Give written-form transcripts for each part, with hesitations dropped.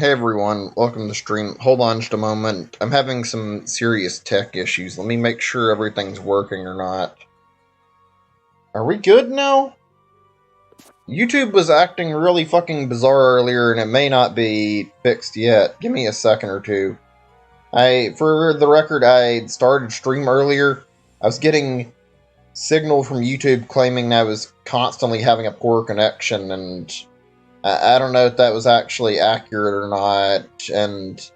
Hey everyone, welcome to the stream. Hold on just a moment. I'm having some serious tech issues. Let me make sure everything's working or not. Are we good now? YouTube was acting really fucking bizarre earlier and it may not be fixed yet. Give me a second or two. For the record, I started stream earlier. I was getting signal from YouTube claiming I was constantly having a poor connection, and I don't know if that was actually accurate or not, and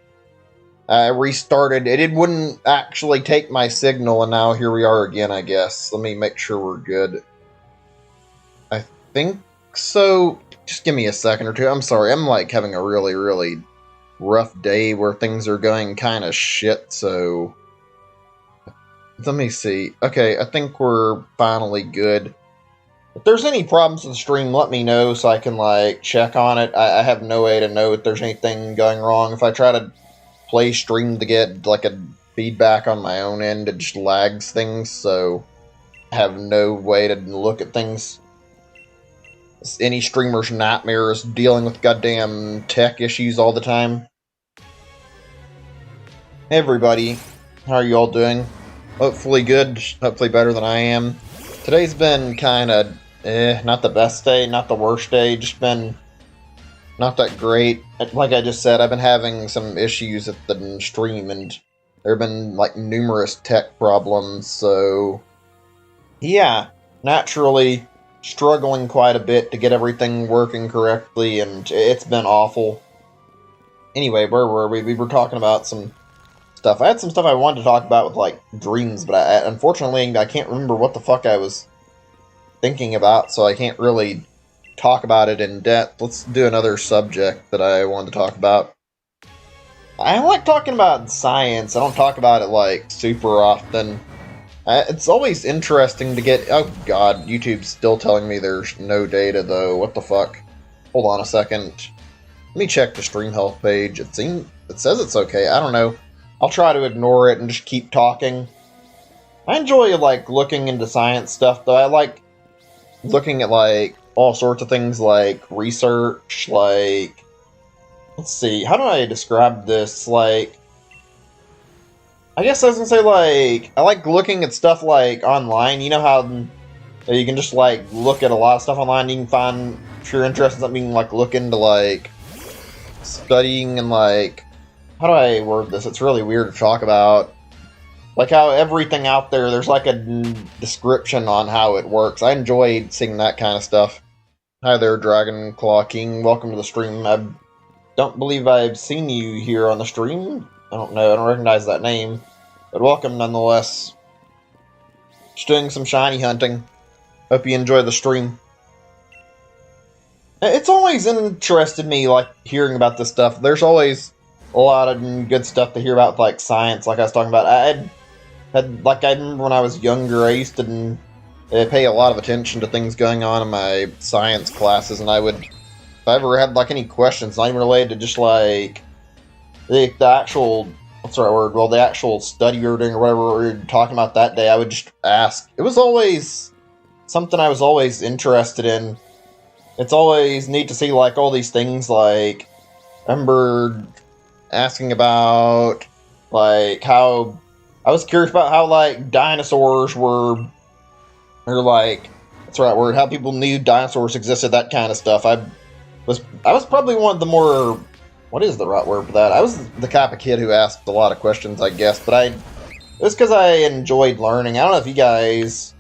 I restarted. It wouldn't actually take my signal, and now here we are again, I guess. Let me make sure we're good. I think so. Just give me a second or two. I'm sorry, I'm like having a really rough day where things are going kind of shit, so let me see. Okay, I think we're finally good. If there's any problems with the stream, let me know so I can, like, check on it. I have no way to know if there's anything going wrong. If I try to play stream to get, like, a feedback on my own end, it just lags things, so I have no way to look at things. Any streamer's nightmare is dealing with goddamn tech issues all the time. Hey everybody, how are you all doing? Hopefully good, hopefully better than I am. Today's been kinda not the best day, not the worst day, just been not that great. Like I just said, I've been having some issues at the stream, and there have been, like, numerous tech problems, so yeah, naturally struggling quite a bit to get everything working correctly, and it's been awful. Anyway, where were we? We were talking about some stuff. I had some stuff I wanted to talk about with, like, dreams, but unfortunately I can't remember what the fuck I was thinking about, so I can't really talk about it in depth. Let's do another subject that I wanted to talk about. I like talking about science. I don't talk about it, like, super often. It's always interesting to get... Oh god, YouTube's still telling me there's no data, though. What the fuck? Hold on a second. Let me check the stream health page. It says it's okay. I don't know. I'll try to ignore it and just keep talking. I enjoy, like, looking into science stuff, though. I like looking at, like, all sorts of things, like research, like, let's see, how do I describe this? Like, I guess I was gonna say, like, I like looking at stuff, like, online. You know how you can just, like, look at a lot of stuff online. You can find, if you're interested in something, like, look into, like, studying and, like, how do I word this? It's really weird to talk about. Like how everything out there, there's like a description on how it works. I enjoy seeing that kind of stuff. Hi there, Dragon Claw King. Welcome to the stream. I don't believe I've seen you here on the stream. I don't know. I don't recognize that name. But welcome nonetheless. Just doing some shiny hunting. Hope you enjoy the stream. It's always interested me, like, hearing about this stuff. There's always a lot of good stuff to hear about, like, science, like I was talking about. I remember when I was younger, I used to pay a lot of attention to things going on in my science classes, and I would, if I ever had, like, any questions, not even related to just, like, the actual, what's the right word, well, the actual study you're doing or whatever we were talking about that day, I would just ask. It was always something I was always interested in. It's always neat to see, like, all these things, like, I remember asking about, like, how, I was curious about how, like, dinosaurs were, or, like, that's the right word, how people knew dinosaurs existed, that kind of stuff. I was probably one of the more, what is the right word for that? I was the type of kid who asked a lot of questions, I guess, but it was because I enjoyed learning. I don't know if you guys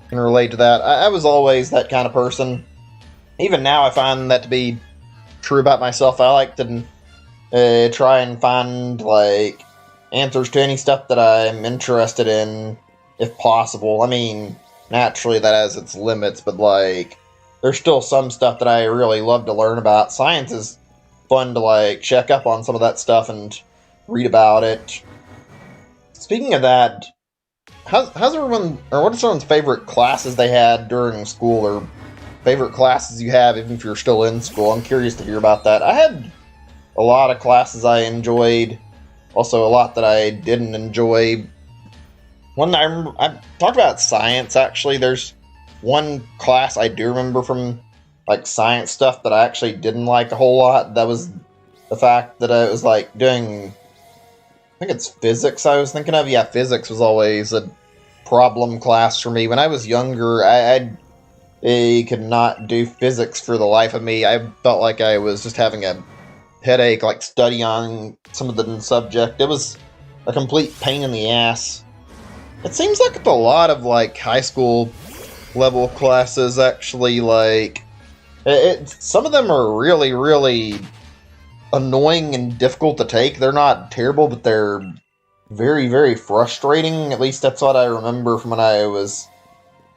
can relate to that. I was always that kind of person. Even now, I find that to be true about myself. I like to try and find, like, answers to any stuff that I'm interested in, if possible. I mean, naturally that has its limits, but, like, there's still some stuff that I really love to learn about. Science is fun to, like, check up on some of that stuff and read about it. Speaking of that, how's everyone, or what are someone's favorite classes they had during school, or favorite classes you have even if you're still in school? I'm curious to hear about that. I had a lot of classes I enjoyed, also a lot that I didn't enjoy. One I remember, I talked about science, actually. There's one class I do remember from, like, science stuff that I actually didn't like a whole lot. That was the fact that I was like doing, I think it's physics I was thinking of. Yeah, physics was always a problem class for me. When I was younger, I could not do physics for the life of me. I felt like I was just having a headache, like studying on some of the subject. It was a complete pain in the ass. It seems like a lot of like high school level classes actually like some of them are really really annoying and difficult to take. They're not terrible, but they're very very frustrating. At least that's what I remember from when I was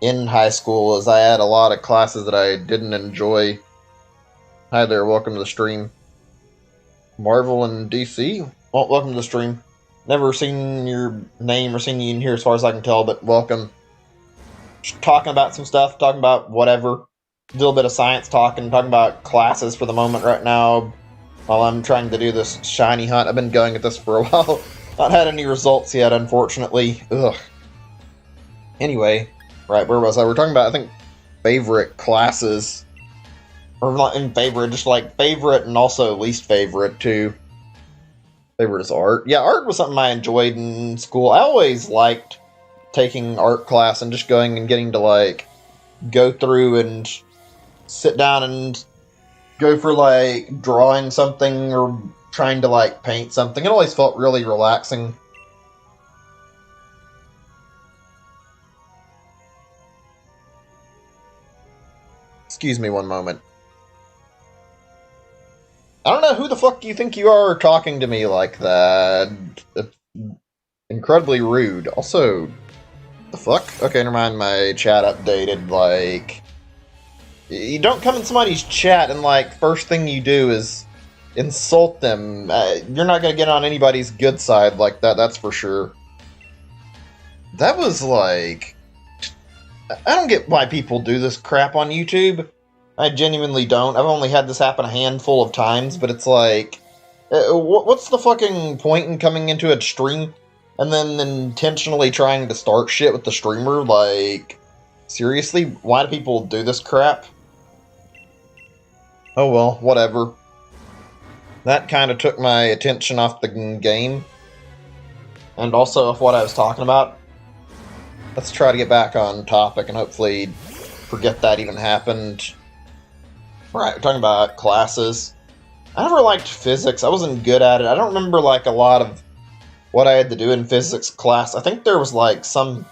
in high school, as I had a lot of classes that I didn't enjoy. Hi there, welcome to the stream. Marvel and DC? Well, welcome to the stream. Never seen your name or seen you in here as far as I can tell, but welcome. Just talking about some stuff, talking about whatever. A little bit of science talking about classes for the moment right now while I'm trying to do this shiny hunt. I've been going at this for a while. Not had any results yet, unfortunately. Ugh. Anyway, right, where was I? We're talking about, I think, favorite classes. Or not in favorite, just like favorite and also least favorite, too. Favorite is art. Yeah, art was something I enjoyed in school. I always liked taking art class and just going and getting to, like, go through and sit down and go for, like, drawing something or trying to, like, paint something. It always felt really relaxing. Excuse me one moment. I don't know who the fuck you think you are talking to me like that. It's incredibly rude. Also, the fuck? Okay, never mind, my chat updated, like... You don't come in somebody's chat and, like, first thing you do is insult them. You're not gonna get on anybody's good side like that, that's for sure. That was, like... I don't get why people do this crap on YouTube. I genuinely don't. I've only had this happen a handful of times, but it's like... what's the fucking point in coming into a stream and then intentionally trying to start shit with the streamer? Like, seriously? Why do people do this crap? Oh well, whatever. That kind of took my attention off the game. And also off what I was talking about. Let's try to get back on topic and hopefully forget that even happened. Right, we're talking about classes. I never liked physics. I wasn't good at it. I don't remember, like, a lot of what I had to do in physics class. I think there was, like, some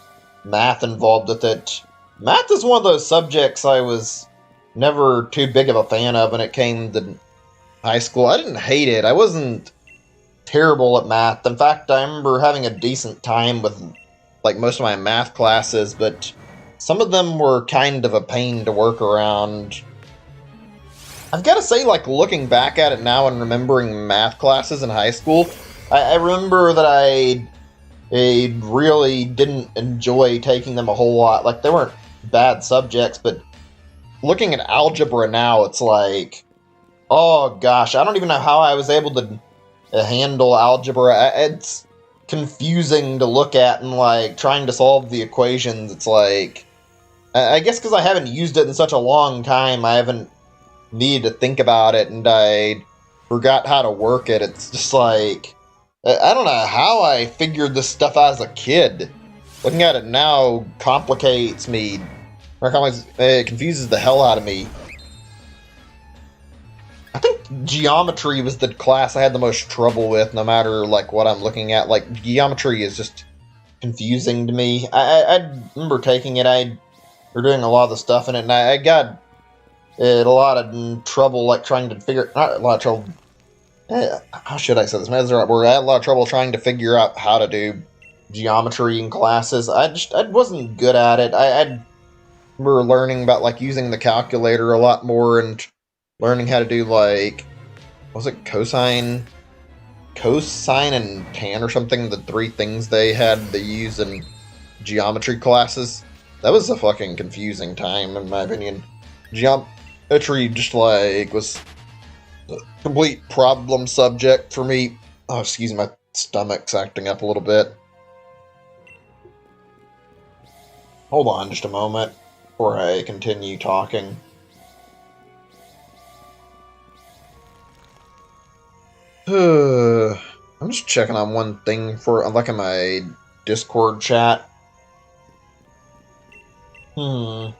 math involved with it. Math is one of those subjects I was never too big of a fan of when it came to high school. I didn't hate it. I wasn't terrible at math. In fact, I remember having a decent time with, like, most of my math classes, but some of them were kind of a pain to work around. I've got to say, like, looking back at it now and remembering math classes in high school, I remember that I really didn't enjoy taking them a whole lot. Like, they weren't bad subjects, but looking at algebra now, it's like, oh gosh, I don't even know how I was able to handle algebra. It's confusing to look at and, like, trying to solve the equations. It's like, I guess because I haven't used it in such a long time, I haven't needed to think about it, and I forgot how to work it. It's just like, I don't know how I figured this stuff out as a kid. Looking at it now complicates me. It confuses the hell out of me. I think geometry was the class I had the most trouble with, no matter, like, what I'm looking at. Like, geometry is just confusing to me. I remember taking it, we're doing a lot of the stuff in it, and I got a lot of trouble, like, trying to figure... Not a lot of trouble... how should I say this? Maybe that's the right word. I had a lot of trouble trying to figure out how to do geometry in classes. I wasn't good at it. I remember learning about, like, using the calculator a lot more and learning how to do, like... What was it? Cosine and tan or something? The three things they had to use in geometry classes. That was a fucking confusing time, in my opinion. Geometry just, like, was a complete problem subject for me. Oh, excuse me, my stomach's acting up a little bit. Hold on just a moment before I continue talking. I'm just checking on one thing for like in my Discord chat. I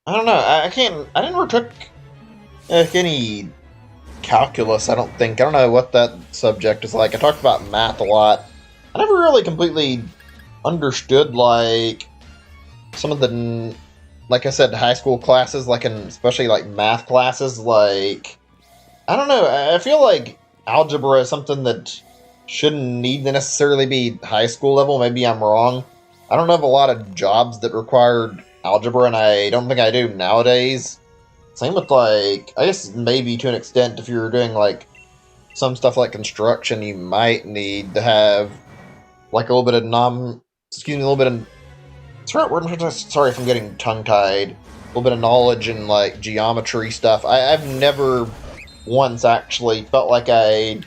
don't know. I can't. I never took any calculus. I don't think. I don't know what that subject is like. I talked about math a lot. I never really completely understood like some of the, like I said, high school classes, like in especially like math classes. Like I don't know. I feel like algebra is something that shouldn't need to necessarily be high school level. Maybe I'm wrong. I don't have a lot of jobs that required algebra, and I don't think I do nowadays. Same with like, I guess maybe to an extent, if you're doing like some stuff like construction, you might need to have like a little bit of a little bit of, sorry if I'm getting tongue-tied, a little bit of knowledge in like geometry stuff. I've never once actually felt like I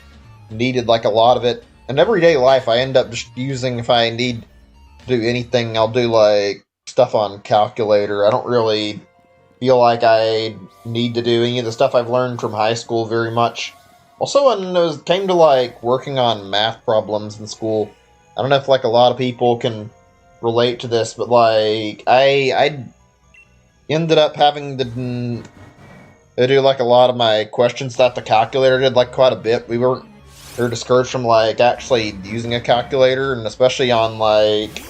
needed like a lot of it. In everyday life, I end up just using, if I need to do anything, I'll do like stuff on calculator. I don't really feel like I need to do any of the stuff I've learned from high school very much. Also, when it came to like working on math problems in school, I don't know if like a lot of people can relate to this, but like I ended up having to do like a lot of my questions that the calculator did like quite a bit. We were discouraged from like actually using a calculator, and especially on like,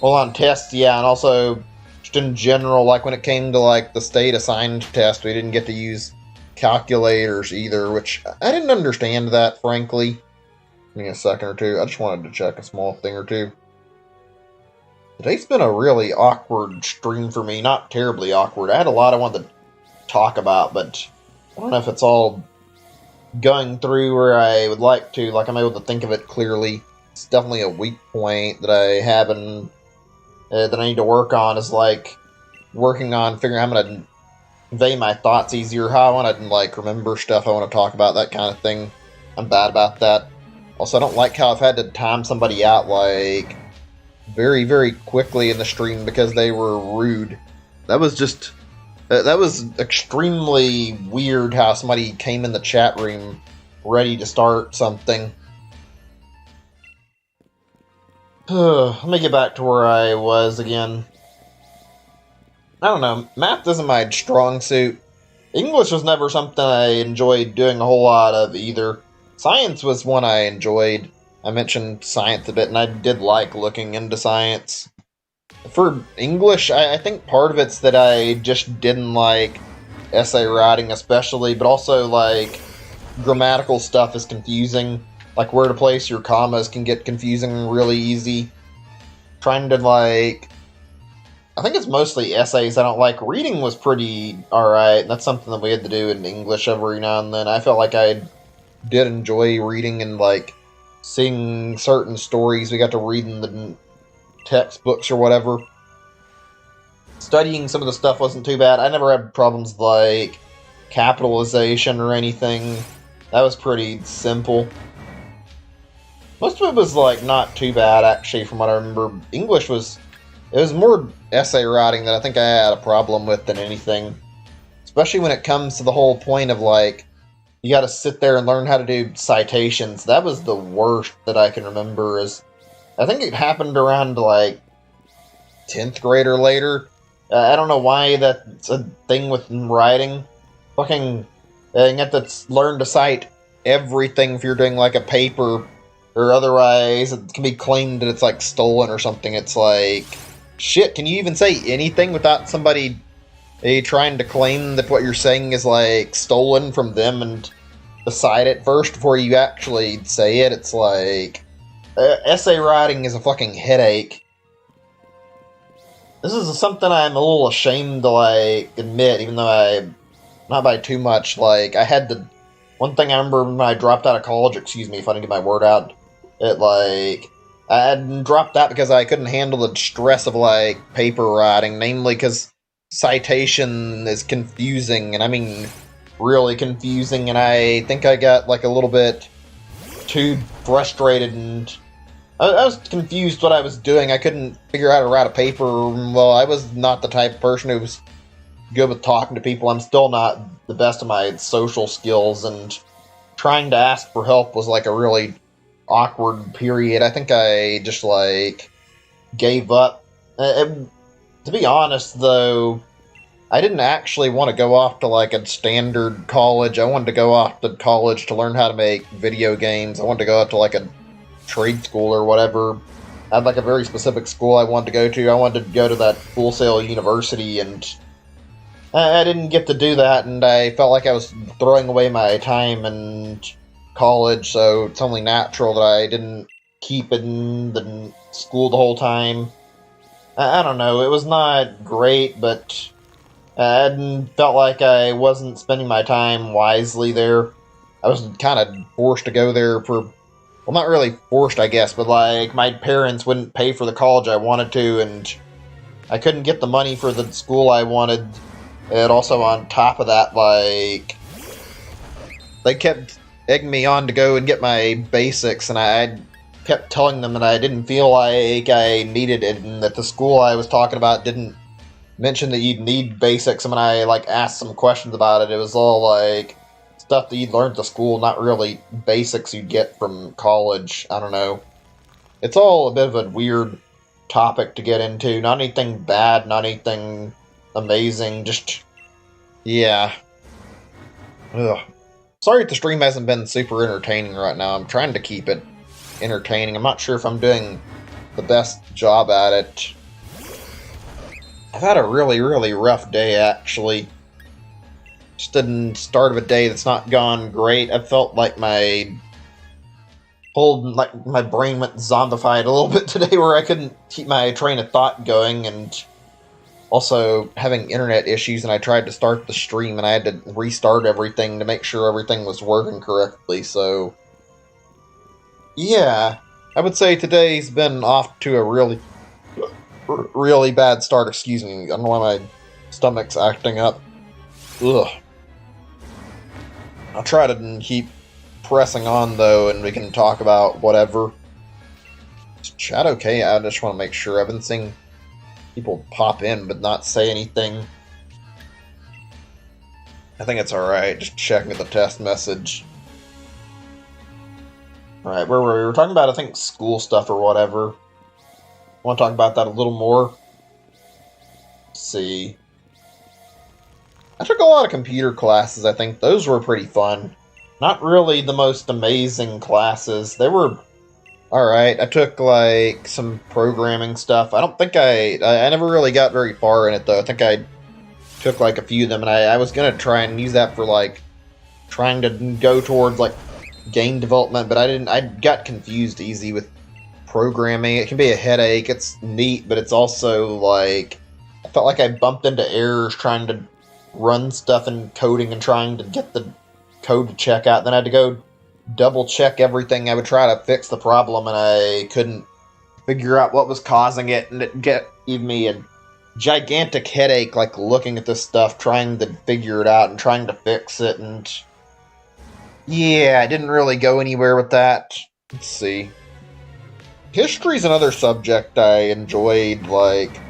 well, on tests, yeah, and also just in general, like when it came to like the state assigned test, we didn't get to use calculators either, which I didn't understand that, frankly. Give me a second or two. I just wanted to check a small thing or two. Today's been a really awkward stream for me. Not terribly awkward. I had a lot I wanted to talk about, but I don't know if it's all going through where I would like to. Like, I'm able to think of it clearly. It's definitely a weak point that I have and that I need to work on, is like working on figuring out how I'm going to convey my thoughts easier, how I want to like remember stuff I want to talk about, that kind of thing. I'm bad about that. Also, I don't like how I've had to time somebody out like very, very quickly in the stream because they were rude. That was just that was extremely weird how somebody came in the chat room ready to start something. Let me get back to where I was again. I don't know. Math isn't my strong suit. English was never something I enjoyed doing a whole lot of either. Science was one I enjoyed. I mentioned science a bit, and I did like looking into science. For English, I think part of it's that I just didn't like essay writing especially, but also like grammatical stuff is confusing. Like where to place your commas can get confusing really easy. Trying to like, I think it's mostly essays I don't like. Reading was pretty alright. That's something that we had to do in English every now and then. I felt like I did enjoy reading and like seeing certain stories we got to read in the textbooks or whatever. Studying some of the stuff wasn't too bad. I never had problems like capitalization or anything. That was pretty simple. Most of it was like not too bad actually from what I remember. English was, it was more essay writing that I think I had a problem with than anything. Especially when it comes to the whole point of like, you gotta sit there and learn how to do citations. That was the worst that I can remember. Is I think it happened around like 10th grade or later. I don't know why that's a thing with writing. Fucking, you have to learn to cite everything if you're doing like a paper, or otherwise it can be claimed that it's like stolen or something. It's like, shit, can you even say anything without somebody trying to claim that what you're saying is like stolen from them and decide it first before you actually say it? It's like, essay writing is a fucking headache. This is something I'm a little ashamed to like admit, even though not by too much. Like, I had to, one thing I remember when I dropped out of college, excuse me if I didn't get my word out, it like, I had dropped out because I couldn't handle the stress of like paper writing, namely because citation is confusing, and I mean really confusing, and I think I got like a little bit too frustrated, and I was confused what I was doing. I couldn't figure out how to write a paper. Well, I was not the type of person who was good with talking to people. I'm still not the best of my social skills, and trying to ask for help was like a really awkward period. I think I just like gave up. To be honest, though, I didn't actually want to go off to like a standard college. I wanted to go off to college to learn how to make video games. I wanted to go up to like a trade school or whatever. I had like a very specific school I wanted to go to. I wanted to go to that Full Sail University, and I didn't get to do that, and I felt like I was throwing away my time in college, so it's only natural that I didn't keep in the school the whole time. I don't know, it was not great, but I felt like I wasn't spending my time wisely there. I was kind of forced to go there for, well, not really forced, I guess, but like my parents wouldn't pay for the college I wanted to, and I couldn't get the money for the school I wanted. And also on top of that, like, they kept egging me on to go and get my basics, and I kept telling them that I didn't feel like I needed it, and that the school I was talking about didn't mention that you'd need basics. And when I like asked some questions about it, it was all like stuff that you'd learned at school, not really basics you'd get from college. I don't know. It's all a bit of a weird topic to get into. Not anything bad, not anything amazing, just, yeah. Ugh. Sorry if the stream hasn't been super entertaining right now. I'm trying to keep it entertaining. I'm not sure if I'm doing the best job at it. I've had a really, really rough day, actually. Just the start of a day that's not gone great. I felt like my brain went zombified a little bit today, where I couldn't keep my train of thought going, and also having internet issues, and I tried to start the stream and I had to restart everything to make sure everything was working correctly. So yeah, I would say today's been off to a really, really bad start. Excuse me, I don't know why my stomach's acting up. Ugh. I'll try to keep pressing on, though, and we can talk about whatever. Is chat okay? I just want to make sure. I've been seeing people pop in but not say anything. I think it's alright, just checking the test message. Alright, where were we? We were talking about, I think, school stuff or whatever. I want to talk about that a little more. Let's see. I took a lot of computer classes, I think. Those were pretty fun. Not really the most amazing classes. They were alright. I took, like, some programming stuff. I don't think I never really got very far in it, though. I think I took, like, a few of them, and I was gonna try and use that for, like, trying to go towards, like, game development, but I got confused easy with programming. It can be a headache. It's neat, but it's also, like, I felt like I bumped into errors trying to run stuff in coding and trying to get the code to check out. Then I had to go double check everything. I would try to fix the problem, and I couldn't figure out what was causing it, and it gave me a gigantic headache, like, looking at this stuff, trying to figure it out and trying to fix it, and yeah, I didn't really go anywhere with that. Let's see. History's another subject I enjoyed, like,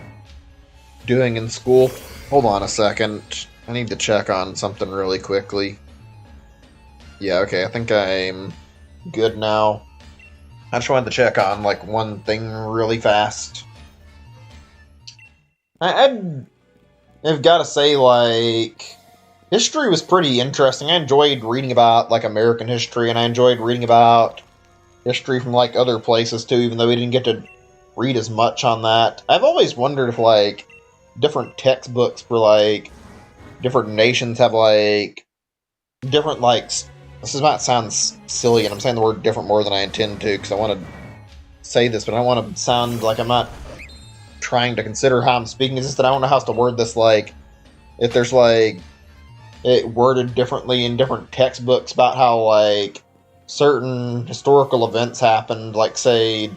doing in school. Hold on a second. I need to check on something really quickly. Yeah, okay, I think I'm good now. I just wanted to check on, like, one thing really fast. I've got to say, like, history was pretty interesting. I enjoyed reading about, like, American history, and I enjoyed reading about history from, like, other places, too, even though we didn't get to read as much on that. I've always wondered if, like, different textbooks for, like, different nations have, like, different, like, this might sound silly, and I'm saying the word different more than I intend to, because I want to say this, but I don't want to sound like I'm not trying to consider how I'm speaking. It's just that I don't know how else to word this, like, if there's, like, it worded differently in different textbooks about how, like, certain historical events happened, like, say,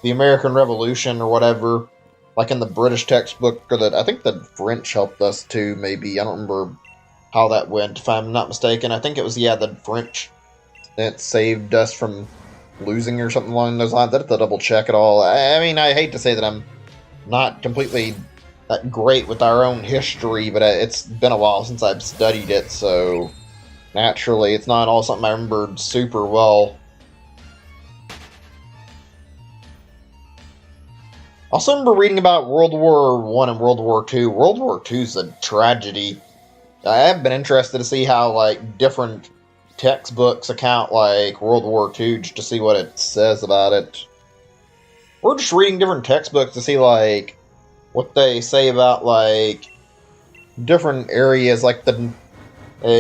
the American Revolution or whatever, like in the British textbook, or I think the French helped us too, maybe. I don't remember how that went, if I'm not mistaken. I think it was, yeah, the French that saved us from losing or something along those lines. I'd have to double check it all. I mean, I hate to say that I'm not completely that great with our own history, but it's been a while since I've studied it, so naturally it's not all something I remembered super well. I also remember reading about World War One and World War Two. World War Two is a tragedy. I have been interested to see how like different textbooks account like World War Two, just to see what it says about it. We're just reading different textbooks to see like what they say about like different areas, like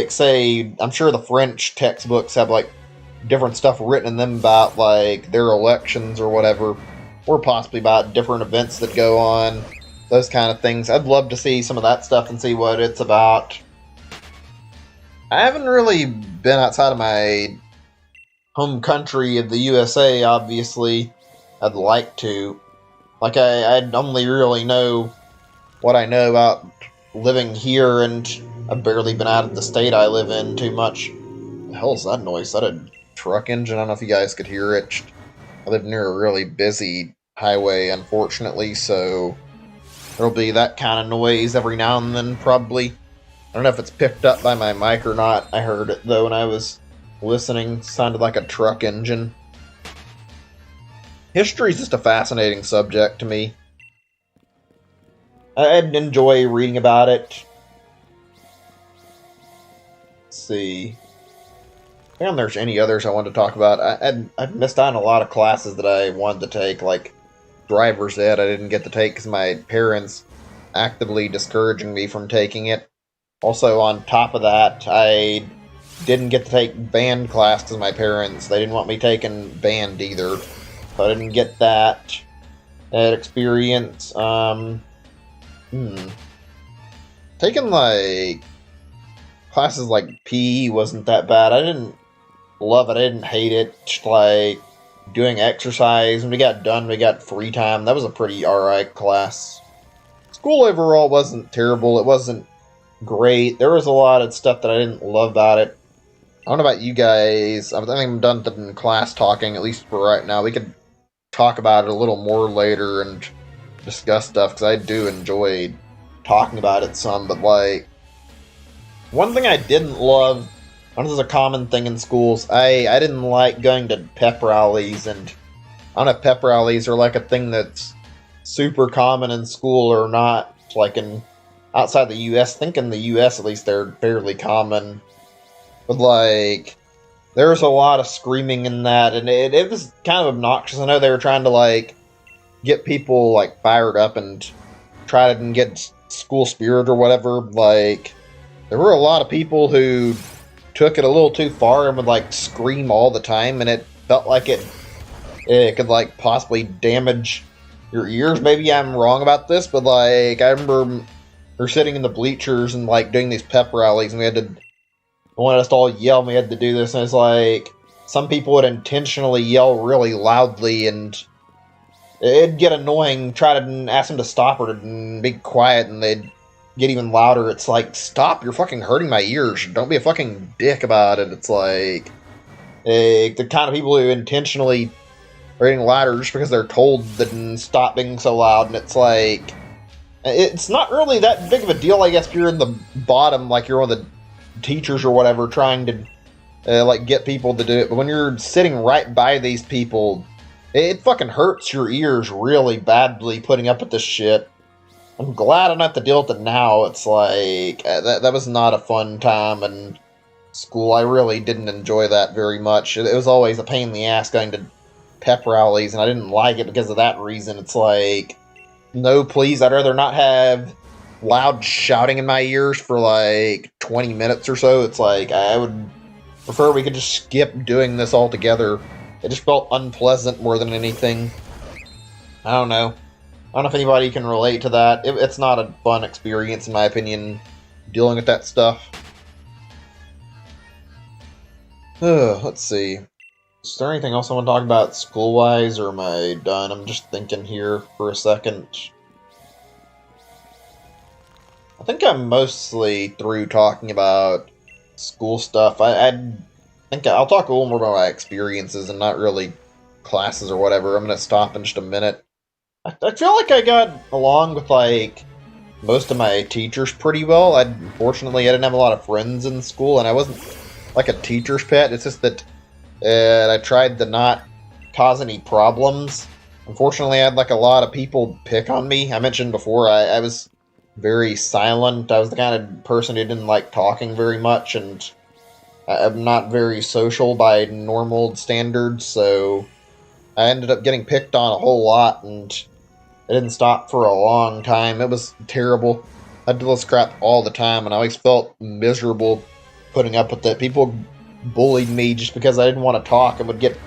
say I'm sure the French textbooks have like different stuff written in them about like their elections or whatever, or possibly about different events that go on, those kind of things. I'd love to see some of that stuff and see what it's about. I haven't really been outside of my home country of the USA, obviously. I'd like to. Like, I only really know what I know about living here, and I've barely been out of the state I live in too much. What the hell is that noise? Is that a truck engine? I don't know if you guys could hear it. I live near a really busy highway, unfortunately, so there'll be that kind of noise every now and then, probably. I don't know if it's picked up by my mic or not. I heard it, though, when I was listening. It sounded like a truck engine. History is just a fascinating subject to me. I'd enjoy reading about it. Let's see. I don't know if there's any others I wanted to talk about. I've missed out on a lot of classes that I wanted to take, like driver's ed I didn't get to take because my parents actively discouraging me from taking it. Also, on top of that, I didn't get to take band class because my parents, they didn't want me taking band either. So I didn't get that experience. Taking, like, classes like PE wasn't that bad. I didn't love it. I didn't hate it. Just, like, doing exercise. When we got done, we got free time. That was a pretty alright class. School overall wasn't terrible. It wasn't great. There was a lot of stuff that I didn't love about it. I don't know about you guys. I think I'm done with class talking, at least for right now. We could talk about it a little more later and discuss stuff, because I do enjoy talking about it some, but like, one thing I didn't love, and this is a common thing in schools, I didn't like going to pep rallies, and I don't know if pep rallies are like a thing that's super common in school or not, like in outside the US. I think in the US at least they're fairly common, but like, there was a lot of screaming in that, and it was kind of obnoxious. I know they were trying to like get people like fired up and try to get school spirit or whatever. Like, there were a lot of people who took it a little too far and would like scream all the time, and it felt like it could like possibly damage your ears. Maybe I'm wrong about this, but like, I remember we were sitting in the bleachers and like doing these pep rallies, and we had to, wanted us to all yell, and we had to do this, and it's like, some people would intentionally yell really loudly, and it'd get annoying, try to ask them to stop or to be quiet, and they'd get even louder. It's like, stop, you're fucking hurting my ears. Don't be a fucking dick about it. It's like, the kind of people who intentionally are getting louder just because they're told to stop being so loud, and it's like, it's not really that big of a deal, I guess, if you're in the bottom, like you're one of the teachers or whatever, trying to like get people to do it. But when you're sitting right by these people, it fucking hurts your ears really badly putting up with this shit. I'm glad I don't have to deal with it now. It's like, that was not a fun time in school. I really didn't enjoy that very much. It was always a pain in the ass going to pep rallies, and I didn't like it because of that reason. It's like, no please, I'd rather not have loud shouting in my ears for like 20 minutes or so. It's like, I would prefer we could just skip doing this altogether. It just felt unpleasant more than anything. I don't know. I don't know if anybody can relate to that. It's not a fun experience, in my opinion, dealing with that stuff. Let's see. Is there anything else I want to talk about school-wise, or am I done? I'm just thinking here for a second. I think I'm mostly through talking about school stuff. I think I'll talk a little more about my experiences and not really classes or whatever. I'm going to stop in just a minute. I feel like I got along with, like, most of my teachers pretty well. Unfortunately, I didn't have a lot of friends in school, and I wasn't like a teacher's pet. It's just that I tried to not cause any problems. Unfortunately, I had like a lot of people pick on me. I mentioned before I was very silent. I was the kind of person who didn't like talking very much, and I'm not very social by normal standards, so I ended up getting picked on a whole lot, and it didn't stop for a long time. It was terrible. I did this crap all the time, and I always felt miserable putting up with it. People bullied me just because I didn't want to talk and would get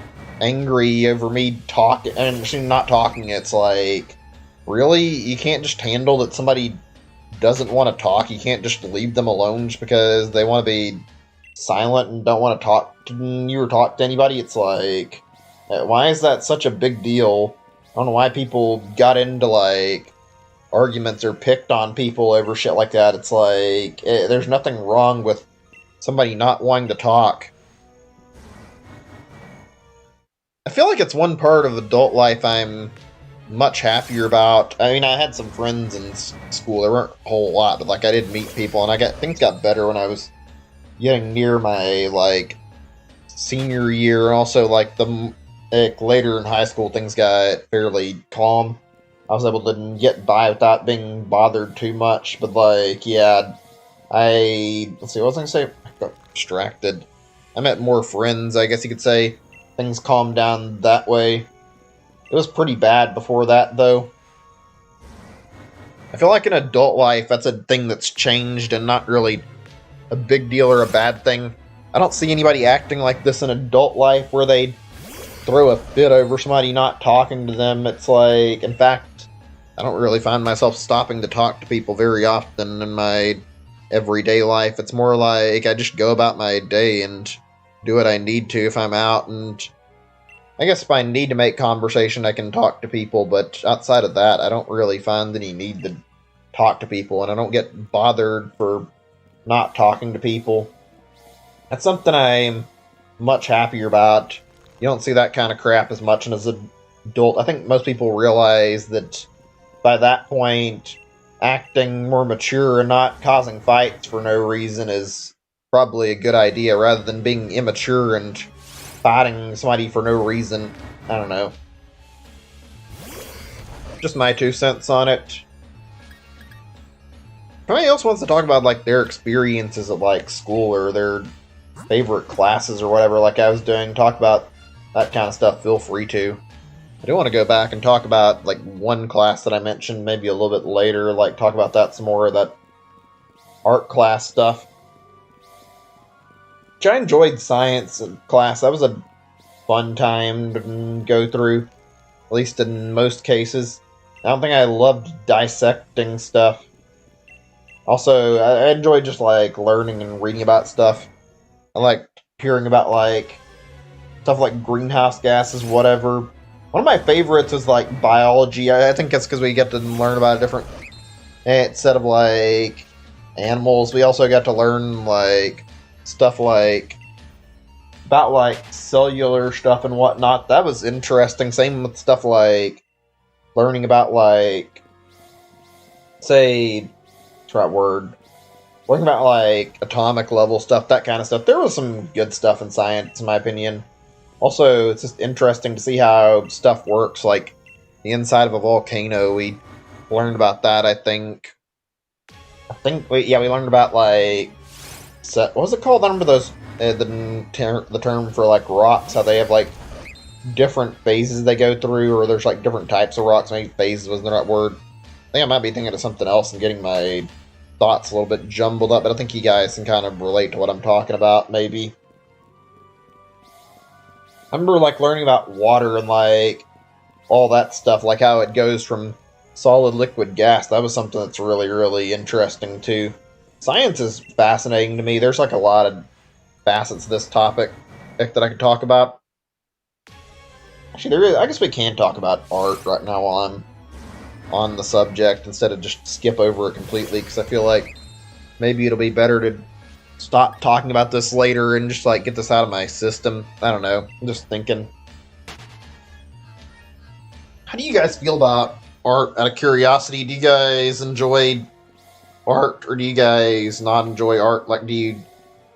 angry over me talking and not talking. It's like, really? You can't just handle that somebody doesn't want to talk? You can't just leave them alone just because they want to be silent and don't want to talk to you or talk to anybody? It's like, why is that such a big deal? I don't know why people got into, like, arguments or picked on people over shit like that. It's like, there's nothing wrong with somebody not wanting to talk. I feel like it's one part of adult life I'm much happier about. I mean, I had some friends in school. There weren't a whole lot, but, like, I did meet people, and things got better when I was getting near my, like, senior year, and also, like, later in high school, things got fairly calm. I was able to get by without being bothered too much, but, like, yeah, let's see, what was I gonna say? I got distracted. I met more friends, I guess you could say. Things calmed down that way. It was pretty bad before that, though. I feel like in adult life, that's a thing that's changed and not really a big deal or a bad thing. I don't see anybody acting like this in adult life where they throw a fit over somebody not talking to them. It's like, in fact, I don't really find myself stopping to talk to people very often in my everyday life. It's more like I just go about my day and do what I need to if I'm out, and I guess if I need to make conversation, I can talk to people, but outside of that, I don't really find any need to talk to people, and I don't get bothered for not talking to people. That's something I'm much happier about. You don't see that kind of crap as much as an adult. I think most people realize that by that point, acting more mature and not causing fights for no reason is probably a good idea, rather than being immature and fighting somebody for no reason. I don't know. Just my 2 cents on it. Somebody else wants to talk about, like, their experiences at, like, school or their favorite classes or whatever, like I was doing, talk about that kind of stuff, feel free to. I do want to go back and talk about, like, one class that I mentioned maybe a little bit later, like, talk about that some more, that art class stuff. Which I enjoyed science class. That was a fun time to go through, at least in most cases. I don't think I loved dissecting stuff. Also, I enjoyed just, like, learning and reading about stuff. I liked hearing about, like, stuff like greenhouse gases, whatever. One of my favorites was, like, biology. I think it's because we get to learn about a different set of, like, animals. We also got to learn, like, stuff like about, like, cellular stuff and whatnot. That was interesting. Same with stuff like learning about, like, say, what's the right word? Learning about, like, atomic level stuff, that kind of stuff. There was some good stuff in science, in my opinion. Also, it's just interesting to see how stuff works, like the inside of a volcano. We learned about that, I think. We learned about, like, what was it called? I remember those, the term for, like, rocks, how they have, like, different phases they go through, or there's, like, different types of rocks. Maybe phases wasn't the right word. I think I might be thinking of something else and getting my thoughts a little bit jumbled up, but I think you guys can kind of relate to what I'm talking about, maybe. I remember, like, learning about water and, like, all that stuff, like how it goes from solid, liquid, gas. That was something that's really, really interesting, too. Science is fascinating to me. There's, like, a lot of facets of this topic that I could talk about. Actually, I guess we can talk about art right now while I'm on the subject, instead of just skip over it completely, because I feel like maybe it'll be better to stop talking about this later and just, like, get this out of my system. I don't know. I'm just thinking. How do you guys feel about art, out of curiosity? Do you guys enjoy art, or do you guys not enjoy art? Like, do you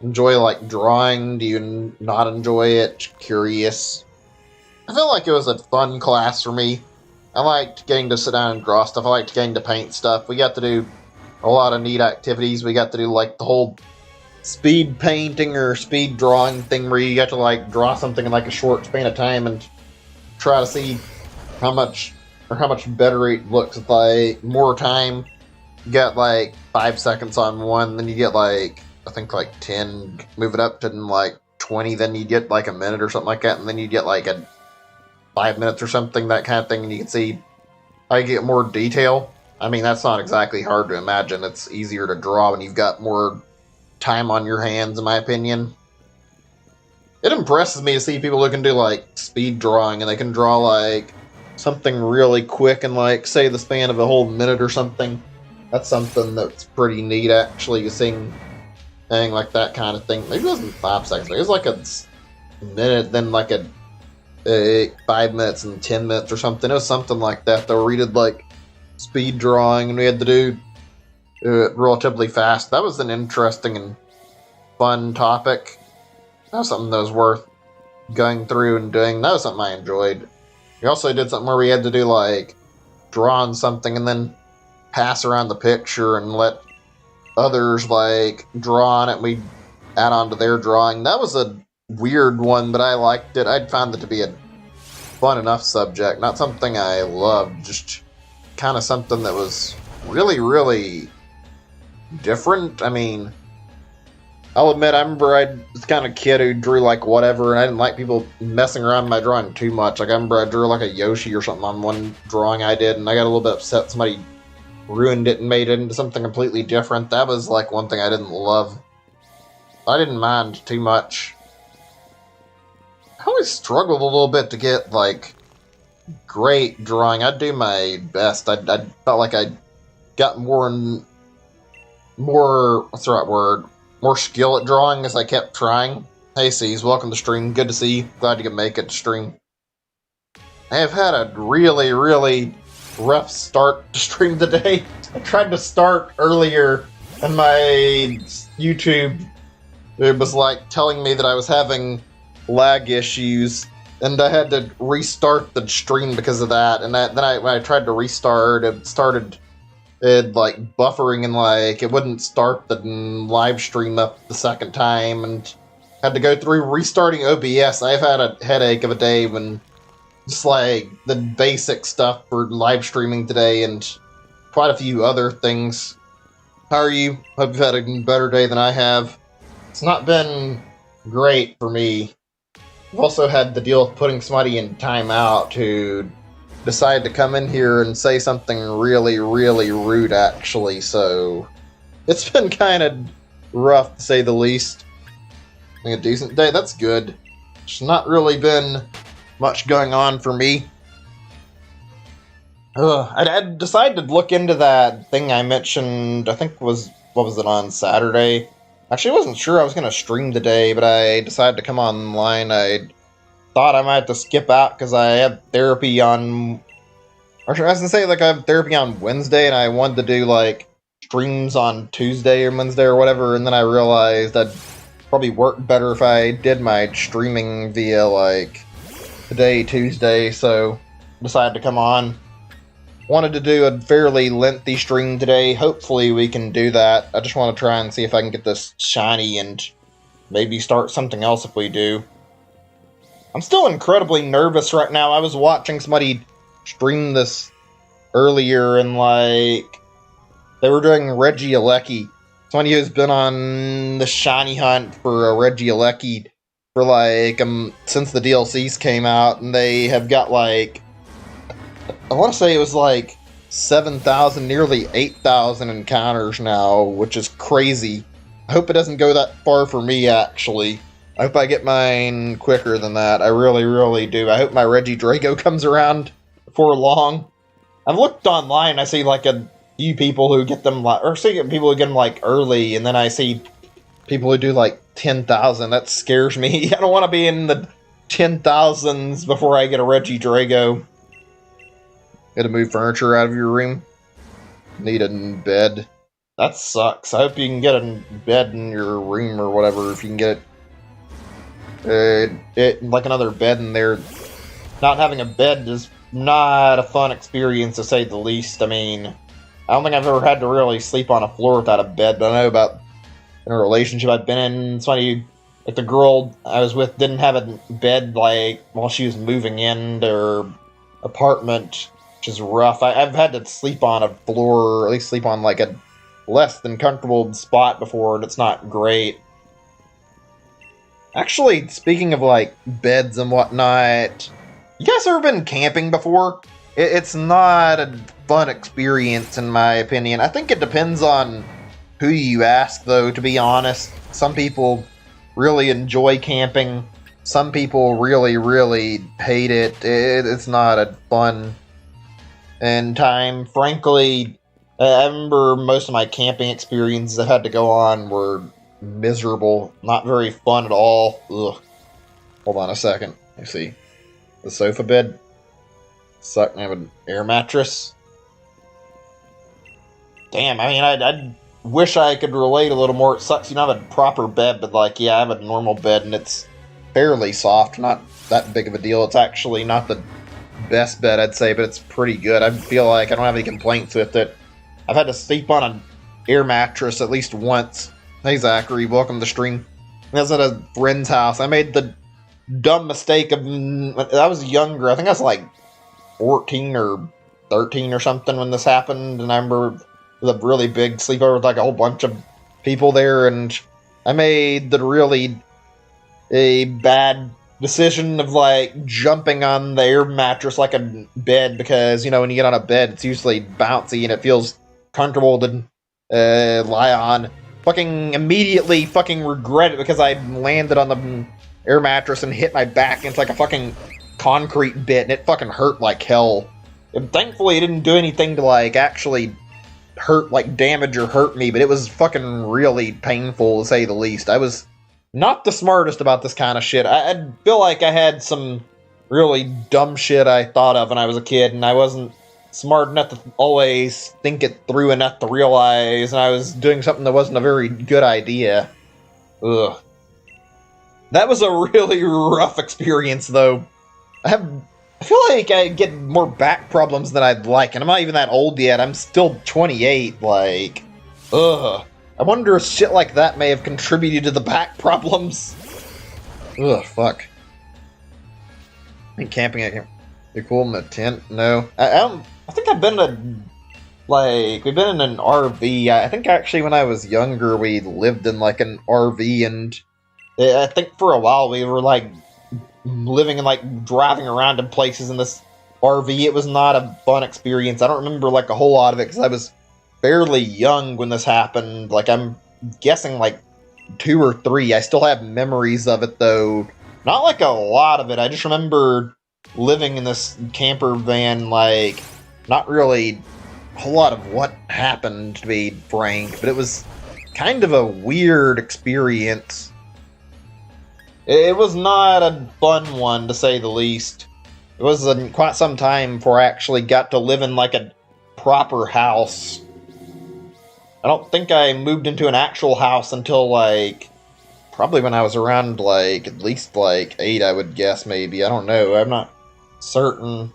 enjoy, like, drawing? Do you not enjoy it? Curious. I feel like it was a fun class for me. I liked getting to sit down and draw stuff. I liked getting to paint stuff. We got to do a lot of neat activities. We got to do, like, the whole speed painting or speed drawing thing where you got to, like, draw something in, like, a short span of time and try to see how much better it looks with, like, more time. You get, like, 5 seconds on one, then you get, like, I think, like, 10, move it up to, like, 20, then you get, like, a minute or something like that, and then you get, like, a 5 minutes or something, that kind of thing, and you can see how you get more detail. I mean, that's not exactly hard to imagine. It's easier to draw when you've got more time on your hands, in my opinion. It impresses me to see people who can do, like, speed drawing, and they can draw, like, something really quick in, like, say, the span of a whole minute or something. That's something that's pretty neat, actually, seeing thing like that kind of thing. Maybe it wasn't 5 seconds, it was like a minute, then like a 5 minutes and 10 minutes or something. It was something like that, though. We did, like, speed drawing, and we had to do it relatively fast. That was an interesting and fun topic. That was something that was worth going through and doing. That was something I enjoyed. We also did something where we had to do, like, draw on something and then pass around the picture and let others, like, draw on it, and we'd add on to their drawing. That was a weird one, but I liked it. I'd found it to be a fun enough subject. Not something I loved, just kind of something that was really, really different. I mean, I'll admit, I remember I was kind of kid who drew, like, whatever, and I didn't like people messing around my drawing too much. Like, I remember I drew, like, a Yoshi or something on one drawing I did, and I got a little bit upset somebody ruined it and made it into something completely different. That was, like, one thing I didn't love. I didn't mind too much. I always struggled a little bit to get, like, great drawing. I'd do my best. I felt like I got more what's the right word? More skill at drawing as I kept trying. Hey, C's, welcome to stream. Good to see you. Glad you could make it to stream. I have had a really, really rough start to stream today. I tried to start earlier, and my YouTube, it was, like, telling me that I was having lag issues, and I had to restart the stream because of that. And then when I tried to restart, it started like buffering, and, like, it wouldn't start the live stream up the second time, and had to go through restarting OBS. I've had a headache of a day when just, like, the basic stuff for live streaming today, and quite a few other things. How are you? Hope you've had a better day than I have. It's not been great for me. I've also had to deal with putting somebody in timeout who decided to come in here and say something really, really rude, actually, so it's been kind of rough, to say the least. I think a decent day, that's good. It's not really been much going on for me. I decided to look into that thing I mentioned, I think what was it, on Saturday? Actually, I wasn't sure I was going to stream today, but I decided to come online. I thought I might have to skip out because I had therapy on... Or I was going to say, like, I have therapy on Wednesday, and I wanted to do, like, streams on Tuesday or Wednesday or whatever, and then I realized I'd probably work better if I did my streaming via, like, today, Tuesday, so decided to come on. Wanted to do a fairly lengthy stream today. Hopefully we can do that. I just want to try and see if I can get this shiny and maybe start something else if we do. I'm still incredibly nervous right now. I was watching somebody stream this earlier, and, like, they were doing Regidrago. Somebody who's been on the shiny hunt for a Regidrago for, like, since the DLCs came out, and they have got, like, I want to say it was like 7,000, nearly 8,000 encounters now, which is crazy. I hope it doesn't go that far for me, actually. I hope I get mine quicker than that. I really, really do. I hope my Regidrago comes around before long. I've looked online, I see, like, a few people who get them, like, or see people who get them, like, early, and then I see people who do, like, 10,000. That scares me. I don't want to be in the 10,000s before I get a Regidrago. Gotta move furniture out of your room. Need a bed. That sucks. I hope you can get a bed in your room or whatever, if you can get like another bed in there. Not having a bed is not a fun experience, to say the least. I mean, I don't think I've ever had to really sleep on a floor without a bed, but I know about in a relationship I've been in, somebody, like the girl I was with, didn't have a bed, like, while she was moving in their apartment, which is rough. I've had to sleep on a floor, or at least sleep on, like, a less than comfortable spot before, and it's not great. Actually, speaking of, like, beds and whatnot, you guys ever been camping before? It's not a fun experience, in my opinion. I think it depends on who you ask, though, to be honest. Some people really enjoy camping. Some people really, really hate it. It's not a fun time. Frankly, I remember most of my camping experiences I had to go on were miserable. Not very fun at all. Ugh. Hold on a second. Let me see. The sofa bed. Suck. I have an air mattress. Damn, I mean, I wish I could relate a little more. It sucks you don't have a proper bed, but, like, yeah, I have a normal bed, and it's fairly soft. Not that big of a deal. It's actually not the best bed, I'd say, but it's pretty good. I feel like I don't have any complaints with it. I've had to sleep on an air mattress at least once. Hey, Zachary, welcome to the stream. I was at a friend's house. I made the dumb mistake of... I was younger. I think I was, like, 14 or 13 or something when this happened, and I remember a really big sleepover with, like, a whole bunch of people there, and I made the really bad decision of, like, jumping on the air mattress like a bed, because, you know, when you get on a bed, it's usually bouncy and it feels comfortable to lie on. Fucking immediately fucking regret it because I landed on the air mattress and hit my back into, like, a fucking concrete bit, and it fucking hurt like hell. And thankfully it didn't do anything to, like, actually hurt, like, damage or hurt me, but it was fucking really painful, to say the least. I was not the smartest about this kind of shit. I feel like I had some really dumb shit I thought of when I was a kid, and I wasn't smart enough to always think it through enough to realize, and I was doing something that wasn't a very good idea. Ugh. That was a really rough experience, though. I feel like I get more back problems than I'd like, and I'm not even that old yet. I'm still 28, like... Ugh. I wonder if shit like that may have contributed to the back problems. Ugh, fuck. I think camping, you're cool in a tent? No. I think I've been we've been in an RV. I think actually when I was younger, we lived in, like, an RV, and I think for a while we were, like, living and, like, driving around in places in this RV. It was not a fun experience. I don't remember, like, a whole lot of it because I was fairly young when this happened. Like, I'm guessing, like, 2 or 3. I still have memories of it, though. Not, like, a lot of it. I just remember living in this camper van, like, not really a whole lot of what happened, to be frank, but it was kind of a weird experience. It was not a fun one, to say the least. It was quite some time before I actually got to live in, like, a proper house. I don't think I moved into an actual house until, like, probably when I was around, like, at least, like, 8, I would guess, maybe. I don't know. I'm not certain.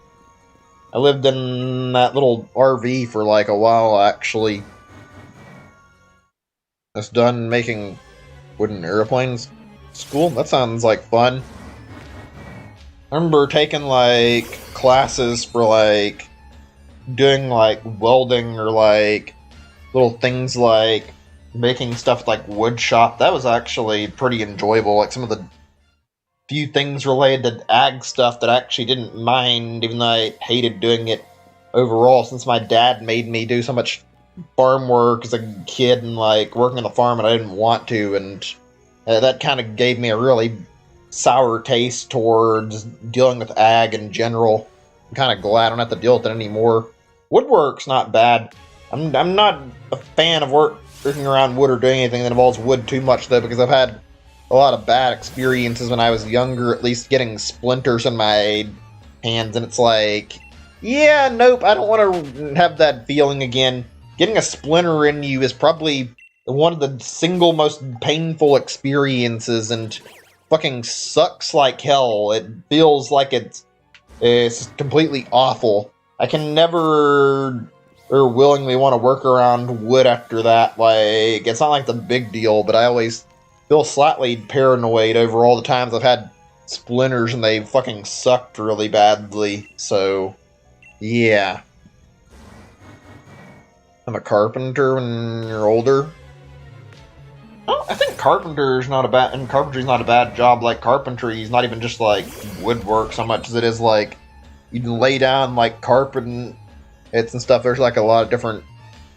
I lived in that little RV for, like, a while, actually. I was done making wooden airplanes. School? That sounds like fun. I remember taking, like, classes for, like, doing, like, welding or, like, little things like making stuff like wood shop. That was actually pretty enjoyable. Like, some of the few things related to ag stuff that I actually didn't mind, even though I hated doing it overall, since my dad made me do so much farm work as a kid and, like, working on the farm, and I didn't want to, and that kind of gave me a really sour taste towards dealing with ag in general. I'm kind of glad I don't have to deal with it anymore. Woodwork's not bad. I'm not a fan of working around wood or doing anything that involves wood too much, though, because I've had a lot of bad experiences when I was younger, at least getting splinters in my hands, and it's like, yeah, nope, I don't want to have that feeling again. getting a splinter in you is probably one of the single most painful experiences, and fucking sucks like hell. It feels like it's completely awful. I can never or willingly want to work around wood after that. Like, it's not like the big deal, but I always feel slightly paranoid over all the times I've had splinters and they fucking sucked really badly. So, yeah. I'm a carpenter when you're older. Oh, I think carpenter's not a bad job. Like, carpentry is not even just like woodwork so much as it is like you can lay down like carpet and stuff. There's like a lot of different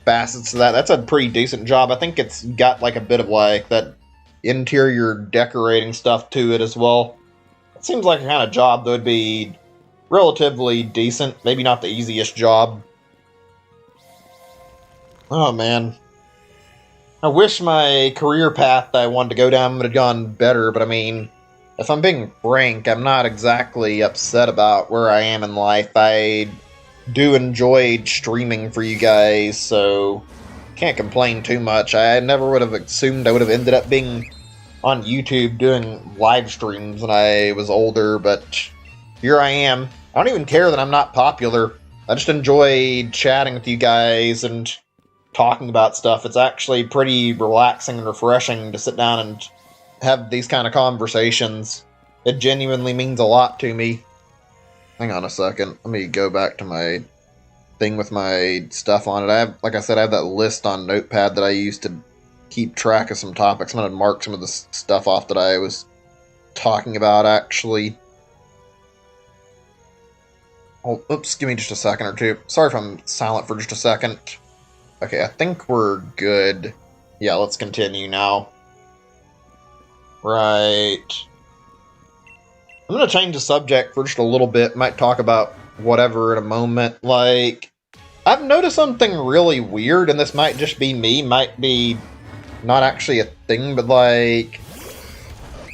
facets to that. That's a pretty decent job. I think it's got like a bit of like that interior decorating stuff to it as well. It seems like a kind of job that would be relatively decent. Maybe not the easiest job. Oh man. I wish my career path that I wanted to go down would have gone better, but I mean, if I'm being frank, I'm not exactly upset about where I am in life. I do enjoy streaming for you guys, so can't complain too much. I never would have assumed I would have ended up being on YouTube doing live streams when I was older, but here I am. I don't even care that I'm not popular. I just enjoy chatting with you guys and talking about stuff. It's actually pretty relaxing and refreshing to sit down and have these kind of conversations. It genuinely means a lot to me. Hang on a second. Let me go back to my thing with my stuff on it. Like I said, I have that list on Notepad that I use to keep track of some topics. I'm going to mark some of the stuff off that I was talking about, actually. Oh, oops, give me just a second or two. Sorry if I'm silent for just a second. Okay, I think we're good. Yeah, let's continue now. Right. I'm going to change the subject for just a little bit. Might talk about whatever in a moment. Like, I've noticed something really weird, and this might just be me. Might be not actually a thing, but like,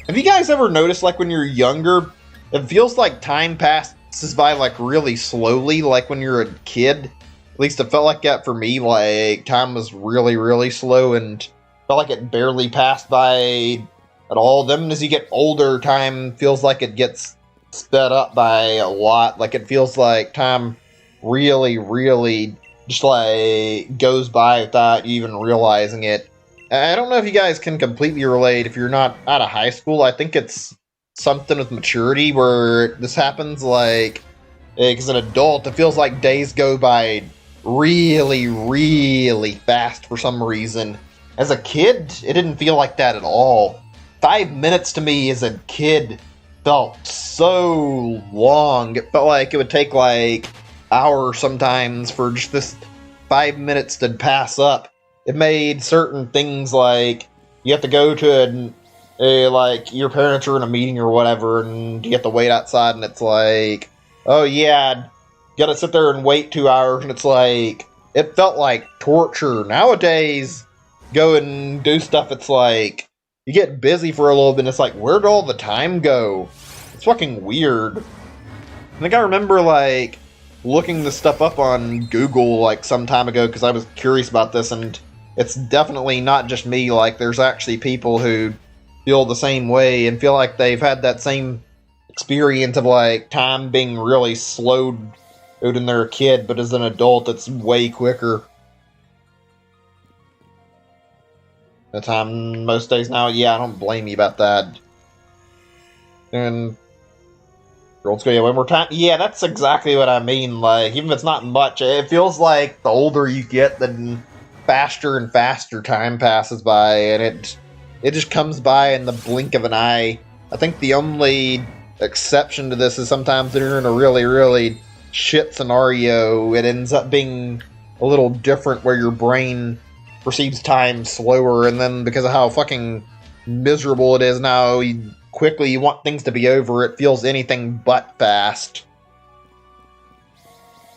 have you guys ever noticed, like, when you're younger, it feels like time passes by, like, really slowly, like when you're a kid? At least it felt like that for me. Like, time was really, really slow and felt like it barely passed by at all. Then as you get older, time feels like it gets sped up by a lot. Like, it feels like time really, really just like goes by without you even realizing it. I don't know if you guys can completely relate if you're not out of high school. I think it's something with maturity where this happens. Like, as an adult, it feels like days go by really, really fast for some reason. As a kid, it didn't feel like that at all. 5 minutes to me as a kid felt so long. It felt like it would take like hours sometimes for just this 5 minutes to pass up. It made certain things like you have to go to like your parents are in a meeting or whatever, and you have to wait outside, and it's like, oh yeah, you gotta sit there and wait 2 hours, and it's like, it felt like torture. Nowadays, go and do stuff, it's like, you get busy for a little bit, and it's like, where'd all the time go? It's fucking weird. I think I remember, like, looking this stuff up on Google, like, some time ago, because I was curious about this, and it's definitely not just me. Like, there's actually people who feel the same way, and feel like they've had that same experience of, like, time being really slowed when they're a kid, but as an adult, it's way quicker. The time most days now, yeah, I don't blame you about that. And girls go, yeah, one more time. Yeah, that's exactly what I mean. Like, even if it's not much, it feels like the older you get, the faster and faster time passes by, and it just comes by in the blink of an eye. I think the only exception to this is sometimes when you're in a really, really shit scenario, it ends up being a little different where your brain perceives time slower, and then because of how fucking miserable it is now, you want things to be over. It feels anything but fast.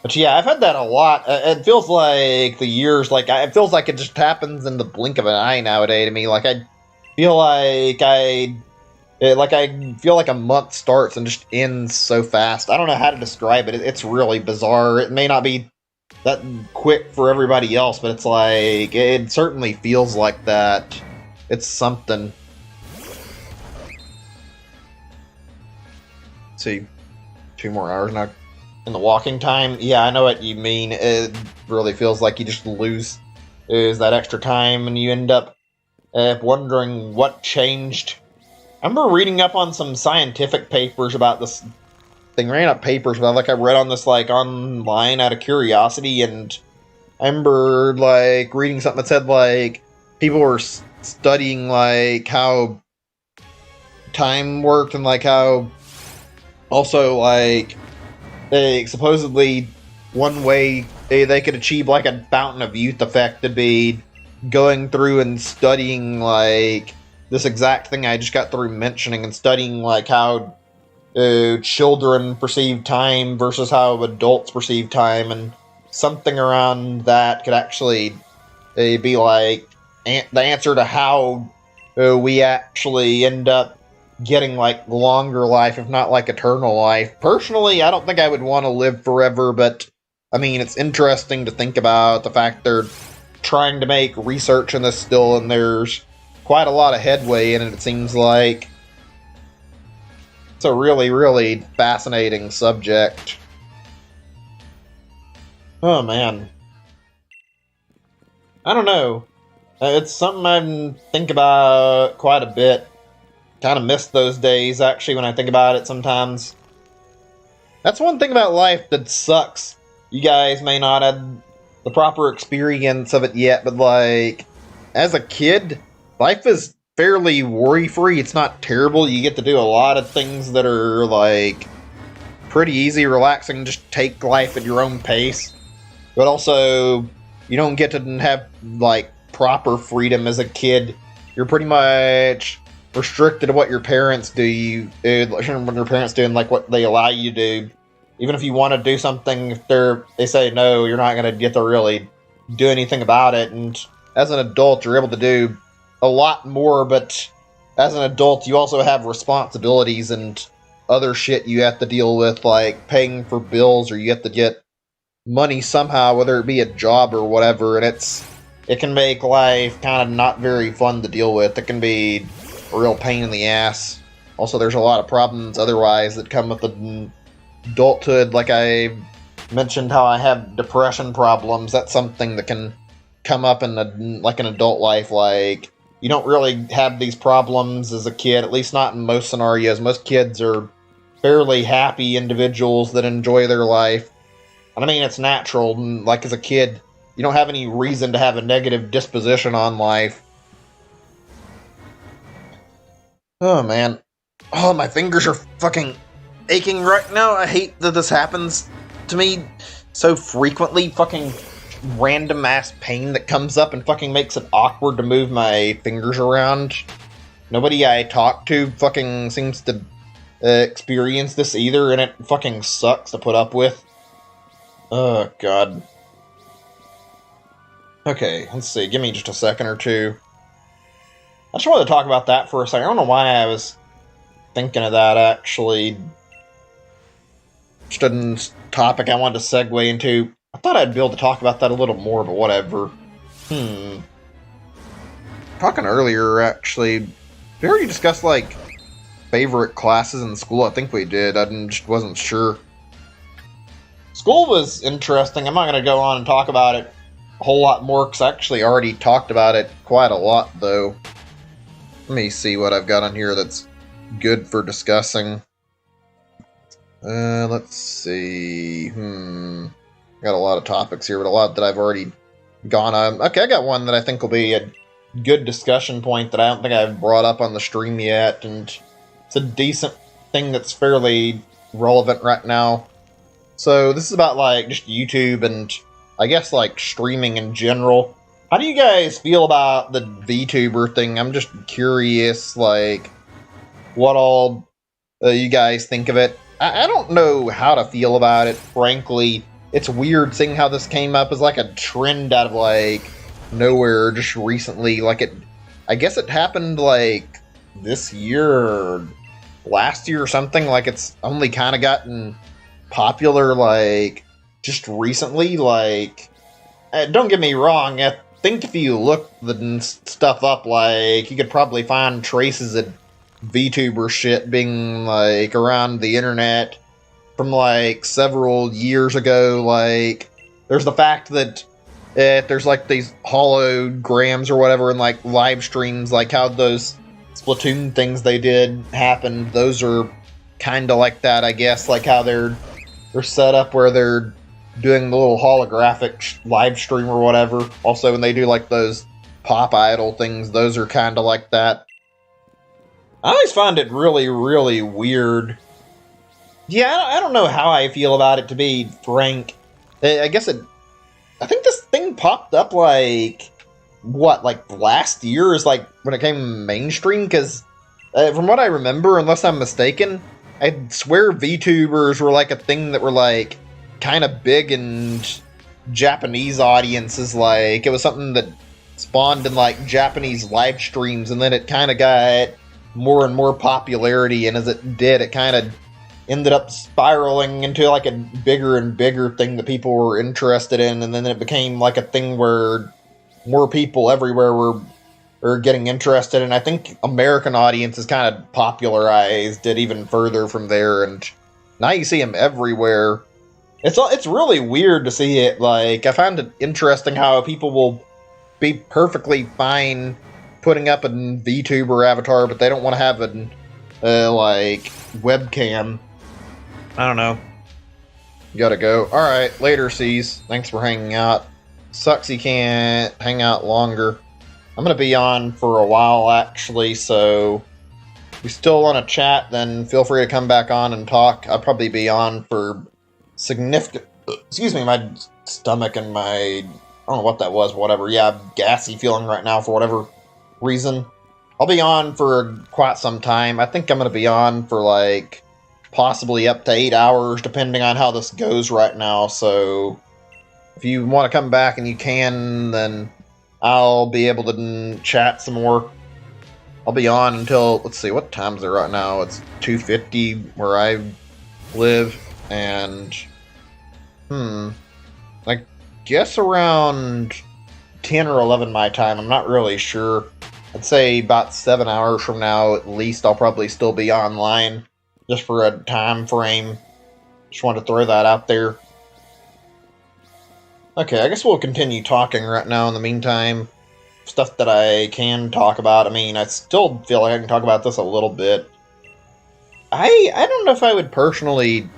But yeah, I've had that a lot. It feels like the years, like, it feels like it just happens in the blink of an eye nowadays to me. Like, I feel like I feel like a month starts and just ends so fast. I don't know how to describe it. It's really bizarre. It may not be that quick for everybody else, but it's like, it certainly feels like that. It's something. Let's see, 2 more hours now in the walking time. Yeah, I know what you mean. It really feels like you just lose that extra time, and you end up wondering what changed. I remember reading up on some scientific papers about this thing. Ran up papers, but like I read on this like online out of curiosity, and I remember like reading something that said like people were studying like how time worked, and like how also like they supposedly one way they could achieve like a fountain of youth effect would be going through and studying like this exact thing I just got through mentioning, and studying like how children perceive time versus how adults perceive time, and something around that could actually be like the answer to how we actually end up getting like longer life, if not like eternal life. Personally, I don't think I would want to live forever, but I mean, it's interesting to think about the fact they're trying to make research in this still, and there's quite a lot of headway in it, it seems like. It's a really, really fascinating subject. Oh, man. I don't know. It's something I think about quite a bit. Kind of miss those days, actually, when I think about it sometimes. That's one thing about life that sucks. You guys may not have the proper experience of it yet, but, like, as a kid, life is fairly worry-free. It's not terrible. You get to do a lot of things that are, like, pretty easy, relaxing, just take life at your own pace. But also, you don't get to have, like, proper freedom as a kid. You're pretty much restricted to what your parents do. What your parents do and, like, what they allow you to do. Even if you want to do something, if they say no, you're not going to get to really do anything about it. And as an adult, you're able to do a lot more, but as an adult, you also have responsibilities and other shit you have to deal with, like paying for bills, or you have to get money somehow, whether it be a job or whatever, and it can make life kind of not very fun to deal with. It can be a real pain in the ass. Also, there's a lot of problems otherwise that come with adulthood, like I mentioned how I have depression problems. That's something that can come up in an adult life. Like, you don't really have these problems as a kid, at least not in most scenarios. Most kids are fairly happy individuals that enjoy their life. And I mean, it's natural. Like, as a kid, you don't have any reason to have a negative disposition on life. Oh, man. Oh, my fingers are fucking aching right now. I hate that this happens to me so frequently. Fucking random ass pain that comes up and fucking makes it awkward to move my fingers around. Nobody I talk to fucking seems to experience this either, and it fucking sucks to put up with. Oh, God. Okay, let's see. Give me just a second or two. I just wanted to talk about that for a second. I don't know why I was thinking of that, actually. Just a topic I wanted to segue into. I thought I'd be able to talk about that a little more, but whatever. Talking earlier, actually, did we already discuss, like, favorite classes in school? I think we did. I just wasn't sure. School was interesting. I'm not going to go on and talk about it a whole lot more, because I actually already talked about it quite a lot, though. Let me see what I've got on here that's good for discussing. Let's see. Got a lot of topics here, but a lot that I've already gone on. Okay, I got one that I think will be a good discussion point that I don't think I've brought up on the stream yet, and it's a decent thing that's fairly relevant right now. So this is about, like, just YouTube and I guess, like, streaming in general. How do you guys feel about the VTuber thing? I'm just curious, like, what all you guys think of it. I don't know how to feel about it, frankly. It's weird seeing how this came up as, like, a trend out of, like, nowhere just recently. Like, I guess it happened, like, this year or last year or something. Like, it's only kind of gotten popular, like, just recently. Like, don't get me wrong, I think if you look the stuff up, like, you could probably find traces of VTuber shit being, like, around the internet from, like, several years ago. Like, there's the fact that there's, like, these holograms or whatever and, like, live streams, like how those Splatoon things they did happened. Those are kind of like that, I guess, like how they're set up where they're doing the little holographic live stream or whatever. Also, when they do, like, those pop idol things, those are kind of like that. I always find it really, really weird. Yeah, I don't know how I feel about it, to be frank. I guess I think this thing popped up, like, what, like, last year is, like, when it came mainstream? Because, from what I remember, unless I'm mistaken, I swear VTubers were, like, a thing that were, like, kind of big in Japanese audiences. Like, it was something that spawned in, like, Japanese live streams, and then it kind of got more and more popularity, and as it did, it kind of ended up spiraling into, like, a bigger and bigger thing that people were interested in, and then it became, like, a thing where more people everywhere were getting interested, and I think American audiences kind of popularized it even further from there, and now you see them everywhere. It's really weird to see it. Like, I find it interesting how people will be perfectly fine putting up a VTuber avatar, but they don't want to have a like, webcam. I don't know. Gotta go. Alright, later, C's. Thanks for hanging out. Sucks you can't hang out longer. I'm gonna be on for a while, actually, so if you still want to chat, then feel free to come back on and talk. I'll probably be on for significant... Excuse me, my stomach and my... I don't know what that was, whatever. Yeah, I'm gassy feeling right now for whatever reason. I'll be on for quite some time. I think I'm gonna be on for, like, possibly up to 8 hours, depending on how this goes right now, so if you want to come back and you can, then I'll be able to chat some more. I'll be on until, let's see, what time is it right now? It's 2:50 where I live, and, I guess around 10 or 11 my time, I'm not really sure. I'd say about 7 hours from now, at least, I'll probably still be online, just for a time frame. Just wanted to throw that out there. Okay, I guess we'll continue talking right now in the meantime. Stuff that I can talk about. I mean, I still feel like I can talk about this a little bit. I don't know if I would personally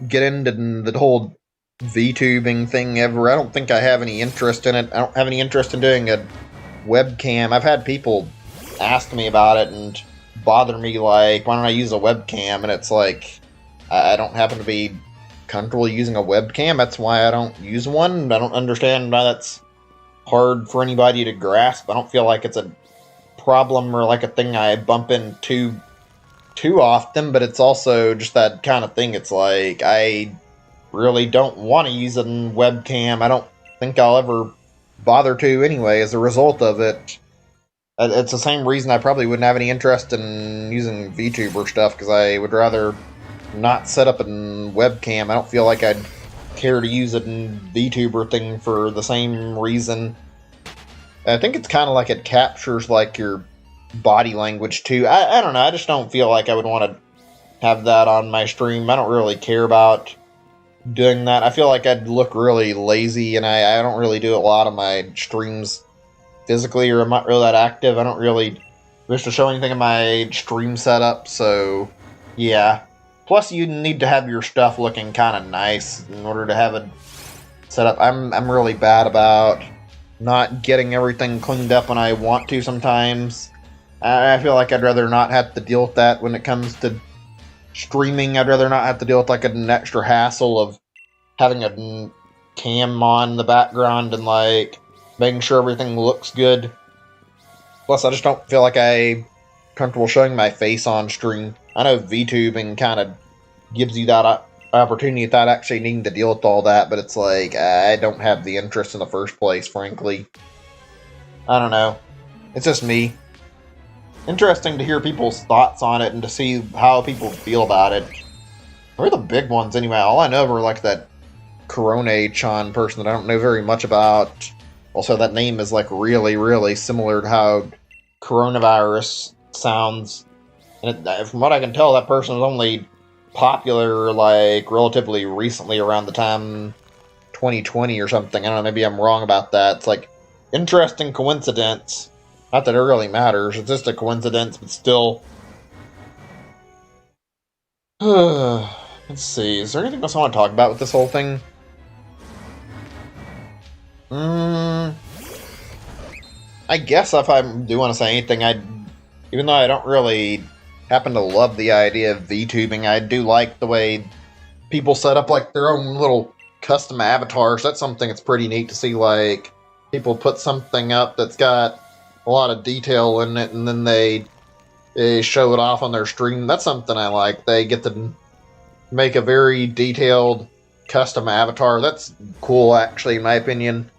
get into the whole VTubing thing ever. I don't think I have any interest in it. I don't have any interest in doing a webcam. I've had people ask me about it and bother me, like, why don't I use a webcam? And it's like, I don't happen to be comfortable using a webcam. That's why I don't use one. I don't understand why that's hard for anybody to grasp. I don't feel like it's a problem or like a thing I bump into too often, but it's also just that kind of thing. It's like, I really don't want to use a webcam. I don't think I'll ever bother to anyway as a result of it. It's the same reason I probably wouldn't have any interest in using VTuber stuff, because I would rather not set up a webcam. I don't feel like I'd care to use a VTuber thing for the same reason. I think it's kind of like it captures, like, your body language too. I don't know, I just don't feel like I would want to have that on my stream. I don't really care about doing that. I feel like I'd look really lazy, and I don't really do a lot of my streams physically, or I'm not really that active. I don't really wish to show anything in my stream setup, so yeah. Plus, you need to have your stuff looking kind of nice in order to have it set up. I'm really bad about not getting everything cleaned up when I want to sometimes. I feel like I'd rather not have to deal with that when it comes to streaming. I'd rather not have to deal with, like, an extra hassle of having a cam on in the background and, like, making sure everything looks good. Plus, I just don't feel like I'm comfortable showing my face on stream. I know VTubing kind of gives you that opportunity without actually needing to deal with all that, but it's like, I don't have the interest in the first place, frankly. I don't know. It's just me. Interesting to hear people's thoughts on it and to see how people feel about it. We're the big ones anyway. All I know are, like, that Corona-chan person that I don't know very much about. Also, that name is like really, really similar to how coronavirus sounds. And from what I can tell, that person is only popular like relatively recently, around the time 2020 or something. I don't know, maybe I'm wrong about that. It's like, interesting coincidence. Not that it really matters, it's just a coincidence, but still. Let's see, is there anything else I want to talk about with this whole thing? I guess if I do want to say anything, even though I don't really happen to love the idea of VTubing, I do like the way people set up like their own little custom avatars. That's something that's pretty neat to see, like people put something up that's got a lot of detail in it and then they show it off on their stream. That's something I like. They get to make a very detailed custom avatar. That's cool, actually, in my opinion.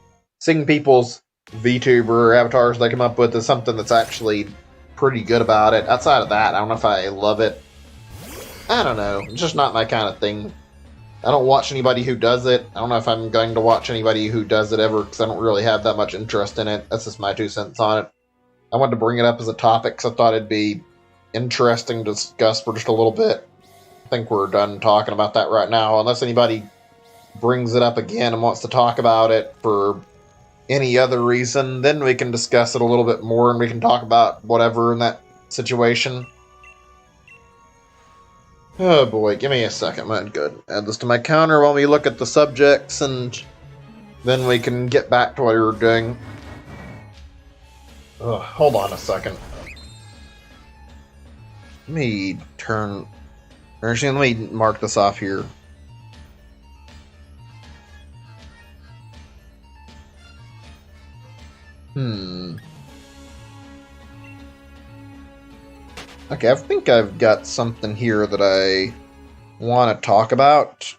Seeing people's VTuber avatars they come up with is something that's actually pretty good about it. Outside of that, I don't know if I love it. I don't know. It's just not my kind of thing. I don't watch anybody who does it. I don't know if I'm going to watch anybody who does it ever, because I don't really have that much interest in it. That's just my 2 cents on it. I wanted to bring it up as a topic because I thought it'd be interesting to discuss for just a little bit. I think we're done talking about that right now, unless anybody brings it up again and wants to talk about it for any other reason. Then we can discuss it a little bit more and we can talk about whatever in that situation. Oh boy, give me a second. Good. Add this to my counter while we look at the subjects, and then we can get back to what we were doing. Hold on a second. Let me let me mark this off here. Okay, I think I've got something here that I want to talk about.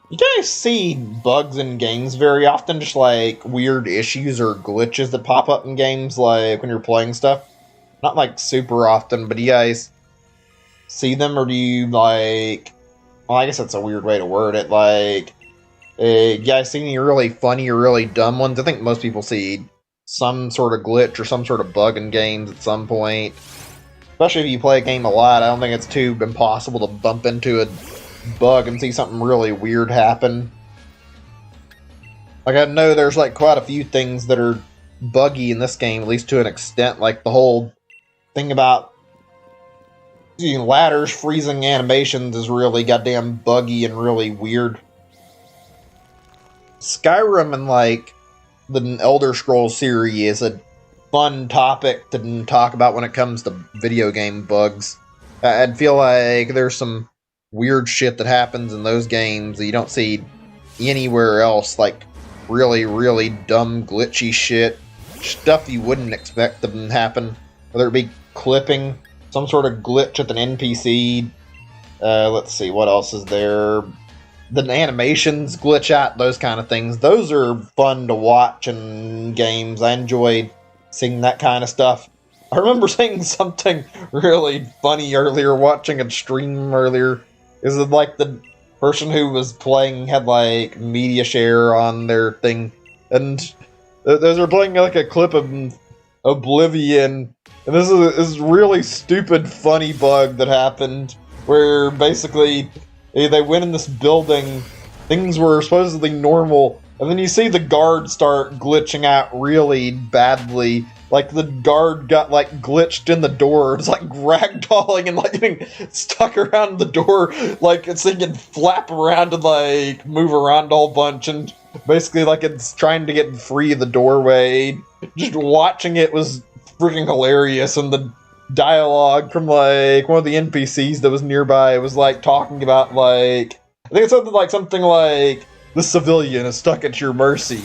You guys see bugs in games very often, just like weird issues or glitches that pop up in games, like when you're playing stuff? Not like super often, but do you guys see them, or do you like... Well, I guess that's a weird way to word it. Like, you guys see any really funny or really dumb ones? I think most people see some sort of glitch or some sort of bug in games at some point. Especially if you play a game a lot, I don't think it's too impossible to bump into a bug and see something really weird happen. Like, I know there's like quite a few things that are buggy in this game, at least to an extent. Like the whole thing about using ladders freezing animations is really goddamn buggy and really weird. Skyrim and like the Elder Scrolls series is a fun topic to talk about when it comes to video game bugs. I'd feel like there's some weird shit that happens in those games that you don't see anywhere else, like really, really dumb, glitchy shit. Stuff you wouldn't expect to happen. Whether it be clipping, some sort of glitch with an NPC. Let's see, what else is there? The animations glitch out, those kind of things. Those are fun to watch in games. I enjoy seeing that kind of stuff. I remember saying something really funny earlier, watching a stream earlier. Is it like the person who was playing had like media share on their thing, and those are playing like a clip of Oblivion, and this is this really stupid funny bug that happened where basically they went in this building, things were supposedly normal, and then you see the guard start glitching out really badly. Like, the guard got, like, glitched in the door. It's, like, ragdolling and, like, getting stuck around the door. Like, it's thinking flap around and, like, move around a whole bunch. And basically, like, it's trying to get free of the doorway. Just watching it was freaking hilarious. And the dialogue from, like, one of the NPCs that was nearby was, like, talking about, like... I think it's something like, the civilian is stuck at your mercy.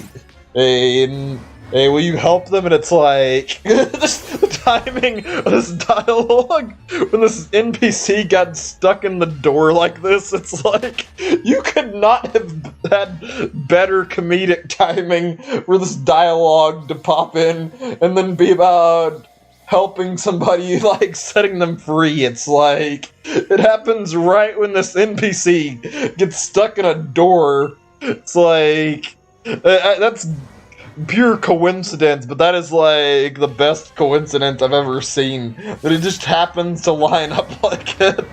And... hey, will you help them? And it's like, the timing of this dialogue, when this NPC got stuck in the door like this, it's like, you could not have had better comedic timing for this dialogue to pop in, and then be about helping somebody, like setting them free. It's like it happens right when this NPC gets stuck in a door. It's like that's pure coincidence, but that is like the best coincidence I've ever seen. That it just happens to line up like it.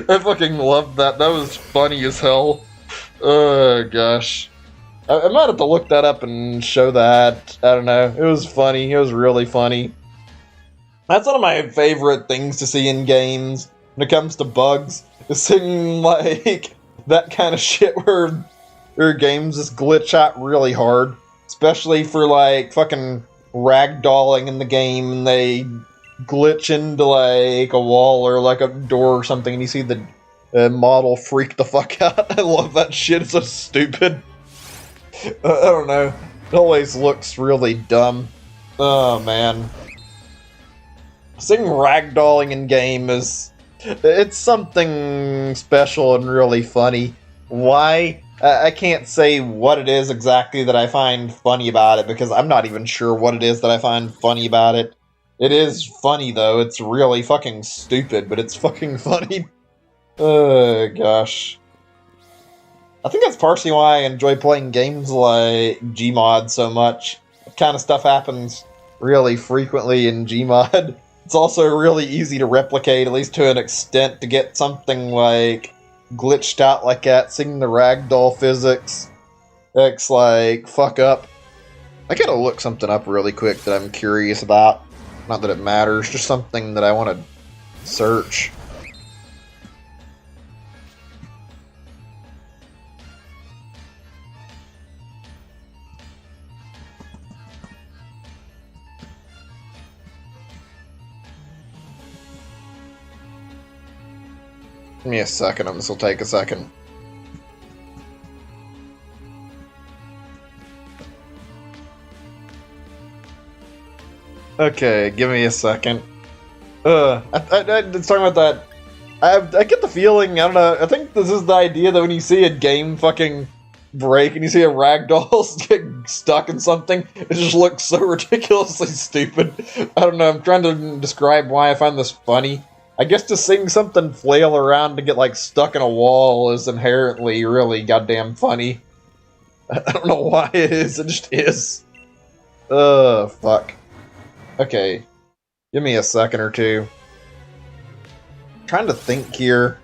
I fucking loved that. That was funny as hell. Oh gosh. I might have to look that up and show that. I don't know. It was funny. It was really funny. That's one of my favorite things to see in games when it comes to bugs. Is seeing like that kind of shit where games just glitch out really hard. Especially for like fucking ragdolling in the game and they glitch into like a wall or like a door or something and you see the model freak the fuck out. I love that shit. It's so stupid. I don't know. It always looks really dumb. Oh man. Seeing ragdolling in game it's something special and really funny. Why? I can't say what it is exactly that I find funny about it because I'm not even sure what it is that I find funny about it. It is funny though. It's really fucking stupid, but it's fucking funny. Oh gosh. I think that's partially why I enjoy playing games like Gmod so much. That kind of stuff happens really frequently in Gmod. It's also really easy to replicate, at least to an extent, to get something like glitched out like that, seeing the ragdoll physics. It's like, fuck up. I gotta look something up really quick that I'm curious about. Not that it matters, just something that I want to search. Give me a second, this will take a second. Okay, give me a second. It's talking about that. I get the feeling, I don't know, I think this is the idea that when you see a game fucking break and you see a ragdoll get stuck in something, it just looks so ridiculously stupid. I don't know, I'm trying to describe why I find this funny. I guess just seeing something flail around to get like stuck in a wall is inherently really goddamn funny. I don't know why it is, it just is. Fuck. Okay, give me a second or two. I'm trying to think here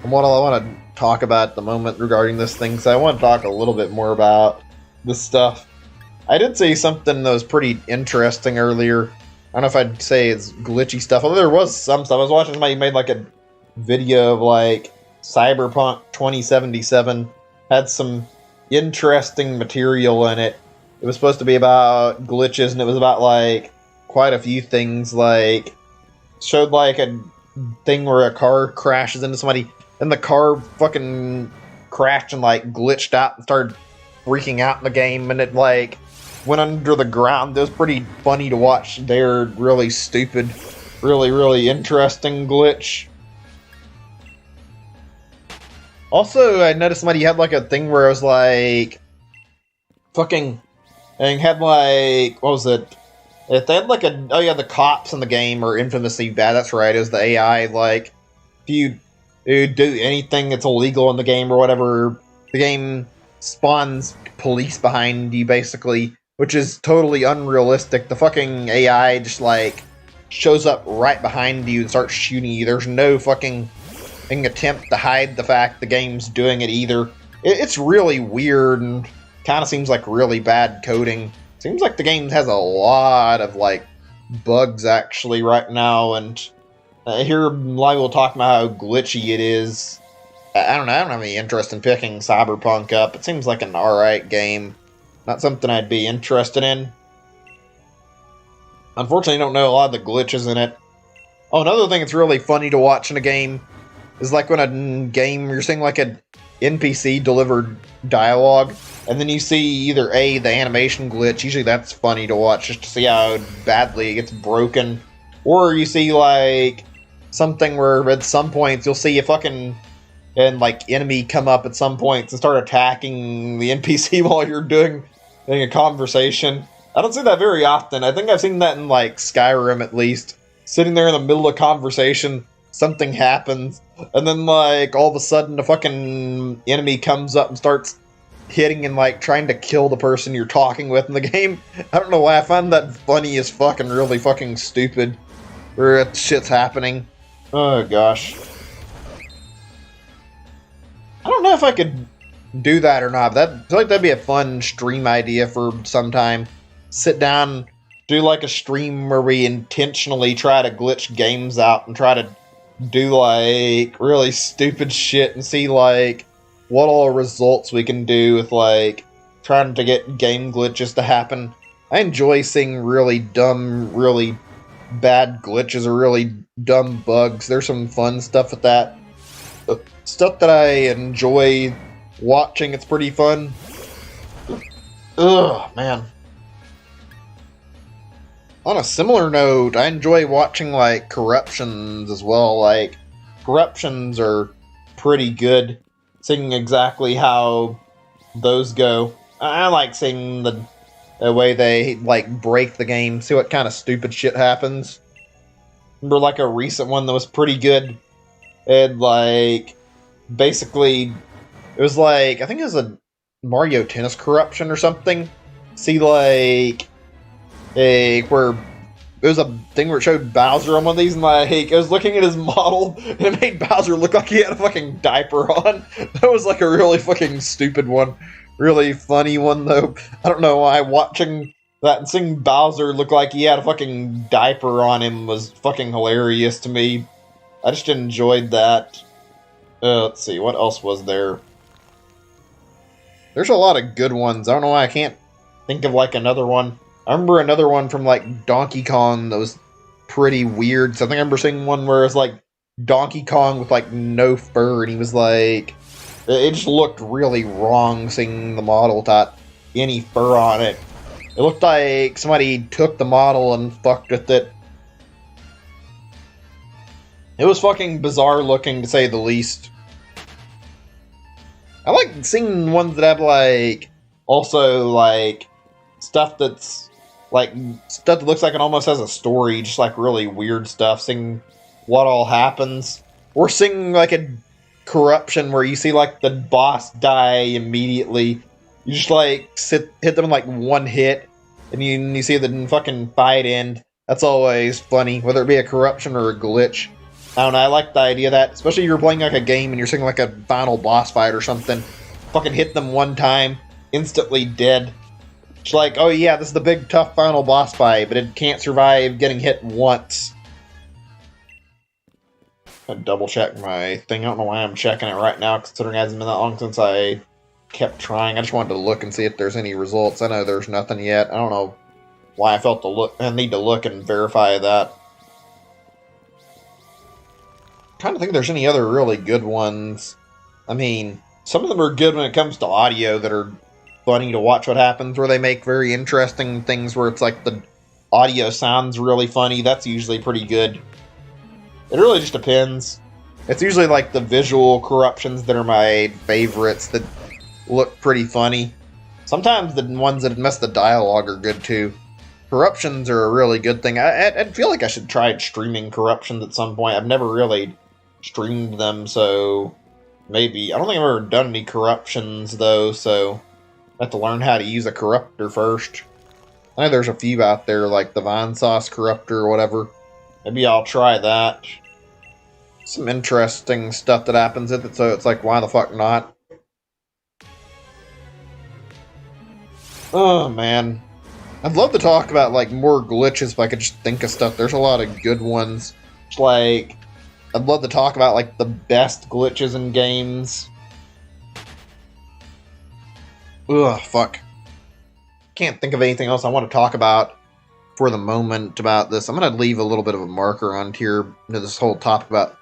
and what I want to talk about at the moment regarding this thing, so I want to talk a little bit more about this stuff. I did say something that was pretty interesting earlier. I don't know if I'd say it's glitchy stuff, although there was some stuff. I was watching somebody made like a video of like Cyberpunk 2077. Had some interesting material in it. It was supposed to be about glitches, and it was about like quite a few things. Like showed like a thing where a car crashes into somebody, and the car fucking crashed and like glitched out and started freaking out in the game, and it like went under the ground. It was pretty funny to watch. They're really stupid, really interesting glitch. Also, I noticed somebody had like a thing where it was like fucking, and had like, what was it? If they had like a, oh yeah, the cops in the game are infamously bad. That's right, it was the AI. Like, if you do anything that's illegal in the game or whatever, the game spawns police behind you basically, which is totally unrealistic. The fucking AI just like shows up right behind you and starts shooting you. There's no fucking attempt to hide the fact the game's doing it either. It's really weird and kind of seems like really bad coding. Seems like the game has a lot of like bugs actually right now, and I hear a lot of people talking about how glitchy it is. I don't know, I don't have any interest in picking Cyberpunk up. It seems like an alright game. Not something I'd be interested in. Unfortunately, I don't know a lot of the glitches in it. Oh, another thing that's really funny to watch in a game is like when a game, you're seeing like an NPC delivered dialogue, and then you see either A, the animation glitch, usually that's funny to watch just to see how badly it gets broken, or you see like something where at some points you'll see a fucking like enemy come up at some points and start attacking the NPC while you're doing a conversation. I don't see that very often. I think I've seen that in, like, Skyrim, at least. Sitting there in the middle of conversation, something happens, and then, like, all of a sudden, a fucking enemy comes up and starts hitting and, like, trying to kill the person you're talking with in the game. I don't know why, I find that funny as fuck and really fucking stupid. Where that shit's happening. Oh, gosh. I don't know if I could do that or not, but I feel like that'd be a fun stream idea for some time. Sit down, do like a stream where we intentionally try to glitch games out and try to do like really stupid shit and see like what all results we can do with like trying to get game glitches to happen. I enjoy seeing really dumb, really bad glitches or really dumb bugs. There's some fun stuff with that. Stuff that I enjoy watching, it's pretty fun. Ugh, man. On a similar note, I enjoy watching, like, corruptions as well. Like, corruptions are pretty good. Seeing exactly how those go. I like seeing the way they, like, break the game, see what kind of stupid shit happens. Remember, like, a recent one that was pretty good? It, like, basically, it was like, I think it was a Mario Tennis corruption or something. See, like, where it was a thing where it showed Bowser on one of these, and like, I was looking at his model, and it made Bowser look like he had a fucking diaper on. That was like a really fucking stupid one. Really funny one, though. I don't know why watching that and seeing Bowser look like he had a fucking diaper on him was fucking hilarious to me. I just enjoyed that. Let's see, what else was there? There's a lot of good ones. I don't know why I can't think of, like, another one. I remember another one from, like, Donkey Kong that was pretty weird. So I think I remember seeing one where it was, like, Donkey Kong with, like, no fur, and he was, like... It just looked really wrong seeing the model without any fur on it. It looked like somebody took the model and fucked with it. It was fucking bizarre looking, to say the least. I like seeing ones that have, like, also, like, stuff that's, like, stuff that looks like it almost has a story, just, like, really weird stuff, seeing what all happens. Or seeing, like, a corruption where you see, like, the boss die immediately. You just, like, hit them in, like, one hit, and you see the fucking fight end. That's always funny, whether it be a corruption or a glitch. I don't know, I like the idea of that, especially if you're playing like a game and you're seeing like a final boss fight or something. Fucking hit them one time, instantly dead. It's like, oh yeah, this is the big tough final boss fight, but it can't survive getting hit once. I double check my thing. I don't know why I'm checking it right now, considering it hasn't been that long since I kept trying. I just wanted to look and see if there's any results. I know there's nothing yet. I don't know why I felt I need to look and verify that. Trying to think if there's any other really good ones. I mean, some of them are good when it comes to audio that are funny to watch what happens, where they make very interesting things where it's like the audio sounds really funny. That's usually pretty good. It really just depends. It's usually like the visual corruptions that are my favorites that look pretty funny. Sometimes the ones that mess the dialogue are good too. Corruptions are a really good thing. I feel like I should try streaming corruptions at some point. I've never really streamed them, so maybe. I don't think I've ever done any corruptions, though, so I have to learn how to use a corruptor first. I know there's a few out there, like the Vine Sauce corruptor or whatever. Maybe I'll try that. Some interesting stuff that happens with it, so it's like, why the fuck not? Oh, man. I'd love to talk about, like, more glitches if I could just think of stuff. There's a lot of good ones. It's like, I'd love to talk about, like, the best glitches in games. Ugh, fuck. Can't think of anything else I want to talk about for the moment about this. I'm going to leave a little bit of a marker on here into this whole topic about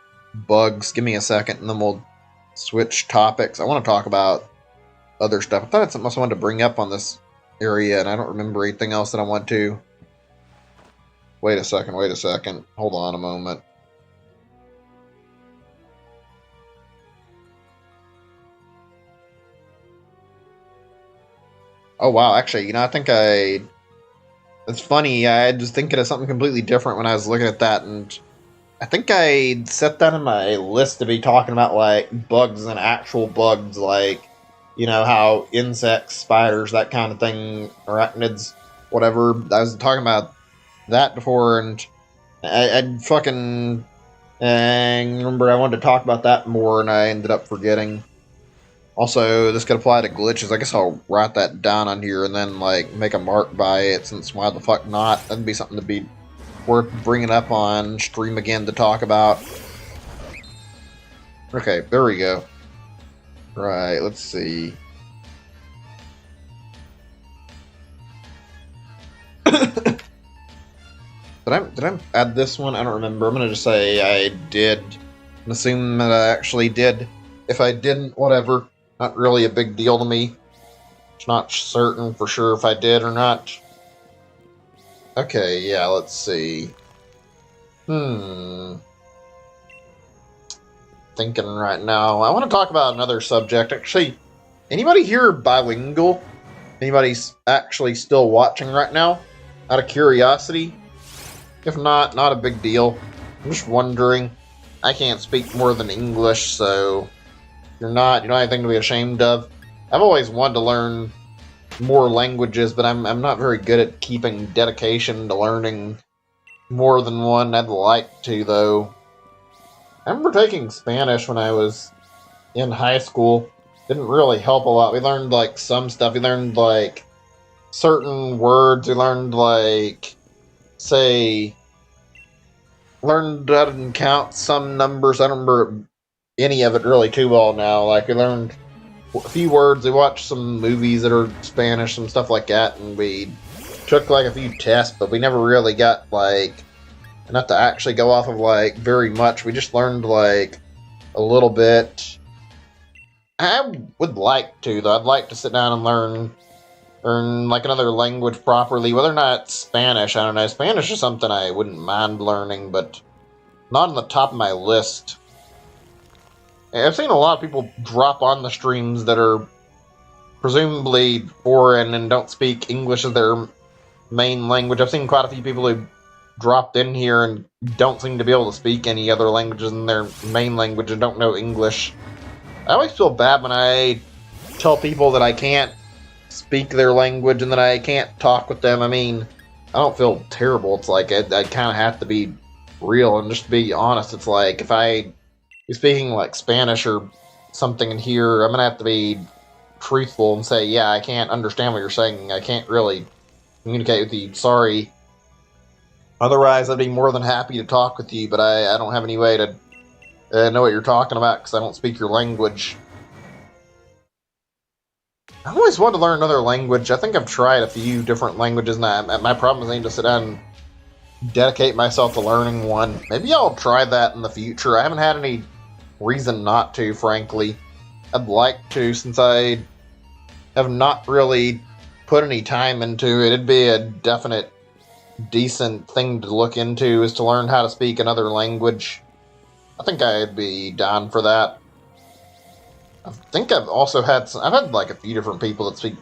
bugs. Give me a second, and then we'll switch topics. I want to talk about other stuff. I thought it's something else I wanted to bring up on this area, and I don't remember anything else that I want to. Wait a second. Hold on a moment. Oh, wow, actually, I think I It's funny, I was thinking of something completely different when I was looking at that, and I think I set that in my list to be talking about, like, bugs and actual bugs, like, you know, how insects, spiders, that kind of thing, arachnids, whatever. I was talking about that before, and I fucking remember I wanted to talk about that more, and I ended up forgetting. Also, this could apply to glitches. I guess I'll write that down on here and then, like, make a mark by it, since why the fuck not? That'd be something to be worth bringing up on stream again to talk about. Okay, there we go. Right, let's see. Did I add this one? I don't remember. I'm gonna just say I did, and assume that I actually did. If I didn't, whatever. Not really a big deal to me. It's not certain for sure if I did or not. Okay, yeah, let's see. Thinking right now. I want to talk about another subject. Actually, anybody here bilingual? Anybody's actually still watching right now? Out of curiosity? If not, not a big deal. I'm just wondering. I can't speak more than English, so you don't have anything to be ashamed of. I've always wanted to learn more languages, but I'm not very good at keeping dedication to learning more than one. I'd like to, though. I remember taking Spanish when I was in high school. Didn't really help a lot. We learned, like, some stuff. We learned, like, certain words. We learned, like, learned how to count some numbers. I don't remember any of it really too well now. Like, we learned a few words. We watched some movies that are Spanish, some stuff like that, and we took, like, a few tests, but we never really got, like, enough to actually go off of, like, very much. We just learned, like, a little bit. I would like to, though. I'd like to sit down and learn, like, another language properly. Whether or not it's Spanish, I don't know. Spanish is something I wouldn't mind learning, but not on the top of my list. I've seen a lot of people drop on the streams that are presumably foreign and don't speak English as their main language. I've seen quite a few people who dropped in here and don't seem to be able to speak any other languages than their main language and don't know English. I always feel bad when I tell people that I can't speak their language and that I can't talk with them. I mean, I don't feel terrible. It's like I kind of have to be real and just be honest. It's like if I be speaking like Spanish or something in here, I'm gonna have to be truthful and say, yeah, I can't understand what you're saying. I can't really communicate with you. Sorry. Otherwise, I'd be more than happy to talk with you, but I don't have any way to know what you're talking about because I don't speak your language. I've always wanted to learn another language. I think I've tried a few different languages, and my problem is I need to sit down and dedicate myself to learning one. Maybe I'll try that in the future. I haven't had any reason not to, frankly. I'd like to, since I have not really put any time into it. It'd be a definite decent thing to look into, is to learn how to speak another language. I think I'd be down for that. I think I've also had I've had like a few different people that speak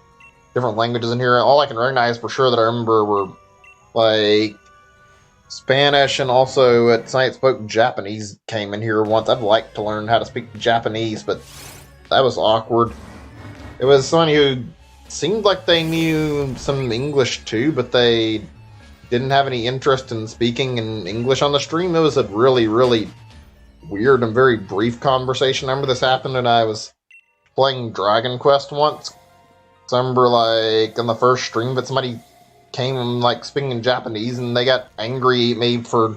different languages in here. All I can recognize for sure that I remember were like Spanish, and also at Science Spoke Japanese came in here once. I'd like to learn how to speak Japanese, but that was awkward. It was someone who seemed like they knew some English too, but they didn't have any interest in speaking in English on the stream. It was a really, really weird and very brief conversation. I remember this happened when I was playing Dragon Quest once. So I remember, like, on the first stream, but somebody came and, like, speaking in Japanese, and they got angry at me for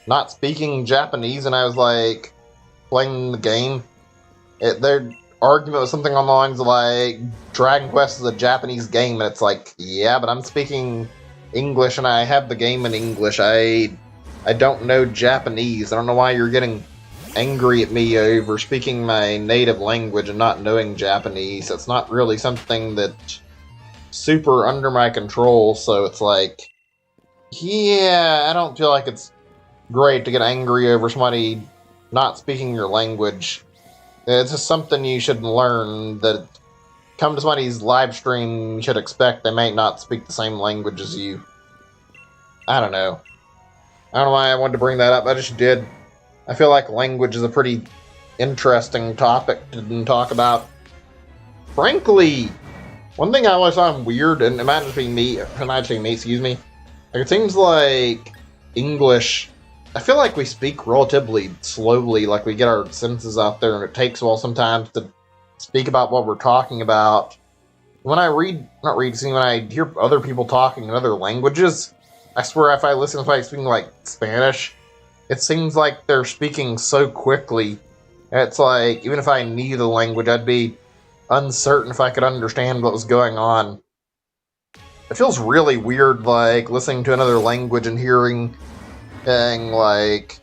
not speaking Japanese, and I was, like, playing the game. Their argument was something on the lines of, like, Dragon Quest is a Japanese game, and it's like, yeah, but I'm speaking English, and I have the game in English. I don't know Japanese. I don't know why you're getting angry at me over speaking my native language and not knowing Japanese. It's not really something that's super under my control, so it's like, yeah, I don't feel like it's great to get angry over somebody not speaking your language. It's just something you should learn, that come to somebody's live stream, you should expect they may not speak the same language as you. I don't know. I don't know why I wanted to bring that up. I just did. I feel like language is a pretty interesting topic to talk about. Frankly, one thing I always found weird, and it might just be me, excuse me. Like, it seems like English, I feel like we speak relatively slowly, like we get our sentences out there, and it takes a while sometimes to speak about what we're talking about. When I when I hear other people talking in other languages, I swear if I listen to somebody speaking like Spanish, it seems like they're speaking so quickly. It's like, even if I knew the language, I'd be uncertain if I could understand what was going on. It feels really weird, like, listening to another language and hearing, like,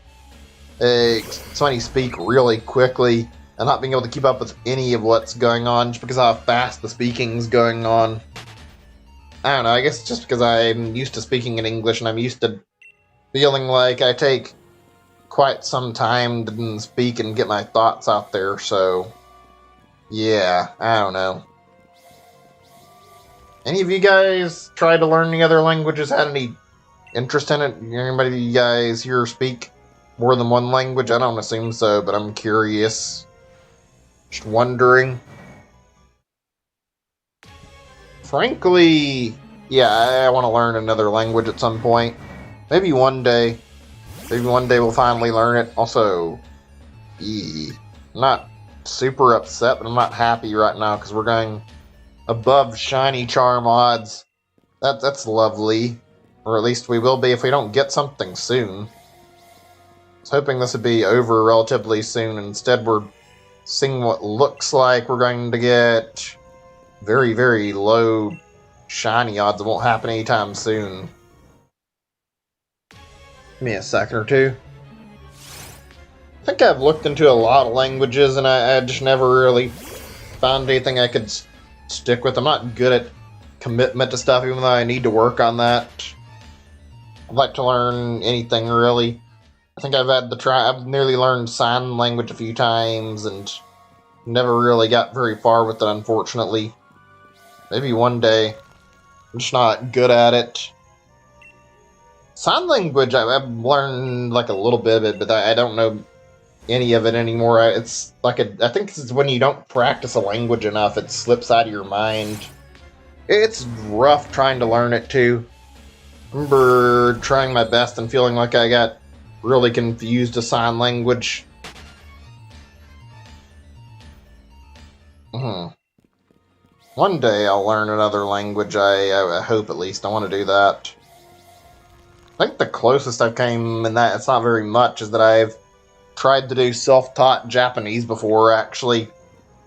somebody speak really quickly and not being able to keep up with any of what's going on just because of how fast the speaking's going on. I don't know, I guess it's just because I'm used to speaking in English and I'm used to feeling like I take quite some time to speak and get my thoughts out there, so yeah, I don't know. Any of you guys tried to learn any other languages? Had any interest in it? Anybody of you guys here speak more than one language? I don't assume so, but I'm curious. Just wondering. Frankly, yeah, I want to learn another language at some point. Maybe one day. Maybe one day we'll finally learn it. Also, I'm not super upset, but I'm not happy right now because we're going above shiny charm odds. That's lovely. Or at least we will be if we don't get something soon. I was hoping this would be over relatively soon. Instead, we're seeing what looks like we're going to get very, very low shiny odds. It won't happen anytime soon. Give me a second or two. I think I've looked into a lot of languages and I just never really found anything I could stick with. I'm not good at commitment to stuff, even though I need to work on that. I'd like to learn anything, really. I think I've nearly learned sign language a few times and never really got very far with it, unfortunately. Maybe one day. I'm just not good at it. Sign language, I've learned like a little bit of it, but I don't know any of it anymore. It's like I think it's when you don't practice a language enough, it slips out of your mind. It's rough trying to learn it too. I remember trying my best and feeling like I got really confused with sign language. One day I'll learn another language, I hope at least. I want to do that. I think the closest I've came in that, it's not very much, is that I've tried to do self-taught Japanese before, actually.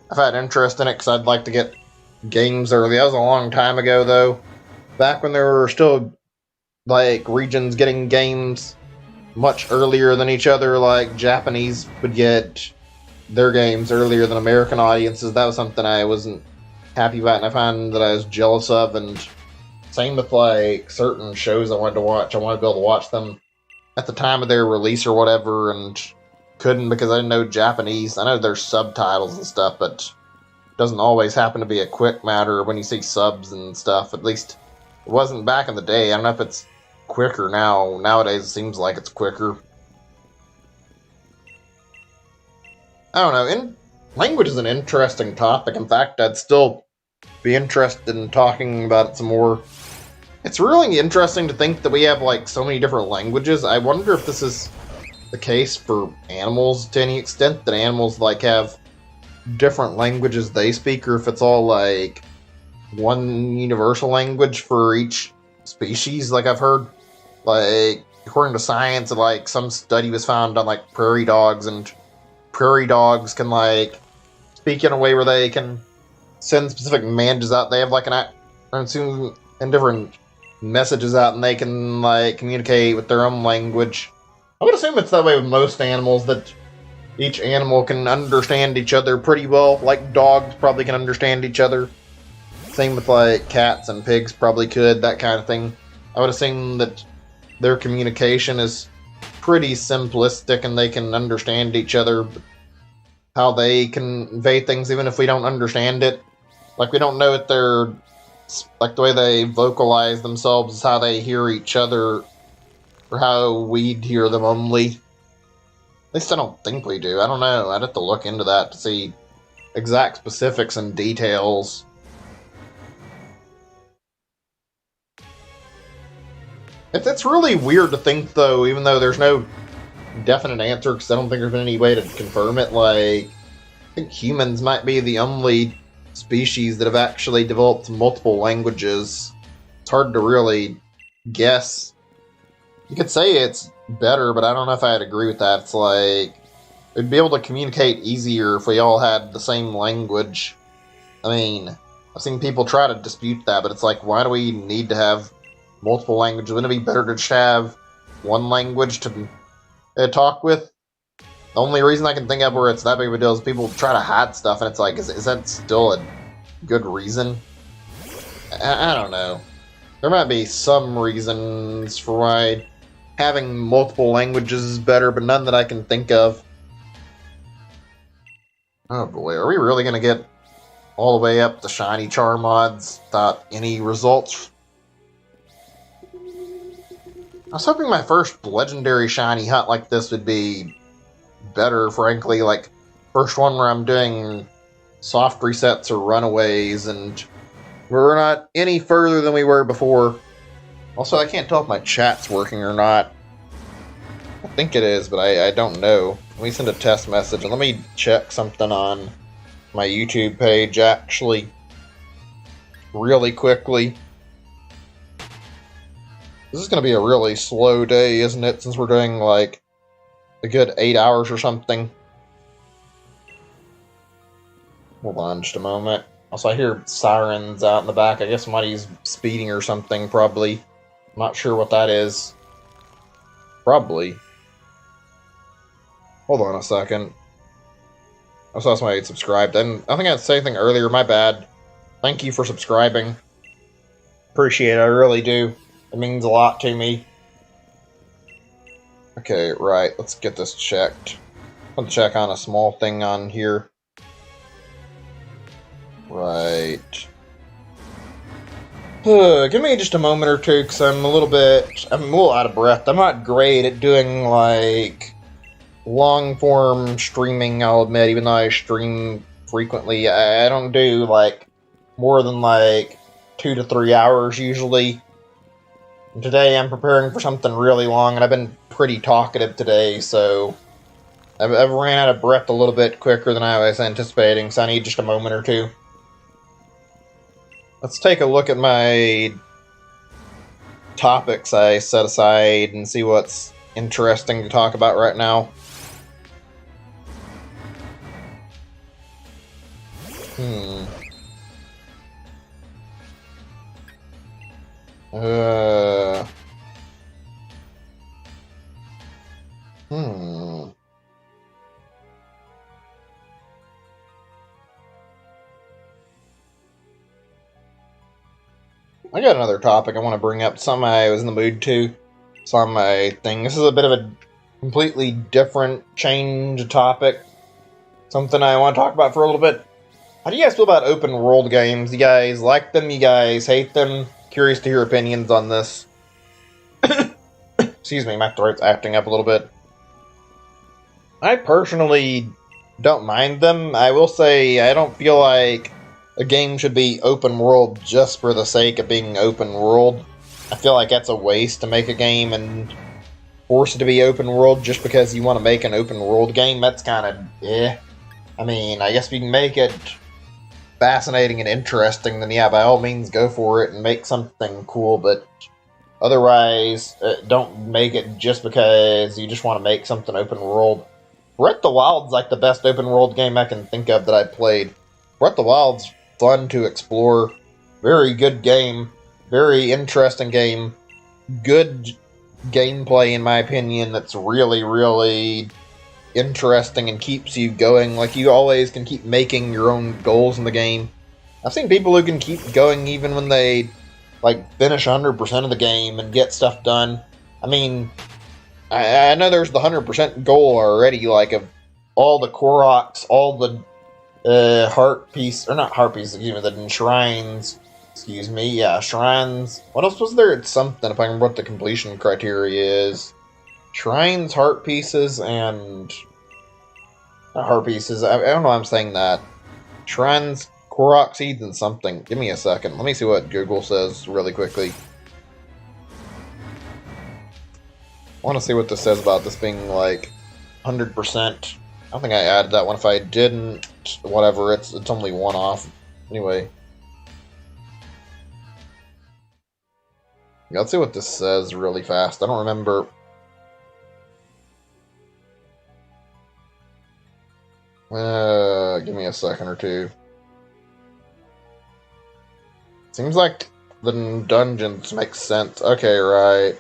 I've had interest in it because I'd like to get games early. That was a long time ago, though. Back when there were still, like, regions getting games much earlier than each other, like Japanese would get their games earlier than American audiences. That was something I wasn't happy about, and I found that I was jealous of, and same with, like, certain shows I wanted to watch. I wanted to be able to watch them at the time of their release or whatever, and couldn't because I didn't know Japanese. I know there's subtitles and stuff, but it doesn't always happen to be a quick matter when you see subs and stuff. At least it wasn't back in the day. I don't know if it's quicker now. Nowadays it seems like it's quicker. I don't know. Language is an interesting topic. In fact, I'd still be interested in talking about it some more. It's really interesting to think that we have, like, so many different languages. I wonder if this is the case for animals to any extent, that animals, like, have different languages they speak, or if it's all, like, one universal language for each species, like I've heard. Like, according to science, like, some study was found on, like, prairie dogs, and prairie dogs can, like, speak in a way where they can send specific messages out. They have, like, different messages out, and they can, like, communicate with their own language. I would assume it's that way with most animals, that each animal can understand each other pretty well. Like, dogs probably can understand each other. Same with, like, cats and pigs probably could, that kind of thing. I would assume that their communication is pretty simplistic and they can understand each other. How they convey things, even if we don't understand it. Like, we don't know if they're, like, the way they vocalize themselves is how they hear each other or how we'd hear them only. At least I don't think we do. I don't know. I'd have to look into that to see exact specifics and details. It's really weird to think, though, even though there's no definite answer, because I don't think there's been any way to confirm it. Like, I think humans might be the only species that have actually developed multiple languages. It's hard to really guess. You could say it's better, but I don't know if I'd agree with that. It's like, we'd be able to communicate easier if we all had the same language. I mean, I've seen people try to dispute that, but it's like, why do we need to have multiple languages? Wouldn't it be better to just have one language to talk with? The only reason I can think of where it's that big of a deal is people try to hide stuff, and it's like, is that still a good reason? I don't know. There might be some reasons for why having multiple languages is better, but none that I can think of. Oh boy, are we really going to get all the way up to shiny char mods without any results? I was hoping my first legendary shiny hunt like this would be better, frankly. Like, first one where I'm doing soft resets or runaways, and we're not any further than we were before. Also, I can't tell if my chat's working or not. I think it is, but I don't know. Let me send a test message, and let me check something on my YouTube page, actually, really quickly. This is going to be a really slow day, isn't it, since we're doing, like, a good 8 hours or something. Hold on just a moment. Also, I hear sirens out in the back. I guess somebody's speeding or something, probably. I'm not sure what that is. Probably. Hold on a second. I saw somebody had subscribed. And I think I had to say anything earlier. My bad. Thank you for subscribing. Appreciate it. I really do. It means a lot to me. Okay, right. Let's get this checked. I'll check on a small thing on here. Right. Give me just a moment or two, because I'm a little out of breath. I'm not great at doing, like, long-form streaming, I'll admit, even though I stream frequently. I don't do, like, more than, like, 2 to 3 hours, usually. And today I'm preparing for something really long, and I've been pretty talkative today, so I've ran out of breath a little bit quicker than I was anticipating, so I need just a moment or two. Let's take a look at my topics I set aside and see what's interesting to talk about right now. I got another topic I want to bring up. Something I was in the mood to. It's on my thing. This is a bit of a completely different change of topic. Something I want to talk about for a little bit. How do you guys feel about open world games? You guys like them? You guys hate them? Curious to hear opinions on this. Excuse me, my throat's acting up a little bit. I personally don't mind them. I will say I don't feel like a game should be open world just for the sake of being open world. I feel like that's a waste to make a game and force it to be open world just because you want to make an open world game. That's kind of I mean, I guess if you can make it fascinating and interesting, then yeah, by all means go for it and make something cool, but otherwise, don't make it just because you just want to make something open world. Breath of the Wild's like the best open world game I can think of that I played. Breath of the Wild's fun to explore. Very good game. Very interesting game. Good gameplay, in my opinion, that's really, really interesting and keeps you going. Like, you always can keep making your own goals in the game. I've seen people who can keep going even when they, like, finish 100% of the game and get stuff done. I mean, I know there's the 100% goal already, like, of all the Koroks, all the heart piece, or not heart pieces, the shrines, Excuse me, yeah, shrines. What else was there? It's something, if I remember what the completion criteria is. Shrines, heart pieces, and... Not heart pieces, I don't know why I'm saying that. Shrines, Korok seeds, and something. Give me a second. Let me see what Google says really quickly. I want to see what this says about this being, like, 100%. I don't think I added that one. If I didn't, whatever, it's only one off. Anyway. Yeah, let's see what this says really fast. I don't remember. Give me a second or two. Seems like the dungeons make sense. Okay, right.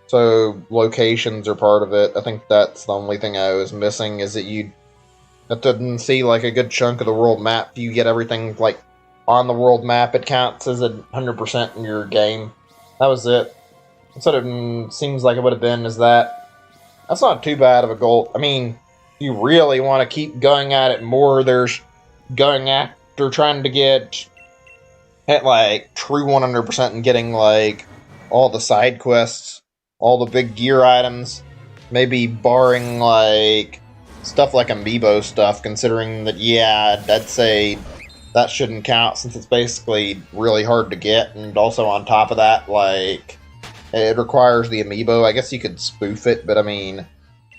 So, locations are part of it. I think that's the only thing I was missing, is that you didn't see, like, a good chunk of the world map. You get everything, like, on the world map. It counts as 100% in your game. That was it. That's what it seems like it would have been, is that. That's not too bad of a goal. I mean, you really want to keep going at it more. There's going after trying to get at, like, true 100% and getting, like, all the side quests, all the big gear items, maybe barring, like, stuff like amiibo stuff, considering that, yeah, I'd say that shouldn't count since it's basically really hard to get, and also on top of that, like, it requires the amiibo. I guess you could spoof it, but I mean,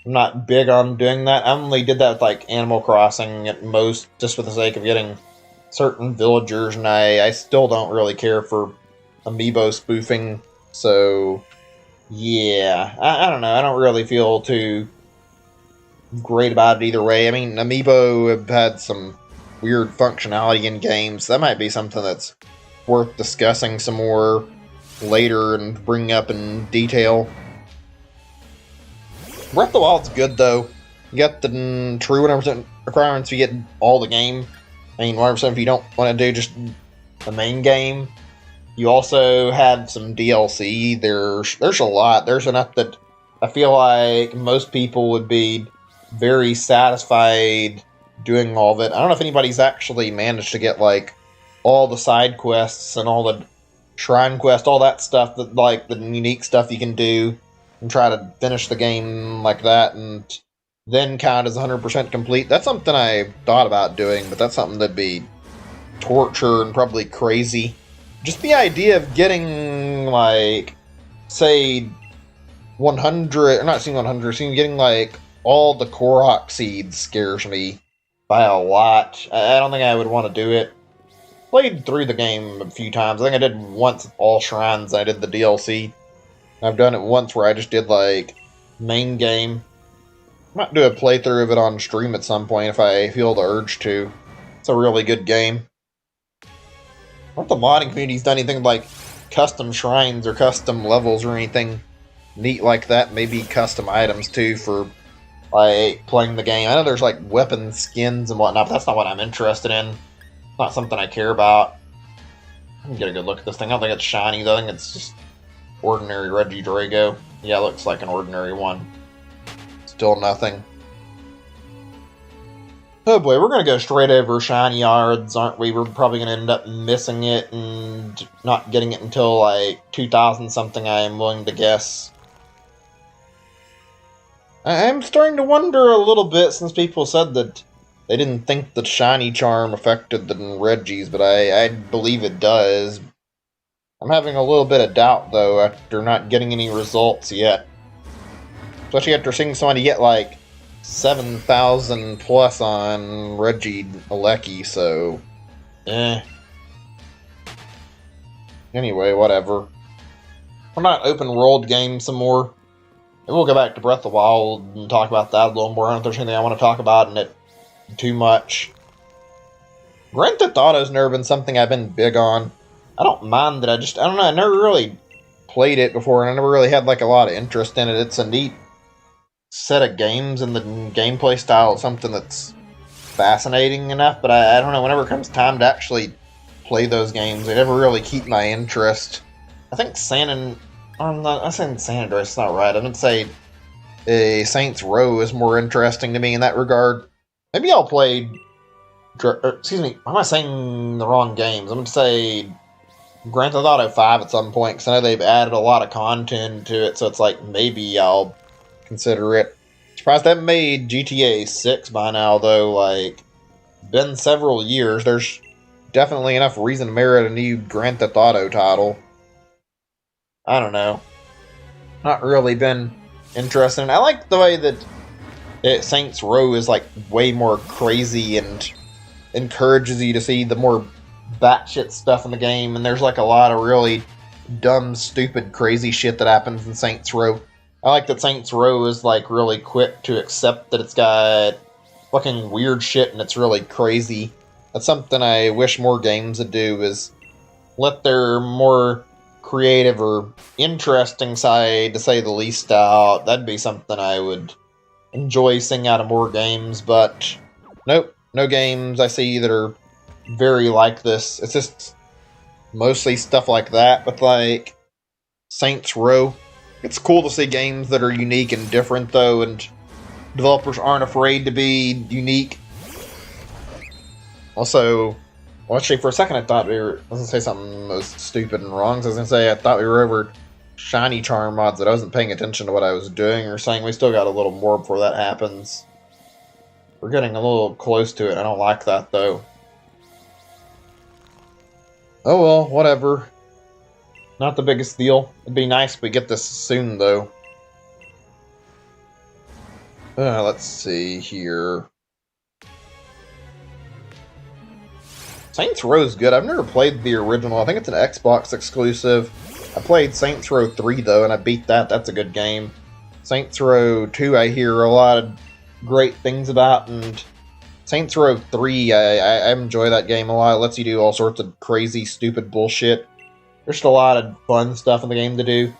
I'm not big on doing that. I only did that with, like, Animal Crossing at most, just for the sake of getting certain villagers, and I still don't really care for amiibo spoofing, so yeah, I don't know, I don't really feel too great about it either way. I mean, amiibo have had some weird functionality in games. That might be something that's worth discussing some more later and bringing up in detail. Breath of the Wild's good, though. You got the true 100% requirements if you get all the game. I mean, 100% if you don't want to do just the main game. You also have some DLC. There's a lot. There's enough that I feel like most people would be very satisfied doing all of it. I don't know if anybody's actually managed to get, like, all the side quests and all the shrine quests, all that stuff, that, like, the unique stuff you can do, and try to finish the game like that, and then count as 100% complete. That's something I thought about doing, but that's something that'd be torture and probably crazy. Just the idea of getting, like, say, 100, or not seeing 100, seeing getting, like, all the Korok seeds scares me by a lot. I don't think I would want to do it. Played through the game a few times. I think I did once all shrines. I did the DLC. I've done it once where I just did, like, main game. I might do a playthrough of it on stream at some point if I feel the urge to. It's a really good game. I don't think the modding community's done anything like custom shrines or custom levels or anything neat like that. Maybe custom items too for, like, playing the game. I know there's, like, weapon skins and whatnot, but that's not what I'm interested in. It's not something I care about. I can get a good look at this thing. I don't think it's shiny though. I think it's just ordinary Regidrago. Yeah, it looks like an ordinary one. Still nothing. Oh boy, we're going to go straight over shiny yards, aren't we? We're probably going to end up missing it and not getting it until, like, 2000 something, I am willing to guess. I'm starting to wonder a little bit, since people said that they didn't think the shiny charm affected the Regis, but I believe it does. I'm having a little bit of doubt, though, after not getting any results yet. Especially after seeing somebody get, like, 7,000 plus on Regidrago, so anyway, whatever. Why not open world game some more? Maybe we'll go back to Breath of the Wild and talk about that a little more. I don't know if there's anything I want to talk about in it too much. Grand Theft Auto's never been something I've been big on. I don't mind that. I don't know, I never really played it before, and I never really had, like, a lot of interest in it. It's a neat set of games, and the gameplay style is something that's fascinating enough, but I don't know, whenever it comes time to actually play those games, they never really keep my interest. I think I'm saying San Andreas, it's not right. I would say Saints Row is more interesting to me in that regard. Maybe I'll play Excuse me, why am I saying the wrong games? I'm going to say Grand Theft Auto 5 at some point, because I know they've added a lot of content to it, so it's like, maybe I'll consider it. Surprised they haven't made GTA 6 by now, though. Like, been several years. There's definitely enough reason to merit a new Grand Theft Auto title. I don't know. Not really been interested. I like the way that Saints Row is like way more crazy and encourages you to see the more batshit stuff in the game, and there's like a lot of really dumb, stupid, crazy shit that happens in Saints Row. I like that Saints Row is like really quick to accept that it's got fucking weird shit and it's really crazy. That's something I wish more games would do, is let their more creative or interesting side, to say the least, out. That'd be something I would enjoy seeing out of more games, but nope, no games I see that are very like this. It's just mostly stuff like that, but like Saints Row. It's cool to see games that are unique and different, though, and developers aren't afraid to be unique. Also, well, actually, for a second I thought I was going to say something that was stupid and wrong. So I was going to say I thought we were over Shiny Charm mods, that I wasn't paying attention to what I was doing, or saying we still got a little more before that happens. We're getting a little close to it. I don't like that, though. Oh well, whatever. Not the biggest deal. It'd be nice if we get this soon, though. Let's see here. Saints Row is good. I've never played the original. I think it's an Xbox exclusive. I played Saints Row 3, though, and I beat that. That's a good game. Saints Row 2, I hear a lot of great things about, and Saints Row 3, I enjoy that game a lot. It lets you do all sorts of crazy, stupid bullshit. There's just a lot of fun stuff in the game to do.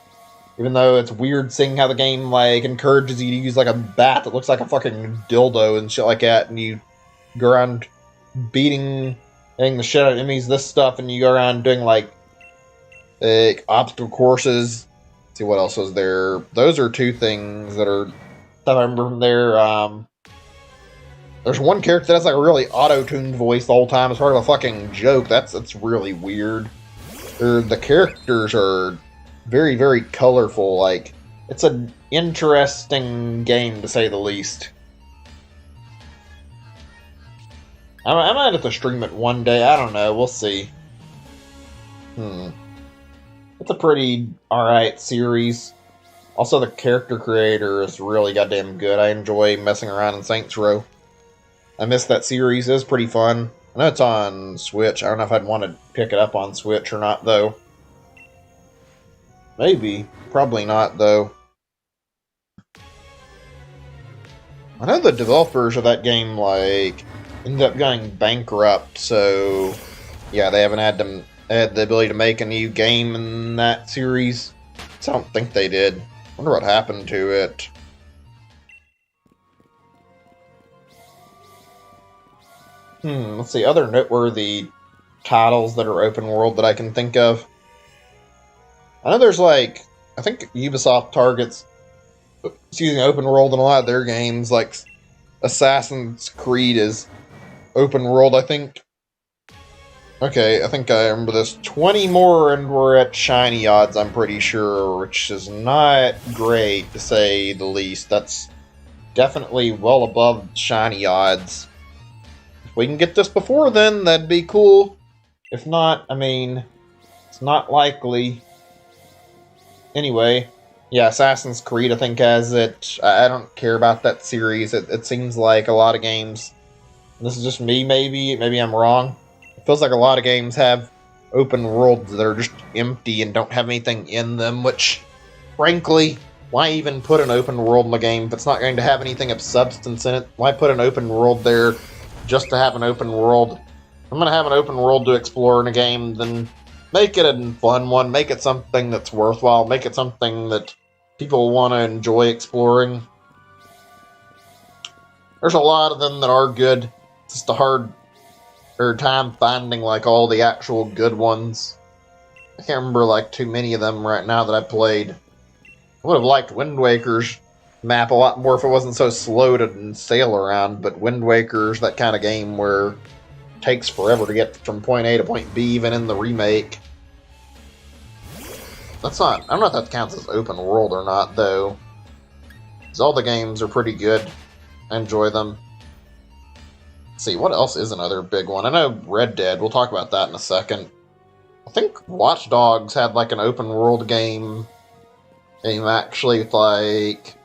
Even though it's weird seeing how the game, like, encourages you to use, like, a bat that looks like a fucking dildo and shit like that, and you go around beating the shit out of enemies, this stuff, and you go around doing, like obstacle courses. Let's see, what else was there? Those are two things that are stuff I remember from there. There's one character that has, like, a really auto-tuned voice the whole time. It's part of a fucking joke. That's really weird. The characters are very, very colorful. Like, it's an interesting game, to say the least. I might have to stream it one day. I don't know. We'll see. It's a pretty alright series. Also, the character creator is really goddamn good. I enjoy messing around in Saints Row. I missed that series. It was pretty fun. I know it's on Switch. I don't know if I'd want to pick it up on Switch or not, though. Maybe. Probably not, though. I know the developers of that game, like, ended up going bankrupt, so yeah, they haven't had the ability to make a new game in that series. So I don't think they did. Wonder what happened to it. Let's see, other noteworthy titles that are open world that I can think of. I know there's, like, I think Ubisoft targets using open world in a lot of their games, like Assassin's Creed is open world, I think. Okay, I think I remember this. 20 more and we're at shiny odds, I'm pretty sure, which is not great, to say the least. That's definitely well above shiny odds. If we can get this before then, that'd be cool. If not, I mean, it's not likely. Anyway, yeah, Assassin's Creed, I think, has it. I don't care about that series. It seems like a lot of games. This is just me, maybe. Maybe I'm wrong. It feels like a lot of games have open worlds that are just empty and don't have anything in them, which, frankly, why even put an open world in a game if it's not going to have anything of substance in it? Why put an open world there just to have an open world? If I'm going to have an open world to explore in a game, then make it a fun one. Make it something that's worthwhile. Make it something that people want to enjoy exploring. There's a lot of them that are good. It's just a hard time finding, like, all the actual good ones. I can't remember, like, too many of them right now that I played. I would have liked Wind Waker's map a lot more if it wasn't so slow to sail around, but Wind Waker's that kind of game where takes forever to get from point A to point B, even in the remake. That's not... I don't know if that counts as open world or not, though. Zelda games are pretty good. I enjoy them. Let's see, what else is another big one? I know Red Dead. We'll talk about that in a second. I think Watch Dogs had like an open world game actually, like...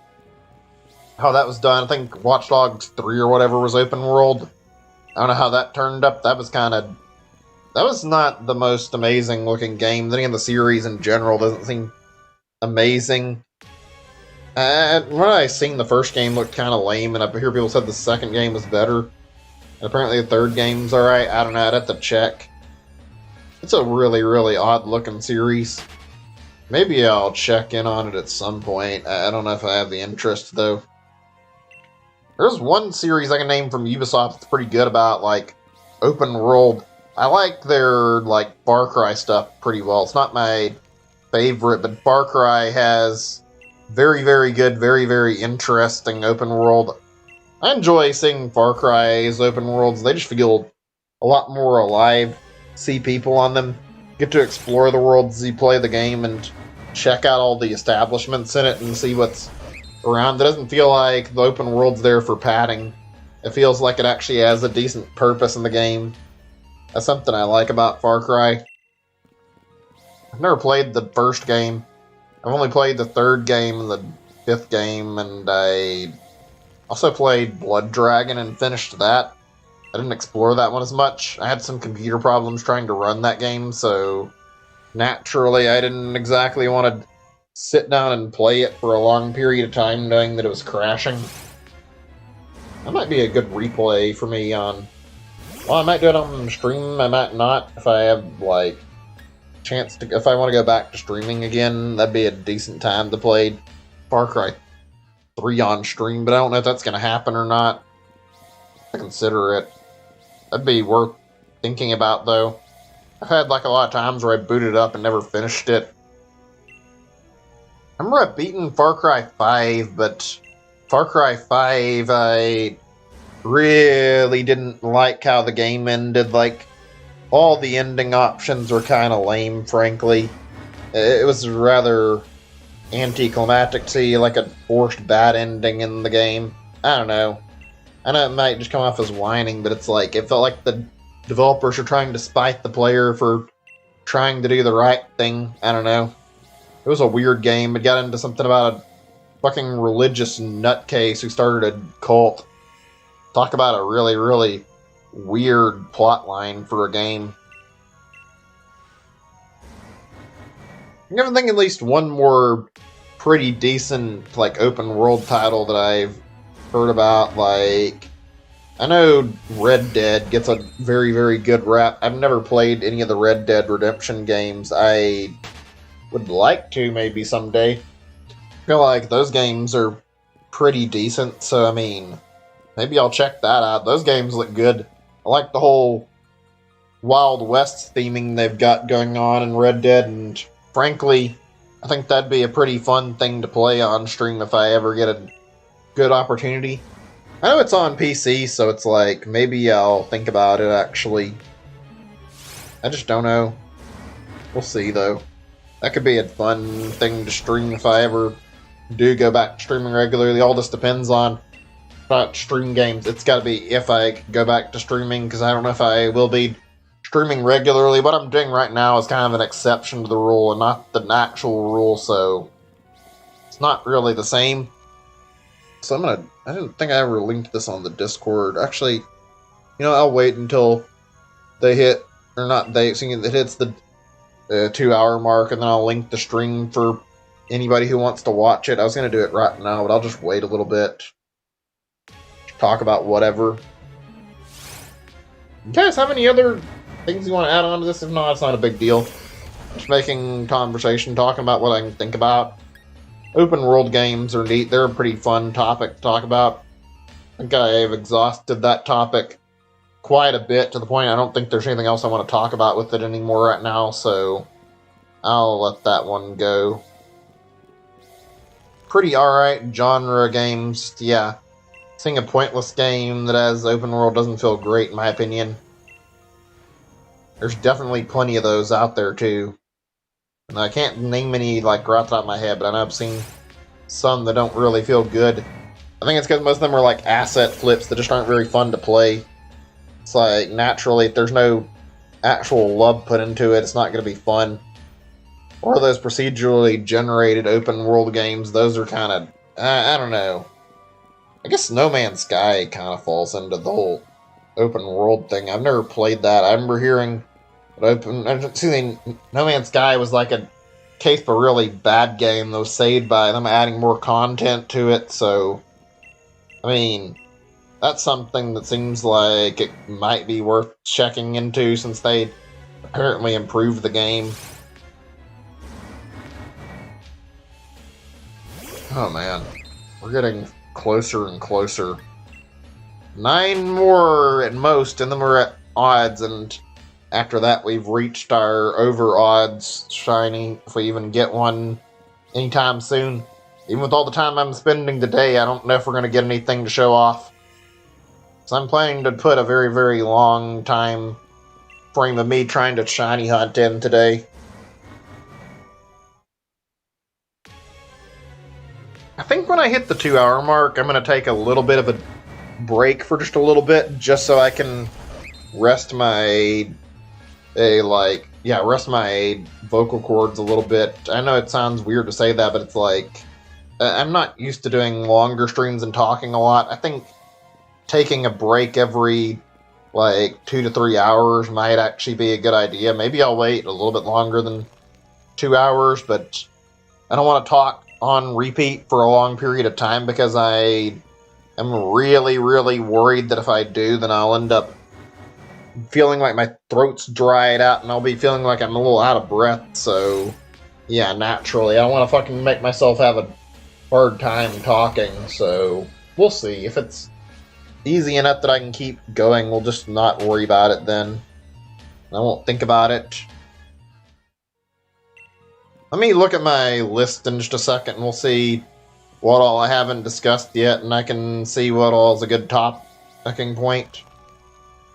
how that was done. I think Watch Dogs 3 or whatever was open world. I don't know how that turned up. That was kind of... that was not the most amazing looking game. Then again, the series in general doesn't seem amazing. When I seen the first game looked kind of lame, and I hear people said the second game was better. And apparently the third game's alright. I don't know, I'd have to check. It's a really, really odd looking series. Maybe I'll check in on it at some point. I don't know if I have the interest, though. There's one series I can name from Ubisoft that's pretty good about, like, open world. I like their, like, Far Cry stuff pretty well. It's not my favorite, but Far Cry has very, very good, very, very interesting open world. I enjoy seeing Far Cry's open worlds. They just feel a lot more alive. See people on them. Get to explore the world as you play the game and check out all the establishments in it and see what's around. It doesn't feel like the open world's there for padding. It feels like it actually has a decent purpose in the game. That's something I like about Far Cry. I've never played the first game. I've only played the third game and the fifth game, and I also played Blood Dragon and finished that. I didn't explore that one as much. I had some computer problems trying to run that game, so naturally I didn't exactly want to sit down and play it for a long period of time knowing that it was crashing. That might be a good replay for me on... well, I might do it on stream, I might not. If I have, like, chance to... if I want to go back to streaming again, that'd be a decent time to play Far Cry 3 on stream, but I don't know if that's going to happen or not. I consider it. That'd be worth thinking about, though. I've had, like, a lot of times where I booted up and never finished it. I remember I've beaten Far Cry 5, but Far Cry 5, I really didn't like how the game ended. Like, all the ending options were kind of lame, frankly. It was rather anticlimactic to see, like, a forced bad ending in the game. I don't know. I know it might just come off as whining, but it's like, it felt like the developers were trying to spite the player for trying to do the right thing. I don't know. It was a weird game. It got into something about a fucking religious nutcase who started a cult. Talk about a really, really weird plot line for a game. I'm gonna think at least one more pretty decent, like, open world title that I've heard about. Like, I know Red Dead gets a very, very good rap. I've never played any of the Red Dead Redemption games. I would like to, maybe someday. I feel like those games are pretty decent, so I mean, maybe I'll check that out. Those games look good. I like the whole Wild West theming they've got going on in Red Dead, and frankly, I think that'd be a pretty fun thing to play on stream if I ever get a good opportunity. I know it's on PC, so it's like, maybe I'll think about it, actually. I just don't know. We'll see, though. That could be a fun thing to stream if I ever do go back to streaming regularly. All this depends on about stream games. It's got to be if I go back to streaming, because I don't know if I will be streaming regularly. What I'm doing right now is kind of an exception to the rule and not the actual rule, so it's not really the same. So I didn't think I ever linked this on the Discord. Actually, you know, I'll wait until they hit, or not they, it hits the 2-hour mark, and then I'll link the stream for anybody who wants to watch it. I was going to do it right now, but I'll just wait a little bit. Talk about whatever. You guys have any other things you want to add on to this? If not, it's not a big deal. Just making conversation, talking about what I can think about. Open world games are neat. They're a pretty fun topic to talk about. I think I've exhausted that topic quite a bit, to the point I don't think there's anything else I want to talk about with it anymore right now, so I'll let that one go. Pretty alright genre games, yeah. Seeing a pointless game that has open world doesn't feel great, in my opinion. There's definitely plenty of those out there too. And I can't name any like right off the top of my head, but I know I've seen some that don't really feel good. I think it's because most of them are like asset flips that just aren't very fun to play. It's like naturally, if there's no actual love put into it, it's not going to be fun. Or those procedurally generated open world games, those are kind of, I don't know. I guess No Man's Sky kind of falls into the whole open world thing. I've never played that. I remember hearing No Man's Sky was like a case of a really bad game that was saved by them adding more content to it, so I mean, that's something that seems like it might be worth checking into since they apparently improved the game. Oh man, we're getting closer and closer. 9 more at most, and then we're at odds, and after that we've reached our over odds shiny, if we even get one anytime soon. Even with all the time I'm spending today, I don't know if we're going to get anything to show off. So I'm planning to put a very, very long time frame of me trying to shiny hunt in today. I think when I hit the 2-hour mark, I'm going to take a little bit of a break for just a little bit, just so I can rest my rest my vocal cords a little bit. I know it sounds weird to say that, but it's like I'm not used to doing longer streams and talking a lot. I think taking a break every like 2 to 3 hours might actually be a good idea. Maybe I'll wait a little bit longer than 2 hours, but I don't want to talk on repeat for a long period of time because I am really, really worried that if I do, then I'll end up feeling like my throat's dried out and I'll be feeling like I'm a little out of breath. So yeah, naturally, I don't want to fucking make myself have a hard time talking. So we'll see. If it's easy enough that I can keep going, we'll just not worry about it then. I won't think about it. Let me look at my list in just a second and we'll see what all I haven't discussed yet, and I can see what all is a good talking point.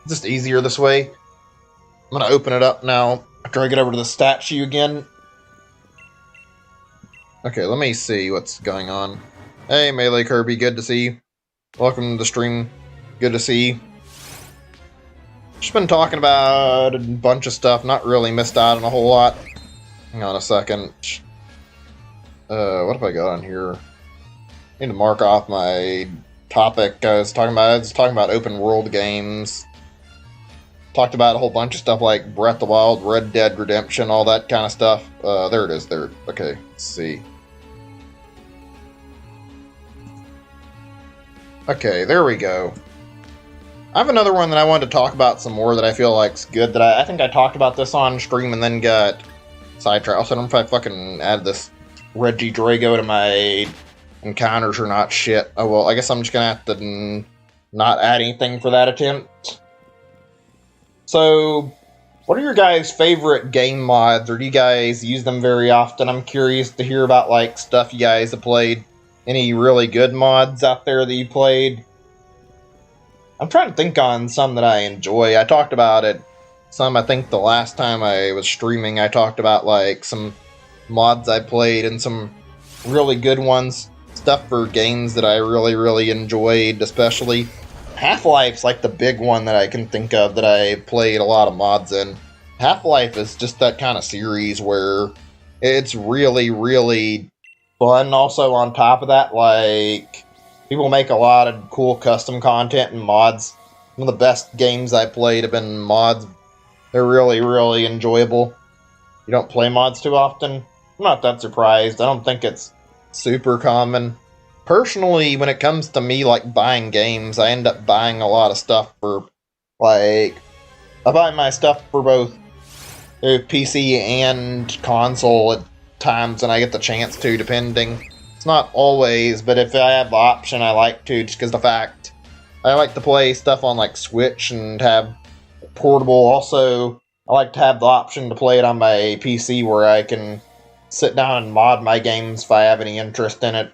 It's just easier this way. I'm going to open it up now after I get over to the statue again. Okay, let me see what's going on. Hey, Melee Kirby, good to see you. Welcome to the stream. Good to see you. Just been talking about a bunch of stuff, not really missed out on a whole lot. Hang on a second. What have I got on here? I need to mark off my topic I was talking about. I was talking about open world games. Talked about a whole bunch of stuff like Breath of the Wild, Red Dead Redemption, all that kind of stuff. There it is. There. Okay, let's see. Okay, there we go. I have another one that I wanted to talk about some more that I feel like's good. That I think I talked about this on stream and then got sidetracked. Also, I don't know if I fucking add this Regidrago to my encounters or not. Shit. Oh well, I guess I'm just gonna have to not add anything for that attempt. So, what are your guys' favorite game mods, or do you guys use them very often? I'm curious to hear about, like, stuff you guys have played. Any really good mods out there that you played? I'm trying to think on some that I enjoy. I talked about it some, I think the last time I was streaming, I talked about, like, some mods I played and some really good ones. Stuff for games that I really, really enjoyed, especially. Half-Life's like the big one that I can think of that I played a lot of mods in. Half-Life is just that kind of series where it's really, really fun. Also, on top of that, like, people make a lot of cool custom content and mods. Some of the best games I played have been mods. They're really, really enjoyable. You don't play mods too often? I'm not that surprised. I don't think it's super common. Personally, when it comes to me, like, buying games, I end up buying a lot of stuff for, like, I buy my stuff for both PC and console at times when I get the chance to, depending. It's not always, but if I have the option, I like to, just because the fact I like to play stuff on, like, Switch and have portable. Also, I like to have the option to play it on my PC where I can sit down and mod my games if I have any interest in it.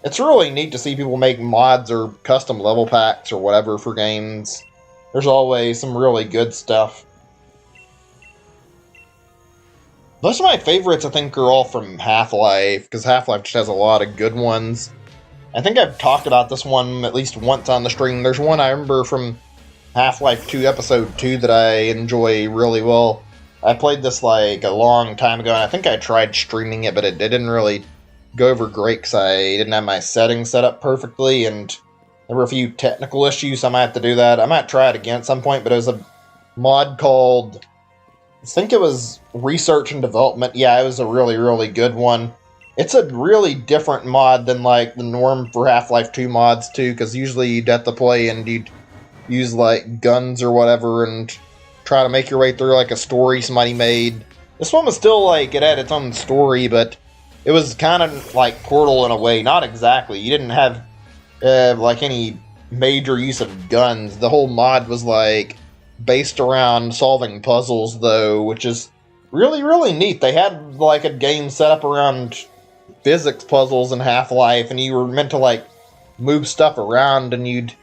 It's really neat to see people make mods or custom level packs or whatever for games. There's always some really good stuff. Most of my favorites, I think, are all from Half-Life, because Half-Life just has a lot of good ones. I think I've talked about this one at least once on the stream. There's one I remember from Half-Life 2 Episode 2 that I enjoy really well. I played this like a long time ago, and I think I tried streaming it, but it didn't really go over great because I didn't have my settings set up perfectly, and there were a few technical issues, so I might have to do that. I might try it again at some point, but it was a mod called, I think it was Research and Development. Yeah, it was a really, really good one. It's a really different mod than, like, the norm for Half-Life 2 mods, too, because usually you'd have to play and you'd use, like, guns or whatever and try to make your way through, like, a story somebody made. This one was still, like, it had its own story, but it was kind of like Portal in a way. Not exactly. You didn't have, like, any major use of guns. The whole mod was, like, based around solving puzzles, though, which is really, really neat. They had, like, a game set up around physics puzzles in Half-Life, and you were meant to, like, move stuff around, and you'd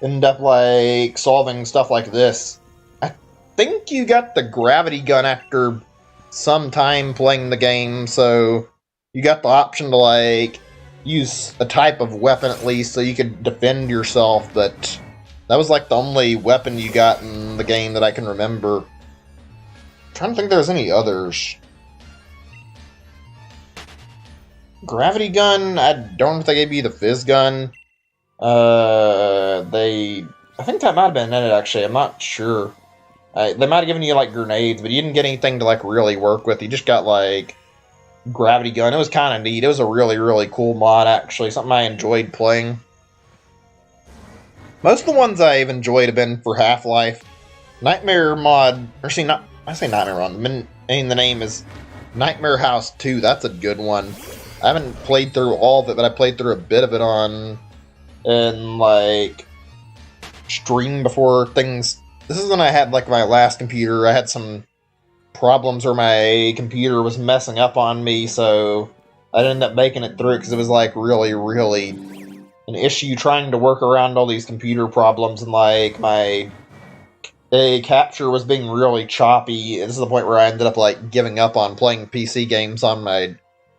end up, like, solving stuff like this. I think you got the gravity gun after some time playing the game, so you got the option to, like, use a type of weapon at least so you could defend yourself, but that was, like, the only weapon you got in the game that I can remember. I'm trying to think if there's any others. Gravity gun, I don't know if they gave you the fizz gun. I think that might have been it, actually. I'm not sure. They might have given you, like, grenades, but you didn't get anything to, like, really work with. You just got, like, gravity gun. It was kind of neat. It was a really, really cool mod, actually. Something I enjoyed playing. Most of the ones I've enjoyed have been for Half-Life. Nightmare mod, or see, not, I say Nightmare mod, the name is Nightmare House 2. That's a good one. I haven't played through all of it, but I played through a bit of it in, like, stream before things. This is when I had, like, my last computer. I had some problems where my computer was messing up on me, so I ended up making it through it because it was, like, really, really an issue trying to work around all these computer problems, and, like, my capture was being really choppy. This is the point where I ended up, like, giving up on playing PC games on my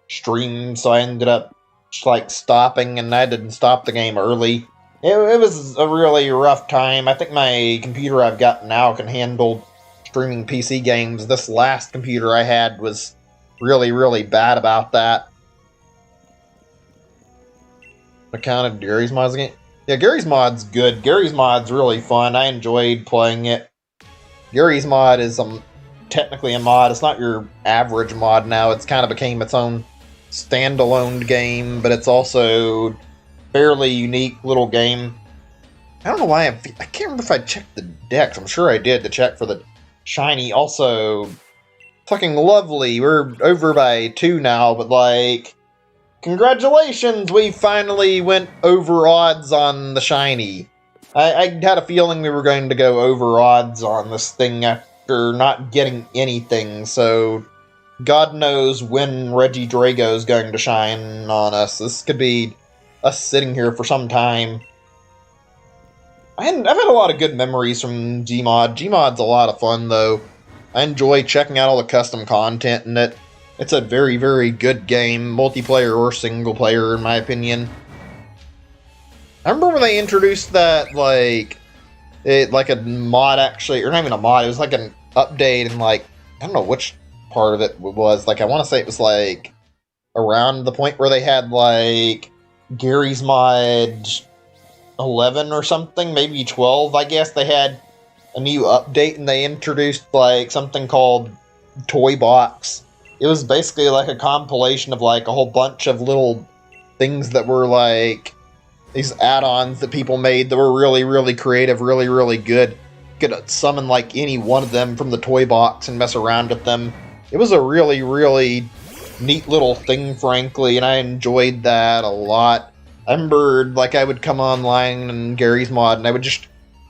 stream, so I ended up just, like, stopping, and I didn't stop the game early. It was a really rough time. I think my computer I've got now can handle streaming PC games. This last computer I had was really, really bad about that. I counted Gary's Mods again. Yeah, Gary's Mod's good. Gary's Mod's really fun. I enjoyed playing it. Gary's Mod is technically a mod. It's not your average mod now. It's kind of became its own standalone game, but it's also a fairly unique little game. I don't know why I can't remember if I checked the decks. I'm sure I did to check for the shiny. Also, fucking lovely. We're over by 2 now, but, like, congratulations! We finally went over odds on the shiny. I had a feeling we were going to go over odds on this thing after not getting anything, so God knows when Regidrago is going to shine on us. This could be us sitting here for some time. I've had a lot of good memories from Gmod. Gmod's a lot of fun, though. I enjoy checking out all the custom content in it. It's a very, very good game, multiplayer or single player, in my opinion. I remember when they introduced that, like a mod, actually, or not even a mod, it was like an update, and, like, I don't know which part of it was. Like, I want to say it was, like, around the point where they had, like, Gary's Mod 11 or something, maybe 12, I guess. They had a new update, and they introduced, like, something called Toy Box. It was basically like a compilation of, like, a whole bunch of little things that were, like, these add-ons that people made that were really, really creative, really, really good. You could summon, like, any one of them from the toy box and mess around with them. It was a really, really neat little thing, frankly, and I enjoyed that a lot. I remember, like, I would come online in Gary's Mod, and I would just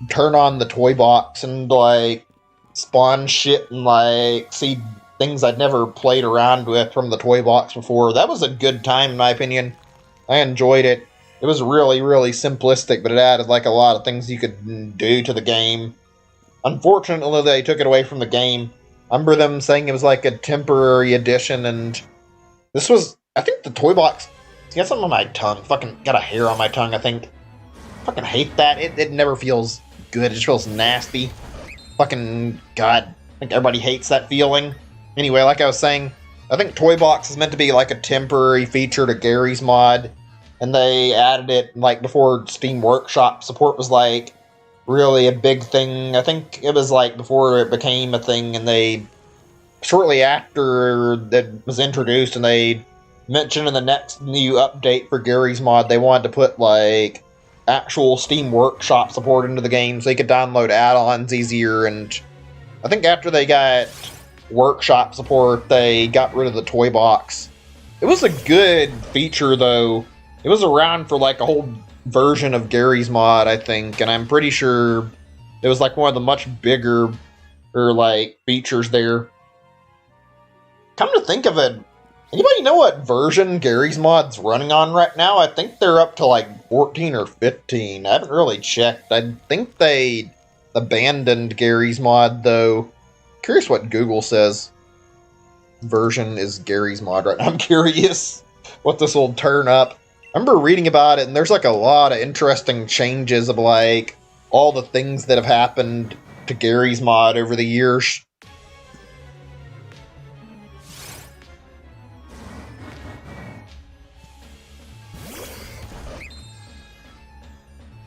turn on the toy box and, like, spawn shit and, like, see things I'd never played around with from the toy box before. That was a good time, in my opinion. I enjoyed it. It was really, really simplistic, but it added, like, a lot of things you could do to the game. Unfortunately, they took it away from the game. I remember them saying it was like a temporary edition, and this was, I think the toy box, it's got something on my tongue, fucking got a hair on my tongue, I think. Fucking hate that, it never feels good, it just feels nasty. Fucking, God, I think everybody hates that feeling. Anyway, like I was saying, I think Toy Box is meant to be like a temporary feature to Gary's mod, and they added it like before Steam Workshop support was like really a big thing. I think it was like before it became a thing, and they shortly after that was introduced, and they mentioned in the next new update for Gary's mod they wanted to put like actual Steam Workshop support into the game so you could download add-ons easier. And I think after they got Workshop support, they got rid of the toy box. It was a good feature, though. It was around for like a whole version of Gary's mod, I think, and I'm pretty sure it was like one of the much bigger or like features there. Come to think of it, anybody know what version Gary's mod's running on right now? I think they're up to like 14 or 15. I haven't really checked. I think they abandoned Gary's mod, though. Curious what Google says version is Gary's mod right now. I'm curious what this will turn up. I remember reading about it, and there's like a lot of interesting changes of like all the things that have happened to Gary's mod over the years.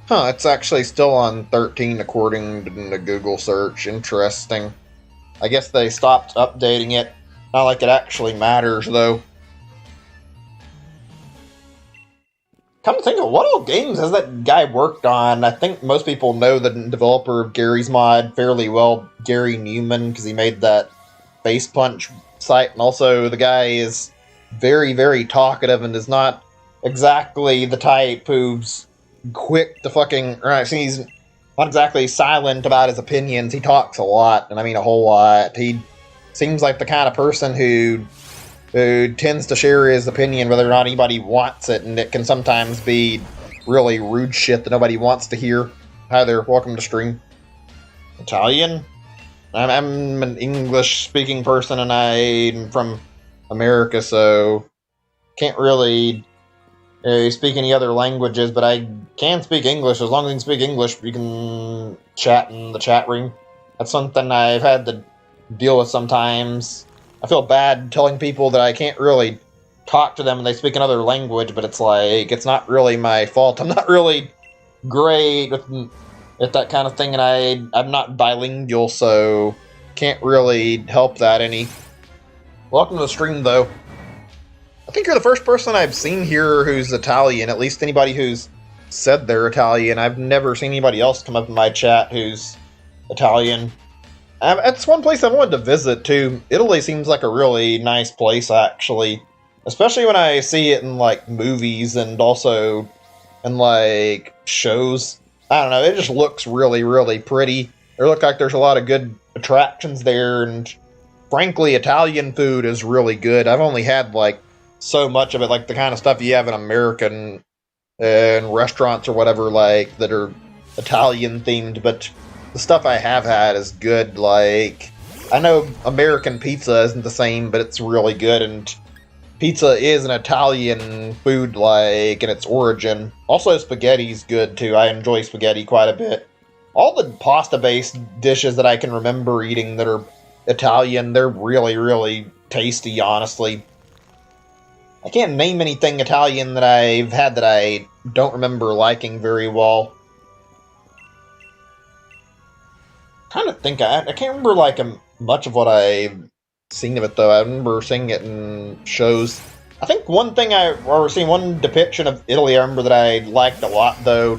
Huh, it's actually still on 13 according to the Google search. Interesting. I guess they stopped updating it. Not like it actually matters, though. Come to think of what all games has that guy worked on? I think most people know the developer of Gary's mod fairly well, Gary Newman, because he made that Face Punch site, and also the guy is very, very talkative and is not exactly the type who's quick to fucking... Or actually, he's not exactly silent about his opinions. He talks a lot, and I mean a whole lot. He seems like the kind of person who tends to share his opinion whether or not anybody wants it, and it can sometimes be really rude shit that nobody wants to hear. Hi there, welcome to stream. Italian? I'm an English-speaking person, and I'm from America, so can't really speak any other languages, but I can speak English. As long as you can speak English, you can chat in the chat room. That's something I've had to deal with sometimes. I feel bad telling people that I can't really talk to them when they speak another language, but it's like, it's not really my fault. I'm not really great with that kind of thing, and I'm not bilingual, so can't really help that any. Welcome to the stream, though. I think you're the first person I've seen here who's Italian, at least anybody who's said they're Italian. I've never seen anybody else come up in my chat who's Italian. It's one place I wanted to visit, too. Italy seems like a really nice place, actually. Especially when I see it in, like, movies and also in, like, shows. I don't know, it just looks really, really pretty. There look like there's a lot of good attractions there, and frankly, Italian food is really good. I've only had, like, so much of it, like the kind of stuff you have in American restaurants or whatever, like, that are Italian themed, but the stuff I have had is good. Like, I know American pizza isn't the same, but it's really good, and pizza is an Italian food, like, in its origin. Also, spaghetti's good, too. I enjoy spaghetti quite a bit. All the pasta-based dishes that I can remember eating that are Italian, they're really, really tasty, honestly. I can't name anything Italian that I've had that I don't remember liking very well. Kind of think I can't remember like much of what I've seen of it, though. I remember seeing it in shows. I think one thing or seeing one depiction of Italy I remember that I liked a lot, though.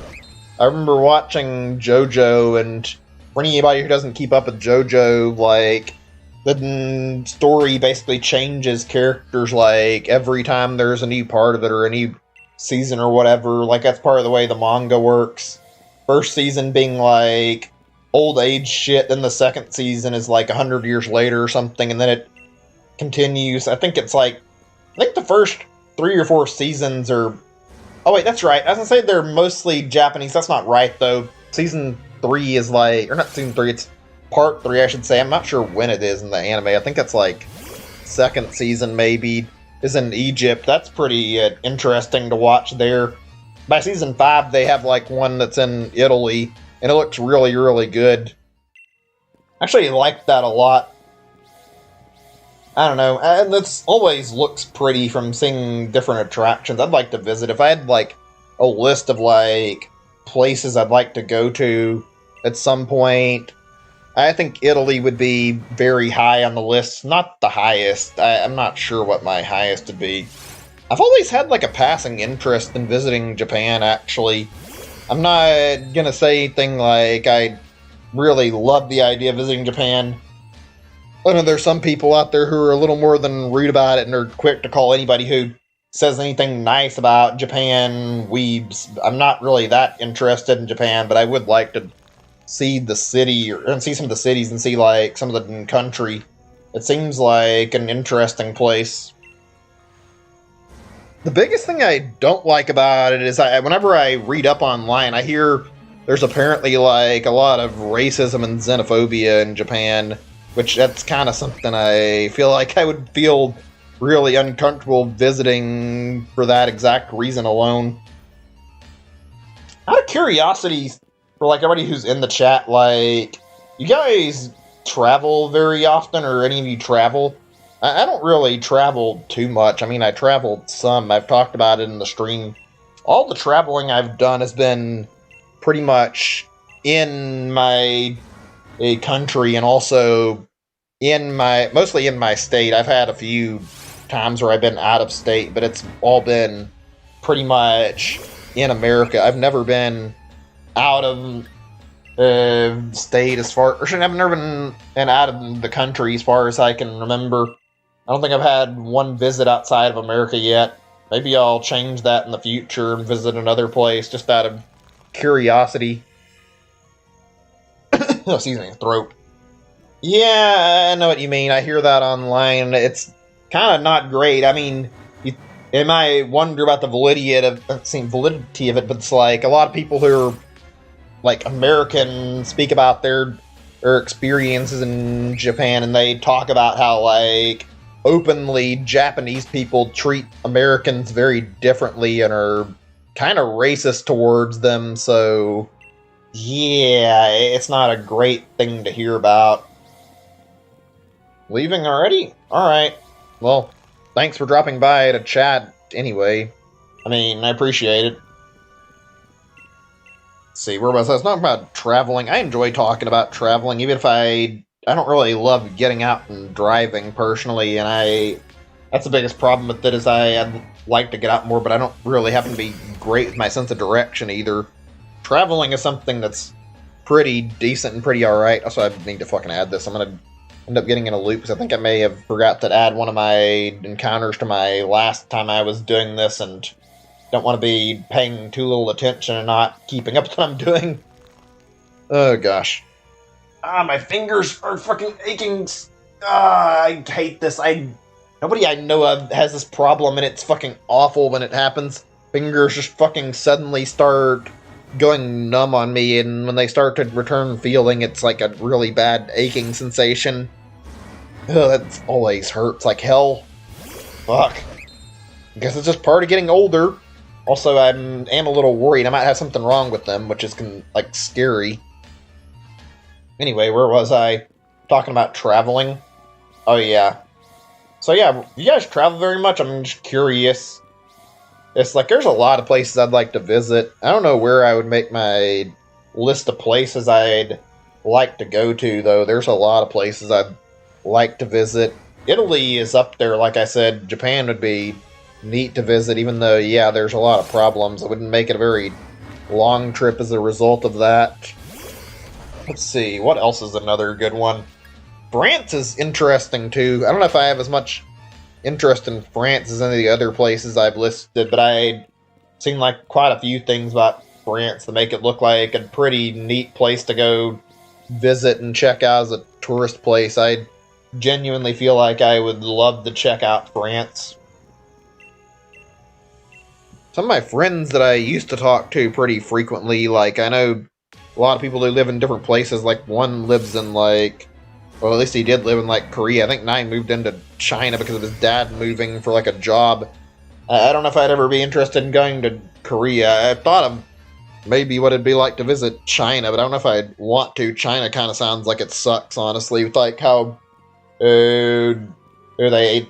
I remember watching JoJo, and for anybody who doesn't keep up with JoJo, like, the story basically changes characters, like, every time there's a new part of it or a new season or whatever. Like, that's part of the way the manga works. First season being, like, old age shit, then the second season is, like, 100 years later or something, and then it continues. I think the first 3 or 4 seasons are... Oh, wait, that's right. I was gonna say they're mostly Japanese. That's not right, though. Season 3 is, like... Or not season 3, it's part 3, I should say. I'm not sure when it is in the anime. I think it's like second season, maybe, is in Egypt. That's pretty interesting to watch there. By season 5, they have like one that's in Italy, and it looks really, really good. Actually, I like that a lot. I don't know, and this always looks pretty from seeing different attractions I'd like to visit. If I had like a list of like places I'd like to go to at some point, I think Italy would be very high on the list. Not the highest. I'm not sure what my highest would be. I've always had like a passing interest in visiting Japan, actually. I'm not gonna say anything like I really love the idea of visiting Japan. I know there's some people out there who are a little more than rude about it and are quick to call anybody who says anything nice about Japan weebs. I'm not really that interested in Japan, but I would like to see the city and see some of the cities and see like some of the country. It seems like an interesting place. The biggest thing I don't like about it is whenever I read up online, I hear there's apparently like a lot of racism and xenophobia in Japan, which that's kind of something I feel like I would feel really uncomfortable visiting for that exact reason alone. Out of curiosity, for like everybody who's in the chat, like, you guys travel very often, or any of you travel? I don't really travel too much. I mean, I traveled some. I've talked about it in the stream. All the traveling I've done has been pretty much in my country and also mostly in my state. I've had a few times where I've been out of state, but it's all been pretty much in America. I've never been out of state I've never been out of the country as far as I can remember. I don't think I've had one visit outside of America yet. Maybe I'll change that in the future and visit another place just out of curiosity. Oh, excuse me, throat. Yeah, I know what you mean. I hear that online. It's kind of not great. I mean, you might wonder about the validity of it, but it's like a lot of people who are like American speak about their experiences in Japan, and they talk about how like openly Japanese people treat Americans very differently and are kind of racist towards them. So yeah, it's not a great thing to hear about. Leaving already? Alright. Well, thanks for dropping by to chat anyway. I mean, I appreciate it. Let's see, where was I? I was talking about traveling. I enjoy talking about traveling, even if I don't really love getting out and driving personally, and that's the biggest problem with it, is I'd like to get out more, but I don't really happen to be great with my sense of direction either. Traveling is something that's pretty decent and pretty alright. Also, I need to fucking add this. I'm gonna end up getting in a loop, because I think I may have forgot to add one of my encounters to my last time I was doing this, and don't want to be paying too little attention and not keeping up with what I'm doing. Oh gosh. My fingers are fucking aching. I hate this. Nobody I know of has this problem, and it's fucking awful when it happens. Fingers just fucking suddenly start going numb on me, and when they start to return feeling, it's like a really bad aching sensation. Ugh, that always hurts like hell. Fuck. I guess it's just part of getting older. Also, I am a little worried I might have something wrong with them, which is like scary. Anyway, where was I? Talking about traveling? Oh yeah. So yeah, you guys travel very much? I'm just curious. It's like, there's a lot of places I'd like to visit. I don't know where I would make my list of places I'd like to go to, though. There's a lot of places I'd like to visit. Italy is up there, like I said. Japan would be neat to visit, even though, yeah, there's a lot of problems. It wouldn't make it a very long trip as a result of that. Let's see, what else is another good one? France is interesting, too. I don't know if I have as much interest in France as any of the other places I've listed, but I'd seen like quite a few things about France that make it look like a pretty neat place to go visit and check out as a tourist place. I genuinely feel like I would love to check out France. Some of my friends that I used to talk to pretty frequently, like I know a lot of people who live in different places. Like, one lives in, like, well, at least he did live in, like, Korea. I think Nine moved into China because of his dad moving for, like, a job. I don't know if I'd ever be interested in going to Korea. I thought of maybe what it'd be like to visit China, but I don't know if I'd want to. China kind of sounds like it sucks, honestly, with, like, how they,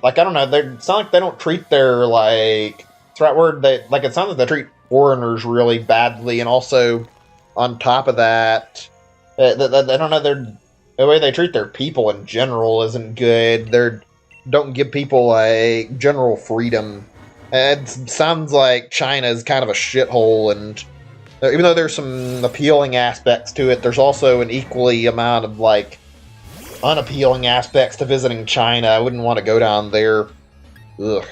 like, I don't know, they sound like they don't treat their, like, it's the right word, they, like, it sounds like they treat foreigners really badly, and also, on top of that, I don't know, the way they treat their people in general isn't good. They don't give people, like, general freedom. It sounds like China is kind of a shithole, and even though there's some appealing aspects to it, there's also an equally amount of, like, unappealing aspects to visiting China. I wouldn't want to go down there. Ugh.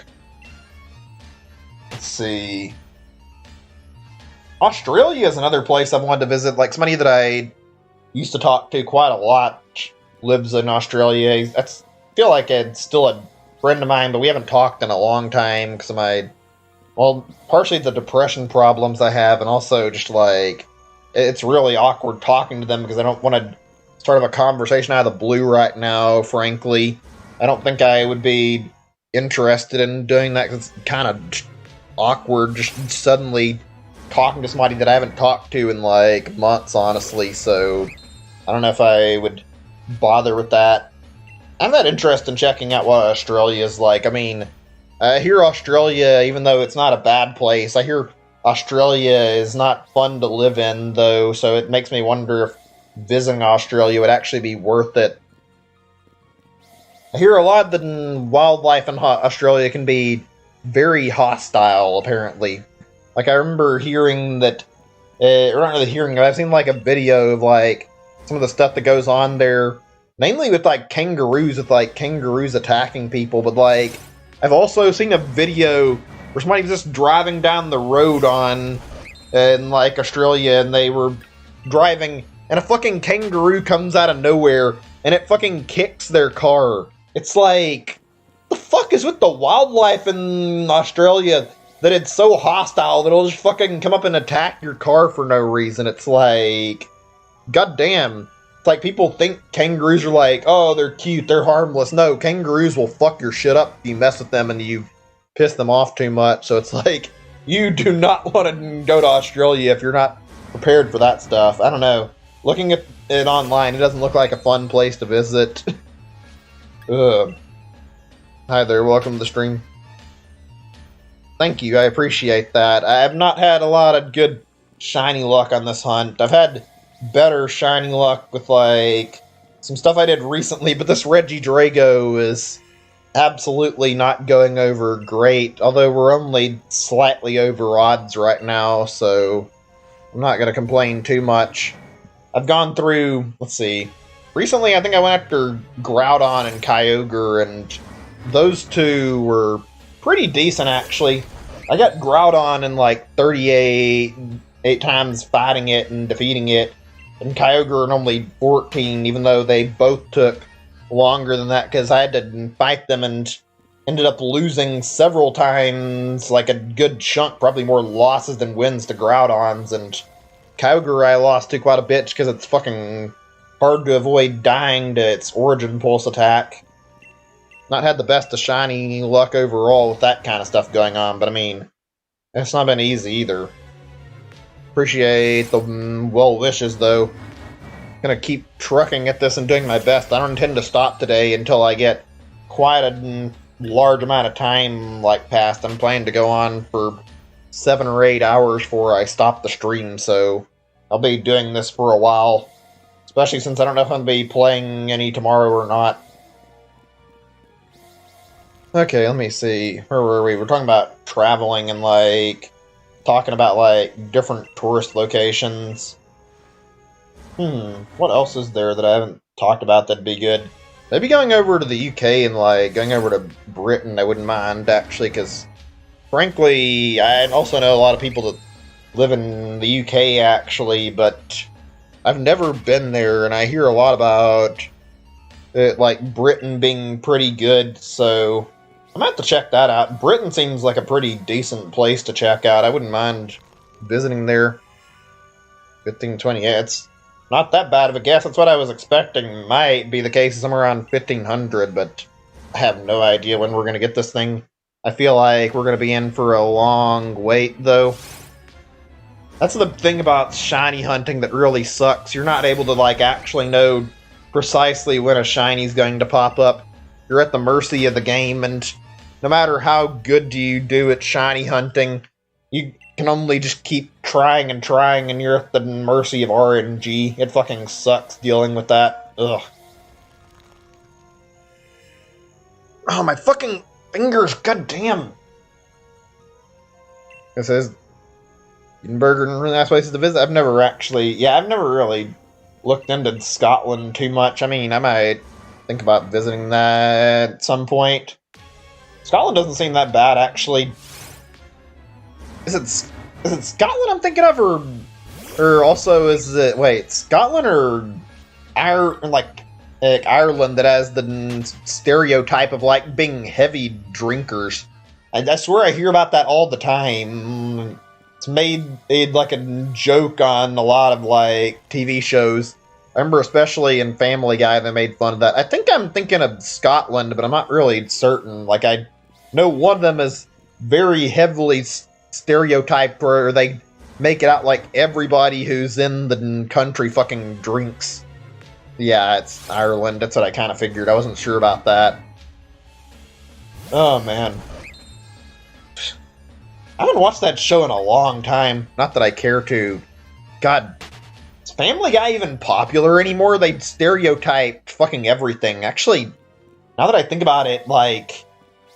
Let's see. Australia is another place I've wanted to visit. Like, somebody that I used to talk to quite a lot lives in Australia. I feel like it's still a friend of mine, but we haven't talked in a long time because of my, well, partially the depression problems I have, and also just, like, it's really awkward talking to them because I don't want to start a conversation out of the blue right now, frankly. I don't think I would be interested in doing that because it's kind of awkward just suddenly talking to somebody that I haven't talked to in, like, months, honestly, so I don't know if I would bother with that. I'm not interested in checking out what Australia is like. I mean, I hear Australia, even though it's not a bad place, I hear Australia is not fun to live in, though, so it makes me wonder if visiting Australia would actually be worth it. I hear a lot that wildlife in Australia can be very hostile, apparently. Like, I remember hearing that, or not really hearing, but I've seen, like, a video of, like, some of the stuff that goes on there, mainly with, like, kangaroos attacking people, but, like, I've also seen a video where somebody was just driving down the road in, like, Australia, and they were driving, and a fucking kangaroo comes out of nowhere, and it fucking kicks their car. It's like, what the fuck is with the wildlife in Australia that it's so hostile that it'll just fucking come up and attack your car for no reason? It's like, goddamn. It's like people think kangaroos are like, oh, they're cute, they're harmless. No, kangaroos will fuck your shit up if you mess with them and you piss them off too much. So it's like, you do not want to go to Australia if you're not prepared for that stuff. I don't know. Looking at it online, it doesn't look like a fun place to visit. Ugh. Hi there, welcome to the stream. Thank you, I appreciate that. I have not had a lot of good shiny luck on this hunt. I've had better shiny luck with, like, some stuff I did recently, but this Regidrago is absolutely not going over great, although we're only slightly over odds right now, so I'm not going to complain too much. I've gone through, let's see, recently I think I went after Groudon and Kyogre, and those two were pretty decent, actually. I got Groudon in, like, 38 times fighting it and defeating it, and Kyogre in only 14, even though they both took longer than that, because I had to fight them and ended up losing several times, like a good chunk, probably more losses than wins to Groudons, and Kyogre I lost to quite a bit because it's fucking hard to avoid dying to its Origin Pulse attack. Not had the best of shiny luck overall with that kind of stuff going on, but I mean, it's not been easy either. Appreciate the well wishes, though. Gonna keep trucking at this and doing my best. I don't intend to stop today until I get quite a large amount of time, like, passed. I'm planning to go on for 7 or 8 hours before I stop the stream, so I'll be doing this for a while. Especially since I don't know if I'm going to be playing any tomorrow or not. Okay, let me see. Where were we? We're talking about traveling and, like, talking about, like, different tourist locations. What else is there that I haven't talked about that'd be good? Maybe going over to the UK and, like, going over to Britain, I wouldn't mind, actually, because, frankly, I also know a lot of people that live in the UK, actually, but I've never been there, and I hear a lot about it, like, Britain being pretty good, so I'm gonna have to check that out. Britain seems like a pretty decent place to check out. I wouldn't mind visiting there. 1520. Yeah, it's not that bad of a guess. That's what I was expecting might be the case, somewhere around 1500, but I have no idea when we're going to get this thing. I feel like we're going to be in for a long wait, though. That's the thing about shiny hunting that really sucks. You're not able to, like, actually know precisely when a shiny's going to pop up. You're at the mercy of the game, and no matter how good you do at shiny hunting, you can only just keep trying and trying, and you're at the mercy of RNG. It fucking sucks dealing with that. Ugh. Oh, my fucking fingers, goddamn. This is Edinburgh and really nice places to visit. I've never really looked into Scotland too much. I mean, I might think about visiting that at some point. Scotland doesn't seem that bad, actually. Is it Scotland I'm thinking of, or also is it, wait, Scotland or Ireland that has the stereotype of, like, being heavy drinkers? I swear I hear about that all the time. It's made like a joke on a lot of, like, TV shows. I remember especially in Family Guy they made fun of that. I think I'm thinking of Scotland, but I'm not really certain. Like, I know one of them is very heavily stereotyped where they make it out like everybody who's in the country fucking drinks. Yeah, it's Ireland. That's what I kind of figured. I wasn't sure about that. Oh, man. I haven't watched that show in a long time. Not that I care to. God, is Family Guy even popular anymore? They stereotyped fucking everything. Actually, now that I think about it, like,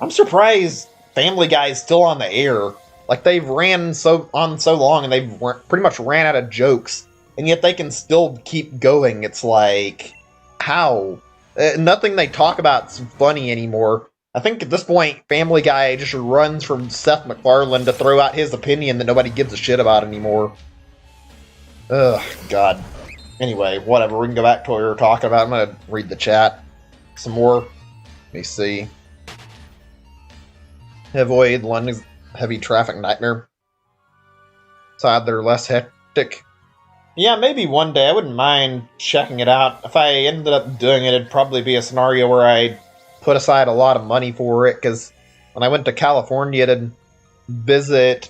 I'm surprised Family Guy is still on the air. Like, they've ran so long, and they've pretty much ran out of jokes, and yet they can still keep going. It's like, how? Nothing they talk about's funny anymore. I think at this point, Family Guy just runs from Seth MacFarlane to throw out his opinion that nobody gives a shit about anymore. Ugh, God. Anyway, whatever, we can go back to what we were talking about. I'm gonna read the chat some more. Let me see. Avoid London's heavy traffic nightmare. Side they're less hectic. Yeah, maybe one day. I wouldn't mind checking it out. If I ended up doing it, it'd probably be a scenario where I put aside a lot of money for it, because when I went to California to visit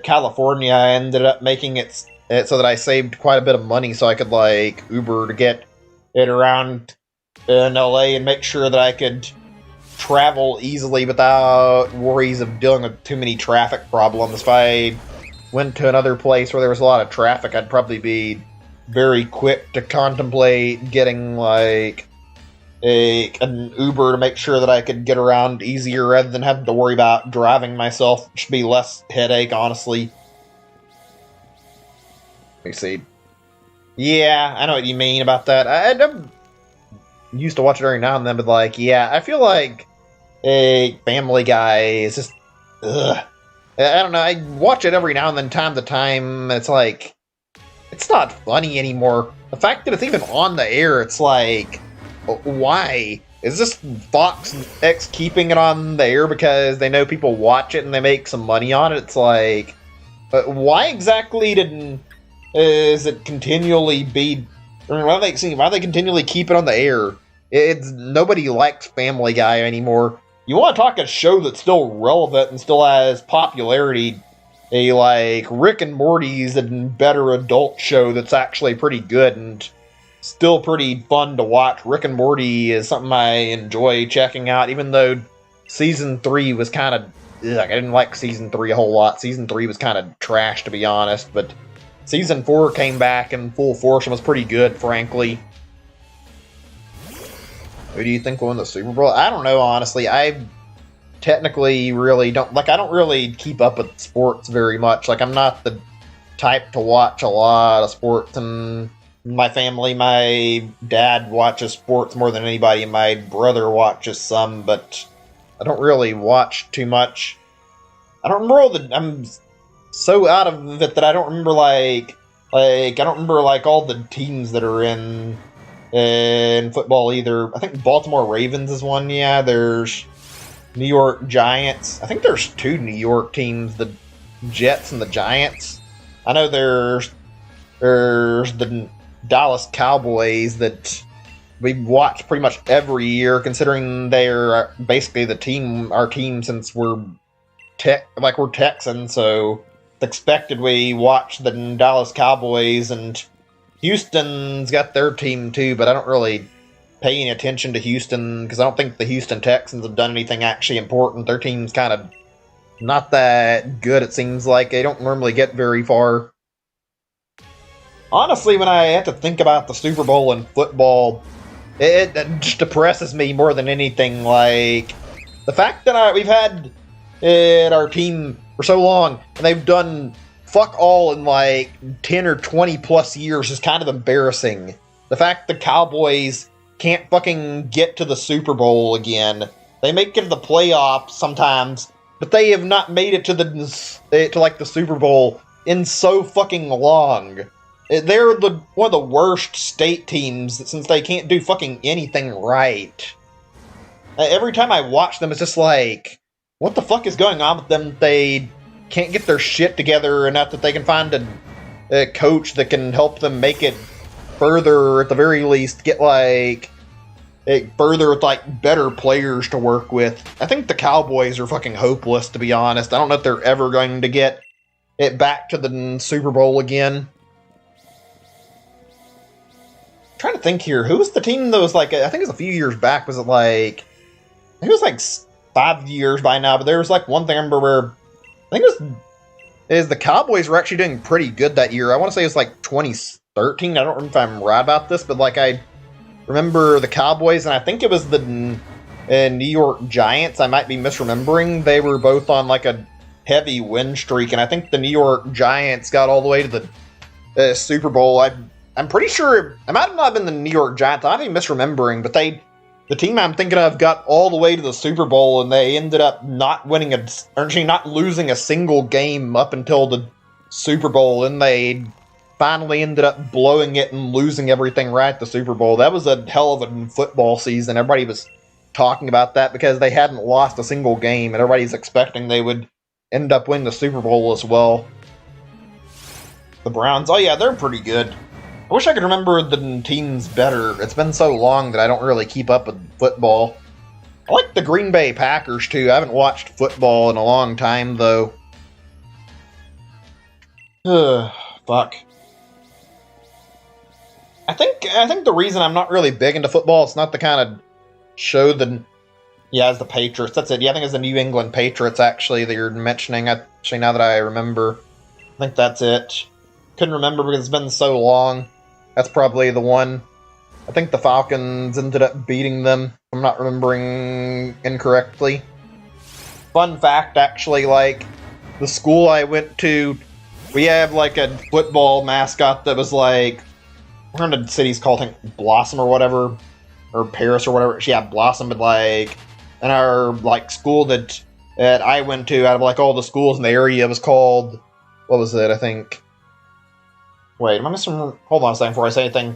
California, I ended up making it so that I saved quite a bit of money so I could, like, Uber to get it around in LA and make sure that I could travel easily without worries of dealing with too many traffic problems. If I went to another place where there was a lot of traffic, I'd probably be very quick to contemplate getting, like, an Uber to make sure that I could get around easier rather than having to worry about driving myself. It should be less headache, honestly. Let me see. Yeah, I know what you mean about that. I used to watch it every now and then, but, like, yeah, I feel like a Family Guy is just, ugh. I don't know, I watch it every now and then, time to time. It's like, it's not funny anymore. The fact that it's even on the air, it's like, why? Is this Fox X keeping it on the air because they know people watch it and they make some money on it? It's like, why exactly is it continually be? I mean, why do they continually keep it on the air? It's nobody likes Family Guy anymore. You want to talk a show that's still relevant and still has popularity? Like Rick and Morty's a better adult show that's actually pretty good and still pretty fun to watch. Rick and Morty is something I enjoy checking out, even though Season 3 was kind of... I didn't like Season 3 a whole lot. Season 3 was kind of trash, to be honest, but Season 4 came back in full force and was pretty good, frankly. Who do you think will win the Super Bowl? I don't know, honestly. I technically really don't... Like, I don't really keep up with sports very much. Like, I'm not the type to watch a lot of sports, and my family, my dad watches sports more than anybody. My brother watches some, but I don't really watch too much. I don't remember all the... I'm so out of it that I don't remember, like I don't remember, like, all the teams that are in football either. I think Baltimore Ravens is one, yeah. There's New York Giants. I think there's two New York teams, the Jets and the Giants. I know there's there's the Dallas Cowboys that we watch pretty much every year, considering they're basically our team since we're Texans, so it's expected we watch the Dallas Cowboys, and Houston's got their team too, but I don't really pay any attention to Houston because I don't think the Houston Texans have done anything actually important. Their team's kind of not that good, it seems like. They don't normally get very far. Honestly, when I have to think about the Super Bowl and football, it just depresses me more than anything. Like, the fact that we've had our team for so long, and they've done fuck all in like 10 or 20 plus years is kind of embarrassing. The fact the Cowboys can't fucking get to the Super Bowl again. They make it to the playoffs sometimes, but they have not made it to the Super Bowl in so fucking long. They're one of the worst state teams since they can't do fucking anything right. Every time I watch them, it's just like, what the fuck is going on with them? They can't get their shit together enough that they can find a coach that can help them make it further, at the very least, get further with better players to work with. I think the Cowboys are fucking hopeless, to be honest. I don't know if they're ever going to get it back to the Super Bowl again. I'm trying to think here, who was the team that was I think it was a few years back, was it I think it was 5 years by now, but there was one thing I remember where I think the Cowboys were actually doing pretty good that year. I want to say it was 2013. I don't remember if I'm right about this, but I remember the Cowboys, and I think it was the New York Giants. I might be misremembering. They were both on a heavy win streak, and I think the New York Giants got all the way to the Super Bowl. I'm pretty sure it might have not been the New York Giants. I might be misremembering, but the team I'm thinking of got all the way to the Super Bowl, and they ended up not losing a single game up until the Super Bowl, and they finally ended up blowing it and losing everything right at the Super Bowl. That was a hell of a football season. Everybody was talking about that because they hadn't lost a single game, and everybody's expecting they would end up winning the Super Bowl as well. The Browns, oh yeah, they're pretty good. I wish I could remember the teams better. It's been so long that I don't really keep up with football. I like the Green Bay Packers, too. I haven't watched football in a long time, though. Fuck. I think the reason I'm not really big into football, it's not the kind of show that... Yeah, it's the Patriots. That's it. Yeah, I think it's the New England Patriots, actually, that you're mentioning. Actually, now that I remember. I think that's it. Couldn't remember because it's been so long. That's probably the one. I think the Falcons ended up beating them, if I'm not remembering incorrectly. Fun fact, actually, the school I went to, we have, a football mascot that was, one of the cities called, I think, Blossom or whatever, or Paris or whatever. Yeah, Blossom, but, and our, school that I went to, out of, all the schools in the area, was called, what was it, I think? Wait, am I missing... Hold on a second before I say anything.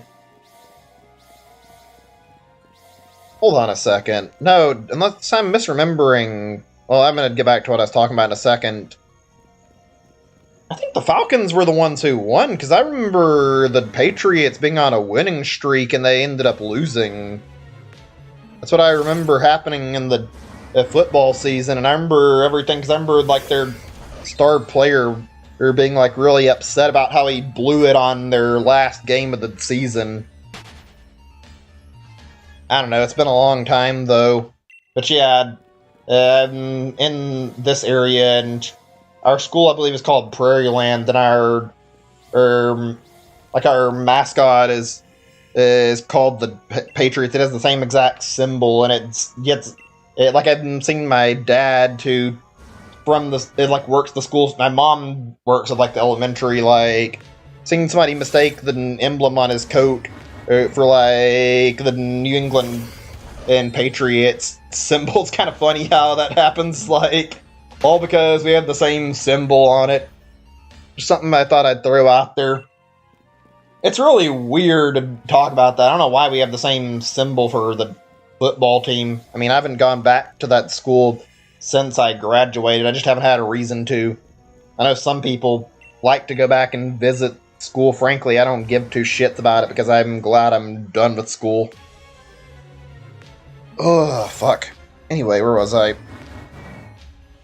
Hold on a second. No, unless I'm misremembering... Well, I'm going to get back to what I was talking about in a second. I think the Falcons were the ones who won, because I remember the Patriots being on a winning streak and they ended up losing. That's what I remember happening in the football season, and I remember everything, because I remember, their star player... They're being, really upset about how he blew it on their last game of the season. I don't know, it's been a long time, though. But yeah, in this area, and our school, I believe, is called Prairie Land, and our mascot is called the Patriots. It has the same exact symbol, and I've seen my dad, too, works the schools. My mom works at the elementary, seeing somebody mistake the emblem on his coat for the New England and Patriots symbol. It's kind of funny how that happens, all because we have the same symbol on it. Just something I thought I'd throw out there. It's really weird to talk about that. I don't know why we have the same symbol for the football team. I mean, I haven't gone back to that school since I graduated. I just haven't had a reason to. I know some people like to go back and visit school. Frankly, I don't give two shits about it because I'm glad I'm done with school. Oh, fuck. Anyway, where was I?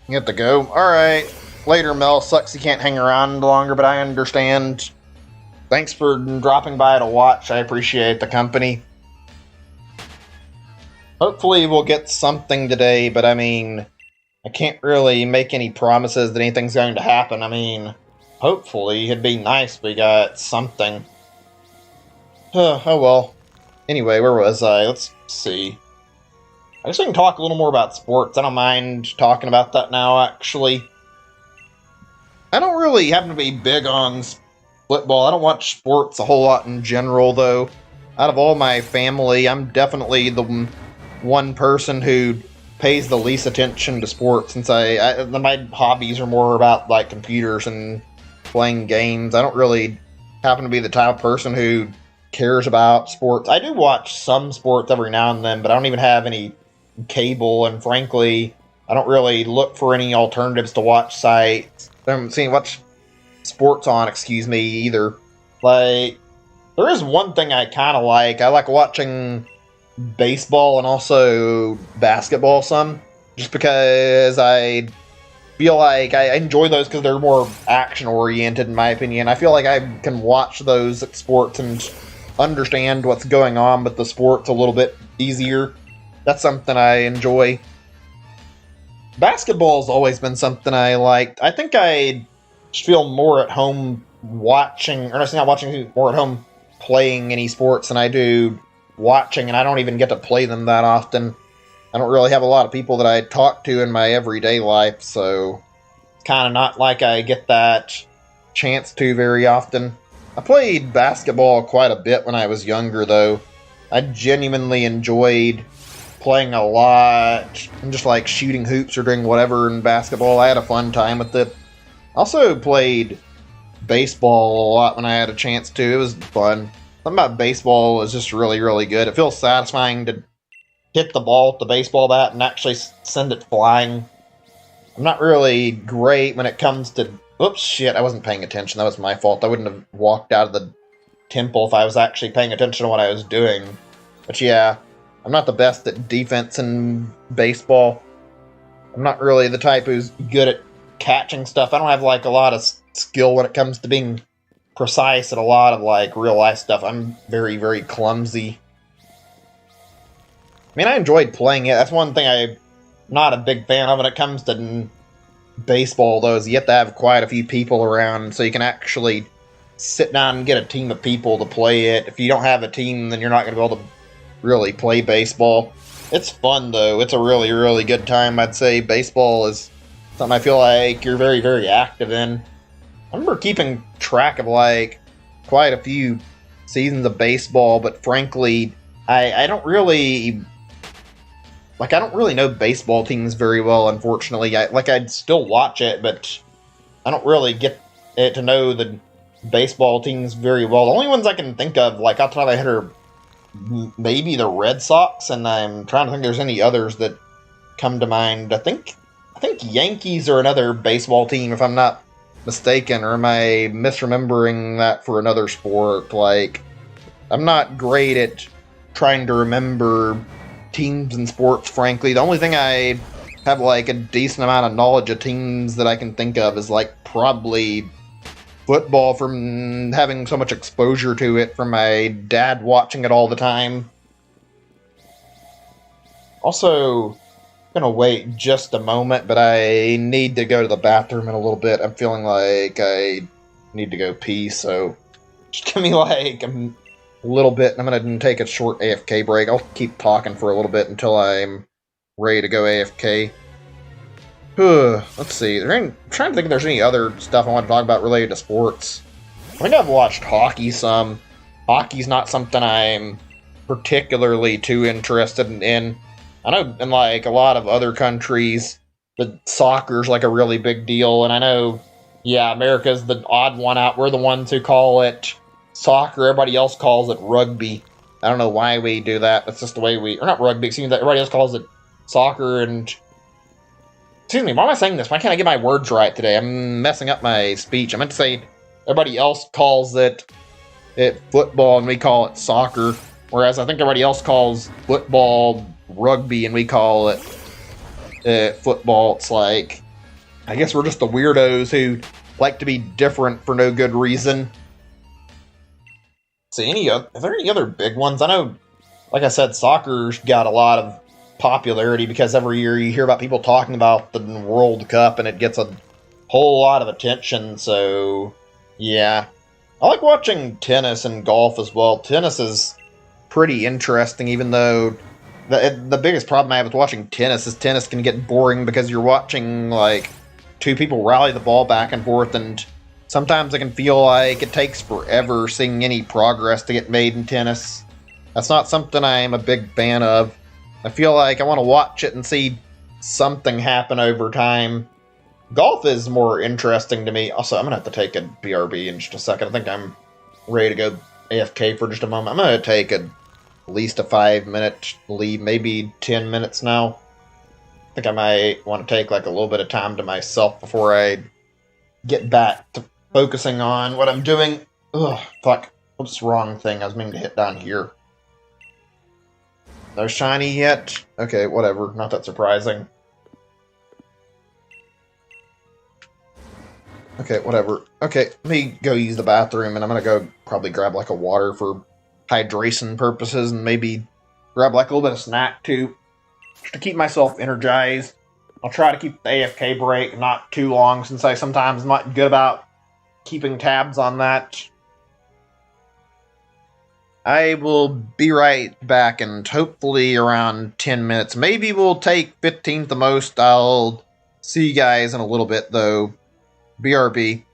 You have to go. Alright. Later, Mel. Sucks you can't hang around longer, but I understand. Thanks for dropping by to watch. I appreciate the company. Hopefully we'll get something today, but I mean, I can't really make any promises that anything's going to happen. I mean, hopefully it'd be nice if we got something. Oh well. Anyway, where was I? Let's see. I guess we can talk a little more about sports. I don't mind talking about that now, actually. I don't really happen to be big on football. I don't watch sports a whole lot in general, though. Out of all my family, I'm definitely the one person who pays the least attention to sports, since my hobbies are more about like computers and playing games. I don't really happen to be the type of person who cares about sports. I do watch some sports every now and then, but I don't even have any cable, and frankly, I don't really look for any alternatives to watch sites. I haven't seen watch sports on, excuse me, either. Like, there is one thing I kind of like. I like watching baseball and also basketball some, just because I feel like I enjoy those because they're more action oriented, in my opinion. I feel like I can watch those sports and understand what's going on with the sports a little bit easier. That's something I enjoy. Basketball's always been something I liked. I think I just feel more at home watching, or not watching, more at home playing any sports than I do watching, and I don't even get to play them that often. I don't really have a lot of people that I talk to in my everyday life, so it's kind of not like I get that chance to very often. I played basketball quite a bit when I was younger, though. I genuinely enjoyed playing a lot and just like shooting hoops or doing whatever in basketball. I had a fun time with it. Also played baseball a lot when I had a chance to. It was fun. Something about baseball is just really, really good. It feels satisfying to hit the ball with the baseball bat and actually send it flying. I'm not really great when it comes to... Oops, shit, I wasn't paying attention. That was my fault. I wouldn't have walked out of the temple if I was actually paying attention to what I was doing. But yeah, I'm not the best at defense in baseball. I'm not really the type who's good at catching stuff. I don't have like a lot of skill when it comes to being precise at a lot of like real life stuff. I'm very, very clumsy. I mean, I enjoyed playing it. That's one thing I'm not a big fan of when it comes to baseball, though, is you have to have quite a few people around so you can actually sit down and get a team of people to play it. If you don't have a team, then you're not going to be able to really play baseball. It's fun, though. It's a really, really good time. I'd say baseball is something I feel like you're very, very active in. I remember keeping track of, like, quite a few seasons of baseball, but frankly, I don't really... Like, I don't really know baseball teams very well, unfortunately. I'd still watch it, but I don't really get it to know the baseball teams very well. The only ones I can think of, like, off the top of my head are maybe the Red Sox, and I'm trying to think if there's any others that come to mind. I think Yankees are another baseball team, if I'm not mistaken, or am I misremembering that for another sport? Like, I'm not great at trying to remember teams and sports, frankly. The only thing I have, like, a decent amount of knowledge of teams that I can think of is, like, probably football, from having so much exposure to it from my dad watching it all the time. Also, gonna wait just a moment, but I need to go to the bathroom in a little bit. I'm feeling like I need to go pee, so just give me like a little bit. I'm gonna take a short AFK break. I'll keep talking for a little bit until I'm ready to go AFK. Let's see. I'm trying to think if there's any other stuff I want to talk about related to sports. I think I've watched hockey some. Hockey's not something I'm particularly too interested in. I know in like a lot of other countries, the soccer's like a really big deal, and I know, yeah, America's the odd one out. We're the ones who call it soccer. Everybody else calls it rugby. I don't know why we do that. That's just the way we... Or not rugby, excuse me. Everybody else calls it soccer, and... Excuse me, why am I saying this? Why can't I get my words right today? I'm messing up my speech. I meant to say everybody else calls it football and we call it soccer. Whereas I think everybody else calls football rugby and we call it football. It's like, I guess we're just the weirdos who like to be different for no good reason. See, are there any other big ones? I know, like I said, soccer's got a lot of popularity because every year you hear about people talking about the World Cup and it gets a whole lot of attention. So, yeah. I like watching tennis and golf as well. Tennis is pretty interesting, even though the biggest problem I have with watching tennis can get boring because you're watching like two people rally the ball back and forth, and sometimes it can feel like it takes forever seeing any progress to get made in tennis. That's not something I'm a big fan of. I feel like I want to watch it and see something happen over time. Golf is more interesting to me. Also, I'm gonna have to take a BRB in just a second. I think I'm ready to go AFK for just a moment. I'm gonna take at least a 5-minute leave, maybe 10 minutes now. I think I might want to take like a little bit of time to myself before I get back to focusing on what I'm doing. Ugh, fuck. What's the wrong thing? I was meaning to hit down here. No shiny yet? Okay, whatever. Not that surprising. Okay, whatever. Okay, let me go use the bathroom, and I'm gonna go probably grab like a water for hydration purposes, and maybe grab like a little bit of snack too, just to keep myself energized. I'll try to keep the AFK break not too long, since I sometimes am not good about keeping tabs on that. I will be right back, and hopefully around 10 minutes. Maybe we'll take 15 the most. I'll see you guys in a little bit, though. BRB.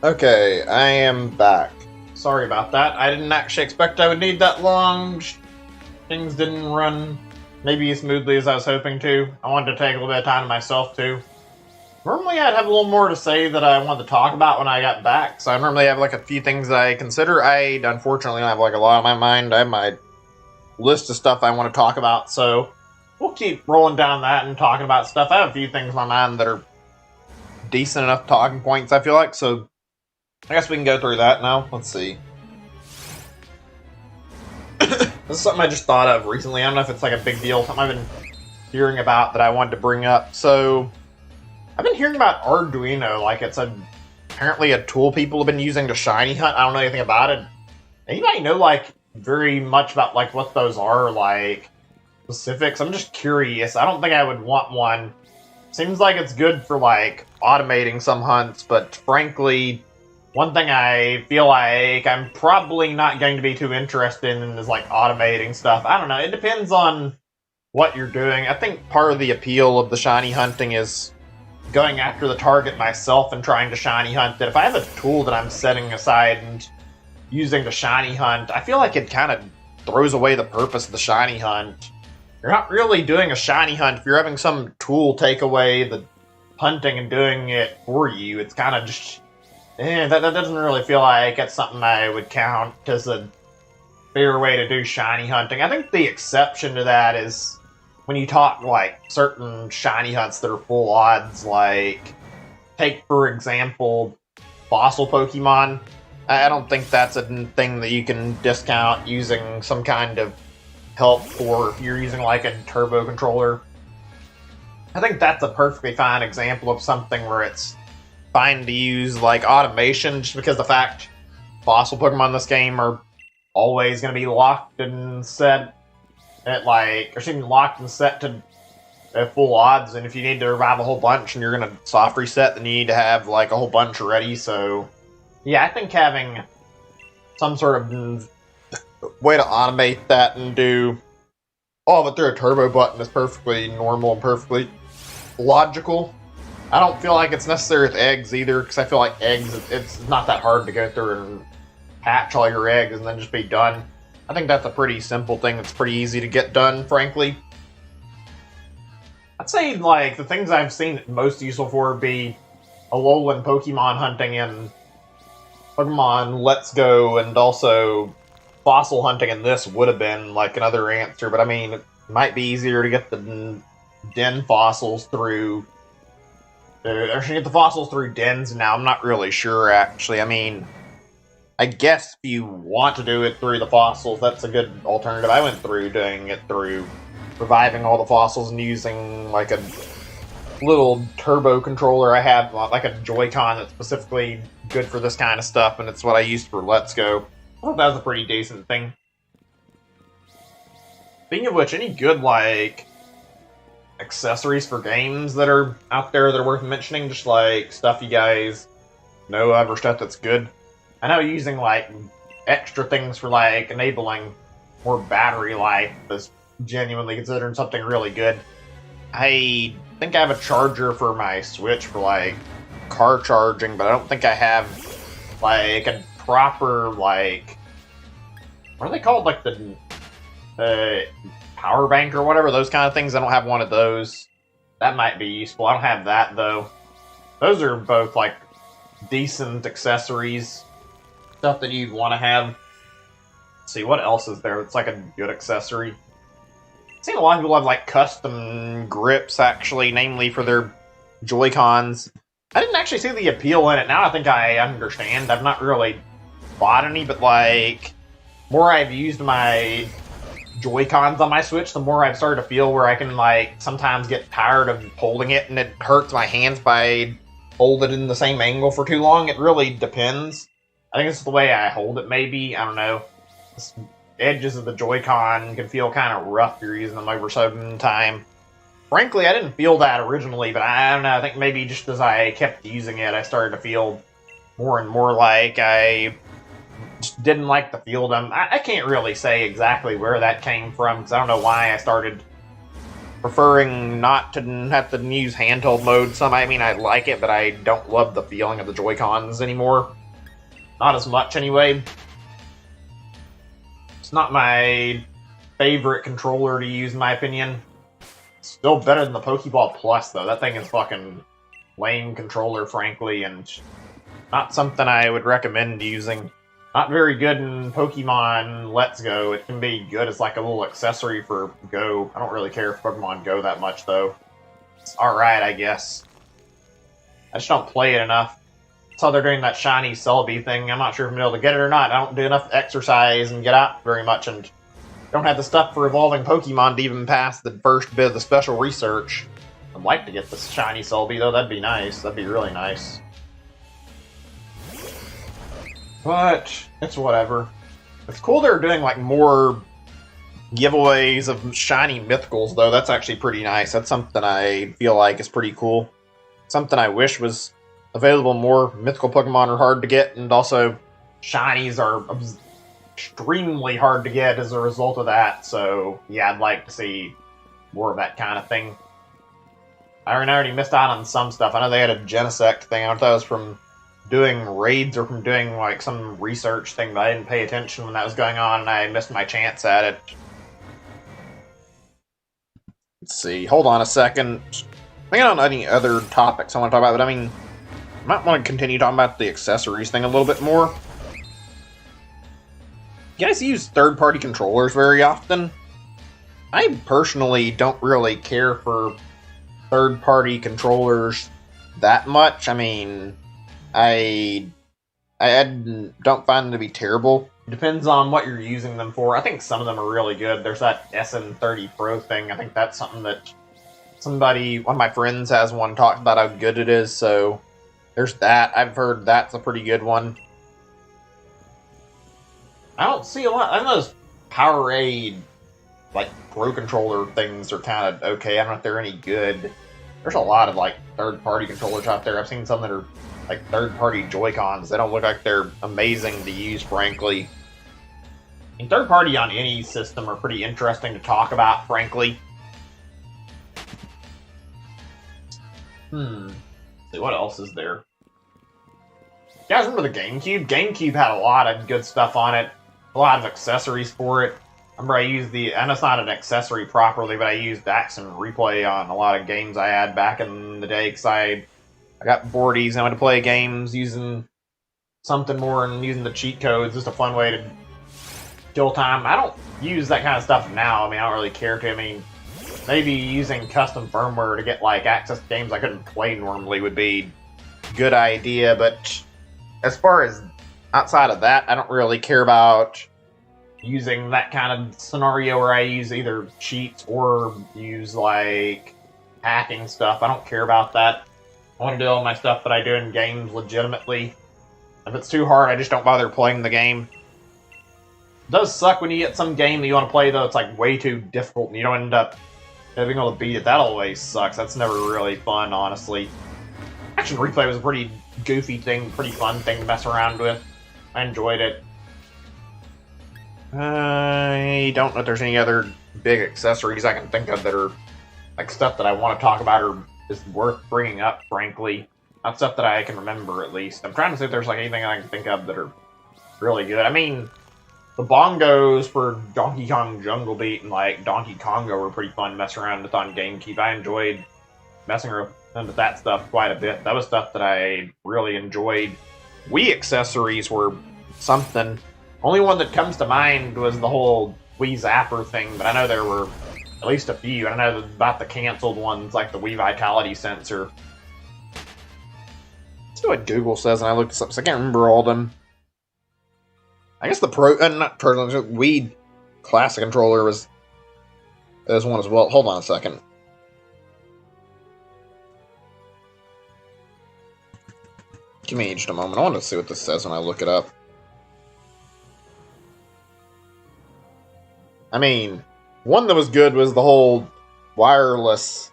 Okay, I am back. Sorry about that. I didn't actually expect I would need that long. Things didn't run maybe as smoothly as I was hoping to. I wanted to take a little bit of time to myself too. Normally I'd have a little more to say that I wanted to talk about when I got back, so I normally have like a few things that I consider. I unfortunately don't have like a lot on my mind. I have my list of stuff I want to talk about, so we'll keep rolling down that and talking about stuff. I have a few things on my mind that are decent enough talking points, I feel like, so I guess we can go through that now. Let's see. This is something I just thought of recently. I don't know if it's like a big deal, something I've been hearing about that I wanted to bring up. So, I've been hearing about Arduino, like it's apparently a tool people have been using to shiny hunt. I don't know anything about it. Anybody know like very much about like what those are, like specifics? I'm just curious. I don't think I would want one. Seems like it's good for like automating some hunts, but frankly, one thing I feel like I'm probably not going to be too interested in is like automating stuff. I don't know. It depends on what you're doing. I think part of the appeal of the shiny hunting is going after the target myself and trying to shiny hunt it. If I have a tool that I'm setting aside and using to shiny hunt, I feel like it kind of throws away the purpose of the shiny hunt. You're not really doing a shiny hunt if you're having some tool take away the hunting and doing it for you. It's kind of just... that doesn't really feel like it's something I would count as a fair way to do shiny hunting. I think the exception to that is when you talk like certain shiny hunts that are full odds, like take for example fossil Pokemon. I don't think that's a thing that you can discount using some kind of help for if you're using like a turbo controller. I think that's a perfectly fine example of something where it's fine to use like automation, just because the fact fossil Pokemon in this game are always going to be locked and set at like, or shouldn't locked and set to full odds, and if you need to revive a whole bunch and you're going to soft reset, then you need to have like a whole bunch ready. So yeah, I think having some sort of way to automate that and do all of it through a turbo button is perfectly normal and perfectly logical. I don't feel like it's necessary with eggs either, because I feel like eggs, it's not that hard to go through and hatch all your eggs and then just be done. I think that's a pretty simple thing that's pretty easy to get done, frankly. I'd say, like, the things I've seen it most useful for would be Alolan Pokemon hunting and Pokemon Let's Go, and also fossil hunting, and this would have been, like, another answer, but I mean, it might be easier to get the den fossils through... I should get the fossils through dens now. I'm not really sure, actually. I mean, I guess if you want to do it through the fossils, that's a good alternative. I went through doing it through reviving all the fossils and using, like, a little turbo controller I have, like a Joy-Con that's specifically good for this kind of stuff, and it's what I used for Let's Go. I thought that was a pretty decent thing. Speaking of which, any good, like, accessories for games that are out there that are worth mentioning? Just like stuff you guys know of or stuff that's good. I know using like extra things for like enabling more battery life is genuinely considered something really good. I think I have a charger for my Switch for like car charging, but I don't think I have like a proper like, what are they called, like the power bank or whatever, those kind of things. I don't have one of those. That might be useful. I don't have that though. Those are both like decent accessories, stuff that you'd want to have. Let's see, what else is there? It's like a good accessory. I've seen a lot of people have like custom grips actually, namely for their Joy-Cons. I didn't actually see the appeal in it. Now I think I understand. I've not really bought any, but like, more I've used my Joy-Cons on my Switch, the more I've started to feel where I can, like, sometimes get tired of holding it, and it hurts my hands by holding it in the same angle for too long. It really depends. I think it's the way I hold it, maybe. I don't know. The edges of the Joy-Con can feel kind of rough if you're using them over some time. Frankly, I didn't feel that originally, but I don't know. I think maybe just as I kept using it, I started to feel more and more like I just didn't like the feel of them. I can't really say exactly where that came from, because I don't know why I started preferring not to have to use handheld mode. I mean, I like it, but I don't love the feeling of the Joy-Cons anymore. Not as much, anyway. It's not my favorite controller to use, in my opinion. Still better than the Pokeball Plus, though. That thing is fucking lame controller, frankly, and not something I would recommend using. Not very good in Pokemon Let's Go. It can be good as like a little accessory for Go. I don't really care for Pokemon Go that much, though. It's alright, I guess. I just don't play it enough. So they're doing that shiny Celebi thing. I'm not sure if I'm able to get it or not. I don't do enough exercise and get out very much, and don't have the stuff for evolving Pokemon to even pass the first bit of the special research. I'd like to get this shiny Celebi, though. That'd be nice. That'd be really nice. But it's whatever. It's cool they're doing like more giveaways of shiny mythicals, though. That's actually pretty nice. That's something I feel like is pretty cool. Something I wish was available more. Mythical Pokemon are hard to get, and also shinies are extremely hard to get as a result of that. So yeah, I'd like to see more of that kind of thing. I already missed out on some stuff. I know they had a Genesect thing. I don't know if that was from doing raids or from doing like some research thing, but I didn't pay attention when that was going on, and I missed my chance at it. Let's see. Hold on a second. I don't know any other topics I want to talk about, but I mean, I might want to continue talking about the accessories thing a little bit more. You guys use third-party controllers very often? I personally don't really care for third-party controllers that much. I mean, I don't find them to be terrible. It depends on what you're using them for. I think some of them are really good. There's that SN30 Pro thing. I think that's something that one of my friends has one, talked about how good it is, so there's that. I've heard that's a pretty good one. I don't see a lot. I know those Powerade, like, Pro Controller things are kind of okay. I don't know if they're any good. There's a lot of, like, third-party controllers out there. I've seen some that are, like, third-party Joy-Cons. They don't look like they're amazing to use, frankly. And third-party on any system are pretty interesting to talk about, frankly. Let's see, what else is there? You guys remember the GameCube? GameCube had a lot of good stuff on it. A lot of accessories for it. I remember I used I know it's not an accessory properly, but I used Accent Replay on a lot of games I had back in the day, because I got bored easy. I wanted to play games using something more and using the cheat codes. Just a fun way to kill time. I don't use that kind of stuff now. I mean, I don't really care to. I mean, maybe using custom firmware to get, like, access to games I couldn't play normally would be a good idea, but as far as outside of that, I don't really care about using that kind of scenario where I use either cheats or use, like, hacking stuff. I don't care about that. I want to do all my stuff that I do in games legitimately. If it's too hard, I just don't bother playing the game. It does suck when you get some game that you want to play, though, it's, like, way too difficult, and you don't end up being able to beat it. That always sucks. That's never really fun, honestly. Action Replay was a pretty goofy thing, pretty fun thing to mess around with. I enjoyed it. I don't know if there's any other big accessories I can think of that are like stuff that I want to talk about or is worth bringing up, frankly. Not stuff that I can remember, at least. I'm trying to see if there's like anything I can think of that are really good. I mean, the bongos for Donkey Kong Jungle Beat and like Donkey Kongo were pretty fun to mess around with on GameCube. I enjoyed messing around with that stuff quite a bit. That was stuff that I really enjoyed. Wii accessories were something. Only one that comes to mind was the whole Wii Zapper thing, but I know there were at least a few. I know about the canceled ones, like the Wii Vitality Sensor. Let's see what Google says, and I looked this up, so I can't remember all of them. I guess the Wii Classic Controller was one as well. Hold on a second. Give me just a moment. I want to see what this says when I look it up. I mean, one that was good was the whole wireless...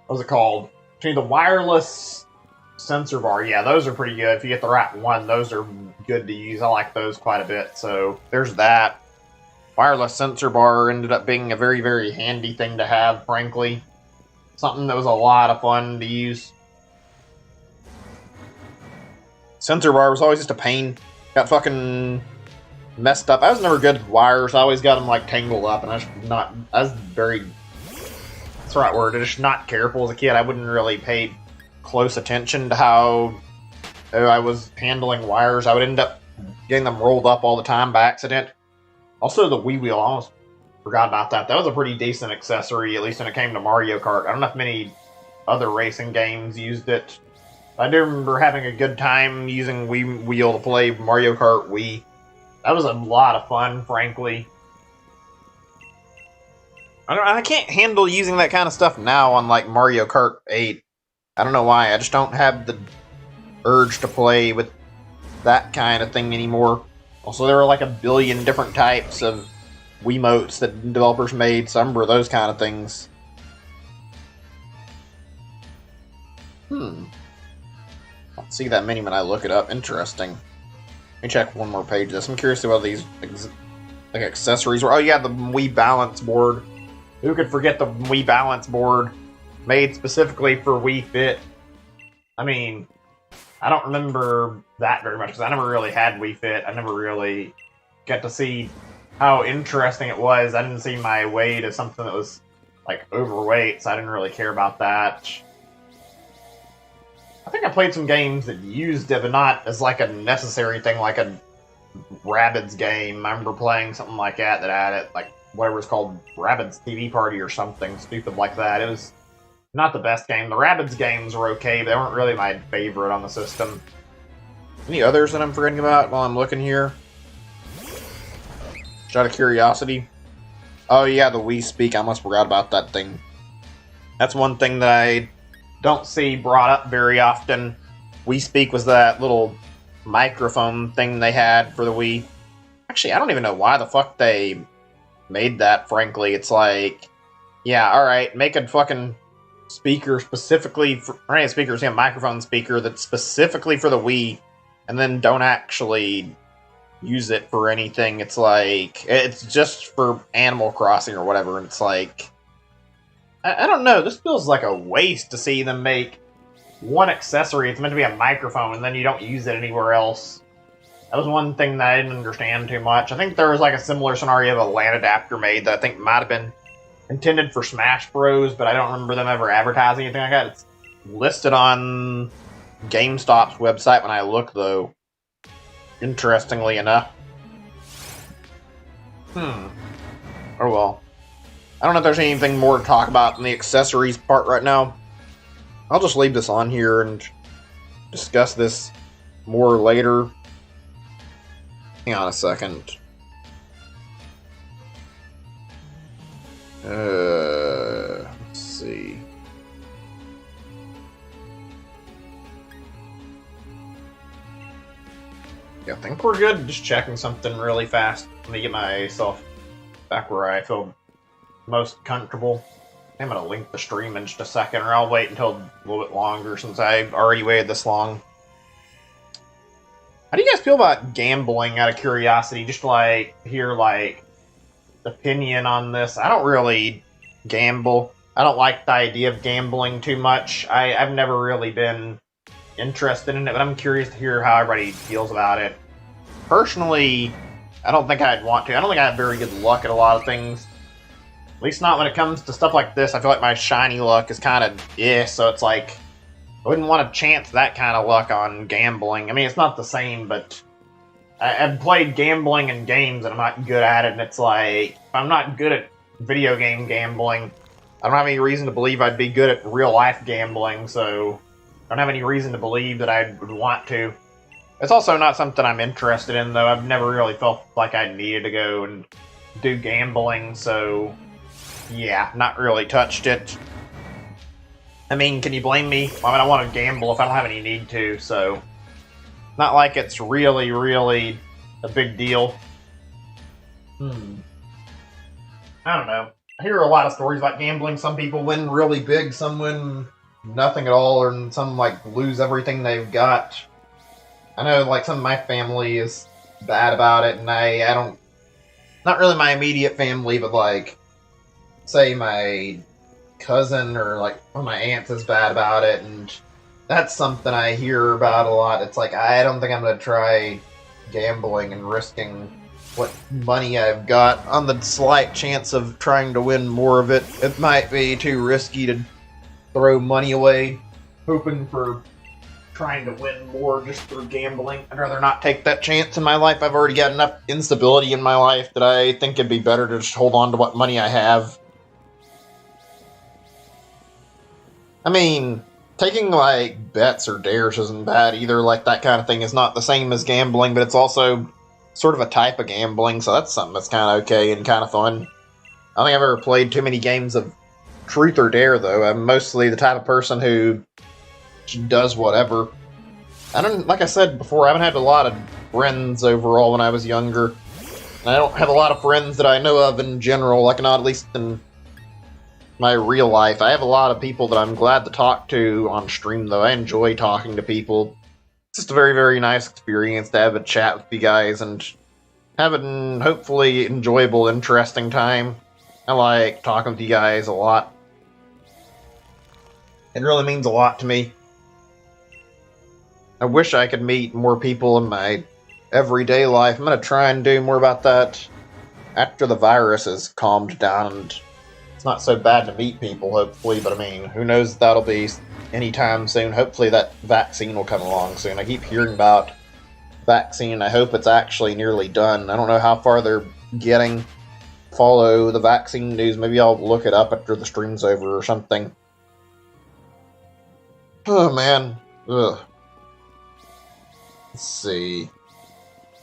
What was it called? Between the wireless sensor bar. Yeah, those are pretty good. If you get the right one, those are good to use. I like those quite a bit. So, there's that. wireless sensor bar ended up being a very, very handy thing to have, frankly. Something that was a lot of fun to use. Sensor bar was always just a pain. Got fucking messed up. I was never good with wires. I always got them like tangled up, and I was very, that's the right word, just not careful as a kid. I wouldn't really pay close attention to how I was handling wires. I would end up getting them rolled up all the time by accident. Also, the Wii Wheel, I almost forgot about that. That was a pretty decent accessory, at least when it came to Mario Kart. I don't know if many other racing games used it. I do remember having a good time using Wii Wheel to play Mario Kart Wii. That was a lot of fun, frankly. I can't handle using that kind of stuff now on like Mario Kart 8. I don't know why. I just don't have the urge to play with that kind of thing anymore. Also, there were like a billion different types of Wiimotes that developers made, so I remember those kind of things. I'll see that many when I look it up. Interesting. Let me check one more page of this. I'm curious about these like accessories were. Oh yeah, the Wii Balance Board. Who could forget the Wii Balance Board? Made specifically for Wii Fit. I mean, I don't remember that very much because I never really had Wii Fit. I never really got to see how interesting it was. I didn't see my weight as something that was like overweight, so I didn't really care about that. I think I played some games that used it, but not as like a necessary thing, like a Rabbids game. I remember playing something like that had it, like whatever it's called, Rabbids TV Party or something stupid like that. It was not the best game. The Rabbids games were okay, but they weren't really my favorite on the system. Any others that I'm forgetting about while I'm looking here? Just out of curiosity. Oh yeah, the Wii Speak. I almost forgot about that thing. That's one thing that I don't see brought up very often. Wii Speak was that little microphone thing they had for the Wii. Actually, I don't even know why the fuck they made that, frankly. It's like, yeah, alright, make a fucking speaker specifically for, or any speakers, yeah, microphone speaker that's specifically for the Wii, and then don't actually use it for anything. It's like, it's just for Animal Crossing or whatever, and it's like, I don't know, this feels like a waste to see them make one accessory. It's meant to be a microphone, and then you don't use it anywhere else. That was one thing that I didn't understand too much. I think there was like a similar scenario of a LAN adapter made that I think might have been intended for Smash Bros, but I don't remember them ever advertising anything like that. It's listed on GameStop's website when I look, though. Interestingly enough. Oh well. I don't know if there's anything more to talk about in the accessories part right now. I'll just leave this on here and discuss this more later. Hang on a second. Let's see. Yeah, I think we're good. Just checking something really fast. Let me get myself back where I feel most comfortable. I'm gonna link the stream in just a second, or I'll wait until a little bit longer since I've already waited this long. How do you guys feel about gambling, out of curiosity? Just like hear like opinion on this. I don't really gamble. I don't like the idea of gambling too much. I've never really been interested in it, but I'm curious to hear how everybody feels about it. Personally, I don't think I'd want to. I don't think I have very good luck at a lot of things. At least not when it comes to stuff like this. I feel like my shiny luck is kind of so it's like I wouldn't want to chance that kind of luck on gambling. I mean, it's not the same, but I've played gambling in games and I'm not good at it, and it's like, if I'm not good at video game gambling, I don't have any reason to believe I'd be good at real life gambling, so I don't have any reason to believe that I would want to. It's also not something I'm interested in, though. I've never really felt like I needed to go and do gambling, so yeah, not really touched it. I mean, can you blame me? I mean, I want to gamble if I don't have any need to, so not like it's really, really a big deal. I don't know. I hear a lot of stories about gambling. Some people win really big, some win nothing at all, or some like lose everything they've got. I know like some of my family is bad about it, and I not really my immediate family, but like, say my cousin or like one of my aunts is bad about it, and that's something I hear about a lot. It's like, I don't think I'm going to try gambling and risking what money I've got on the slight chance of trying to win more of it. It might be too risky to throw money away hoping for trying to win more just through gambling. I'd rather not take that chance in my life. I've already got enough instability in my life that I think it'd be better to just hold on to what money I have. I mean, taking, like, bets or dares isn't bad either. Like, that kind of thing is not the same as gambling, but it's also sort of a type of gambling, so that's something that's kind of okay and kind of fun. I don't think I've ever played too many games of truth or dare, though. I'm mostly the type of person who does whatever. I don't, like I said before, I haven't had a lot of friends overall when I was younger. And I don't have a lot of friends that I know of in general, like not at least in my real life. I have a lot of people that I'm glad to talk to on stream, though. I enjoy talking to people. It's just a very, very nice experience to have a chat with you guys and have a hopefully enjoyable, interesting time. I like talking with you guys a lot. It really means a lot to me. I wish I could meet more people in my everyday life. I'm going to try and do more about that after the virus has calmed down and it's not so bad to meet people, hopefully, but I mean, who knows if that'll be anytime soon. Hopefully that vaccine will come along soon. I keep hearing about vaccine. I hope it's actually nearly done. I don't know how far they're getting. Follow the vaccine news. Maybe I'll look it up after the stream's over or something. Oh, man. Ugh. Let's see.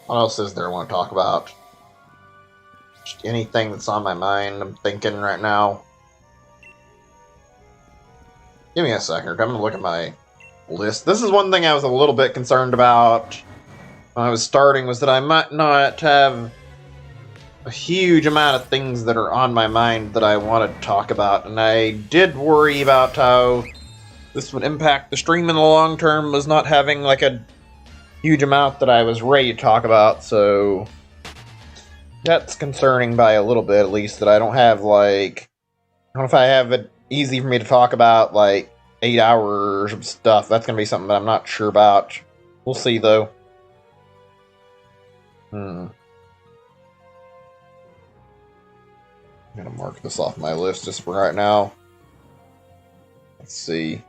What else is there I want to talk about? Just anything that's on my mind, I'm thinking right now. Give me a second. I'm going to look at my list. This is one thing I was a little bit concerned about when I was starting, was that I might not have a huge amount of things that are on my mind that I wanted to talk about. And I did worry about how this would impact the stream in the long term, was not having like a huge amount that I was ready to talk about, so that's concerning by a little bit, at least, that I don't have, like, I don't know if I have it easy for me to talk about, like, 8 hours of stuff. That's going to be something that I'm not sure about. We'll see, though. I'm going to mark this off my list just for right now. Let's see.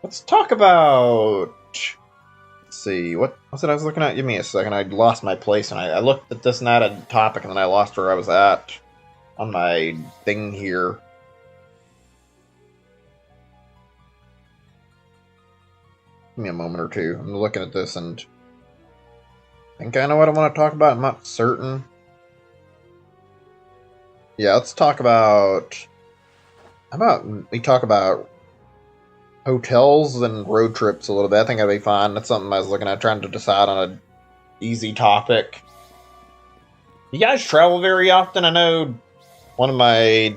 Let's talk about... Let's see, what was it I was looking at? Give me a second, I lost my place, and I looked at this and that a topic, and then I lost where I was at on my thing here. Give me a moment or two. I'm looking at this, and I think I know what I want to talk about. I'm not certain. Yeah, let's talk about... How about we talk about hotels and road trips a little bit? I think that'd be fine. That's something I was looking at, trying to decide on an easy topic. You guys travel very often? I know one of my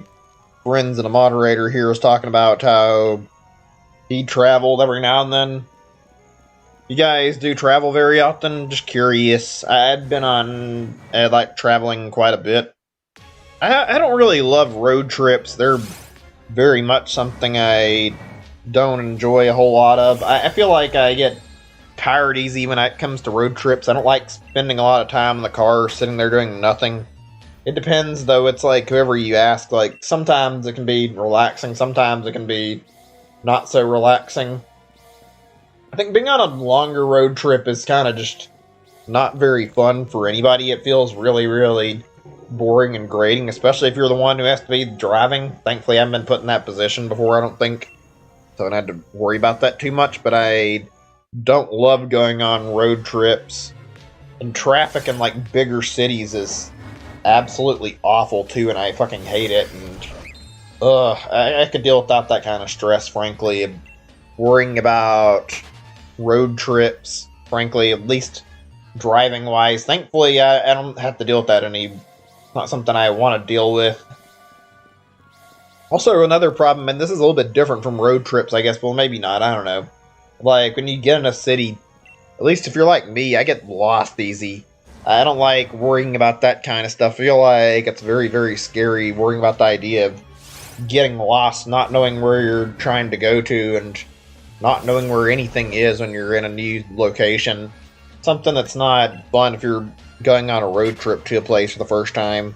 friends and a moderator here was talking about how he traveled every now and then. You guys do travel very often? Just curious. I've been on, like, traveling quite a bit. I don't really love road trips. They're very much something I don't enjoy a whole lot of. I feel like I get tired easy when it comes to road trips. I don't like spending a lot of time in the car sitting there doing nothing. It depends, though. It's like whoever you ask. Like, sometimes it can be relaxing, sometimes it can be not so relaxing. I think being on a longer road trip is kind of just not very fun for anybody. It feels really, really boring and grating, especially if you're the one who has to be driving. Thankfully, I haven't been put in that position before, I don't think. So I don't have to worry about that too much, but I don't love going on road trips. And traffic in, like, bigger cities is absolutely awful, too, and I fucking hate it. And, I could deal without that kind of stress, frankly. Worrying about road trips, frankly, at least driving-wise. Thankfully, I don't have to deal with that any... It's not something I want to deal with. Also, another problem, and this is a little bit different from road trips, I guess. Well, maybe not, I don't know. Like, when you get in a city, At least if you're like me, I get lost easy. I don't like worrying about that kind of stuff. I feel like it's very, very scary worrying about the idea of getting lost, not knowing where you're trying to go to, and not knowing where anything is when you're in a new location. Something that's not fun if you're going on a road trip to a place for the first time.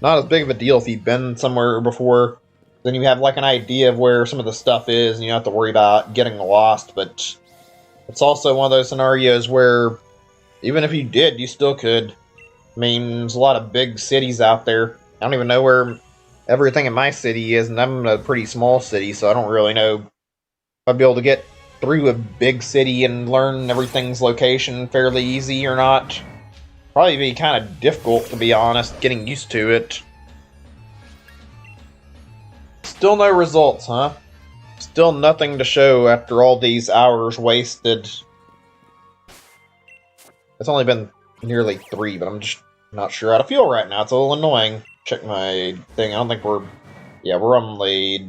Not as big of a deal if you've been somewhere before. Then you have like an idea of where some of the stuff is, and you don't have to worry about getting lost. But it's also one of those scenarios where even if you did, you still could. I mean, there's a lot of big cities out there. I don't even know where everything in my city is, and I'm in a pretty small city, so I don't really know if I'd be able to get through a big city and learn everything's location fairly easy or not. Probably be kind of difficult, to be honest, getting used to it. Still no results, huh? Still nothing to show after all these hours wasted. It's only been nearly 3, but I'm just not sure how to feel right now. It's a little annoying. Check my thing. I don't think we're... Yeah, we're only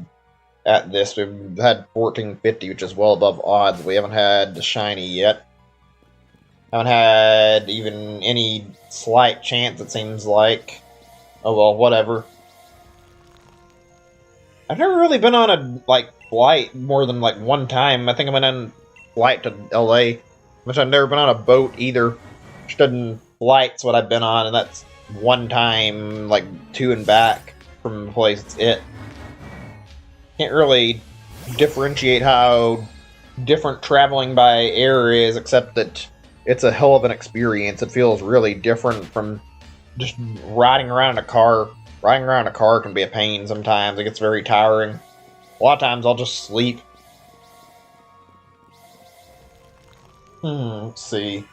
at this. We've had 1450, which is well above odds. We haven't had the shiny yet. Haven't had even any slight chance, it seems like. Oh well, whatever. I've never really been on a, flight more than, one time. I think I went on a flight to LA, which I've never been on a boat either. Just done flights what I've been on, and that's one time, to and back from the place. It's it. Can't really differentiate how different traveling by air is, except that it's a hell of an experience. It feels really different from just riding around in a car. Riding around in a car can be a pain sometimes. It gets very tiring. A lot of times I'll just sleep. Let's see. I'm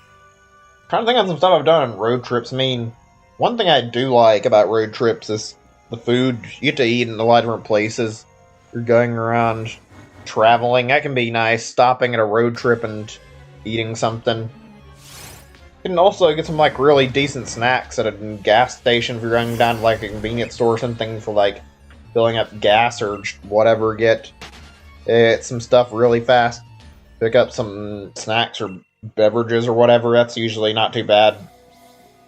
trying to think of some stuff I've done on road trips. I mean, one thing I do like about road trips is the food. You get to eat in a lot of different places. You're going around traveling. That can be nice. Stopping at a road trip and eating something. You can also get some really decent snacks at a gas station if you're going down to a convenience store or something for filling up gas or whatever. Get some stuff really fast. Pick up some snacks or beverages or whatever. That's usually not too bad.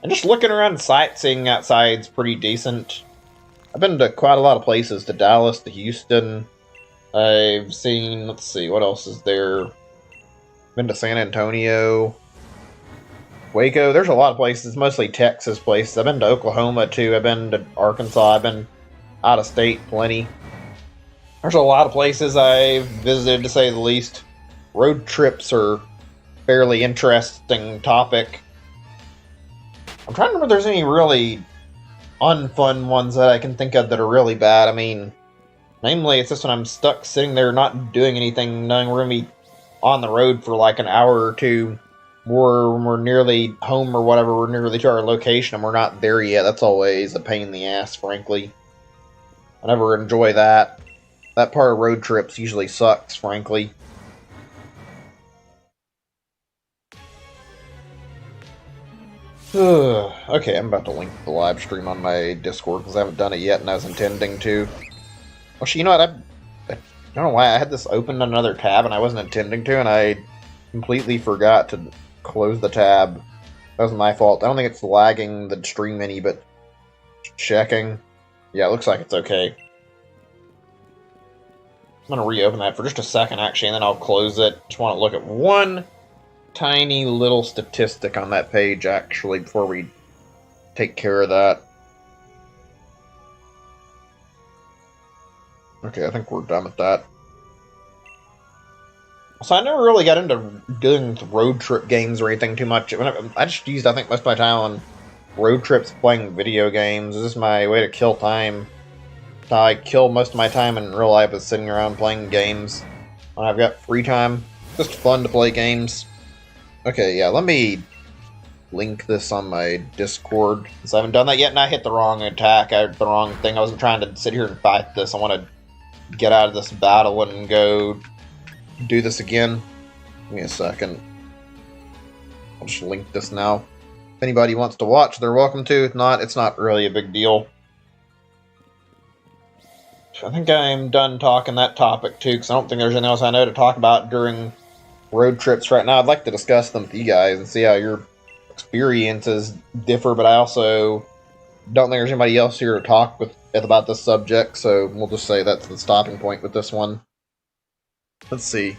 And just looking around sightseeing outside's pretty decent. I've been to quite a lot of places. To Dallas, to Houston. I've seen, let's see, what else is there? Been to San Antonio. Waco. There's a lot of places, mostly Texas places. I've been to Oklahoma too. I've been to Arkansas. I've been out of state plenty. There's a lot of places I've visited, to say the least. Road trips are fairly interesting topic. I'm trying to remember if there's any really unfun ones that I can think of that are really bad. I mean, namely, it's just when I'm stuck sitting there not doing anything, knowing we're going to be on the road for an hour or two. We're nearly home or whatever, we're nearly to our location and we're not there yet. That's always a pain in the ass, frankly. I never enjoy that. That part of road trips usually sucks, frankly. Okay, I'm about to link the live stream on my Discord because I haven't done it yet and I was intending to. Well, you know what, I don't know why I had this open on another tab and I wasn't intending to, and I completely forgot to close the tab. That was my fault. I don't think it's lagging the stream any, but checking. Yeah, it looks like it's okay. I'm going to reopen that for just a second, actually, and then I'll close it. Just want to look at one tiny little statistic on that page, actually, before we take care of that. Okay, I think we're done with that. So I never really got into doing road trip games or anything too much. I just used, I think, most of my time on road trips playing video games. This is my way to kill time. I kill most of my time in real life is sitting around playing games. When I've got free time. Just fun to play games. Okay, yeah, let me link this on my Discord, since I haven't done that yet, and I hit the wrong attack. I hit the wrong thing. I wasn't trying to sit here and fight this. I want to get out of this battle and go do this again. Give me a second. I'll just link this now. If anybody wants to watch, they're welcome to. If not, it's not really a big deal. I think I'm done talking that topic too, because I don't think there's anything else I know to talk about during road trips right now. I'd like to discuss them with you guys and see how your experiences differ, but I also don't think there's anybody else here to talk with about this subject, so we'll just say that's the stopping point with this one. Let's see.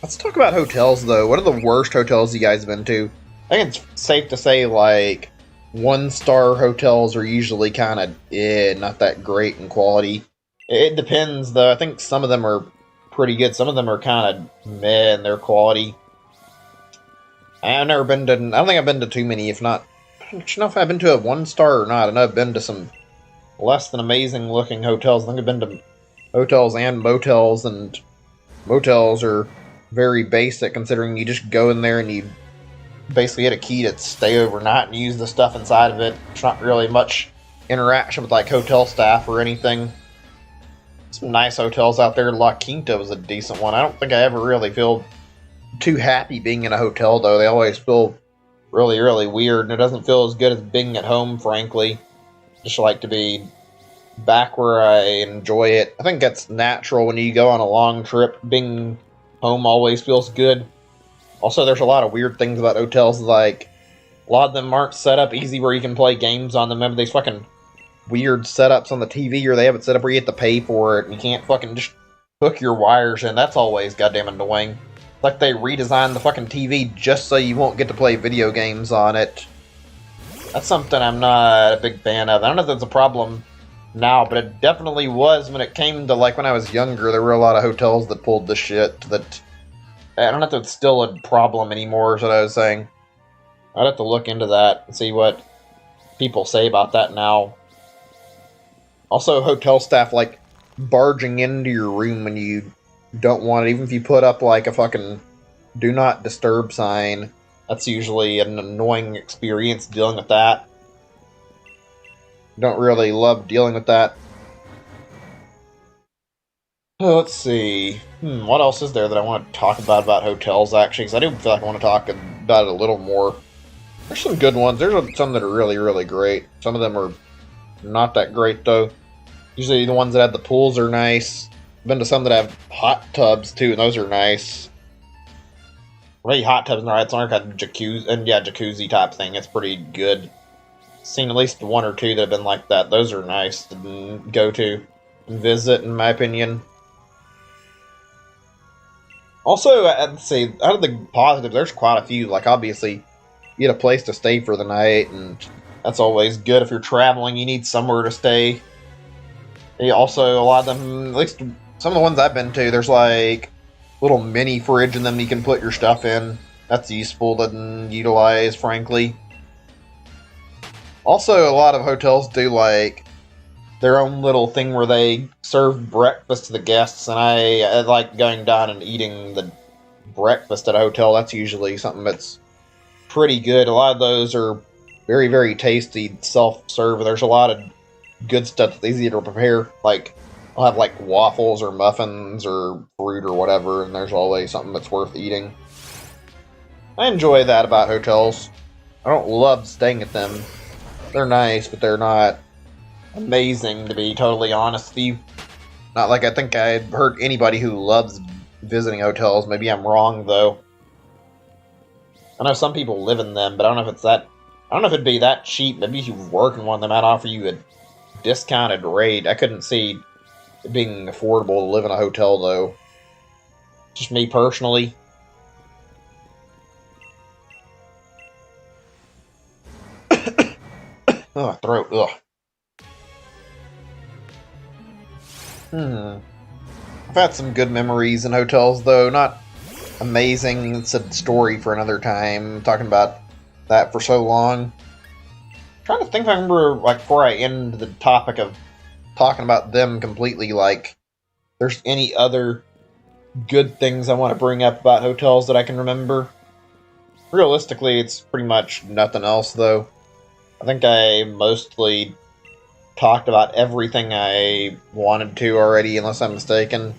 Let's talk about hotels, though. What are the worst hotels you guys have been to? I think it's safe to say, like, 1-star hotels are usually kind of, not that great in quality. It depends, though. I think some of them are pretty good. Some of them are kind of meh in their quality. I've never been to, I don't think I've been to too many, if not, I don't know if I've been to a 1-star or not. I know I've been to some less than amazing looking hotels. I think I've been to hotels and motels, and motels are very basic considering you just go in there and you basically get a key to stay overnight and use the stuff inside of it. There's not really much interaction with like hotel staff or anything. Some nice hotels out there. La Quinta was a decent one. I don't think I ever really feel too happy being in a hotel, though. They always feel really, really weird, and it doesn't feel as good as being at home, frankly. Just like to be back where I enjoy it. I think that's natural when you go on a long trip. Being home always feels good. Also, there's a lot of weird things about hotels, like a lot of them aren't set up easy where you can play games on them. Remember these fucking weird setups on the TV, or they have it set up where you have to pay for it and you can't fucking just hook your wires in. That's always goddamn annoying. It's like they redesigned the fucking TV just so you won't get to play video games on it. That's something I'm not a big fan of. I don't know if that's a problem now, but it definitely was when it came to, like, when I was younger. There were a lot of hotels that pulled this shit that I don't know if it's still a problem anymore, is what I was saying. I'd have to look into that and see what people say about that now. Also, hotel staff, like, barging into your room when you don't want it. Even if you put up, like, a fucking do not disturb sign, that's usually an annoying experience dealing with that. Don't really love dealing with that. Let's see. What else is there that I want to talk about hotels, actually? Because I do feel like I want to talk about it a little more. There's some good ones. There's some that are really, really great. Some of them are not that great, though. Usually the ones that have the pools are nice. I've been to some that have hot tubs, too, and those are nice. Maybe hot tubs, right? It's like a jacuzzi, and yeah, jacuzzi type thing. It's pretty good. Seen at least one or two that have been like that. Those are nice to go to and visit, in my opinion. Also, I'd say, out of the positives, there's quite a few. Like, obviously, you get a place to stay for the night, and that's always good. If you're traveling, you need somewhere to stay. Also, a lot of them, at least some of the ones I've been to, there's like little mini fridge in them you can put your stuff in. That's useful to utilize, frankly. Also, a lot of hotels do like their own little thing where they serve breakfast to the guests, and I like going down and eating the breakfast at a hotel. That's usually something that's pretty good. A lot of those are very, very tasty, self-serve. There's a lot of good stuff that's easy to prepare. Like, I'll have like waffles or muffins or fruit or whatever, and there's always something that's worth eating. I enjoy that about hotels. I don't love staying at them. They're nice, but they're not amazing, to be totally honest with you. Not like I think I've heard anybody who loves visiting hotels. Maybe I'm wrong, though. I know some people live in them, but I don't know if it's that... I don't know if it'd be that cheap. Maybe if you work in one, they might offer you a discounted rate. I couldn't see it being affordable to live in a hotel, though. Just me personally. Oh, throat. Ugh. I've had some good memories in hotels, though. Not amazing. It's a story for another time. I'm talking about that for so long. I'm trying to think if I remember, like, before I end the topic of talking about them completely, like, there's any other good things I want to bring up about hotels that I can remember. Realistically, it's pretty much nothing else, though. I think I mostly talked about everything I wanted to already, unless I'm mistaken.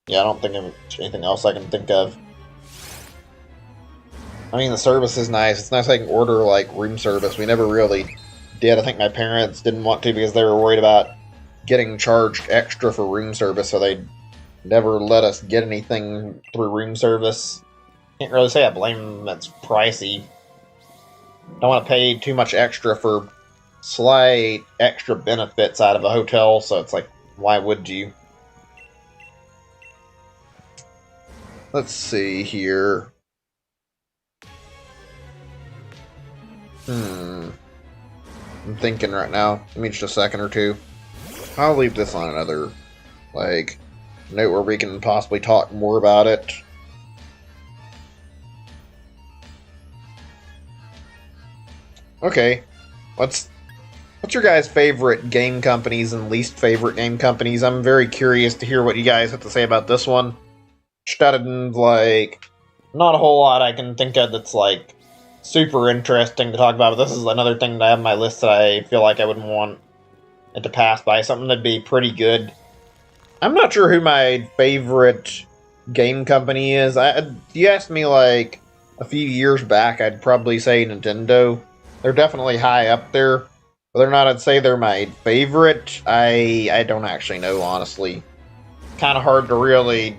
Yeah, I don't think of anything else I can think of. I mean, the service is nice. It's nice I can order, like, room service. We never really did. I think my parents didn't want to because they were worried about getting charged extra for room service, so they never let us get anything through room service. Can't really say I blame them, that's pricey. Don't want to pay too much extra for slight extra benefits out of a hotel, so it's like, why would you? Let's see here. I'm thinking right now. Give me just a second or two. I'll leave this on another, like, note where we can possibly talk more about it. Okay. What's your guys' favorite game companies and least favorite game companies? I'm very curious to hear what you guys have to say about this one. Started, like, not a whole lot I can think of that's, like, super interesting to talk about, but this is another thing that I have on my list that I feel like I wouldn't want it to pass by. Something that'd be pretty good. I'm not sure who my favorite game company is. If you asked me, like, a few years back, I'd probably say Nintendo. They're definitely high up there. Whether or not I'd say they're my favorite, I don't actually know, honestly. Kind of hard to really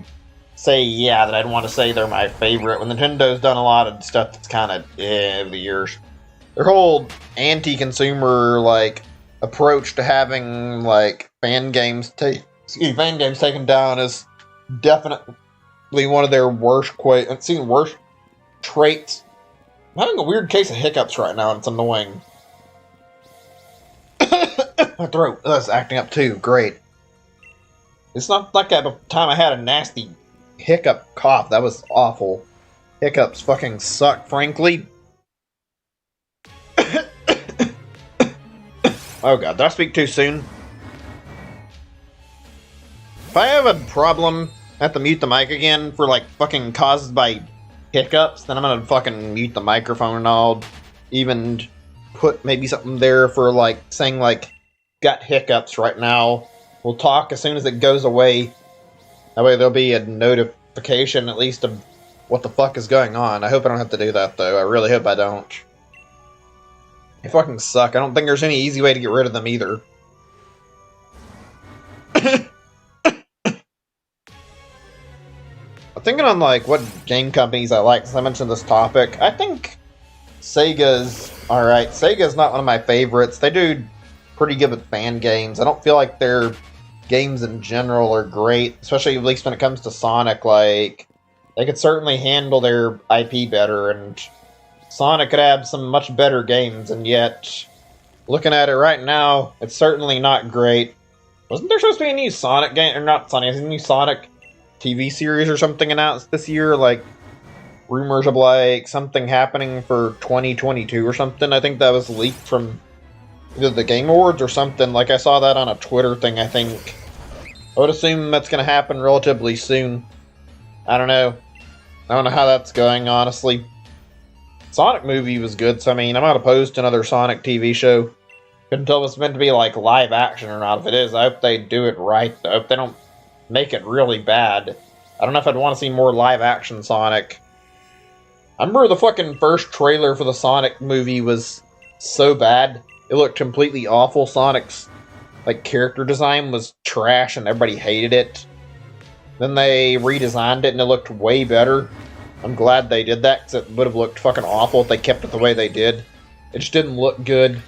say, yeah, that I'd want to say they're my favorite, when Nintendo's done a lot of stuff that's kind of over the years. Their whole anti-consumer, like, approach to having, like, fan games taken down is definitely one of their worst traits. I'm having a weird case of hiccups right now, and it's annoying. My throat is acting up too. Great. It's not like that time I had a nasty hiccup cough. That was awful. Hiccups fucking suck, frankly. Oh god, did I speak too soon? If I have a problem, I have to mute the mic again for, like, fucking caused by hiccups, then I'm gonna fucking mute the microphone, and I'll even put maybe something there for, like, saying, like, got hiccups right now. We'll talk as soon as it goes away. That way there'll be a notification, at least, of what the fuck is going on. I hope I don't have to do that, though. I really hope I don't. They fucking suck. I don't think there's any easy way to get rid of them, either. I'm thinking on, like, what game companies I like, since I mentioned this topic. I think Sega's alright. Sega's not one of my favorites. They do pretty good with fan games. I don't feel like their games in general are great, especially at least when it comes to Sonic. Like, they could certainly handle their IP better, and Sonic could have some much better games, and yet, looking at it right now, it's certainly not great. Wasn't there supposed to be a new Sonic game, or not Sonic, a new Sonic TV series or something announced this year? Like, rumors of, like, something happening for 2022 or something. I think that was leaked from either the Game Awards or something. Like, I saw that on a Twitter thing, I think. I would assume that's going to happen relatively soon. I don't know. I don't know how that's going, honestly. Sonic movie was good, so I mean, I'm not opposed to another Sonic TV show. Couldn't tell if it's meant to be, like, live action or not. If it is, I hope they do it right, though. I hope they don't make it really bad. I don't know if I'd want to see more live action Sonic. I remember the fucking first trailer for the Sonic movie was so bad. It looked completely awful. Sonic's, like, character design was trash and everybody hated it. Then they redesigned it and it looked way better. I'm glad they did that, because it would have looked fucking awful if they kept it the way they did. It just didn't look good.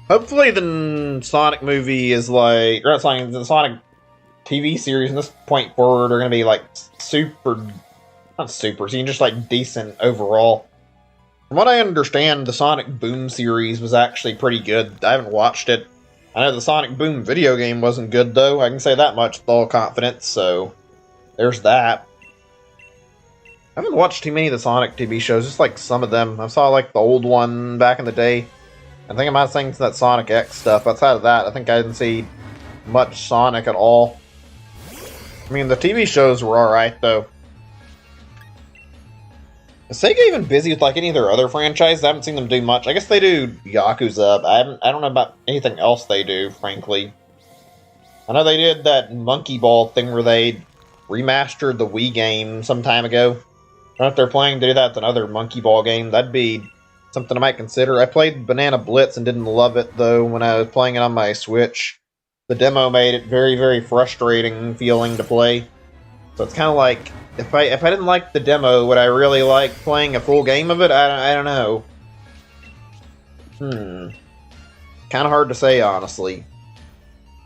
Hopefully the Sonic movie is like, or not Sonic, the Sonic TV series from this point forward are going to be like not super, so just like decent overall. From what I understand, the Sonic Boom series was actually pretty good. I haven't watched it. I know the Sonic Boom video game wasn't good, though. I can say that much with all confidence, so there's that. I haven't watched too many of the Sonic TV shows, just like some of them. I saw like the old one back in the day. I think I might have seen that Sonic X stuff. Outside of that, I think I didn't see much Sonic at all. I mean, the TV shows were alright, though. Is Sega even busy with like any of their other franchises? I haven't seen them do much. I guess they do Yakuza. I don't know about anything else they do, frankly. I know they did that Monkey Ball thing where they remastered the Wii game some time ago. I don't know if they're planning to do that with another Monkey Ball game. That'd be something I might consider. I played Banana Blitz and didn't love it, though, when I was playing it on my Switch. The demo made it very, very frustrating feeling to play. So it's kind of like, if I didn't like the demo, would I really like playing a full game of it? I don't know. Kind of hard to say, honestly.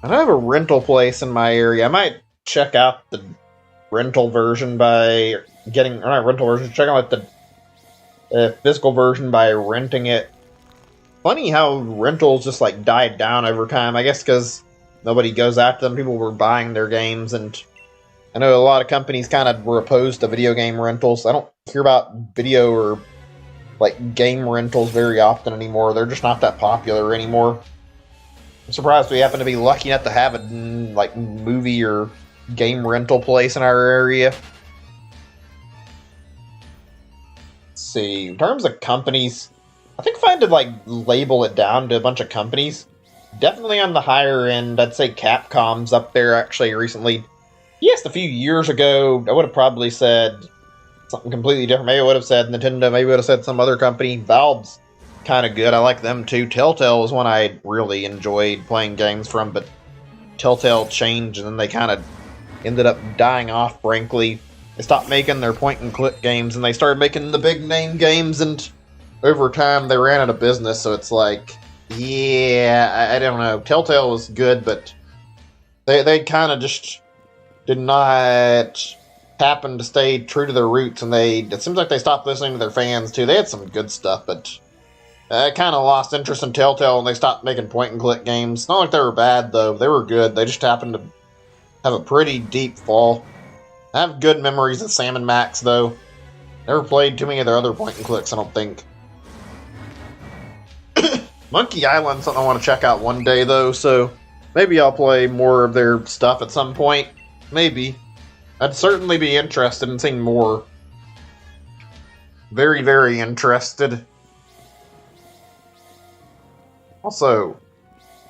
I don't have a rental place in my area. I might check out the rental version by getting, or not rental version, check out the physical version by renting it. Funny how rentals just like died down over time. I guess because nobody goes after them. People were buying their games, and I know a lot of companies kind of were opposed to video game rentals. I don't hear about video or like game rentals very often anymore. They're just not that popular anymore. I'm surprised we happen to be lucky enough to have a like movie or game rental place in our area. Let's see. In terms of companies, I think if I had to like label it down to a bunch of companies, definitely on the higher end, I'd say Capcom's up there actually recently. Yes, a few years ago, I would have probably said something completely different. Maybe I would have said Nintendo, maybe I would have said some other company. Valve's kind of good. I like them too. Telltale is one I really enjoyed playing games from, but Telltale changed and then they kind of ended up dying off, frankly. They stopped making their point-and-click games and they started making the big-name games, and over time they ran out of business, so it's like, yeah, I don't know. Telltale was good, but they kind of just did not happen to stay true to their roots, and it seems like they stopped listening to their fans too. They had some good stuff, but I kind of lost interest in Telltale, and they stopped making point-and-click games. Not like they were bad, though. They were good. They just happened to have a pretty deep fall. I have good memories of Sam & Max, though. Never played too many of their other point-and-clicks, I don't think. Monkey Island's something I want to check out one day, though, so maybe I'll play more of their stuff at some point. Maybe. I'd certainly be interested in seeing more. Very, very interested. Also,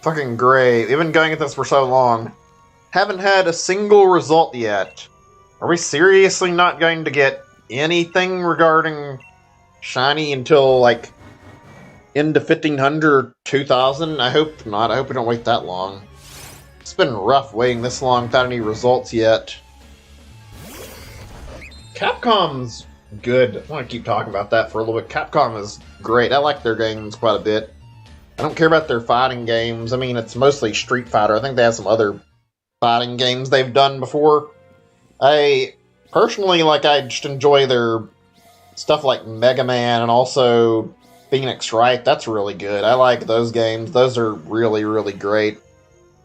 fucking great. We've been going at this for so long. Haven't had a single result yet. Are we seriously not going to get anything regarding Shiny until, like, into 1500 or 2000? I hope not. I hope we don't wait that long. It's been rough waiting this long without any results yet. Capcom's good. I want to keep talking about that for a little bit. Capcom is great. I like their games quite a bit. I don't care about their fighting games. I mean, it's mostly Street Fighter. I think they have some other fighting games they've done before. I personally, I just enjoy their stuff like Mega Man and also Phoenix Wright. That's really good. I like those games. Those are really, really great.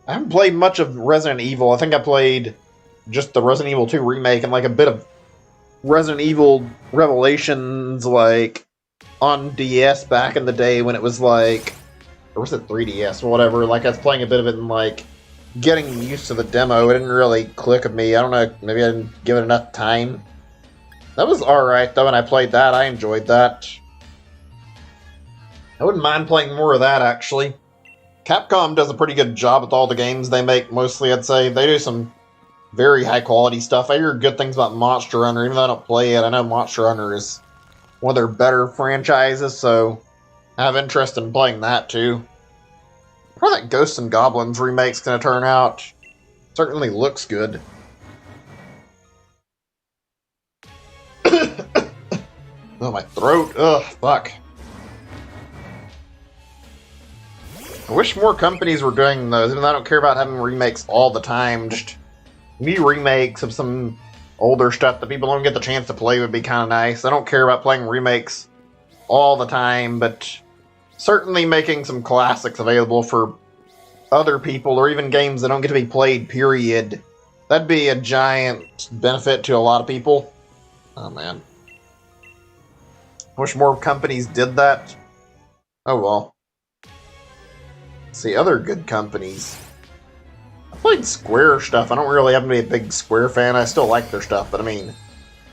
I haven't played much of Resident Evil. I think I played just the Resident Evil 2 remake and a bit of Resident Evil Revelations on DS back in the day when it was or was it 3DS or whatever. I was playing a bit of it and getting used to the demo. It didn't really click with me. I don't know, maybe I didn't give it enough time. That was alright though, when I played that. I enjoyed that. I wouldn't mind playing more of that, actually. Capcom does a pretty good job with all the games they make, mostly, I'd say. They do some very high-quality stuff. I hear good things about Monster Hunter, even though I don't play it. I know Monster Hunter is one of their better franchises, so I have interest in playing that, too. How that Ghosts and Goblins remake's gonna turn out. Certainly looks good. Oh, my throat. Ugh, fuck. I wish more companies were doing those, even though I don't care about having remakes all the time. Just new remakes of some older stuff that people don't get the chance to play would be kind of nice. I don't care about playing remakes all the time, but certainly making some classics available for other people, or even games that don't get to be played, period. That'd be a giant benefit to a lot of people. Oh, man. I wish more companies did that. Oh, well. Let's see, other good companies. I played Square stuff. I don't really happen to be a big Square fan. I still like their stuff, but I mean,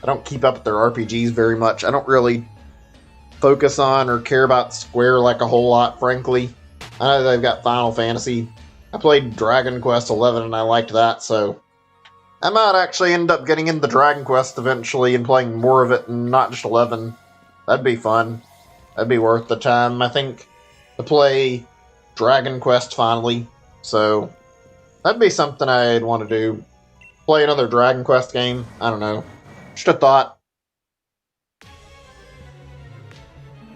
I don't keep up with their RPGs very much. I don't really focus on or care about Square a whole lot, frankly. I know they've got Final Fantasy. I played Dragon Quest XI and I liked that, so I might actually end up getting into Dragon Quest eventually and playing more of it and not just 11. That'd be fun. That'd be worth the time, I think, to play Dragon Quest finally. So that'd be something I'd want to do. Play another Dragon Quest game. I don't know. Just a thought.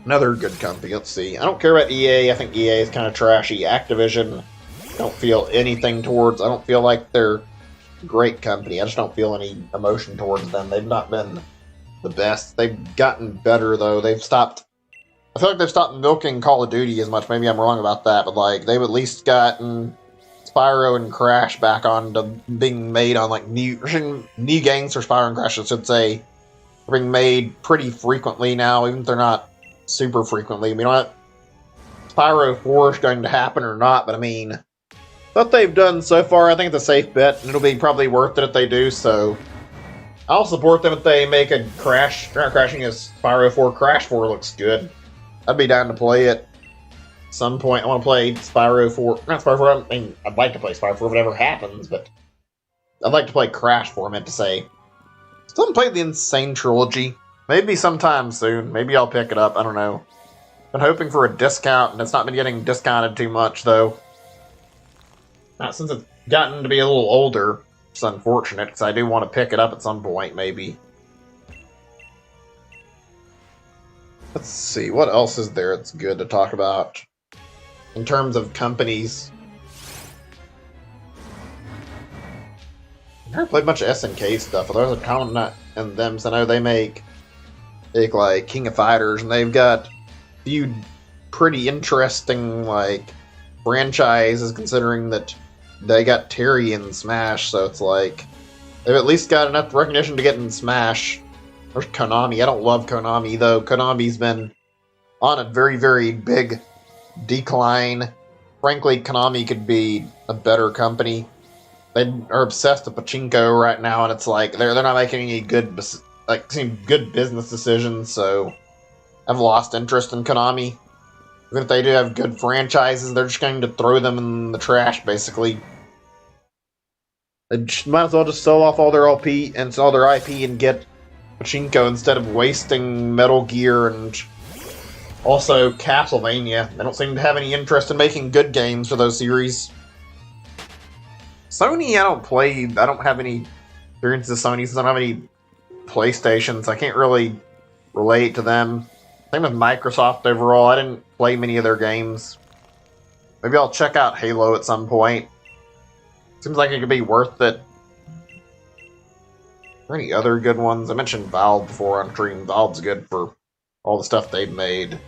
Another good company. Let's see. I don't care about EA. I think EA is kind of trashy. Activision, don't feel anything towards. I don't feel like they're a great company. I just don't feel any emotion towards them. They've not been the best. They've gotten better, though. They've stopped. I feel like they've stopped milking Call of Duty as much. Maybe I'm wrong about that, but like they've at least gotten Spyro and Crash back on to being made on like new games for Spyro and Crash, I should say, are being made pretty frequently now, even if they're not super frequently. We don't know if Spyro 4 is going to happen or not, but I mean, what they've done so far, I think it's a safe bet, and it'll be probably worth it if they do, so I'll support them if they make a Crash. They're not crashing as Spyro 4. Crash 4 looks good. I'd be down to play it at some point. I want to play Spyro 4. Not Spyro 4, I mean, I'd like to play Spyro 4 if it ever happens, but I'd like to play Crash 4, I meant to say. Still haven't played the Insane Trilogy. Maybe sometime soon. Maybe I'll pick it up. I don't know. Been hoping for a discount, and it's not been getting discounted too much, though. Not since it's gotten to be a little older. It's unfortunate, because I do want to pick it up at some point, maybe. Let's see, what else is there that's good to talk about in terms of companies? I've never played much SNK stuff, although there's a comment in them, so I know they make like King of Fighters, and they've got a few pretty interesting like franchises, considering that they got Terry in Smash, so it's like they've at least got enough recognition to get in Smash. There's Konami. I don't love Konami, though. Konami's been on a very, very big decline. Frankly, Konami could be a better company. They are obsessed with pachinko right now, and it's like they're not making any good business decisions. So I've lost interest in Konami. Even if they do have good franchises, they're just going to throw them in the trash, basically. They might as well just sell off all their IP and get pachinko instead of wasting Metal Gear and also Castlevania. They don't seem to have any interest in making good games for those series. Sony, I don't have any experience with Sony since I don't have any PlayStations. I can't really relate to them. Same with Microsoft overall. I didn't play many of their games. Maybe I'll check out Halo at some point. Seems like it could be worth it. Are there any other good ones? I mentioned Valve before on stream. Valve's good for all the stuff they've made.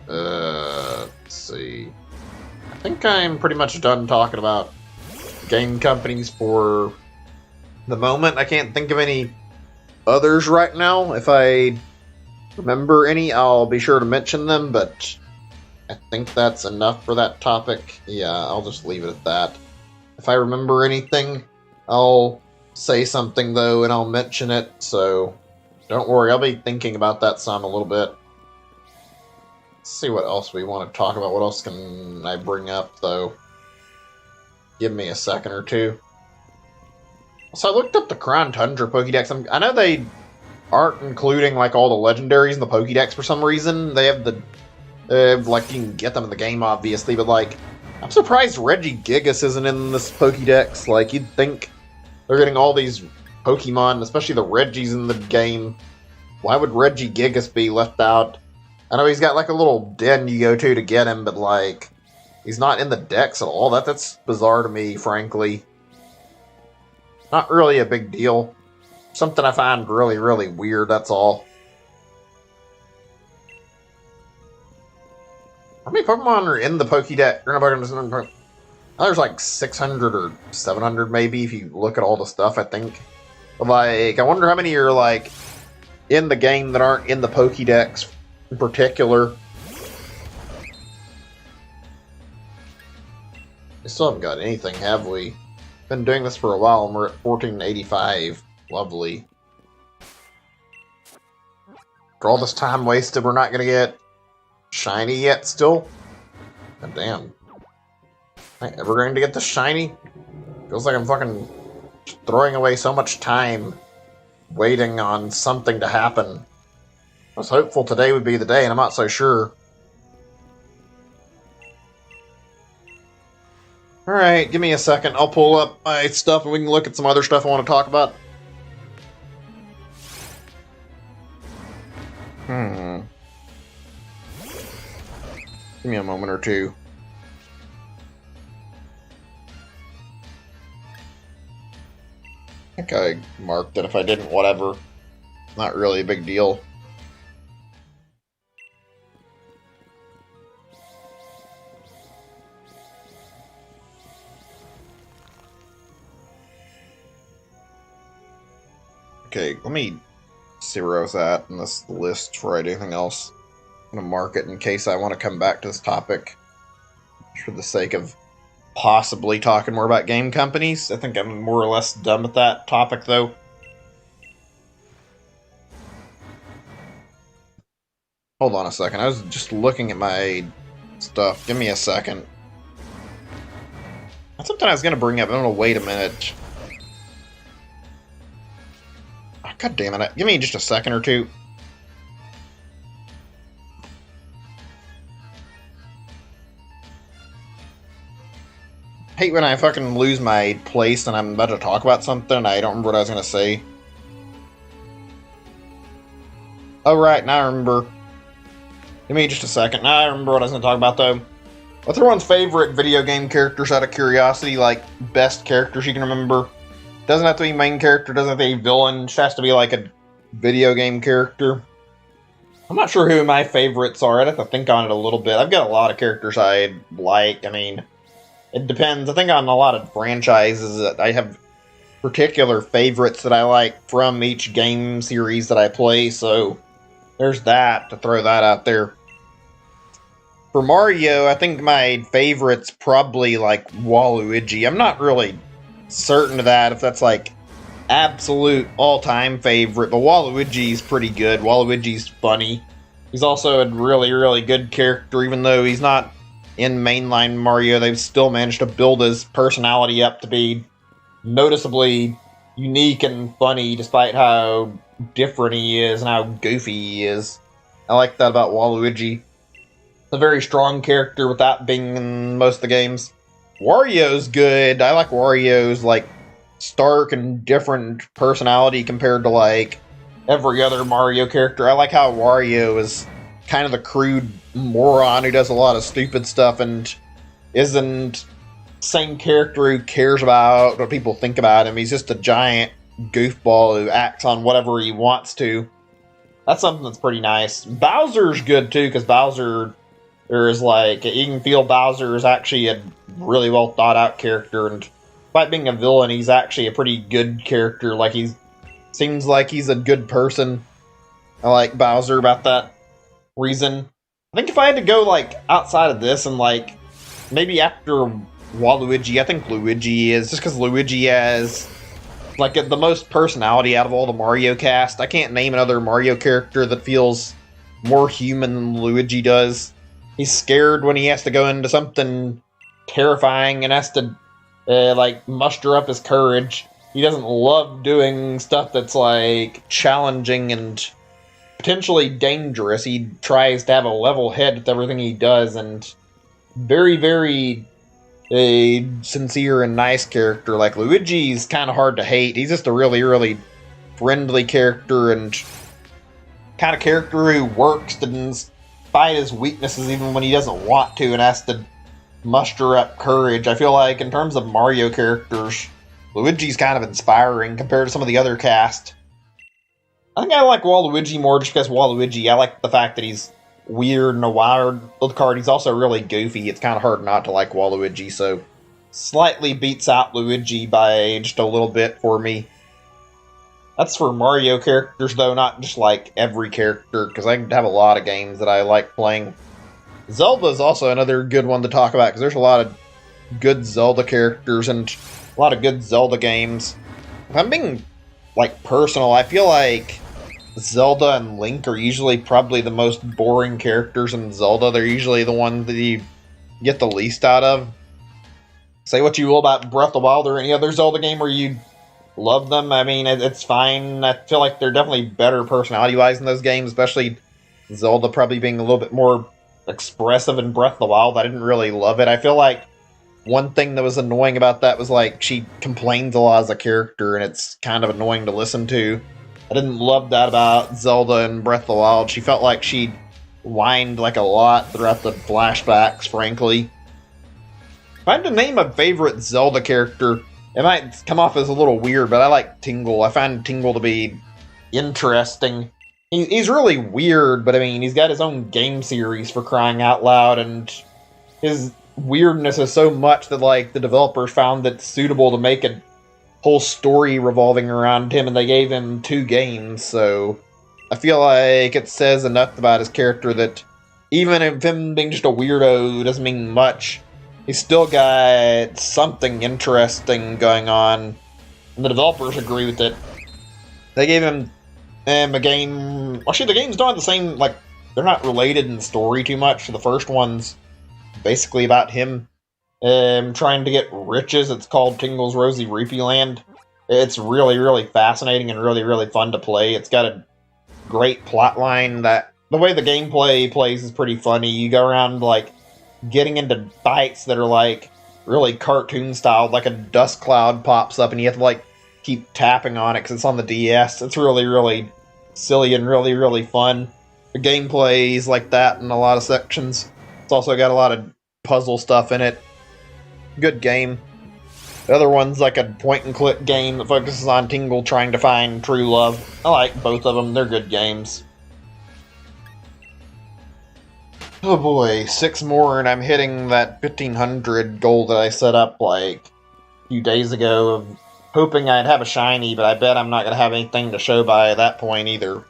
Let's see. I think I'm pretty much done talking about game companies for the moment. I can't think of any others right now. If I remember any, I'll be sure to mention them, but I think that's enough for that topic. Yeah, I'll just leave it at that. If I remember anything, I'll say something, though, and I'll mention it, so don't worry, I'll be thinking about that some a little bit. Let's see what else we want to talk about. What else can I bring up, though? Give me a second or two. So I looked up the Crown Tundra Pokédex. I know they aren't including, like, all the legendaries in the Pokédex for some reason. They have like, you can get them in the game, obviously, but, like, I'm surprised Regigigas isn't in this Pokédex. Like, you'd think they're getting all these Pokemon, especially the Regis in the game. Why would Regigigas be left out? I know he's got, like, a little den you go to get him, but, like, he's not in the decks at all. That's bizarre to me, frankly. Not really a big deal. Something I find really, really weird, that's all. How many Pokemon are in the Pokédex? There's like 600 or 700 maybe, if you look at all the stuff, I think. But like, I wonder how many are like in the game that aren't in the Pokédex in particular. We still haven't got anything, have we? Been doing this for a while, and we're at 1485. Lovely. For all this time wasted, we're not going to get shiny yet still? God damn. Am I ever going to get the shiny? Feels like I'm fucking throwing away so much time waiting on something to happen. I was hopeful today would be the day, and I'm not so sure. Alright, give me a second. I'll pull up my stuff and we can look at some other stuff I want to talk about. Give me a moment or two. I think I marked it. If I didn't, whatever. Not really a big deal. Okay, let me zero that in this list before I do anything else. I'm going to mark it in case I want to come back to this topic. Just for the sake of possibly talking more about game companies. I think I'm more or less done with that topic, though. Hold on a second. I was just looking at my stuff. Give me a second. That's something I was going to bring up. I'm going to wait a minute. Oh, God damn it. Give me just a second or two. I hate when I fucking lose my place and I'm about to talk about something and I don't remember what I was going to say. Oh, right. Now I remember. Give me just a second. Now I remember what I was going to talk about, though. What's everyone's favorite video game characters out of curiosity? Like, best characters you can remember? Doesn't have to be main character, doesn't have to be villain, just has to be like a video game character. I'm not sure who my favorites are. I'd have to think on it a little bit. I've got a lot of characters I like. I mean, it depends. I think on a lot of franchises that I have particular favorites that I like from each game series that I play, so there's that, to throw that out there. For Mario, I think my favorite's probably like Waluigi. I'm not really certain of that, if that's like absolute all-time favorite, but Waluigi's pretty good. Waluigi's funny. He's also a really, really good character, even though he's not in mainline Mario. They've still managed to build his personality up to be noticeably unique and funny, despite how different he is and how goofy he is. I like that about Waluigi. A very strong character without being in most of the games. Wario's good. I like Wario's like stark and different personality compared to like every other Mario character. I like how Wario is kind of the crude moron who does a lot of stupid stuff and isn't the same character who cares about what people think about him. He's just a giant goofball who acts on whatever he wants to. That's something that's pretty nice. Bowser's good too, because Bowser, there's like, you can feel Bowser is actually a really well thought out character, and despite being a villain, he's actually a pretty good character. Like, seems like he's a good person. I like Bowser about that reason. I think if I had to go like outside of this and like maybe after Waluigi, I think Luigi is, just because Luigi has like the most personality out of all the Mario cast. I can't name another Mario character that feels more human than Luigi does. He's scared when he has to go into something terrifying and has to like muster up his courage. He doesn't love doing stuff that's like challenging and potentially dangerous. He tries to have a level head with everything he does, and very, very sincere and nice character. Like, Luigi's kind of hard to hate. He's just a really, really friendly character and kind of character who works to fight his weaknesses even when he doesn't want to and has to muster up courage. I feel like in terms of Mario characters, Luigi's kind of inspiring compared to some of the other cast. I think I like Waluigi more just because Waluigi, I like the fact that he's weird and a wild card. He's also really goofy. It's kind of hard not to like Waluigi, so slightly beats out Luigi by just a little bit for me. That's for Mario characters, though, not just like every character, because I have a lot of games that I like playing. Zelda's also another good one to talk about, because there's a lot of good Zelda characters and a lot of good Zelda games. If I'm being like personal, I feel like Zelda and Link are usually probably the most boring characters in Zelda. They're usually the ones that you get the least out of. Say what you will about Breath of the Wild or any other Zelda game where you love them. I mean, it's fine. I feel like they're definitely better personality-wise in those games, especially Zelda probably being a little bit more expressive in Breath of the Wild. I didn't really love it. I feel like one thing that was annoying about that was like she complains a lot as a character, and it's kind of annoying to listen to. I didn't love that about Zelda and Breath of the Wild. She felt like she whined like a lot throughout the flashbacks, frankly. If I had to name a favorite Zelda character, it might come off as a little weird, but I like Tingle. I find Tingle to be interesting. He's really weird, but I mean, he's got his own game series for crying out loud, and his weirdness is so much that like the developers found it suitable to make a whole story revolving around him, and they gave him 2 games. So I feel like it says enough about his character that even if him being just a weirdo doesn't mean much, he's still got something interesting going on, and the developers agree with it. They gave him a game. Actually, the games don't have the same, like, they're not related in story too much. The first one's basically about him trying to get riches. It's called Tingle's Rosy Rupee Land. It's really, really fascinating and really, really fun to play. It's got a great plot line. That the way the gameplay plays is pretty funny. You go around like getting into fights that are like really cartoon styled, like a dust cloud pops up and you have to like keep tapping on it because it's on the DS. It's really, really silly and really, really fun. The gameplay is like that in a lot of sections. It's also got a lot of puzzle stuff in it. Good game. The other one's like a point-and-click game that focuses on Tingle trying to find true love. I like both of them. They're good games. Oh boy, 6 more and I'm hitting that 1500 goal that I set up like a few days ago of hoping I'd have a shiny, but I bet I'm not going to have anything to show by that point either.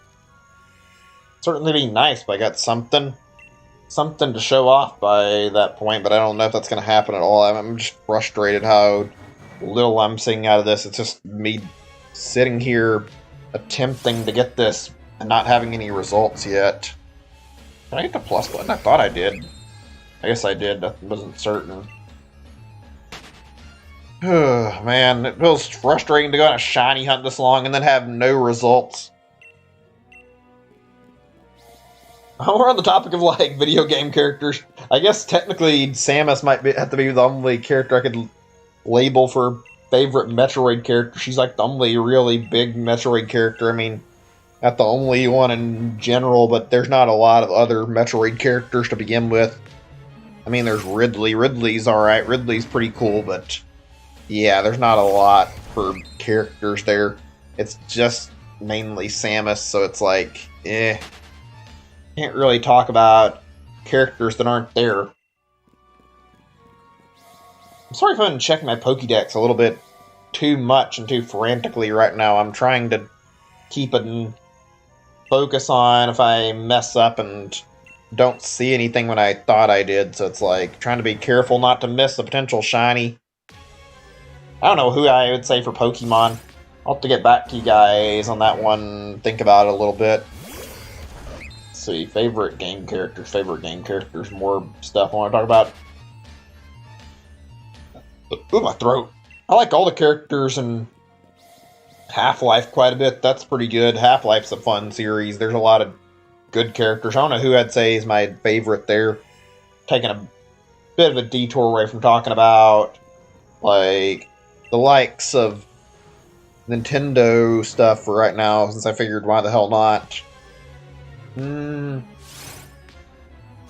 Certainly be nice if I got something to show off by that point, but I don't know if that's going to happen at all. I'm just frustrated how little I'm seeing out of this. It's just me sitting here attempting to get this and not having any results yet. Did I get the plus button? I thought I did. I guess I did. I wasn't certain. Man, it feels frustrating to go on a shiny hunt this long and then have no results. We're on the topic of, like, video game characters. I guess technically Samus might have to be the only character I could label for favorite Metroid character. She's, like, the only really big Metroid character. I mean, not the only one in general, but there's not a lot of other Metroid characters to begin with. I mean, there's Ridley. Ridley's alright. Ridley's pretty cool, but yeah, there's not a lot for characters there. It's just mainly Samus, so it's like, can't really talk about characters that aren't there. I'm sorry if I'm checking my Pokédex a little bit too much and too frantically right now. I'm trying to keep it focus on if I mess up and don't see anything when I thought I did, so it's like trying to be careful not to miss a potential shiny. I don't know who I would say for Pokemon. I'll have to get back to you guys on that one, think about it a little bit. Let's see, favorite game characters, more stuff I want to talk about. Ooh, my throat. I like all the characters in Half-Life quite a bit. That's pretty good. Half-Life's a fun series. There's a lot of good characters. I don't know who I'd say is my favorite there. Taking a bit of a detour away from talking about, like, the likes of Nintendo stuff for right now, since I figured why the hell not.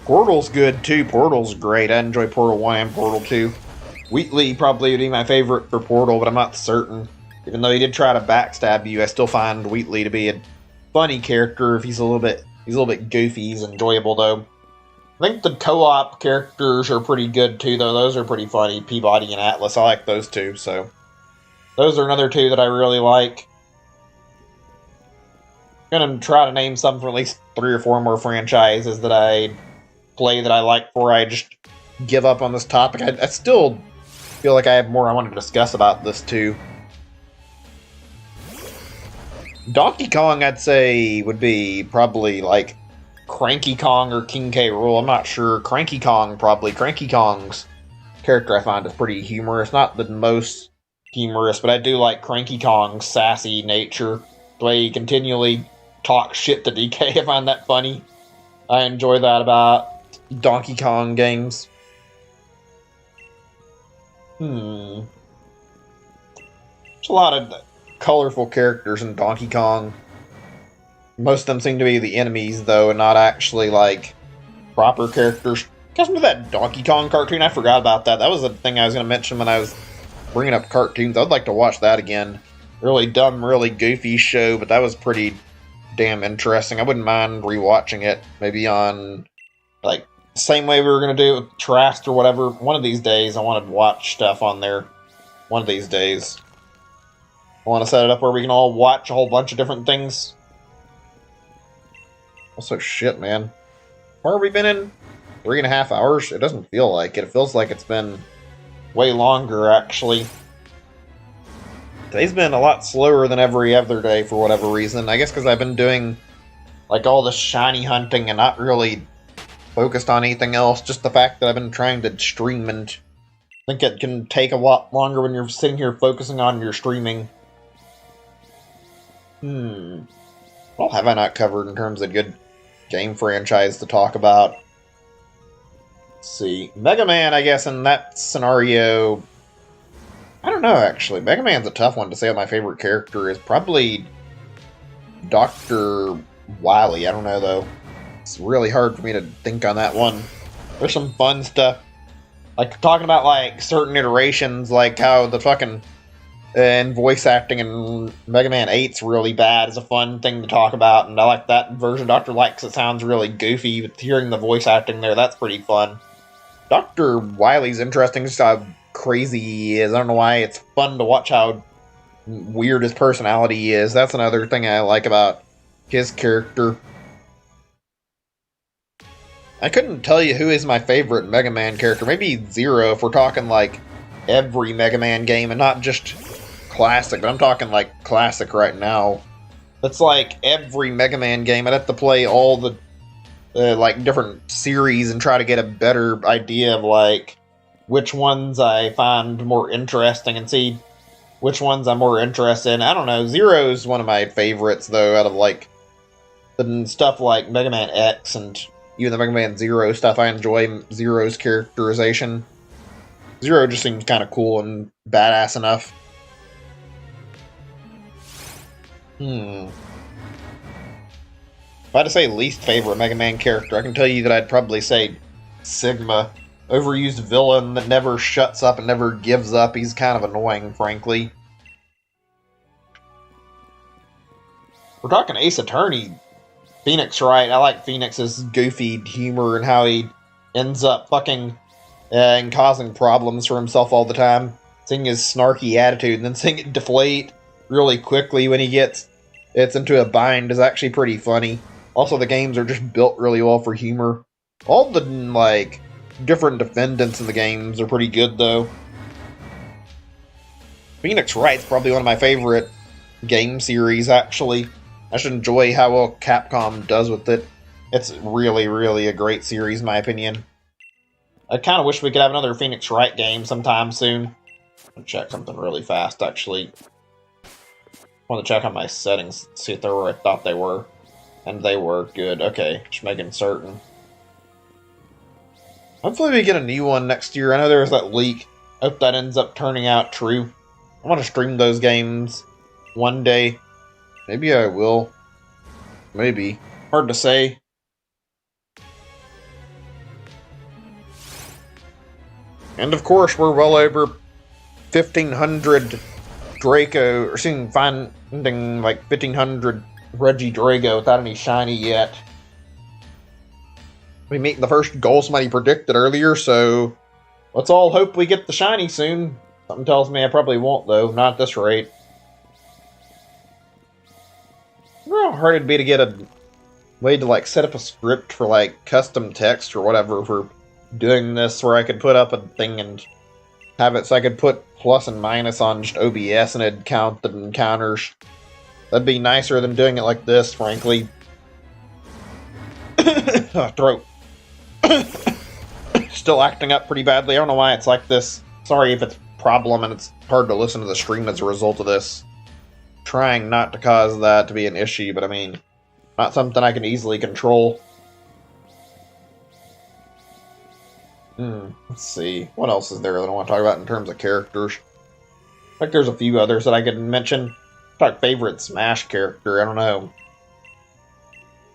Portal's good too. Portal's great. I enjoy Portal 1 and Portal 2. Wheatley probably would be my favorite for Portal, but I'm not certain. Even though he did try to backstab you, I still find Wheatley to be a funny character. If he's a little bit goofy, he's enjoyable though. I think the co-op characters are pretty good too, though. Those are pretty funny. Peabody and Atlas, I like those two. So those are another two that I really like. I'm gonna try to name some from at least 3 or 4 more franchises that I play that I like before I just give up on this topic. I still feel like I have more I want to discuss about this too. Donkey Kong, I'd say, would be probably like Cranky Kong or King K. Rool. I'm not sure. Cranky Kong, probably. Cranky Kong's character I find is pretty humorous. Not the most humorous, but I do like Cranky Kong's sassy nature. The way he continually talks shit to DK, I find that funny. I enjoy that about Donkey Kong games. There's a lot of colorful characters in Donkey Kong. Most of them seem to be the enemies, though, and not actually, like, proper characters. Guys, remember that Donkey Kong cartoon? I forgot about that. That was the thing I was going to mention when I was bringing up cartoons. I'd like to watch that again. Really dumb, really goofy show, but that was pretty damn interesting. I wouldn't mind rewatching it. Maybe on, like, same way we were going to do it with Trast or whatever. One of these days, I want to watch stuff on there. One of these days. I want to set it up where we can all watch a whole bunch of different things. Also, shit, man. Where have we been in? 3.5 hours? It doesn't feel like it. It feels like it's been way longer, actually. Today's been a lot slower than every other day for whatever reason. I guess because I've been doing, like, all the shiny hunting and not really focused on anything else. Just the fact that I've been trying to stream, and I think it can take a lot longer when you're sitting here focusing on your streaming. What have I not covered in terms of good game franchise to talk about? Let's see. Mega Man, I guess, in that scenario, I don't know, actually. Mega Man's a tough one to say what my favorite character is. Probably Dr. Wily. I don't know, though. It's really hard for me to think on that one. There's some fun stuff. Like, talking about, like, certain iterations, like how the fucking... and voice acting in Mega Man 8's really bad is a fun thing to talk about, and I like that version. Dr. Likes it sounds really goofy, but hearing the voice acting there, that's pretty fun. Dr. Wily's interesting, just how crazy he is. I don't know why. It's fun to watch how weird his personality is. That's another thing I like about his character. I couldn't tell you who is my favorite Mega Man character. Maybe Zero if we're talking like every Mega Man game and not just classic, but I'm talking like classic right now. That's like every Mega Man game. I'd have to play all the like different series and try to get a better idea of like which ones I find more interesting and see which ones I'm more interested in. I don't know. Zero's one of my favorites though, out of like the stuff like Mega Man X and even the Mega Man Zero stuff. I enjoy Zero's characterization. Zero just seems kind of cool and badass enough. If I had to say least favorite Mega Man character, I can tell you that I'd probably say Sigma. Overused villain that never shuts up and never gives up. He's kind of annoying, frankly. We're talking Ace Attorney. Phoenix, right? I like Phoenix's goofy humor and how he ends up fucking and causing problems for himself all the time. Seeing his snarky attitude and then seeing it deflate really quickly when he gets into a bind is actually pretty funny. Also, the games are just built really well for humor. All the, like, different defendants in the games are pretty good, though. Phoenix Wright's probably one of my favorite game series, actually. I should enjoy how well Capcom does with it. It's really, really a great series, in my opinion. I kind of wish we could have another Phoenix Wright game sometime soon. I'll check something really fast, actually. I want to check on my settings, see if they were where I thought they were. And they were good. Okay, just making certain. Hopefully we get a new one next year. I know there was that leak. Hope that ends up turning out true. I want to stream those games one day. Maybe I will. Maybe. Hard to say. And of course, we're well over 1,500 Draco, or soon finding like 1,500 Regidrago without any shiny yet. We meet the first goal somebody predicted earlier, so let's all hope we get the shiny soon. Something tells me I probably won't, though. Not at this rate. I wonder how hard it'd be to get a way to like set up a script for like custom text or whatever for doing this, where I could put up a thing and have it so I could put plus and minus on just OBS and it'd count the encounters. That'd be nicer than doing it like this, frankly. Oh, throat. Still acting up pretty badly. I don't know why it's like this. Sorry if it's a problem and it's hard to listen to the stream as a result of this. Trying not to cause that to be an issue, but I mean, not something I can easily control. Let's see. What else is there that I want to talk about in terms of characters? I think there's a few others that I could mention. Talk favorite Smash character, I don't know.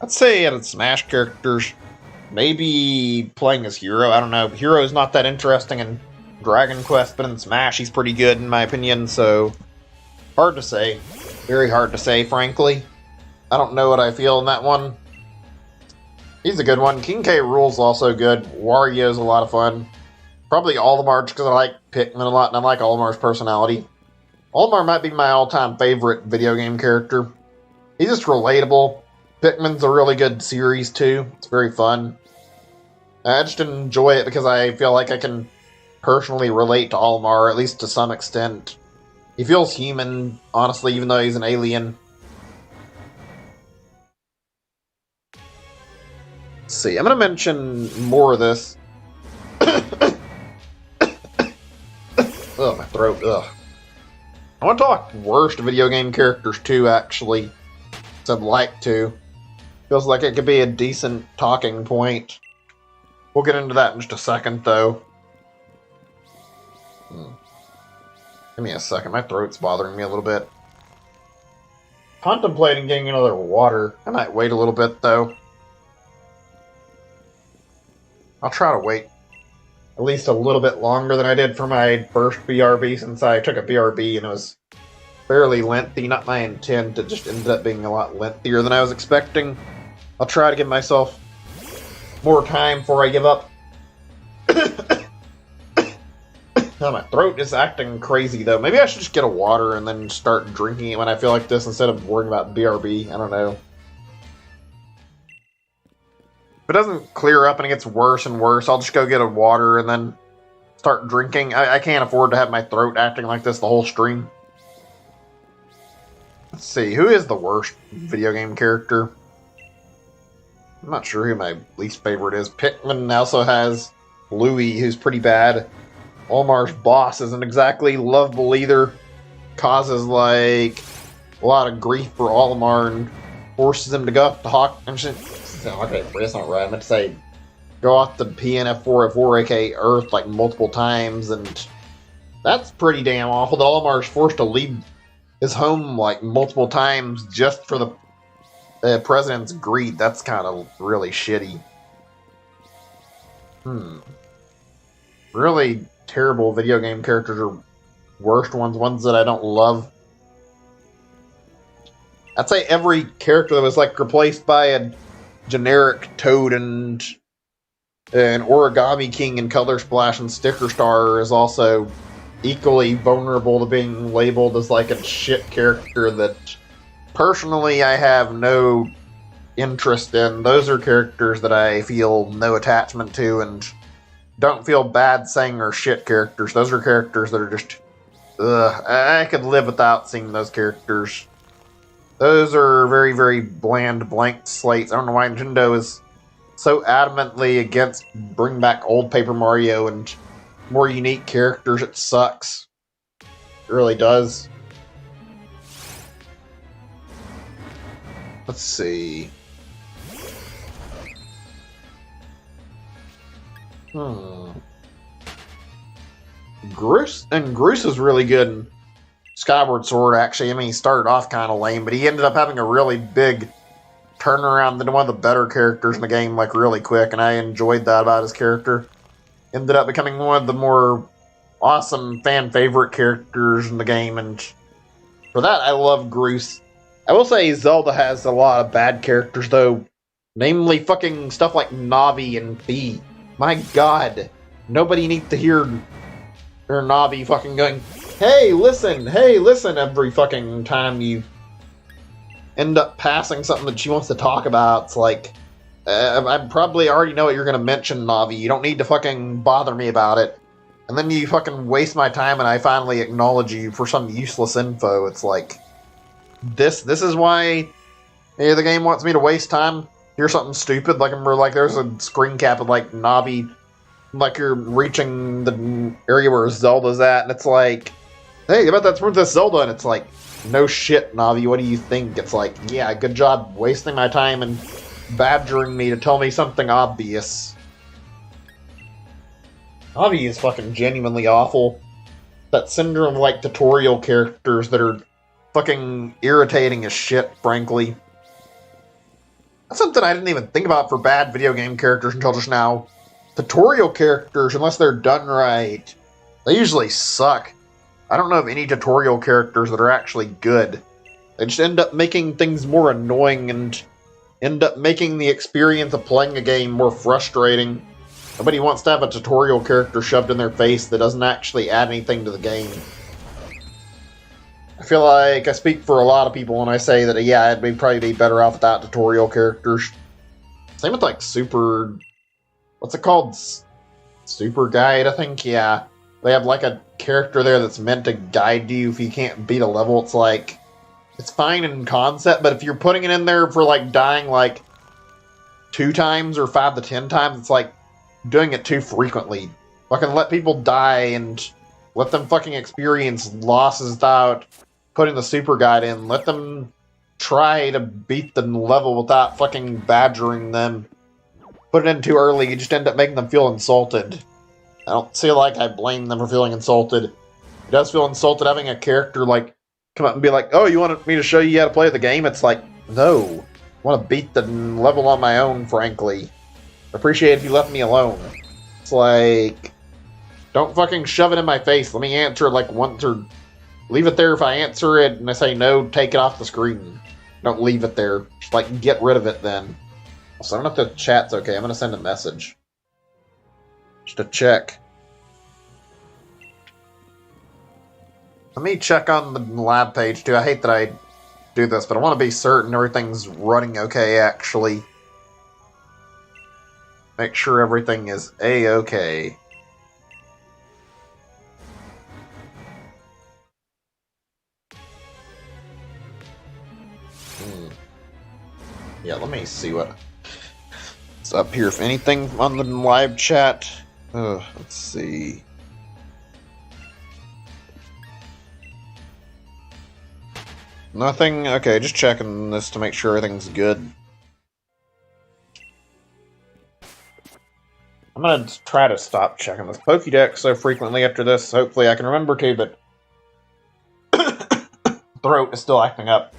I'd say out of Smash characters, maybe playing as Hero. I don't know. Hero's not that interesting in Dragon Quest, but in Smash he's pretty good in my opinion, so hard to say. Very hard to say, frankly. I don't know what I feel in that one. He's a good one. King K. Rool's also good. Wario's a lot of fun. Probably Olimar, just because I like Pikmin a lot, and I like Olimar's personality. Olimar might be my all-time favorite video game character. He's just relatable. Pikmin's a really good series, too. It's very fun. I just enjoy it because I feel like I can personally relate to Olimar, at least to some extent. He feels human, honestly, even though he's an alien. Let's see, I'm going to mention more of this. Ugh, my throat, ugh. I want to talk worst video game characters too, actually. So I'd like to. Feels like it could be a decent talking point. We'll get into that in just a second, though. Give me a second, my throat's bothering me a little bit. Contemplating getting another water. I might wait a little bit, though. I'll try to wait at least a little bit longer than I did for my first BRB, since I took a BRB and it was fairly lengthy. Not my intent, it just ended up being a lot lengthier than I was expecting. I'll try to give myself more time before I give up. Oh, my throat is acting crazy, though. Maybe I should just get a water and then start drinking it when I feel like this instead of worrying about BRB. I don't know. If it doesn't clear up and it gets worse and worse, I'll just go get a water and then start drinking. I can't afford to have my throat acting like this the whole stream. Let's see, who is the worst video game character? I'm not sure who my least favorite is. Pikmin also has Louie, who's pretty bad. Olimar's boss isn't exactly lovable either. Causes, like, a lot of grief for Olimar and forces him to go up to Hawk... Okay, that's not right. I meant to say go off the PNF404, aka Earth, like, multiple times, and that's pretty damn awful that Olimar's forced to leave his home, like, multiple times just for the president's greed. That's kind of really shitty. Really terrible video game characters are worst ones that I don't love. I'd say every character that was, like, replaced by a generic Toad and an Origami King and Color Splash and Sticker Star is also equally vulnerable to being labeled as, like, a shit character that personally I have no interest in. Those are characters that I feel no attachment to and don't feel bad saying are shit characters. Those are characters that are just, ugh, I could live without seeing those characters. Those are very, very bland, blank slates. I don't know why Nintendo is so adamantly against bringing back old Paper Mario and more unique characters. It sucks. It really does. Let's see. Groose is really good in Skyward Sword, actually. I mean, he started off kind of lame, but he ended up having a really big turnaround into one of the better characters in the game, like, really quick, and I enjoyed that about his character. Ended up becoming one of the more awesome fan-favorite characters in the game, and for that, I love Groose. I will say Zelda has a lot of bad characters, though. Namely, fucking stuff like Navi and Fi. My god. Nobody needs to hear Navi fucking going, hey, listen, every fucking time you end up passing something that she wants to talk about. It's like, I probably already know what you're going to mention, Navi. You don't need to fucking bother me about it. And then you fucking waste my time and I finally acknowledge you for some useless info. It's like, this is why the game wants me to waste time? Hear something stupid, like there's a screen cap of, like, Navi, like you're reaching the area where Zelda's at, and it's like, hey, about that Princess Zelda, and it's like, no shit, Navi, what do you think? It's like, yeah, good job wasting my time and badgering me to tell me something obvious. Obby is fucking genuinely awful. That syndrome of, like, tutorial characters that are fucking irritating as shit, frankly. That's something I didn't even think about for bad video game characters until just now. Tutorial characters, unless they're done right, they usually suck. I don't know of any tutorial characters that are actually good. They just end up making things more annoying and end up making the experience of playing a game more frustrating. Nobody wants to have a tutorial character shoved in their face that doesn't actually add anything to the game. I feel like I speak for a lot of people when I say that, yeah, it'd probably be better off without tutorial characters. Same with, like, Super... What's it called? Super Guide, I think? Yeah. They have, like, a character there that's meant to guide you if you can't beat a level. It's like... It's fine in concept, but if you're putting it in there for, like, dying, like, 2 times or 5 to 10 times, it's like doing it too frequently. Fucking let people die and let them fucking experience losses without putting the super guide in. Let them try to beat the level without fucking badgering them. Put it in too early, you just end up making them feel insulted. I don't feel like I blame them for feeling insulted. It does feel insulted having a character, like, come up and be like, oh, you wanted me to show you how to play the game? It's like, no. I want to beat the level on my own, frankly. I appreciate if you left me alone. It's like, don't fucking shove it in my face. Let me answer it like once, or leave it there if I answer it and I say no, take it off the screen. Don't leave it there. Just, like, get rid of it then. So I don't know if the chat's okay. I'm going to send a message. Just to check. Let me check on the lab page, too. I hate that I do this, but I want to be certain everything's running okay, actually. Make sure everything is A-okay. Yeah, let me see what's up here. If anything on the live chat. Let's see. Nothing? Okay, just checking this to make sure everything's good. I'm gonna try to stop checking this Pokédex so frequently after this. Hopefully I can remember to, but throat is still acting up.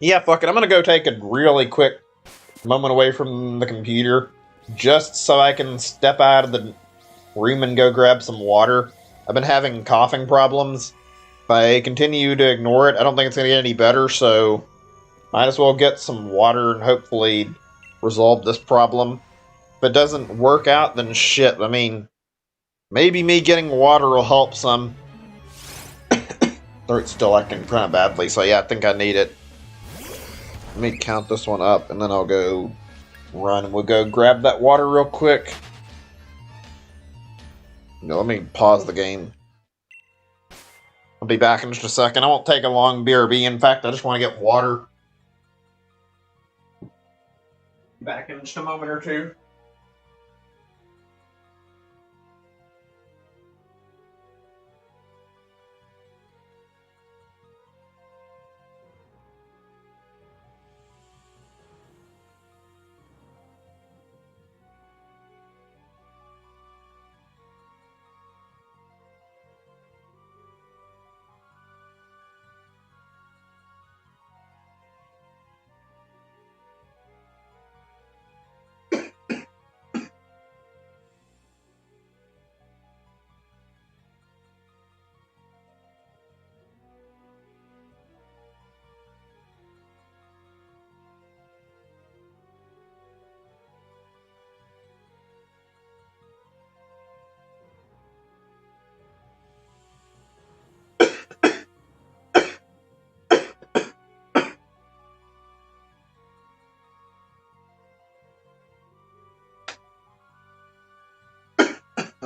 Yeah, fuck it. I'm gonna go take a really quick moment away from the computer just so I can step out of the room and go grab some water. I've been having coughing problems. If I continue to ignore it, I don't think it's going to get any better, so might as well get some water and hopefully resolve this problem. If it doesn't work out, then shit. I mean, maybe me getting water will help some. Throat's still acting kind of badly, so yeah, I think I need it. Let me count this one up, and then I'll go run, and we'll go grab that water real quick. No, let me pause the game. I'll be back in just a second. I won't take a long BRB. In fact, I just want to get water. Back in just a moment or two.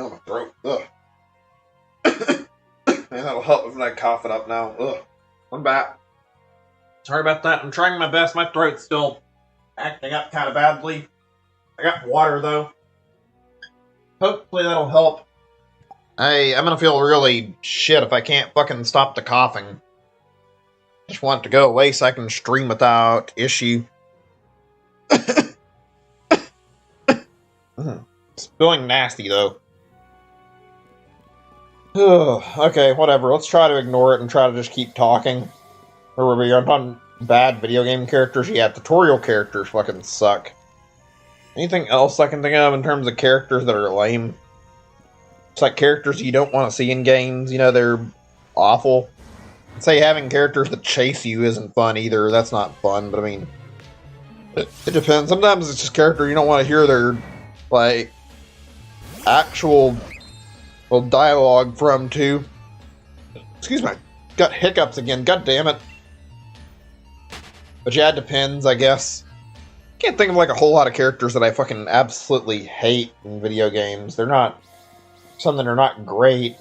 Oh, my throat. Ugh. Man, that'll help if I cough it up now. Ugh. I'm back. Sorry about that. I'm trying my best. My throat's still acting up kind of badly. I got water, though. Hopefully that'll help. I'm gonna feel really shit if I can't fucking stop the coughing. Just want it to go away so I can stream without issue. It's feeling nasty, though. Okay, whatever. Let's try to ignore it and try to just keep talking. Or we are on bad video game characters. Yeah, tutorial characters fucking suck. Anything else I can think of in terms of characters that are lame? It's like characters you don't want to see in games. You know, they're awful. I'd say having characters that chase you isn't fun either. That's not fun, but I mean, it depends. Sometimes it's just character you don't want to hear their, like, actual, well, dialogue from, too. Excuse me. Got hiccups again. God damn it. But yeah, it depends, I guess. Can't think of, like, a whole lot of characters that I fucking absolutely hate in video games. They're not... Some that are not great.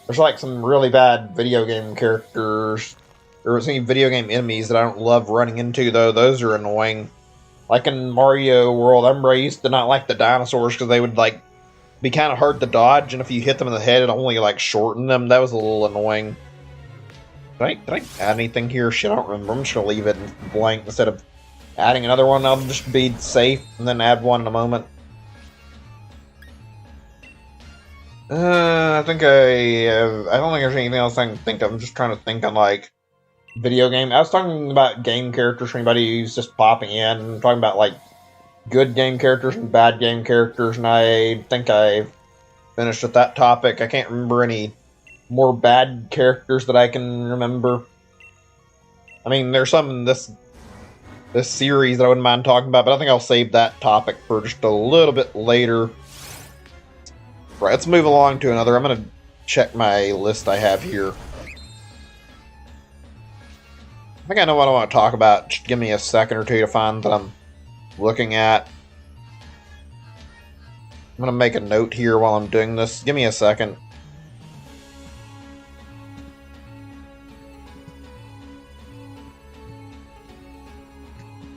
There's, like, some really bad video game characters. There's any video game enemies that I don't love running into, though. Those are annoying. Like in Mario World, I remember I used to not like the dinosaurs because they would, like, be kind of hard to dodge, and if you hit them in the head, it only, like, shortened them. That was a little annoying. Did I add anything here? Shit, I don't remember. I'm just gonna leave it blank instead of adding another one. I'll just be safe and then add one in a moment. I think I don't think there's anything else I can think of. I'm just trying to think on, like, video game. I was talking about game characters for anybody who's just popping in. I'm talking about, like, good game characters and bad game characters, and I think I finished with that topic. I can't remember any more bad characters that I can remember. I mean, there's some in this series that I wouldn't mind talking about, but I think I'll save that topic for just a little bit later. Right, let's move along to another. I'm going to check my list I have here. I think I know what I want to talk about. Just give me a second or two to find that I'm looking at. I'm going to make a note here while I'm doing this. Give me a second.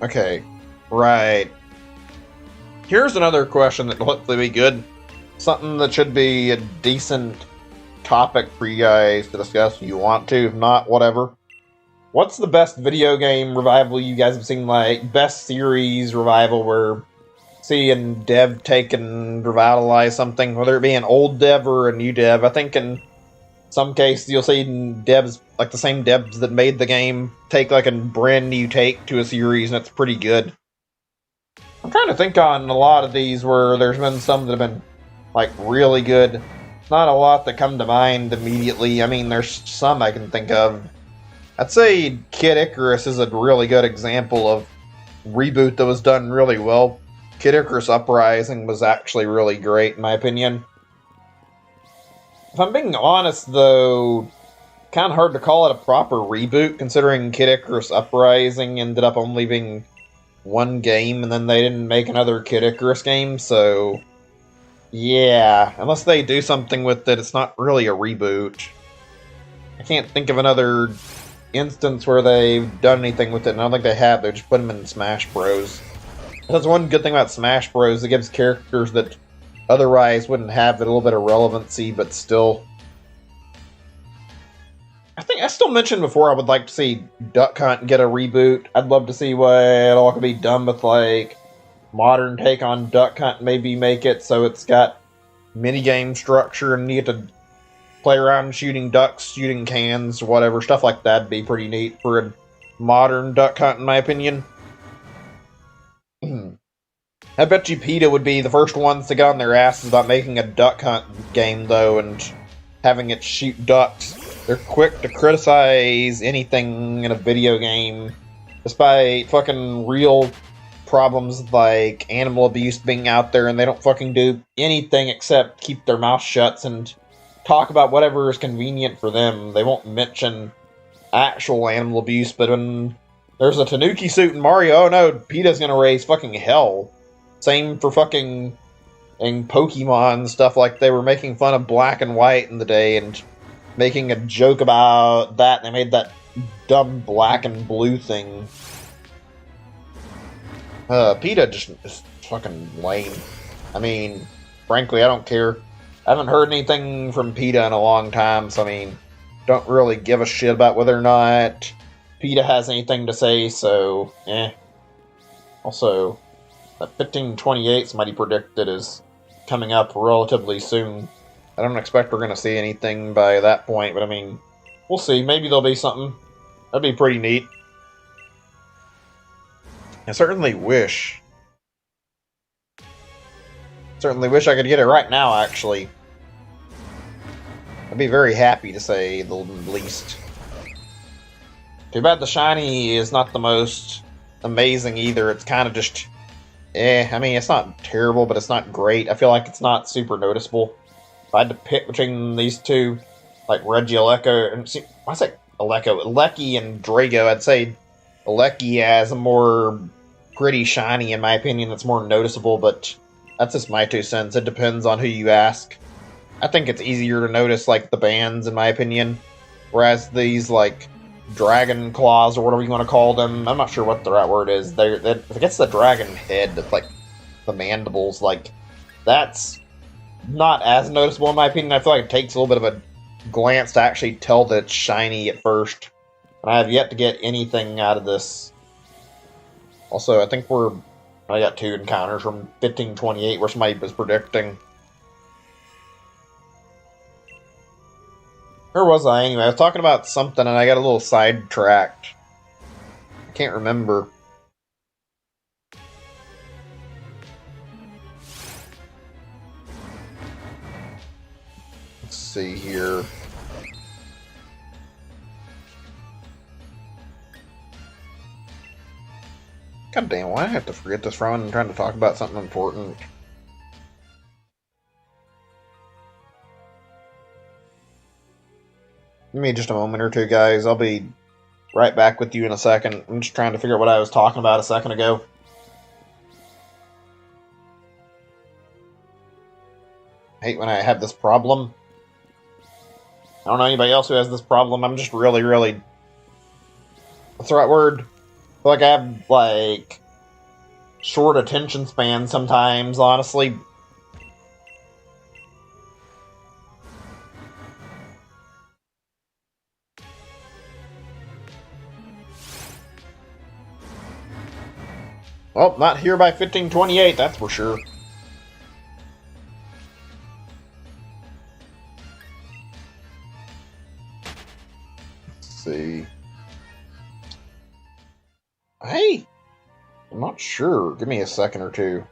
Okay, right. Here's another question that will hopefully be good. Something that should be a decent topic for you guys to discuss if you want to. If not, whatever. What's the best video game revival you guys have seen? Like, best series revival where seeing dev take and revitalize something, whether it be an old dev or a new dev. I think in some cases you'll see devs, like the same devs that made the game, take like a brand new take to a series, and it's pretty good. I'm trying to think on a lot of these where there's been some that have been, like, really good. Not a lot that come to mind immediately. I mean, there's some I can think of. I'd say Kid Icarus is a really good example of reboot that was done really well. Kid Icarus Uprising was actually really great, in my opinion. If I'm being honest, though, kind of hard to call it a proper reboot, considering Kid Icarus Uprising ended up only being one game, and then they didn't make another Kid Icarus game, so... yeah, unless they do something with it, it's not really a reboot. I can't think of another instance where they've done anything with it, and I don't think they have. They just put them in Smash Bros. That's one good thing about Smash Bros. It gives characters that otherwise wouldn't have a little bit of relevancy, but still. I think I still mentioned before I would like to see Duck Hunt get a reboot. I'd love to see what it all could be done with, like, modern take on Duck Hunt, maybe make it so it's got minigame structure and you get to play around shooting ducks, shooting cans, whatever. Stuff like that'd be pretty neat for a modern Duck Hunt, in my opinion. I bet you PETA would be the first ones to get on their asses about making a Duck Hunt game, though, and having it shoot ducks. They're quick to criticize anything in a video game, despite fucking real problems like animal abuse being out there, and they don't fucking do anything except keep their mouth shut and talk about whatever is convenient for them. They won't mention actual animal abuse, but when there's a Tanuki suit in Mario, oh no, PETA's gonna raise fucking hell. Same for fucking in Pokemon stuff, like they were making fun of Black and White in the day and making a joke about that, and they made that dumb Black and Blue thing. PETA just is fucking lame. I mean, frankly, I don't care. I haven't heard anything from PETA in a long time, so I mean, don't really give a shit about whether or not PETA has anything to say, so, eh. Also, that 1528 somebody predicted is coming up relatively soon. I don't expect we're going to see anything by that point, but I mean, we'll see. Maybe there'll be something. That'd be pretty neat. I certainly wish I could get it right now, actually. I'd be very happy, to say the least. Too bad the shiny is not the most amazing either. It's kind of just... I mean, it's not terrible, but it's not great. I feel like it's not super noticeable. If I had to pick between these two, like Regidrago, and see, I say Lecky and Drago, I'd say Lecky has a more pretty shiny, in my opinion, that's more noticeable, but that's just my 2 cents. It depends on who you ask. I think it's easier to notice, like, the bands, in my opinion, whereas these, like, dragon claws, or whatever you want to call them, I'm not sure what the right word is. If it gets the dragon head, it's like the mandibles, like, that's not as noticeable in my opinion. I feel like it takes a little bit of a glance to actually tell that it's shiny at first. And I have yet to get anything out of this. Also, I think I got 2 encounters from 1528 where somebody was predicting. Where was I anyway? I was talking about something and I got a little sidetracked. I can't remember. Let's see here. God damn, why do I have to forget this from? I'm trying to talk about something important. Give me just a moment or two, guys. I'll be right back with you in a second. I'm just trying to figure out what I was talking about a second ago. I hate when I have this problem. I don't know anybody else who has this problem. I'm just really... What's the right word? I feel like I have, like, short attention span sometimes, honestly. Well, not here by 1528, that's for sure. Let's see. Hey! I'm not sure. Give me a second or two.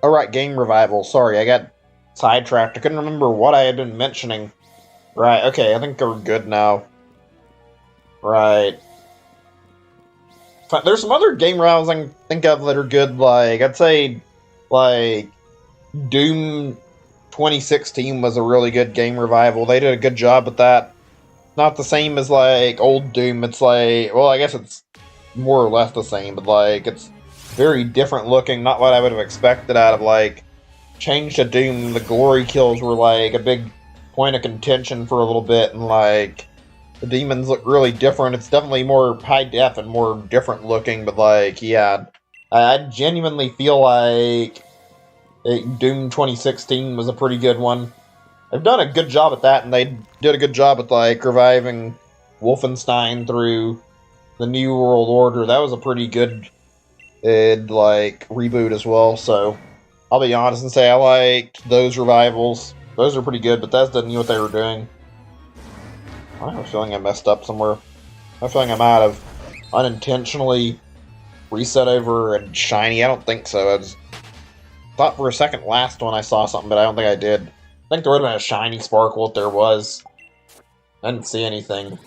Alright, game revival. Sorry, I got sidetracked. I couldn't remember what I had been mentioning. Right, okay, I think we're good now. Right. There's some other game rivals I can think of that are good, like, I'd say, like, Doom 2016 was a really good game revival. They did a good job with that. Not the same as, like, old Doom. It's like, well, I guess it's more or less the same, but, like, it's very different looking. Not what I would have expected out of, like, Change to Doom. The glory kills were, like, a big point of contention for a little bit, and, like, the demons look really different. It's definitely more high def and more different looking, but, like, yeah. I genuinely feel like Doom 2016 was a pretty good one. They've done a good job at that, and they did a good job at, like, reviving Wolfenstein through the New World Order. That was a pretty good, like, reboot as well, so I'll be honest and say I liked those revivals. Those are pretty good, but Bethesda knew what they were doing. I have a feeling I messed up somewhere. I have a feeling I might have unintentionally reset over and shiny. I don't think so. I thought for a second last one I saw something, but I don't think I did. I think there would have been a shiny sparkle if there was. I didn't see anything.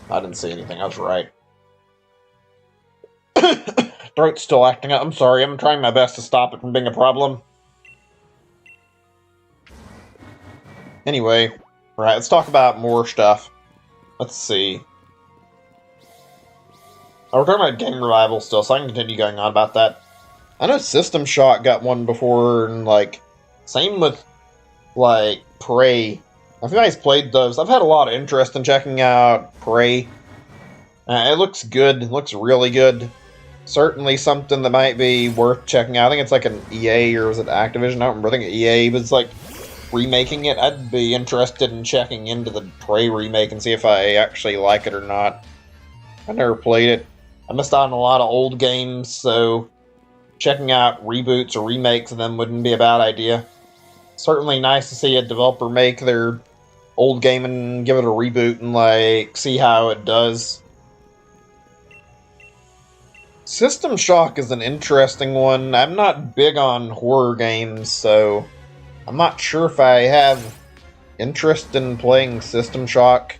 I didn't see anything. I was right. Throat's still acting up. I'm sorry. I'm trying my best to stop it from being a problem. Anyway. Right, let's talk about more stuff. Let's see. Oh, we're talking about game revival still, so I can continue going on about that. I know System Shock got one before, and, like, same with, like, Prey. If you guys played those, I've had a lot of interest in checking out Prey. It looks good. It looks really good. Certainly something that might be worth checking out. I think it's like an EA, or was it Activision? I don't remember. I think EA, but it's like remaking it. I'd be interested in checking into the Prey remake and see if I actually like it or not. I never played it. I missed out on a lot of old games, so checking out reboots or remakes of them wouldn't be a bad idea. Certainly nice to see a developer make their old game and give it a reboot and, like, see how it does. System Shock is an interesting one. I'm not big on horror games, so I'm not sure if I have interest in playing System Shock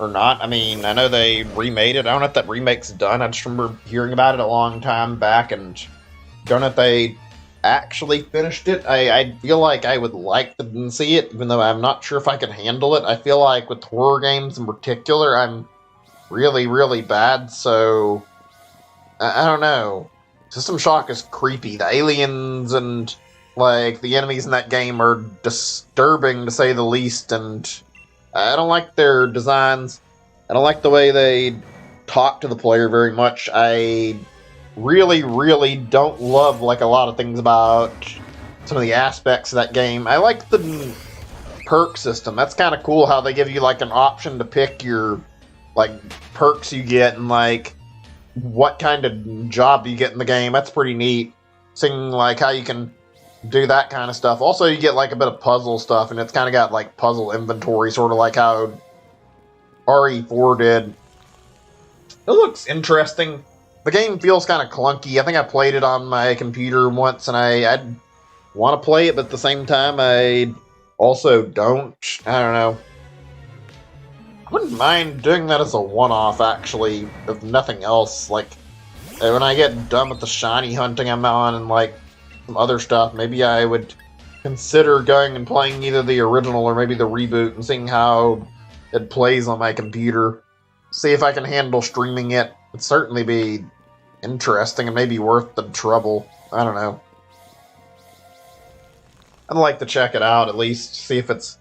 or not. I mean, I know they remade it. I don't know if that remake's done. I just remember hearing about it a long time back, and don't know if they actually finished it. I feel like I would like to see it, even though I'm not sure if I can handle it. I feel like with horror games in particular, I'm really, really bad, so I don't know. System Shock is creepy. The aliens and, like, the enemies in that game are disturbing, to say the least, and I don't like their designs. I don't like the way they talk to the player very much. I really, really don't love, like, a lot of things about some of the aspects of that game. I like the perk system. That's kind of cool how they give you, like, an option to pick your, like, perks you get and, like, what kind of job you get in the game. That's pretty neat. Seeing, like, how you can do that kind of stuff. Also, you get, like, a bit of puzzle stuff, and it's kind of got, like, puzzle inventory, sort of like how RE4 did. It looks interesting. The game feels kind of clunky. I think I played it on my computer once, and I want to play it, but at the same time, I also don't. I don't know. I wouldn't mind doing that as a one-off, actually, if nothing else. Like, when I get done with the shiny hunting I'm on and, like, some other stuff, maybe I would consider going and playing either the original or maybe the reboot and seeing how it plays on my computer. See if I can handle streaming it. It'd certainly be interesting and maybe worth the trouble. I don't know. I'd like to check it out, at least, see if it's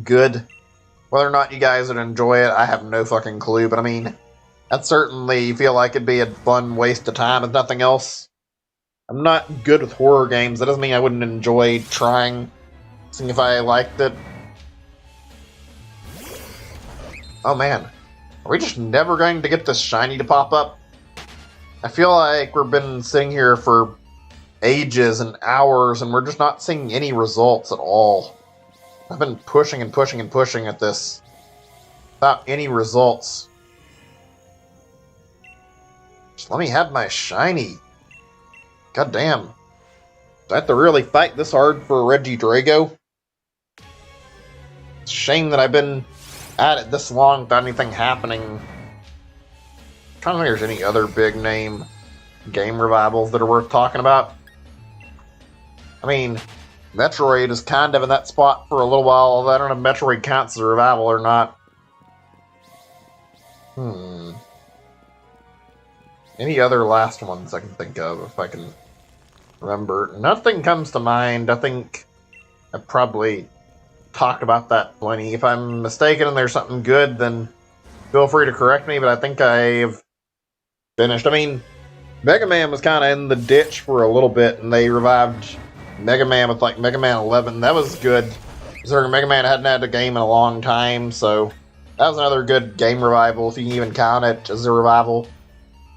good. Whether or not you guys would enjoy it, I have no fucking clue, but I mean, I'd certainly feel like it'd be a fun waste of time if nothing else. I'm not good with horror games. That doesn't mean I wouldn't enjoy trying, seeing if I liked it. Oh man, are we just never going to get this shiny to pop up? I feel like we've been sitting here for ages and hours and we're just not seeing any results at all. I've been pushing and pushing and pushing at this without any results. Just let me have my shiny. God damn. Do I have to really fight this hard for Regidrago? It's a shame that I've been at it this long without anything happening. I'm trying to think if there's any other big name game revivals that are worth talking about. I mean, Metroid is kind of in that spot for a little while, although I don't know if Metroid counts as a revival or not. Any other last ones I can think of, if I can remember? Nothing comes to mind. I think I've probably talked about that plenty. If I'm mistaken and there's something good, then feel free to correct me, but I think I've finished. I mean, Mega Man was kind of in the ditch for a little bit, and they revived Mega Man with, like, Mega Man 11. That was good. Considering Mega Man hadn't had a game in a long time, so that was another good game revival, if you can even count it as a revival.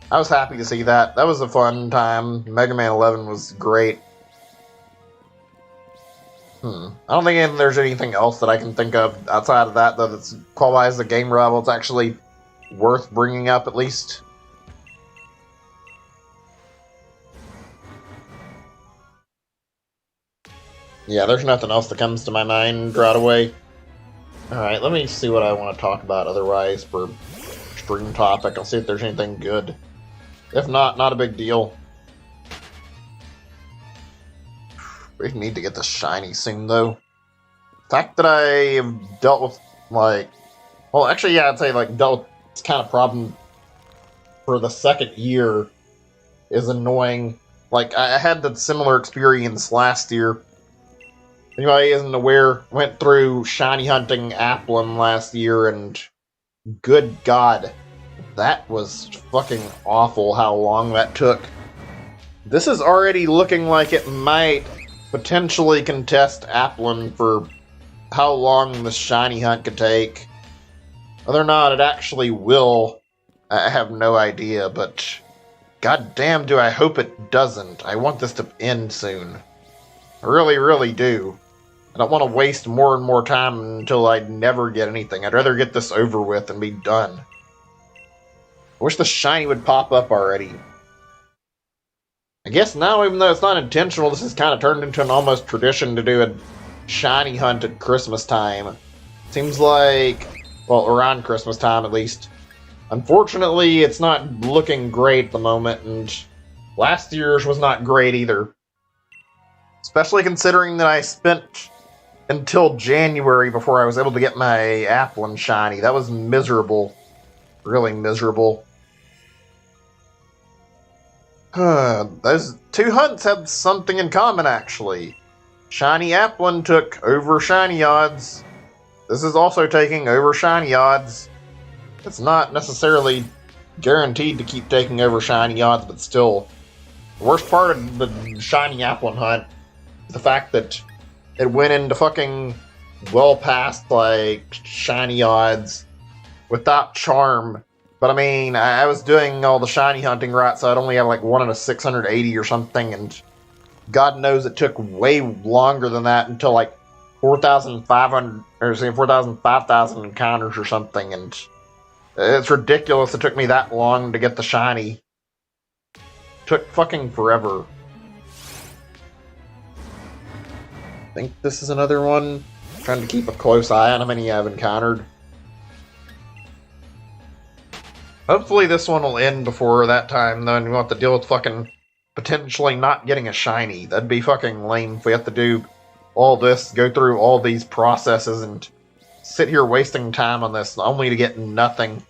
I was happy to see that. That was a fun time. Mega Man 11 was great. I don't think there's anything else that I can think of outside of that, though, that's qualifies as a game revival. It's actually worth bringing up, at least. Yeah, there's nothing else that comes to my mind right away. Alright, let me see what I want to talk about otherwise for stream topic. I'll see if there's anything good. If not, not a big deal. We need to get this shiny soon, though. The fact that I have dealt with, like... Well, actually, yeah, I'd say, like, dealt with this kind of problem for the second year is annoying. Like, I had that similar experience last year. Anybody isn't aware, went through shiny hunting Applin last year, and good God, that was fucking awful how long that took. This is already looking like it might potentially contest Applin for how long the shiny hunt could take. Whether or not it actually will, I have no idea, but God damn, do I hope it doesn't. I want this to end soon. I really, really do. I don't want to waste more and more time until I never get anything. I'd rather get this over with and be done. I wish the shiny would pop up already. I guess now, even though it's not intentional, this has kind of turned into an almost tradition to do a shiny hunt at Christmas time. Seems like, well, around Christmas time at least. Unfortunately, it's not looking great at the moment, and last year's was not great either. Especially considering that I spent until January before I was able to get my Applin shiny. That was miserable. Really miserable. Those two hunts have something in common, actually. Shiny Applin took over shiny odds. This is also taking over shiny odds. It's not necessarily guaranteed to keep taking over shiny odds, but still. The worst part of the shiny Applin hunt is the fact that it went into fucking well past, like, shiny odds without charm. But I mean, I was doing all the shiny hunting right, so I'd only have like 1 in a 680 or something, and God knows it took way longer than that until like 4,500, or say 4,000, 5,000 encounters or something, and it's ridiculous it took me that long to get the shiny. It took fucking forever. I think this is another one. I'm trying to keep a close eye on how many I've encountered. Hopefully this one will end before that time, then we won't have to deal with fucking potentially not getting a shiny. That'd be fucking lame if we have to do all this, go through all these processes, and sit here wasting time on this only to get nothing.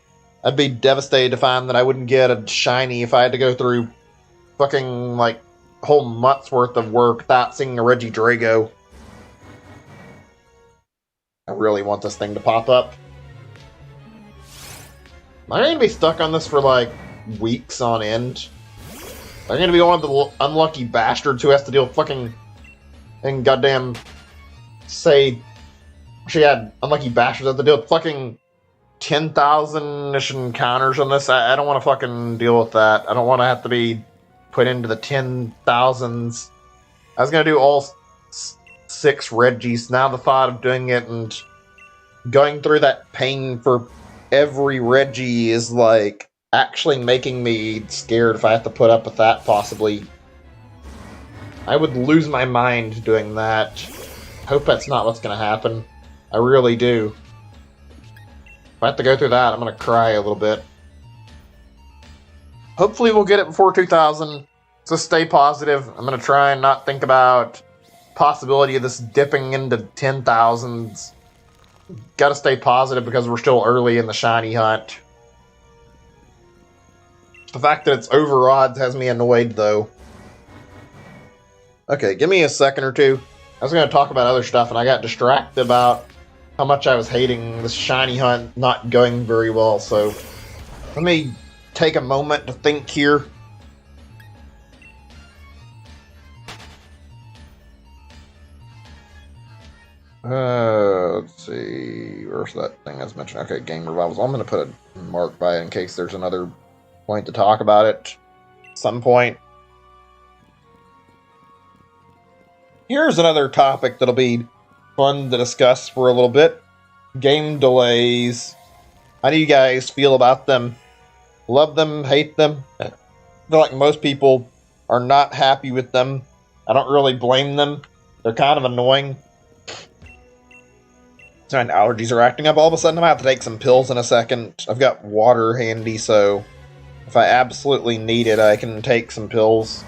I'd be devastated to find that I wouldn't get a shiny if I had to go through fucking, like, a whole month's worth of work without seeing a Regidrago. I really want this thing to pop up. Am I going to be stuck on this for, like, weeks on end? Am I going to be one of the unlucky bastards who has to deal with fucking... and goddamn... say... she had unlucky bastards have to deal with fucking 10,000-ish encounters on this? I don't want to fucking deal with that. I don't want to have to be put into the 10,000s. I was going to do all 6 Regis. Now the thought of doing it and going through that pain for every Reggie is, like, actually making me scared if I have to put up with that, possibly. I would lose my mind doing that. Hope that's not what's going to happen. I really do. If I have to go through that, I'm going to cry a little bit. Hopefully we'll get it before 2,000. So stay positive. I'm going to try and not think about possibility of this dipping into 10,000s. Gotta stay positive because we're still early in the shiny hunt. The fact that it's over odds has me annoyed, though. Okay, give me a second or two. I was going to talk about other stuff, and I got distracted about how much I was hating this shiny hunt not going very well, so let me take a moment to think here. Let's see, where's that thing I was mentioning? Okay, game revivals. I'm going to put a mark by it in case there's another point to talk about it at some point. Here's another topic that'll be fun to discuss for a little bit. Game delays. How do you guys feel about them? Love them, hate them? I feel like most people are not happy with them. I don't really blame them. They're kind of annoying. My allergies are acting up. All of a sudden, I'm going to have to take some pills in a second. I've got water handy, so if I absolutely need it, I can take some pills.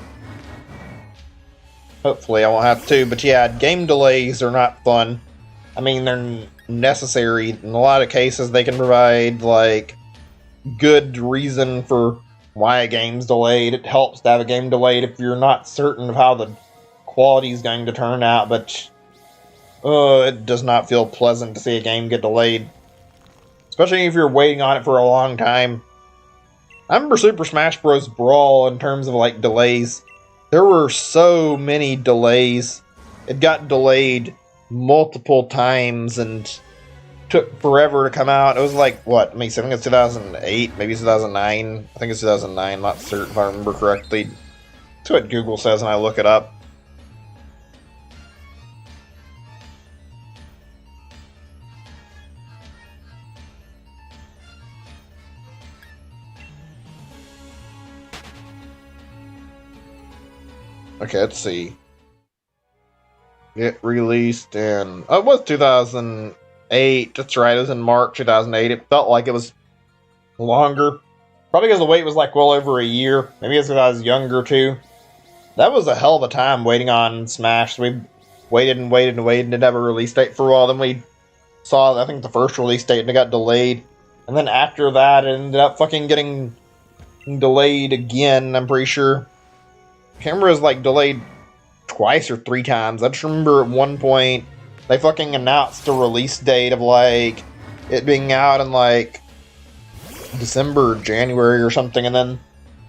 Hopefully, I won't have to. But yeah, game delays are not fun. I mean, they're necessary. In a lot of cases, they can provide, like, good reason for why a game's delayed. It helps to have a game delayed if you're not certain of how the quality is going to turn out, but it does not feel pleasant to see a game get delayed. Especially if you're waiting on it for a long time. I remember Super Smash Bros. Brawl in terms of, like, delays. There were so many delays. It got delayed multiple times, and took forever to come out. It was like, what? I mean, I think it's 2008, maybe 2009. I think it's 2009, I'm not certain if I remember correctly. That's what Google says when I look it up. Okay, let's see. It released in... Oh, it was 2008. That's right, it was in March 2008. It felt like it was longer. Probably because the wait was like well over a year. Maybe it's because I was younger too. That was a hell of a time waiting on Smash. We waited and waited and waited and didn't have a release date for a while. Then we saw, I think, the first release date and it got delayed. And then after that, it ended up fucking getting delayed again, I'm pretty sure. Camera is like delayed twice or three times. I just remember at one point they fucking announced a release date of like it being out in like December or January or something, and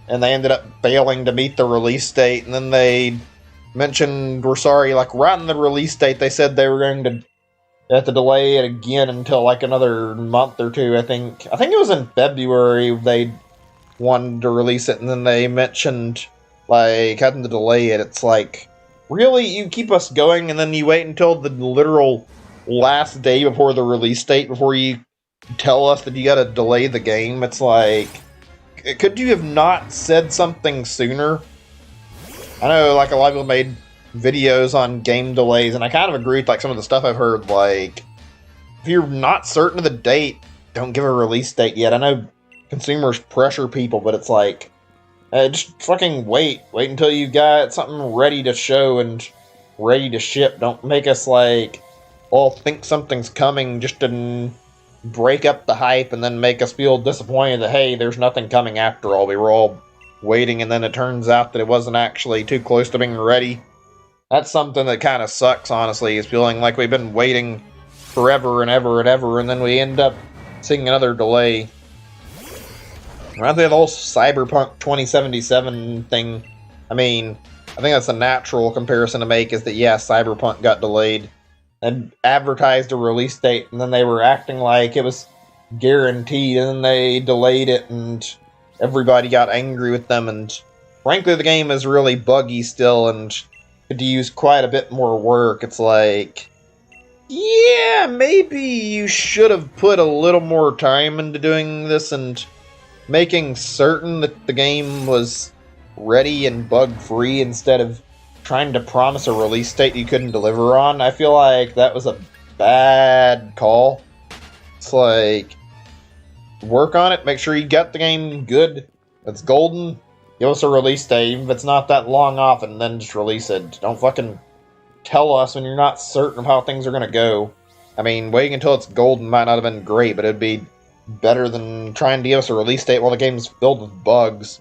they ended up failing to meet the release date, and then they mentioned we're sorry, like right on the release date they said they were going to have to delay it again until like another month or two. I think it was in February they wanted to release it, and then they mentioned like having to delay it. It's like, really? You keep us going and then you wait until the literal last day before the release date before you tell us that you gotta delay the game? It's like, could you have not said something sooner? I know like a lot of people made videos on game delays, and I kind of agree with like some of the stuff I've heard. Like, if you're not certain of the date, don't give a release date yet. I know consumers pressure people, but it's like, just fucking wait until you got something ready to show and ready to ship. Don't make us like all think something's coming just to break up the hype and then make us feel disappointed that, hey, there's nothing coming after all. We were all waiting and then it turns out that it wasn't actually too close to being ready. That's something that kind of sucks, honestly, is feeling like we've been waiting forever and ever and ever, and then we end up seeing another delay. I think the whole Cyberpunk 2077 thing, I mean, I think that's a natural comparison to make, is that, yeah, Cyberpunk got delayed and advertised a release date, and then they were acting like it was guaranteed, and then they delayed it, and everybody got angry with them, and frankly, the game is really buggy still, and could use quite a bit more work. It's like, yeah, maybe you should have put a little more time into doing this, and making certain that the game was ready and bug-free instead of trying to promise a release date you couldn't deliver on. I feel like that was a bad call. It's like, work on it, make sure you got the game good, it's golden, give us a release date, even if it's not that long off, and then just release it. Don't fucking tell us when you're not certain of how things are going to go. I mean, waiting until it's golden might not have been great, but it'd be better than trying to give us a release date while the game's filled with bugs.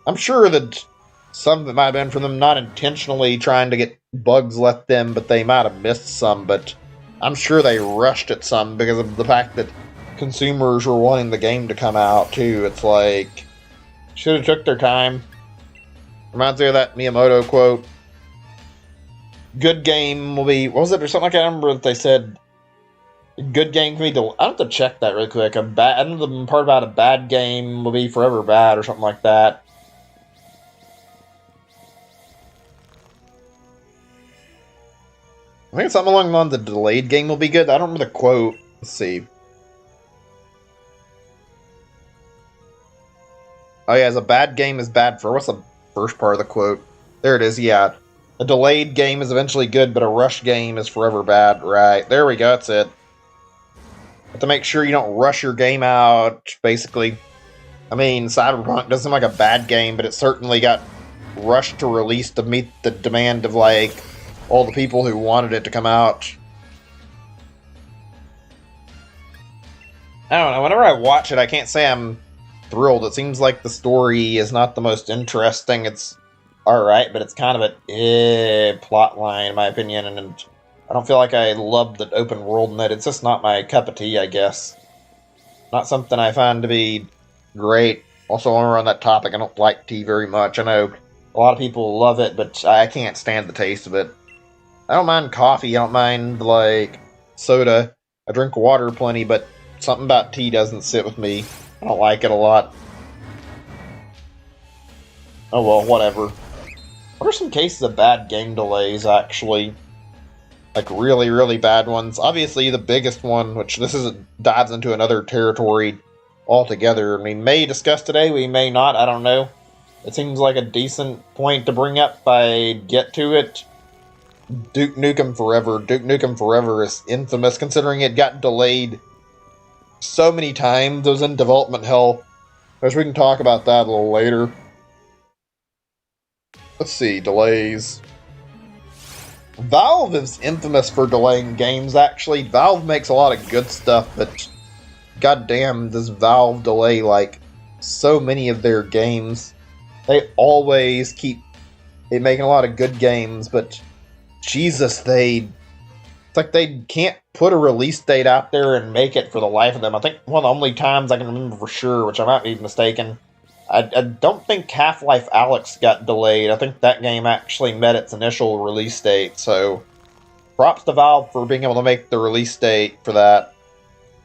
I'm sure that some of it might have been from them not intentionally trying to get bugs let them, but they might have missed some, but I'm sure they rushed at some because of the fact that consumers were wanting the game to come out too. It's like, should have took their time. Reminds me of that Miyamoto quote. Good game will be, what was it, or something like that? I remember that they said, good game can be I have to check that really quick. I know the part about a bad game will be forever bad or something like that. I think it's something along the lines of the delayed game will be good. I don't remember the quote. Let's see. Oh yeah, as a bad game is bad for... What's the first part of the quote? There it is, yeah. A delayed game is eventually good, but a rushed game is forever bad. Right, there we go, that's it. Have to make sure you don't rush your game out, basically. I mean, Cyberpunk doesn't seem like a bad game, but it certainly got rushed to release to meet the demand of, like, all the people who wanted it to come out. I don't know, whenever I watch it, I can't say I'm thrilled. It seems like the story is not the most interesting. It's alright, but it's kind of a plot line, in my opinion, and I don't feel like I love the open world in it. It's just not my cup of tea, I guess. Not something I find to be great. Also, while we're on that topic, I don't like tea very much. I know a lot of people love it, but I can't stand the taste of it. I don't mind coffee. I don't mind, like, soda. I drink water plenty, but something about tea doesn't sit with me. I don't like it a lot. Oh well, whatever. What are some cases of bad game delays, actually? Like, really, really bad ones. Obviously, the biggest one, which this dives into another territory altogether. I mean, may discuss today, we may not, I don't know. It seems like a decent point to bring up if I get to it. Duke Nukem Forever. Duke Nukem Forever is infamous, considering it got delayed so many times. It was in development hell. Which we can talk about that a little later. Let's see, delays. Valve is infamous for delaying games, actually. Valve makes a lot of good stuff, but goddamn, does Valve delay, like, so many of their games. They always keep making a lot of good games, but Jesus, it's like they can't put a release date out there and make it for the life of them. I think one of the only times I can remember for sure, which I might be mistaken, I don't think Half-Life Alyx got delayed. I think that game actually met its initial release date, so props to Valve for being able to make the release date for that.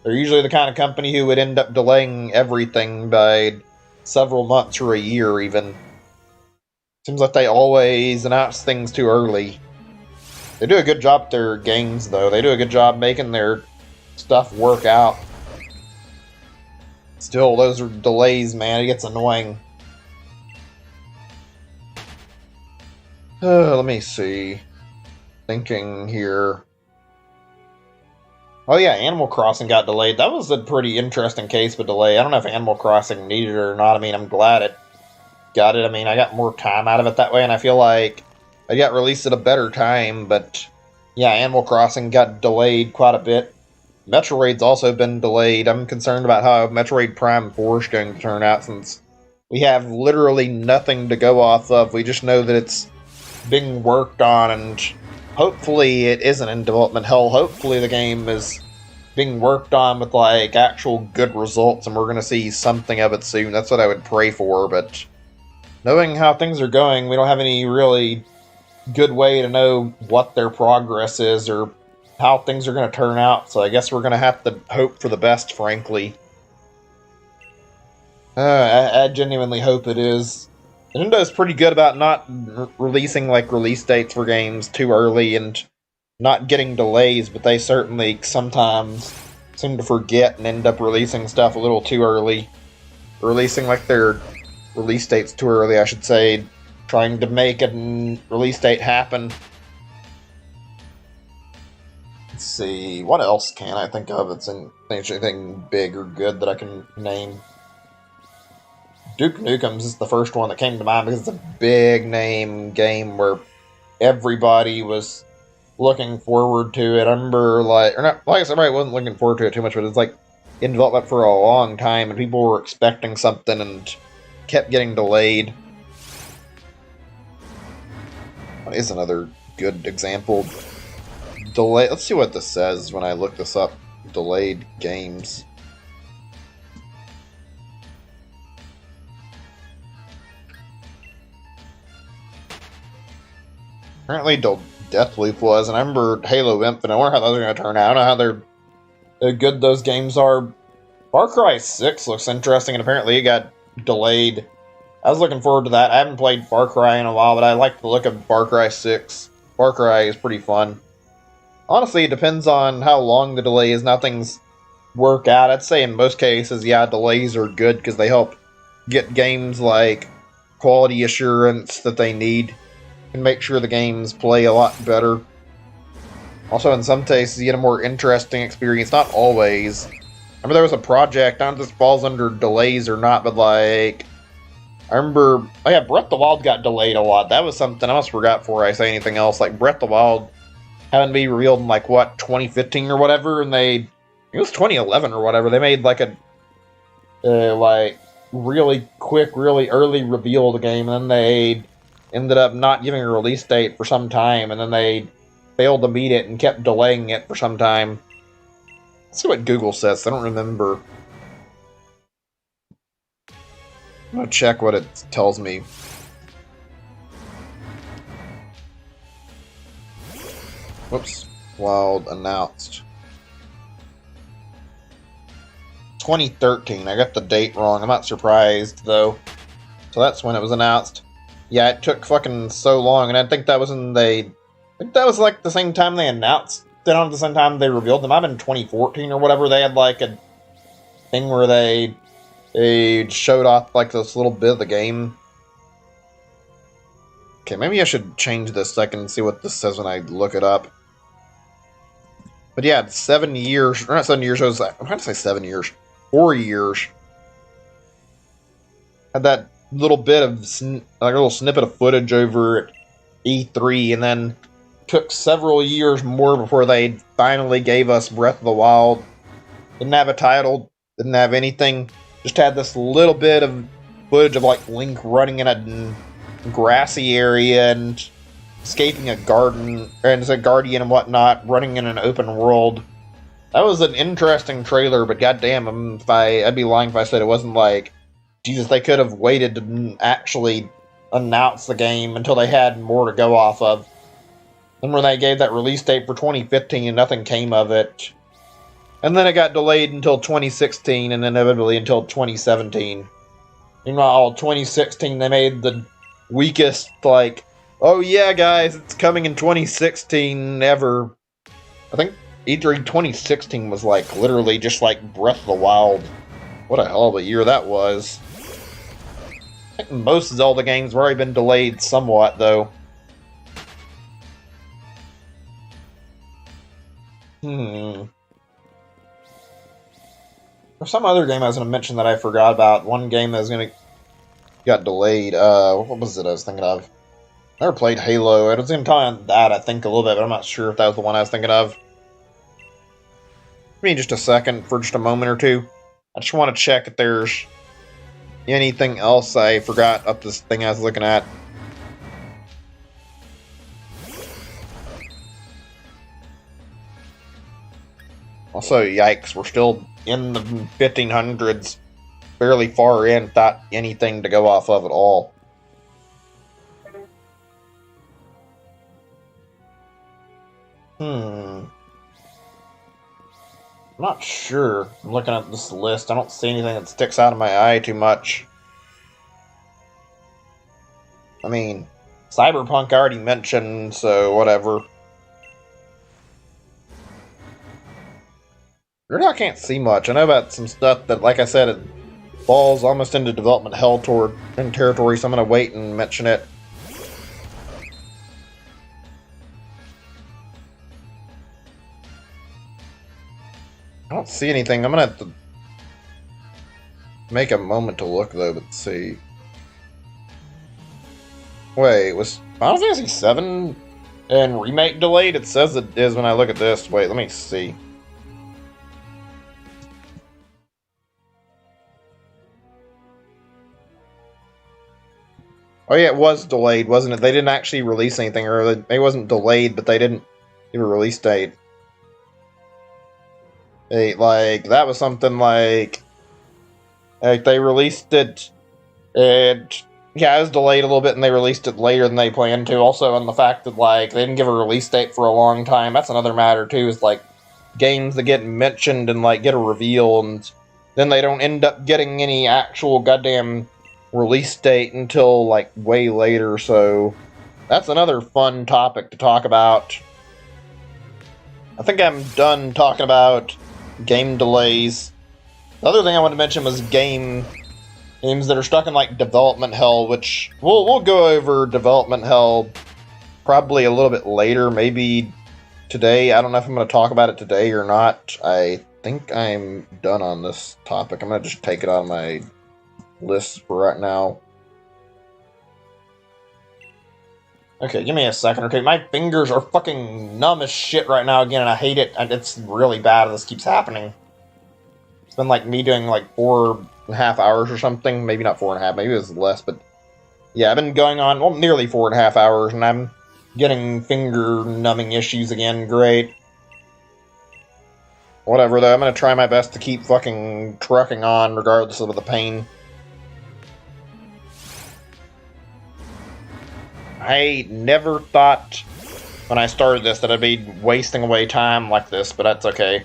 They're usually the kind of company who would end up delaying everything by several months or a year, even. Seems like they always announce things too early. They do a good job with their games, though. They do a good job making their stuff work out. Still, those are delays, man. It gets annoying. Let me see. Thinking here. Oh yeah, Animal Crossing got delayed. That was a pretty interesting case of delay. I don't know if Animal Crossing needed it or not. I mean, I'm glad it got it. I mean, I got more time out of it that way, and I feel like I got released at a better time, but yeah, Animal Crossing got delayed quite a bit. Metroid's also been delayed. I'm concerned about how Metroid Prime 4 is going to turn out, since we have literally nothing to go off of. We just know that it's being worked on, and hopefully it isn't in development hell. Hopefully the game is being worked on with, like, actual good results, and we're going to see something of it soon. That's what I would pray for, but knowing how things are going, we don't have any really good way to know what their progress is or how things are going to turn out, so I guess we're going to have to hope for the best, frankly. I genuinely hope it is. Nintendo's pretty good about not releasing, like, release dates for games too early and not getting delays, but they certainly sometimes seem to forget and end up releasing stuff a little too early. Releasing, like, their release dates too early, I should say. Trying to make a release date happen. Let's see, what else can I think of that's anything big or good that I can name? Duke Nukem's is the first one that came to mind because it's a big name game where everybody was looking forward to it. I remember, like, or not, like I said, everybody wasn't looking forward to it too much, but it's like in development for a long time, and people were expecting something and kept getting delayed. What is another good example? Delay. Let's see what this says when I look this up. Delayed games. Apparently, Deathloop was, and I remember Halo Infinite. I wonder how those are going to turn out. I don't know how good those games are. Far Cry 6 looks interesting, and apparently it got delayed. I was looking forward to that. I haven't played Far Cry in a while, but I like the look of Far Cry 6. Far Cry is pretty fun. Honestly, it depends on how long the delay is. Nothing's work out. I'd say in most cases, yeah, delays are good because they help get games, like, quality assurance that they need and make sure the games play a lot better. Also, in some cases, you get a more interesting experience. Not always. I remember there was a project, I don't know if this falls under delays or not, but, like, I remember, oh yeah, Breath of the Wild got delayed a lot. That was something I almost forgot before I say anything else. Like, Breath of the Wild having to be revealed in, like, what, 2015 or whatever, and it was 2011 or whatever, they made, like, like, really quick, really early reveal of the game, and then they ended up not giving a release date for some time, and then they failed to meet it and kept delaying it for some time. Let's see what Google says. I don't remember. I'm gonna check what it tells me. Whoops. Wild announced. 2013. I got the date wrong. I'm not surprised, though. So that's when it was announced. Yeah, it took fucking so long, and I think that was I think that was like the same time they announced it, on the same time they revealed them. I'm in 2014 or whatever. They had like a thing where they showed off like this little bit of the game. Okay, maybe I should change this so I can see what this says when I look it up. But yeah, 7 years, or not 7 years, I'm trying to say 7 years. 4 years. Had that little bit of, like a little snippet of footage over at E3, and then took several years more before they finally gave us Breath of the Wild. Didn't have a title, didn't have anything, just had this little bit of footage of like Link running in a grassy area and escaping a garden, and as a guardian and whatnot, running in an open world. That was an interesting trailer, but goddamn, I'd be lying if I said it wasn't like, Jesus, they could have waited to actually announce the game until they had more to go off of. Then when they gave that release date for 2015 and nothing came of it. And then it got delayed until 2016 and then inevitably until 2017. Meanwhile, 2016 they made the weakest, like, oh yeah guys, it's coming in 2016 ever. I think E3 2016 was like literally just like Breath of the Wild. What a hell of a year that was. I think most Zelda games have already been delayed somewhat, though. There's some other game I was going to mention that I forgot about. One game that was going to got delayed. What was it I was thinking of? I never played Halo. I was going to talk about that, I think, a little bit, but I'm not sure if that was the one I was thinking of. Give me just a second, for just a moment or two. I just want to check if there's anything else I forgot up this thing I was looking at. Also, yikes, we're still in the 1500s, fairly far in, without anything to go off of at all. I'm not sure. I'm looking at this list. I don't see anything that sticks out of my eye too much. I mean, Cyberpunk I already mentioned, so whatever. Really, I can't see much. I know about some stuff that, like I said, it falls almost into development hell in territory, so I'm going to wait and mention it. I don't see anything. I'm going to have to make a moment to look, though, but see. Wait, was Final Fantasy VII and Remake delayed? It says it is when I look at this. Wait, let me see. Oh yeah, it was delayed, wasn't it? They didn't actually release anything, or it wasn't delayed, but they didn't give a release date. Like, that was something like they released it, and yeah, it was delayed a little bit, and they released it later than they planned to. Also, on the fact that, like, they didn't give a release date for a long time. That's another matter, too, is, like, games that get mentioned and, like, get a reveal, and then they don't end up getting any actual goddamn release date until, like, way later, so that's another fun topic to talk about. I think I'm done talking about game delays. The other thing I wanted to mention was games that are stuck in, like, development hell, which we'll go over development hell probably a little bit later, maybe today. I don't know if I'm going to talk about it today or not. I think I'm done on this topic. I'm going to just take it out of my list for right now. Okay, give me a second. Okay, my fingers are fucking numb as shit right now again, and I hate it. And it's really bad if this keeps happening. It's been like me doing like 4.5 hours or something. Maybe not 4.5, maybe it was less, but yeah, I've been going on, well, nearly 4.5 hours, and I'm getting finger numbing issues again. Great. Whatever, though, I'm gonna try my best to keep fucking trucking on regardless of the pain. I never thought when I started this that I'd be wasting away time like this, but that's okay.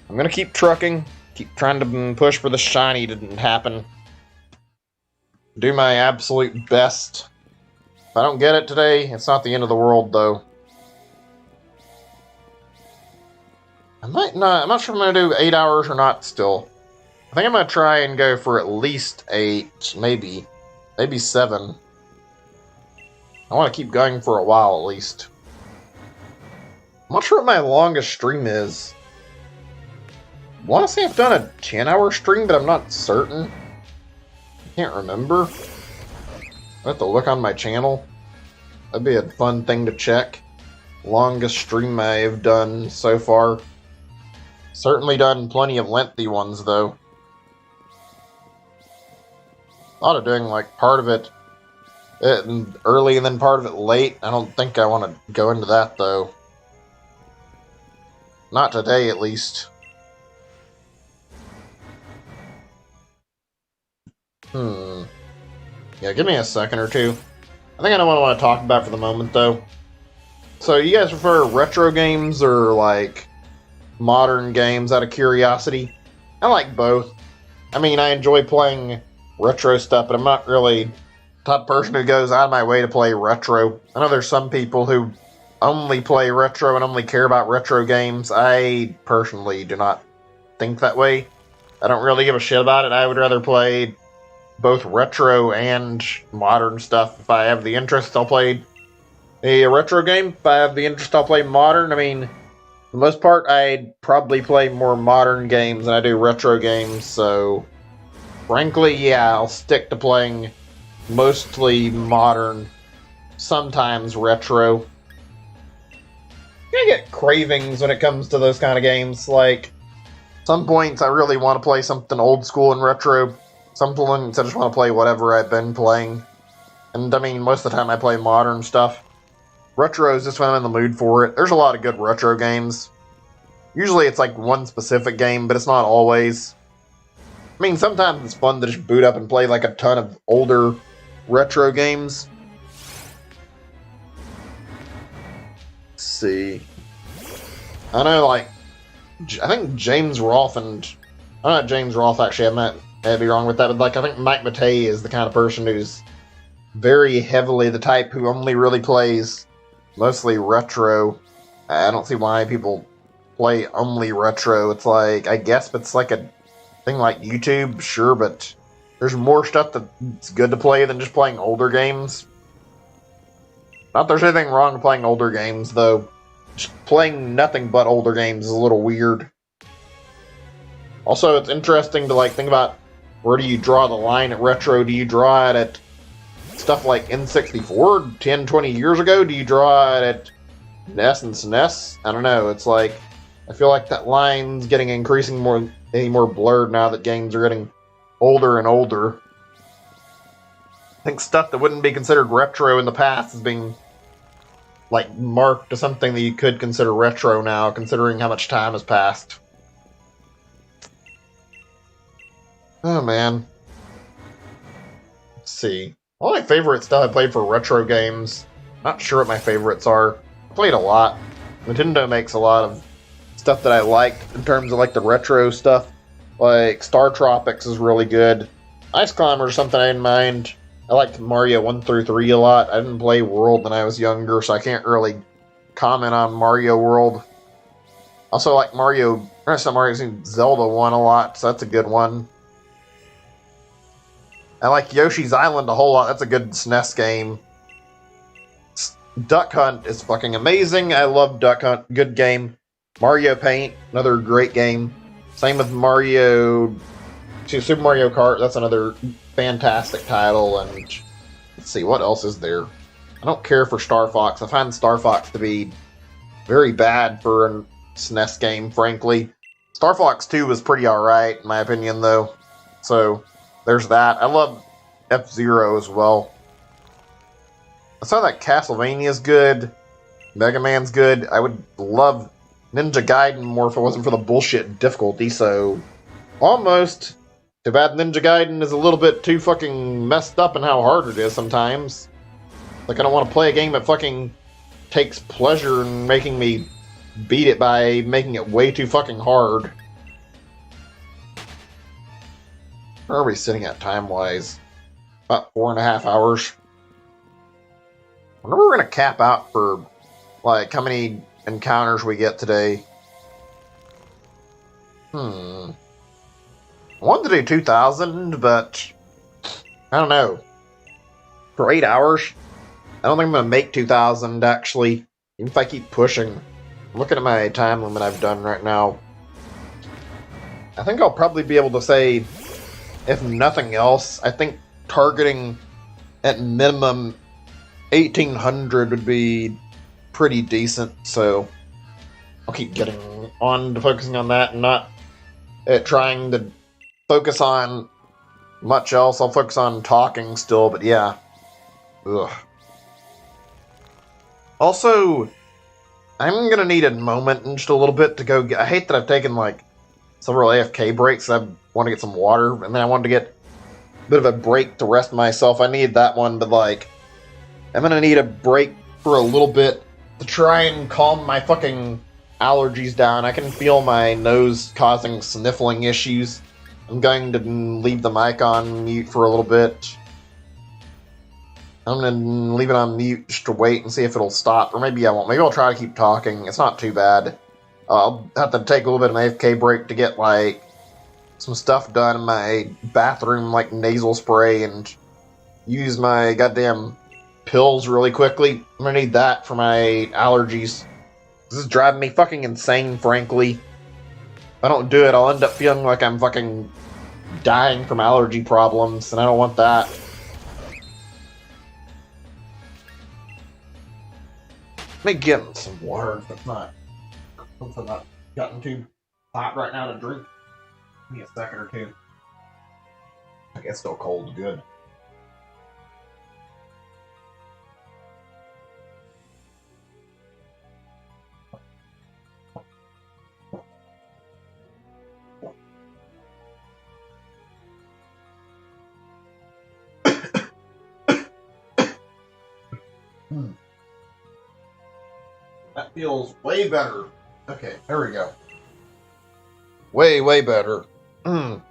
I'm gonna keep trucking. Keep trying to push for the shiny didn't happen. Do my absolute best. If I don't get it today, it's not the end of the world, though. I'm not sure if I'm going to do 8 hours or not still. I think I'm going to try and go for at least 8, maybe 7. I want to keep going for a while at least. I'm not sure what my longest stream is. I want to say I've done a 10-hour stream, but I'm not certain. I can't remember. I have to look on my channel. That'd be a fun thing to check. Longest stream I've done so far. Certainly done plenty of lengthy ones, though. Thought of doing, like, part of it early and then part of it late. I don't think I want to go into that, though. Not today, at least. Yeah, give me a second or two. I think I know what I want to talk about for the moment, though. So, you guys prefer retro games or, like, modern games out of curiosity? I like both. I mean, I enjoy playing retro stuff, but I'm not really the type of person who goes out of my way to play retro. I know there's some people who only play retro and only care about retro games. I personally do not think that way. I don't really give a shit about it. I would rather play both retro and modern stuff. If I have the interest, I'll play a retro game. If I have the interest, I'll play modern. I mean, for the most part, I'd probably play more modern games than I do retro games, so frankly, yeah, I'll stick to playing mostly modern, sometimes retro. I get cravings when it comes to those kind of games. Like, some points I really want to play something old school and retro. Some points I just want to play whatever I've been playing. And I mean, most of the time I play modern stuff. Retro is just when I'm in the mood for it. There's a lot of good retro games. Usually it's like one specific game, but it's not always. I mean, sometimes it's fun to just boot up and play like a ton of older retro games. Let's see. I know, like, I think James Rolfe and... I'm not James Rolfe, actually, I'd be wrong with that, but like, I think Mike Matei is the kind of person who's very heavily the type who only really plays mostly retro. I don't see why people play only retro. It's like, I guess, but it's like a thing like YouTube, sure, but there's more stuff that's good to play than just playing older games. Not that there's anything wrong with playing older games, though. Just playing nothing but older games is a little weird. Also, it's interesting to like think about, where do you draw the line at retro? Do you draw it at stuff like N64 10, 20 years ago? Do you draw it at NES and SNES? I don't know. It's like, I feel like that line's getting any more blurred now that games are getting older and older. I think stuff that wouldn't be considered retro in the past is being like marked to something that you could consider retro now, considering how much time has passed. Oh man. Let's see. All my favorite stuff I played for retro games. Not sure what my favorites are. I played a lot. Nintendo makes a lot of stuff that I liked in terms of like the retro stuff. Like Star Tropics is really good. Ice Climber is something I didn't mind. I liked Mario 1 through 3 a lot. I didn't play World when I was younger, so I can't really comment on Mario World. Also like Zelda 1 a lot, so that's a good one. I like Yoshi's Island a whole lot. That's a good SNES game. Duck Hunt is fucking amazing. I love Duck Hunt. Good game. Mario Paint, another great game. Same with Super Mario Kart. That's another fantastic title. And let's see, what else is there? I don't care for Star Fox. I find Star Fox to be very bad for a SNES game, frankly. Star Fox 2 was pretty alright, in my opinion, though. So there's that. I love F-Zero as well. I saw that Castlevania's good. Mega Man's good. I would love Ninja Gaiden more if it wasn't for the bullshit difficulty, so almost. Too bad Ninja Gaiden is a little bit too fucking messed up in how hard it is sometimes. Like, I don't want to play a game that fucking takes pleasure in making me beat it by making it way too fucking hard. Where are we sitting at time-wise? About 4.5 hours. I wonder we're going to cap out for, like, how many encounters we get today. I wanted to do 2,000, but I don't know. For 8 hours, I don't think I'm going to make 2,000, actually, even if I keep pushing. I'm looking at my time limit I've done right now. I think I'll probably be able to say, if nothing else, I think targeting at minimum 1,800 would be pretty decent, so I'll keep getting on to focusing on that and not trying to focus on much else. I'll focus on talking still, but yeah. Ugh. Also, I'm gonna need a moment in just a little bit to go get... I hate that I've taken, like, several AFK breaks. I want to get some water, and then I wanted to get a bit of a break to rest myself. I need that one, but, like, I'm gonna need a break for a little bit to try and calm my fucking allergies down. I can feel my nose causing sniffling issues. I'm going to leave the mic on mute for a little bit. I'm going to leave it on mute just to wait and see if it'll stop. Or maybe I won't. Maybe I'll try to keep talking. It's not too bad. I'll have to take a little bit of an AFK break to get, like, some stuff done in my bathroom, like nasal spray, and use my goddamn pills really quickly. I'm going to need that for my allergies. This is driving me fucking insane, frankly. If I don't do it, I'll end up feeling like I'm fucking dying from allergy problems, and I don't want that. Let me get some water if it's not... Hopefully not gotten too hot right now to drink. Give me a second or two. I guess still cold, good. That feels way better. Okay, there we go. Way better. Ugh,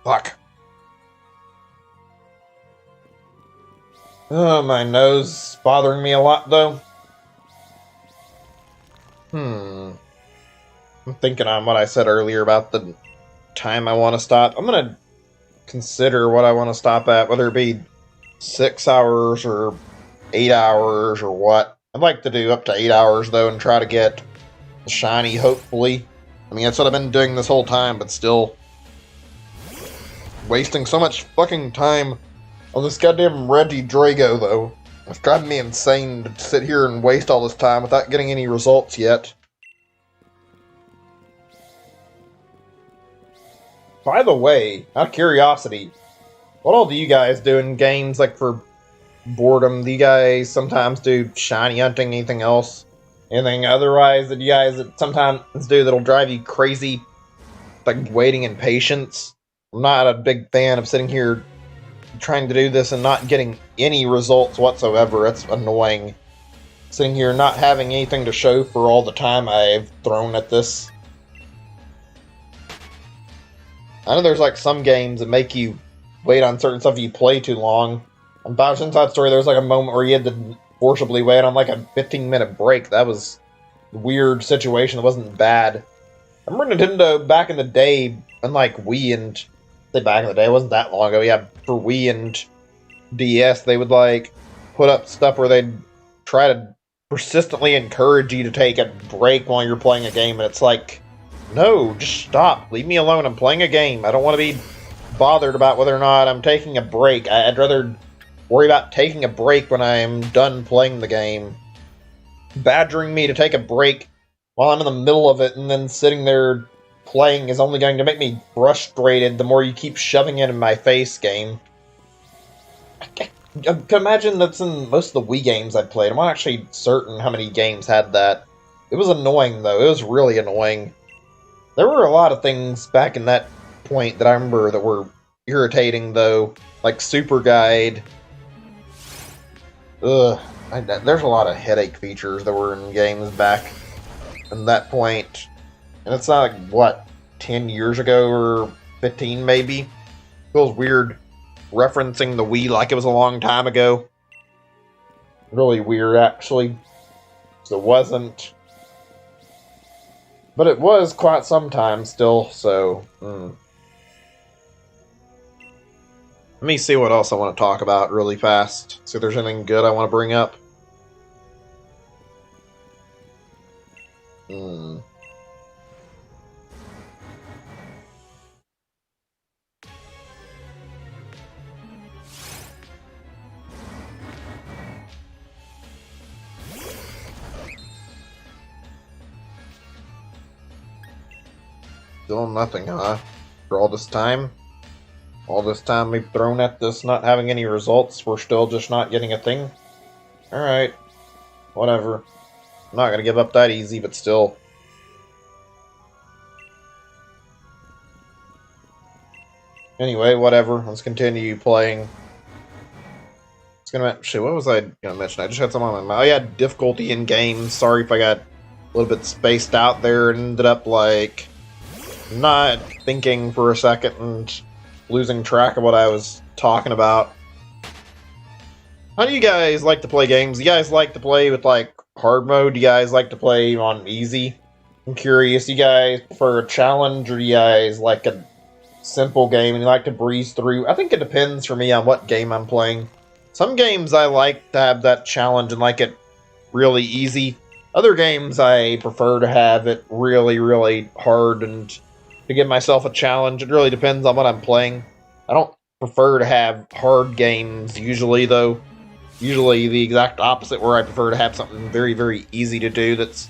fuck. Oh, my nose is bothering me a lot, though. I'm thinking on what I said earlier about the time I want to stop. I'm going to consider what I want to stop at, whether it be 6 hours or 8 hours or what. I'd like to do up to 8 hours, though, and try to get shiny, hopefully. I mean, that's what I've been doing this whole time, but still wasting so much fucking time on this goddamn Regidrago, though. It's driving me insane to sit here and waste all this time without getting any results yet. By the way, out of curiosity, what all do you guys do in games, like, for boredom? Do you guys sometimes do shiny hunting, anything else? Anything otherwise that you guys sometimes do that'll drive you crazy? Like waiting in patience? I'm not a big fan of sitting here trying to do this and not getting any results whatsoever. It's annoying. Sitting here not having anything to show for all the time I've thrown at this. I know there's like some games that make you wait on certain stuff if you play too long. On Bowser's Inside Story, there was like a moment where you had to forcibly wait on like a 15-minute break. That was a weird situation. It wasn't bad. I remember Nintendo back in the day, unlike Wii and... say back in the day, it wasn't that long ago. Yeah, for Wii and DS, they would like put up stuff where they'd try to persistently encourage you to take a break while you're playing a game, and it's like, no, just stop. Leave me alone. I'm playing a game. I don't want to be bothered about whether or not I'm taking a break. I'd rather worry about taking a break when I'm done playing the game. Badgering me to take a break while I'm in the middle of it and then sitting there playing is only going to make me frustrated the more you keep shoving it in my face, game. I can imagine that's in most of the Wii games I've played. I'm not actually certain how many games had that. It was annoying, though. It was really annoying. There were a lot of things back in that point that I remember that were irritating, though. Like Super Guide. Ugh. There's a lot of headache features that were in games back in that point. And it's not like, what, 10 years ago or 15 maybe. Feels weird referencing the Wii like it was a long time ago. Really weird, actually. So it wasn't. But it was quite some time still, so... Let me see what else I want to talk about really fast. See if there's anything good I want to bring up. Still nothing, huh? For all this time? All this time we've thrown at this not having any results, we're still just not getting a thing? Alright. Whatever. I'm not gonna give up that easy, but still. Anyway, whatever. Let's continue playing. Shit, what was I gonna mention? I just had something on my mind. Oh yeah, difficulty in games. Sorry if I got a little bit spaced out there and ended up, like, not thinking for a second and losing track of what I was talking about. How do you guys like to play games? Do you guys like to play with, like, hard mode? Do you guys like to play on easy? I'm curious. Do you guys prefer a challenge, or do you guys like a simple game and you like to breeze through? I think it depends for me on what game I'm playing. Some games I like to have that challenge and like it really easy. Other games I prefer to have it really, really hard and to give myself a challenge. It really depends on what I'm playing. I don't prefer to have hard games usually, though. Usually the exact opposite, where I prefer to have something very, very easy to do that's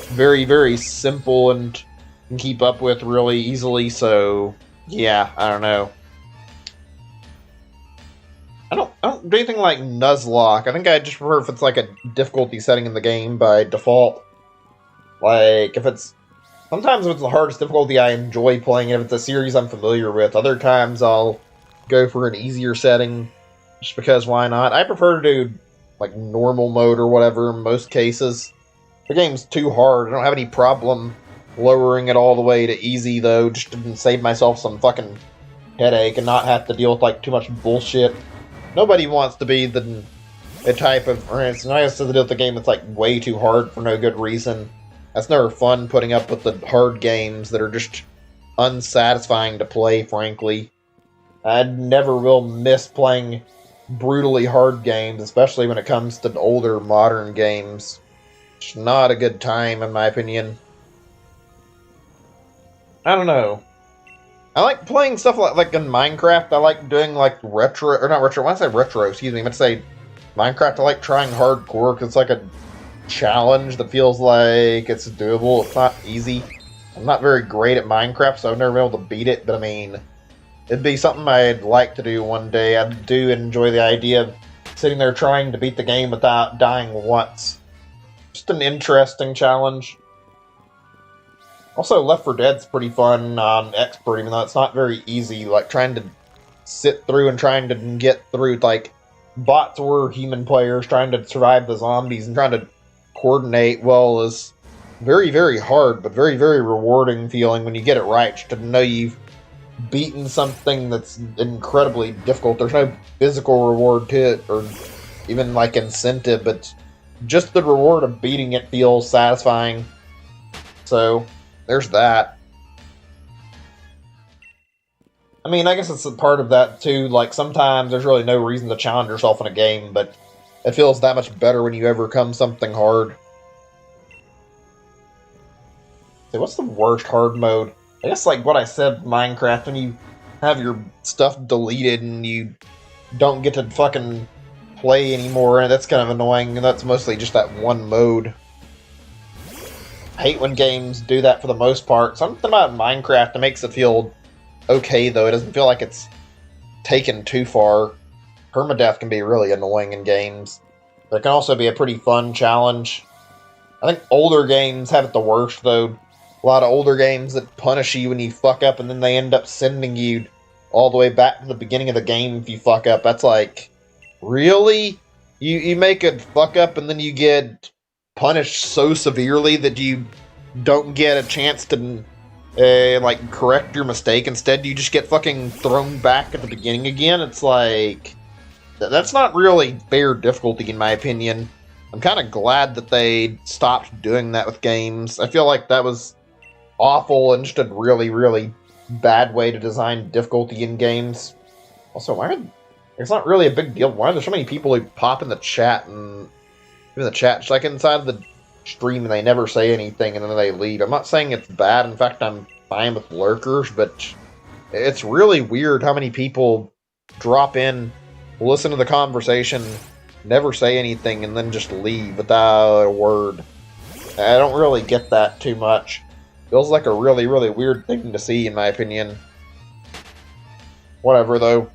very, very simple and can keep up with really easily. So, yeah, I don't know. I don't do anything like Nuzlocke. I think I just prefer if it's like a difficulty setting in the game by default. Like, if it's... Sometimes if it's the hardest difficulty, I enjoy playing it. If it's a series I'm familiar with. Other times I'll go for an easier setting, just because why not? I prefer to do, like, normal mode or whatever in most cases. If the game's too hard, I don't have any problem lowering it all the way to easy, though, just to save myself some fucking headache and not have to deal with, like, too much bullshit. Nobody wants to be the type of... Or it's nice to deal with the game that's, like, way too hard for no good reason. That's never fun, putting up with the hard games that are just unsatisfying to play, frankly. I never will miss playing brutally hard games, especially when it comes to older, modern games. It's not a good time, in my opinion. I don't know. I like playing stuff like in Minecraft. I like doing, like, retro... Or not retro, when I say retro, excuse me, I meant to say Minecraft. I like trying hardcore, because it's like a challenge that feels like it's doable. It's not easy. I'm not very great at Minecraft, so I've never been able to beat it, but I mean, it'd be something I'd like to do one day. I do enjoy the idea of sitting there trying to beat the game without dying once. Just an interesting challenge. Also, Left 4 Dead's pretty fun on Expert, even though it's not very easy. Like, trying to sit through and trying to get through, like, bots or human players trying to survive the zombies and trying to coordinate well is very, very hard, but very, very rewarding feeling when you get it right, just to know you've beaten something that's incredibly difficult. There's no physical reward to it, or even, like, incentive, but just the reward of beating it feels satisfying. So, there's that. I mean, I guess it's a part of that, too. Like, sometimes there's really no reason to challenge yourself in a game, but it feels that much better when you overcome something hard. So what's the worst hard mode? I guess, like what I said, Minecraft, when you have your stuff deleted and you don't get to fucking play anymore, and that's kind of annoying, and that's mostly just that one mode. I hate when games do that for the most part. Something about Minecraft that makes it feel okay, though. It doesn't feel like it's taken too far. Permadeath can be really annoying in games, but it can also be a pretty fun challenge. I think older games have it the worst, though. A lot of older games that punish you when you fuck up, and then they end up sending you all the way back to the beginning of the game if you fuck up. That's like, really? You make a fuck up, and then you get punished so severely that you don't get a chance to like, correct your mistake. Instead, you just get fucking thrown back at the beginning again. It's like, that's not really fair difficulty, in my opinion. I'm kind of glad that they stopped doing that with games. I feel like that was awful and just a really, really bad way to design difficulty in games. Also, it's not really a big deal. Why are there so many people who pop in the chat and in the chat, just like inside of the stream, and they never say anything and then they leave? I'm not saying it's bad. In fact, I'm fine with lurkers, but it's really weird how many people drop in, listen to the conversation, never say anything, and then just leave without a word. I don't really get that too much. Feels like a really, really weird thing to see, in my opinion. Whatever, though.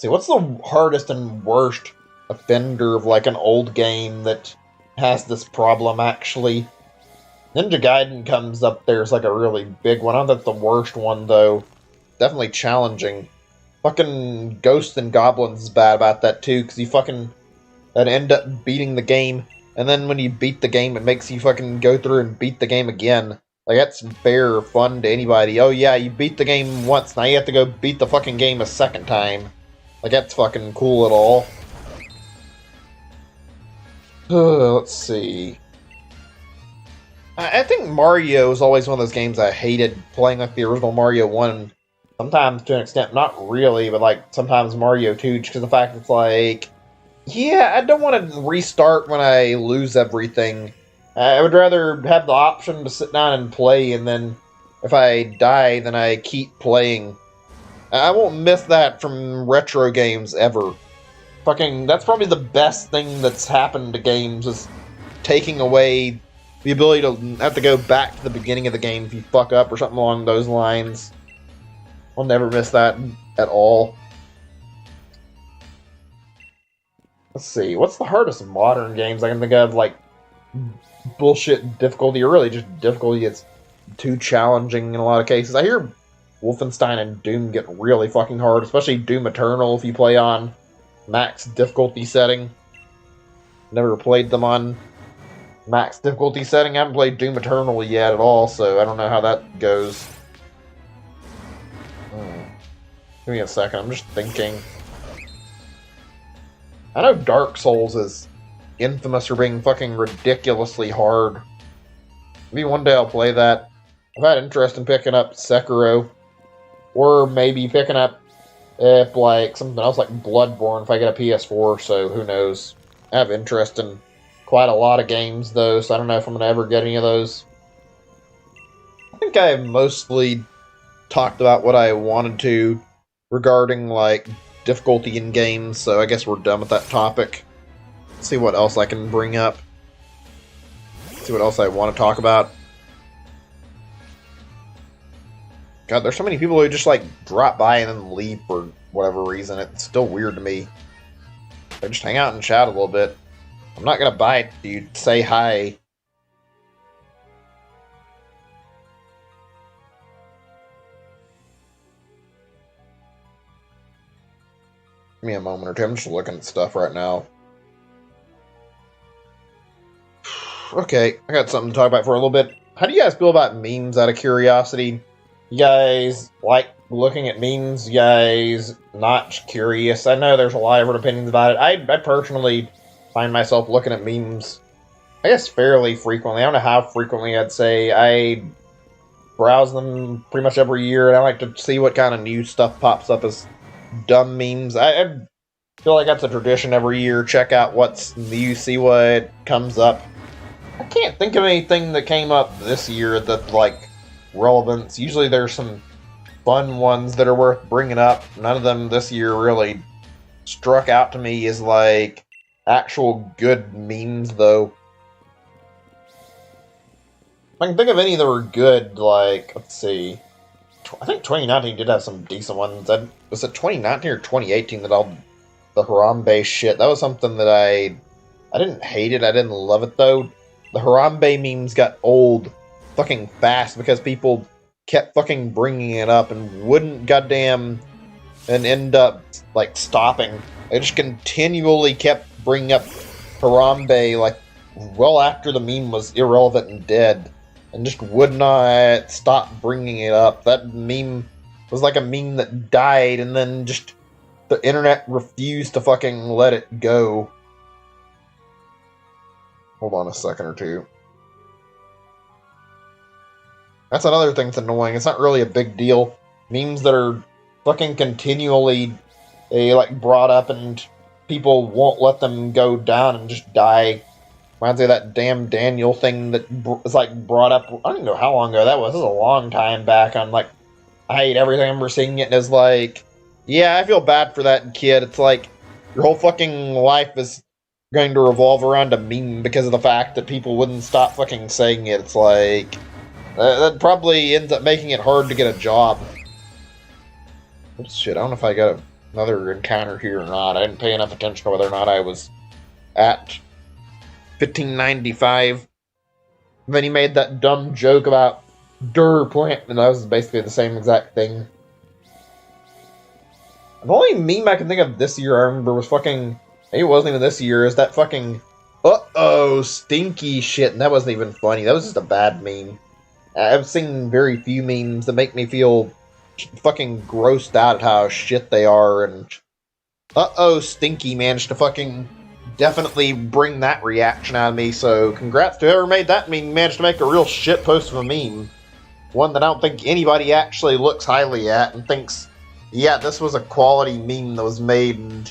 See, what's the hardest and worst offender of, like, an old game that has this problem, actually? Ninja Gaiden comes up there as, like, a really big one. I don't think the worst one, though. Definitely challenging. Fucking Ghosts and Goblins is bad about that, too, because you fucking end up beating the game, and then when you beat the game, it makes you fucking go through and beat the game again. Like, that's fair or fun to anybody. Oh, yeah, you beat the game once, now you have to go beat the fucking game a second time. Like, that's fucking cool at all. Let's see. I think Mario is always one of those games I hated playing, like the original Mario 1. Sometimes to an extent, not really, but like sometimes Mario 2, just because the fact it's like, yeah, I don't want to restart when I lose everything. I would rather have the option to sit down and play, and then if I die, then I keep playing. I won't miss that from retro games ever. Fucking, that's probably the best thing that's happened to games, is taking away the ability to have to go back to the beginning of the game if you fuck up or something along those lines. I'll never miss that at all. Let's see, what's the hardest modern games I can think of? Like, bullshit difficulty, or really just difficulty that's too challenging in a lot of cases. I hear Wolfenstein and Doom get really fucking hard, especially Doom Eternal if you play on max difficulty setting. Never played them on max difficulty setting. I haven't played Doom Eternal yet at all, so I don't know how that goes. Give me a second, I'm just thinking. I know Dark Souls is infamous for being fucking ridiculously hard. Maybe one day I'll play that. I've had interest in picking up Sekiro. Or maybe picking up, like, something else like Bloodborne if I get a PS4, so who knows. I have interest in quite a lot of games, though, so I don't know if I'm going to ever get any of those. I think I mostly talked about what I wanted to regarding, like, difficulty in games, so I guess we're done with that topic. Let's see what else I can bring up. Let's see what else I want to talk about. God, there's so many people who just, like, drop by and then leave for whatever reason. It's still weird to me. They just hang out and chat a little bit. I'm not gonna bite, dude. Say hi. Give me a moment or two. I'm just looking at stuff right now. Okay, I got something to talk about for a little bit. How do you guys feel about memes, out of curiosity? You guys like looking at memes? You guys not curious? I know there's a lot of different opinions about it. I personally find myself looking at memes, I guess, fairly frequently. I don't know how frequently I'd say. I browse them pretty much every year, and I like to see what kind of new stuff pops up as dumb memes. I feel like that's a tradition every year. Check out what's new, see what comes up. I can't think of anything that came up this year that, like, relevance. Usually there's some fun ones that are worth bringing up. None of them this year really struck out to me as, like, actual good memes, though. If I can think of any that were good, like, let's see. I think 2019 did have some decent ones. Was it 2019 or 2018 that all the Harambe shit? That was something that I didn't hate it. I didn't love it, though. The Harambe memes got old fucking fast because people kept fucking bringing it up and wouldn't goddamn and end up, like, stopping. They just continually kept bringing up Harambe, like, well after the meme was irrelevant and dead. and just would not stop bringing it up. That meme was like a meme that died, and then just the internet refused to fucking let it go. Hold on a second or two. That's another thing that's annoying. It's not really a big deal. Memes that are fucking continually like brought up and people won't let them go down and just die. Reminds me of that damn Daniel thing that was like brought up. I don't even know how long ago that was. This was a long time back on like I Hate Everything. I remember seeing it and it's like, yeah, I feel bad for that kid. It's like your whole fucking life is going to revolve around a meme because of the fact that people wouldn't stop fucking saying it. It's like that probably ends up making it hard to get a job. Oops, shit, I don't know if I got another encounter here or not. I didn't pay enough attention to whether or not I was at 1595. And then he made that dumb joke about plant, and that was basically the same exact thing. The only meme I can think of this year I remember was fucking, maybe it wasn't even this year, is that fucking uh-oh stinky shit, and that wasn't even funny. That was just a bad meme. I've seen very few memes that make me feel fucking grossed out at how shit they are, and uh-oh stinky managed to fucking definitely bring that reaction out of me, so congrats to whoever made that meme, managed to make a real shit post of a meme. One that I don't think anybody actually looks highly at and thinks, yeah, this was a quality meme that was made in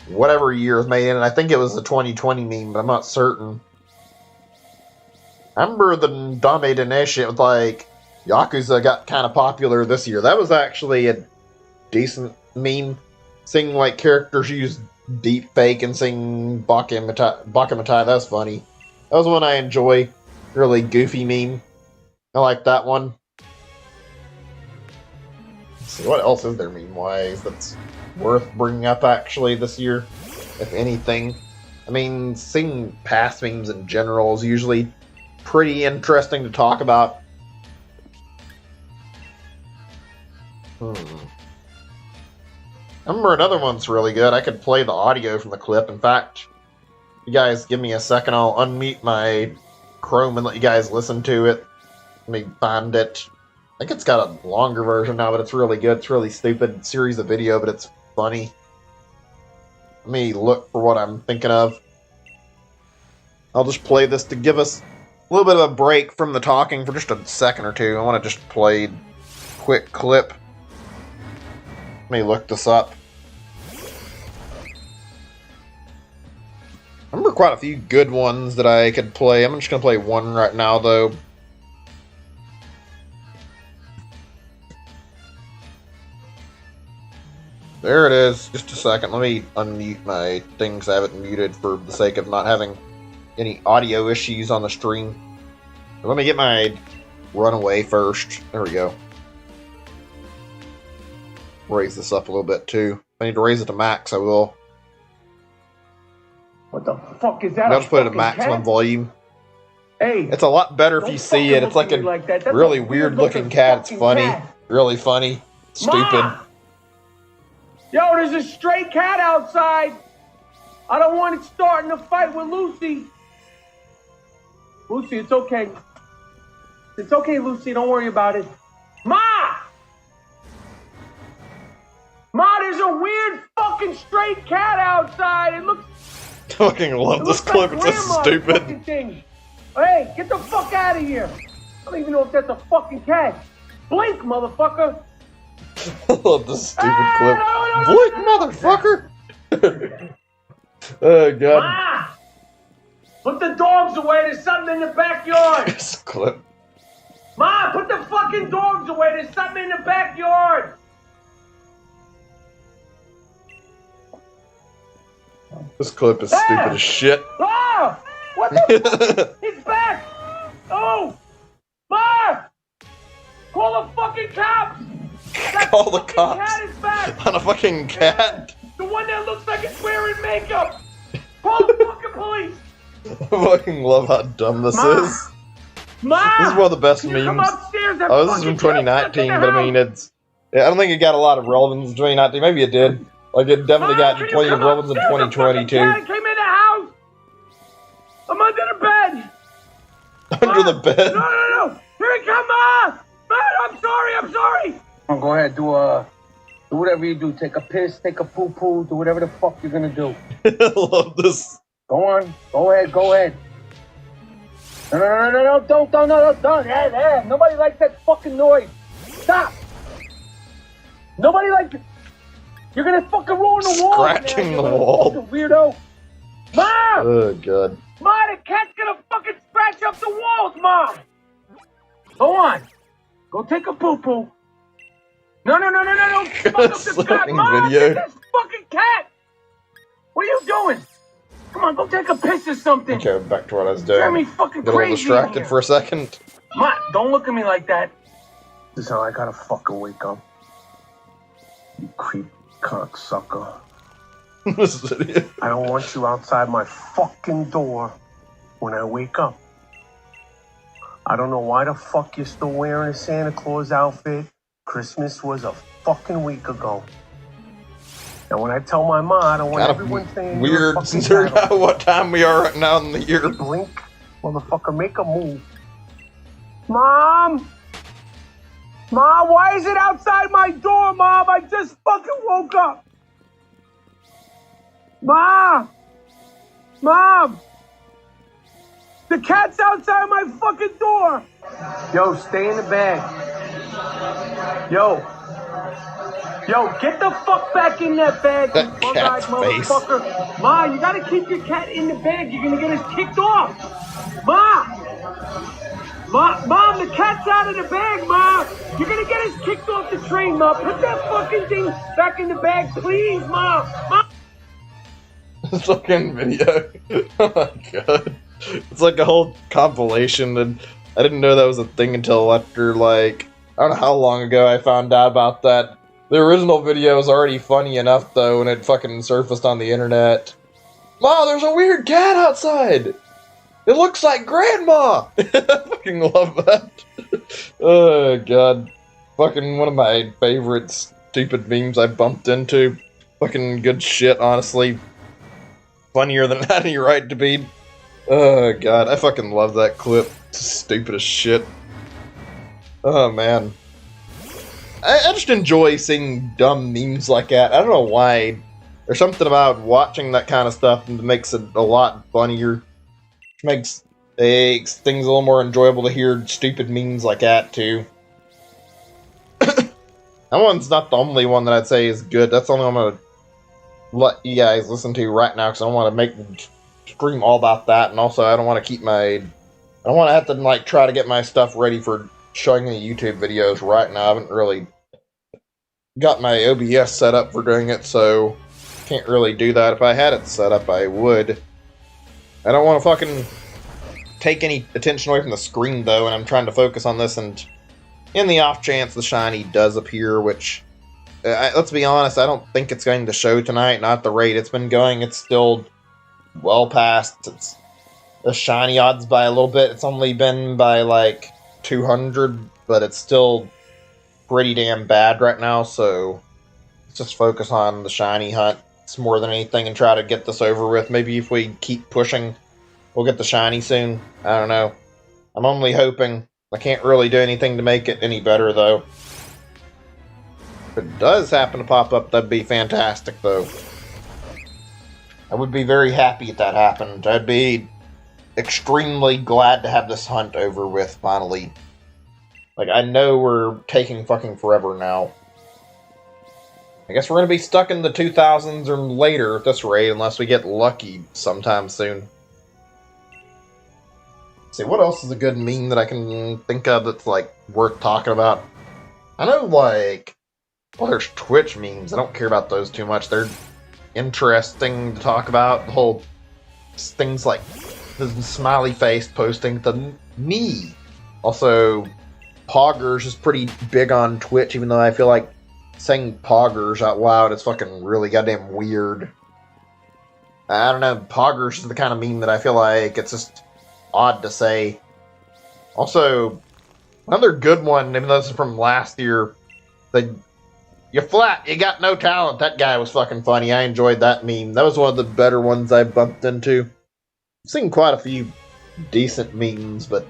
whatever year it was made in, and I think it was a 2020 meme, but I'm not certain. I remember the Dame shit with like Yakuza got kind of popular this year. That was actually a decent meme. Seeing like characters use deep fake and sing Bakamatai, that was funny. That was one I enjoy. Really goofy meme. I like that one. Let's see, what else is there meme-wise that's worth bringing up actually this year, if anything? I mean, seeing past memes in general is usually pretty interesting to talk about. I remember another one's really good. I could play the audio from the clip. In fact, you guys give me a second, I'll unmute my Chrome and let you guys listen to it. Let me find it. I think it's got a longer version now, but it's really good. It's really stupid series of video, but it's funny. Let me look for what I'm thinking of. I'll just play this to give us a little bit of a break from the talking for just a second or two. I want to just play a quick clip. Let me look this up. I remember quite a few good ones that I could play. I'm just going to play one right now, though. There it is. Just a second. Let me unmute my things. I have it muted for the sake of not having any audio issues on the stream. Let me get my runaway first. There we go. Raise this up a little bit too. If I need to raise it to max, I will. What the fuck is that? I'll just put it at maximum volume. Hey, it's a lot better if you see it. It's like a really weird looking cat. It's funny. Really funny. Stupid. Ma! Yo, there's a stray cat outside. I don't want it starting a fight with Lucy. Lucy, it's okay. It's okay, Lucy. Don't worry about it. Ma! Ma, there's a weird fucking stray cat outside. It looks... I fucking love this clip. Like it's so stupid. Hey, get the fuck out of here. I don't even know if that's a fucking cat. Blink, motherfucker. I love this stupid clip. Blink, motherfucker. Oh, God. Ma! Put the dogs away. There's something in the backyard. This clip. Ma, put the fucking dogs away. There's something in the backyard. This clip is stupid as shit. Ah! What the fuck? It's back! Oh! Ma! Call the fucking cops! Call the cops? Cat is back! On a fucking cat? The one that looks like it's wearing makeup! Call the fucking police! I fucking love how dumb this is. Ma! This is one of the best memes. Come upstairs and this is from 2019, but I mean, it's... Yeah, I don't think it got a lot of relevance in 2019. Maybe it did. Like, it definitely got plenty of relevance in 2020, too. Cat came in the house! I'm under the bed! Under the bed? No. Here he comes, Ma! Ma, I'm sorry. Oh, go ahead, do whatever you do. Take a piss, take a poo-poo, do whatever the fuck you're gonna do. I love this. Go on. Go ahead. No, don't. Yeah. Nobody likes that fucking noise. Stop. Nobody likes it. You're gonna fucking ruin the wall. Scratching the wall. Fucking weirdo. Ma! Oh, God. Ma, the cat's gonna fucking scratch up the walls, Ma! Go on. Go take a poo-poo. No. Slapping Ma, video. get this fucking cat! What are you doing? Come on, go take a piss or something. Okay, back to what I was doing. Drive me fucking Get a little crazy distracted for a second. Ma, don't look at me like that. This is how I gotta fucking wake up. You creep cocksucker. This video. I don't want you outside my fucking door when I wake up. I don't know why the fuck you're still wearing a Santa Claus outfit. Christmas was a fucking week ago. And when I tell my mom, I don't want everyone saying weird considering what time we are right now in the year. Blink, motherfucker, make a move. Mom, why is it outside my door, Mom? I just fucking woke up. Mom, the cat's outside my fucking door. Yo, stay in the bag. Yo, get the fuck back in that bag, you That cat's face. motherfucker. Ma, you gotta keep your cat in the bag. You're gonna get us kicked off. Mom, the cat's out of the bag, Ma. You're gonna get us kicked off the train, Ma. Put that fucking thing back in the bag, please, Ma. Fucking video. Oh my god. It's like a whole compilation, and I didn't know that was a thing until after, like, I don't know how long ago I found out about that. The original video was already funny enough, though, and it fucking surfaced on the internet. Ma, there's a weird cat outside! It looks like Grandma! I fucking love that. Oh, God. Fucking one of my favorite stupid memes I bumped into. Fucking good shit, honestly. Funnier than it had any right to be. Oh, God. I fucking love that clip. It's stupid as shit. Oh, man. I just enjoy seeing dumb memes like that. I don't know why. There's something about watching that kind of stuff that makes it a lot funnier. Makes things a little more enjoyable to hear stupid memes like that, too. That one's not the only one that I'd say is good. That's the only one I'm going to let you guys listen to right now, because I don't want to make stream all about that, and also I don't want to keep my... I don't want to have to, like, try to get my stuff ready for showing the YouTube videos right now. I haven't really got my OBS set up for doing it, so can't really do that. If I had it set up, I would. I don't want to fucking take any attention away from the screen, though, and I'm trying to focus on this, and in the off chance the shiny does appear, which, let's be honest, I don't think it's going to show tonight, not the rate it's been going. It's still well past the shiny odds by a little bit. It's only been by, like, 200, but it's still pretty damn bad right now, so let's just focus on the shiny hunt more than anything and try to get this over with. Maybe if we keep pushing, we'll get the shiny soon. I don't know. I'm only hoping. I can't really do anything to make it any better, though. If it does happen to pop up, that'd be fantastic, though. I would be very happy if that happened. I'd be extremely glad to have this hunt over with, finally. Like, I know we're taking fucking forever now. I guess we're gonna be stuck in the 2000s or later at this rate, unless we get lucky sometime soon. Let's see, what else is a good meme that I can think of that's, like, worth talking about? I know, like, well, there's Twitch memes. I don't care about those too much. They're interesting to talk about. The whole things like the smiley face posting the knee. Also, Poggers is pretty big on Twitch, even though I feel like saying Poggers out loud is fucking really goddamn weird. I don't know, Poggers is the kind of meme that I feel like it's just odd to say. Also, another good one, even though this is from last year, you're flat, you got no talent. That guy was fucking funny. I enjoyed that meme. That was one of the better ones I bumped into. I've seen quite a few decent memes, but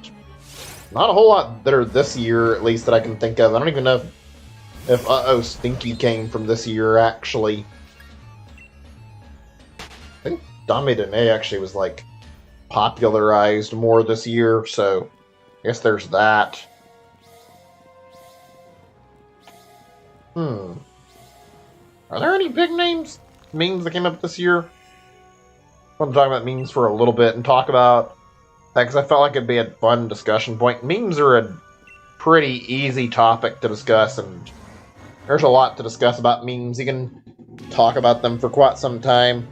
not a whole lot that are this year, at least that I can think of. I don't even know if Uh-Oh Stinky came from this year, actually. I think Dame Dene actually was, like, popularized more this year, so I guess there's that. Are there any big memes that came up this year? I want to talk about memes for a little bit and talk about that, because I felt like it'd be a fun discussion point. Memes are a pretty easy topic to discuss, and there's a lot to discuss about memes. You can talk about them for quite some time.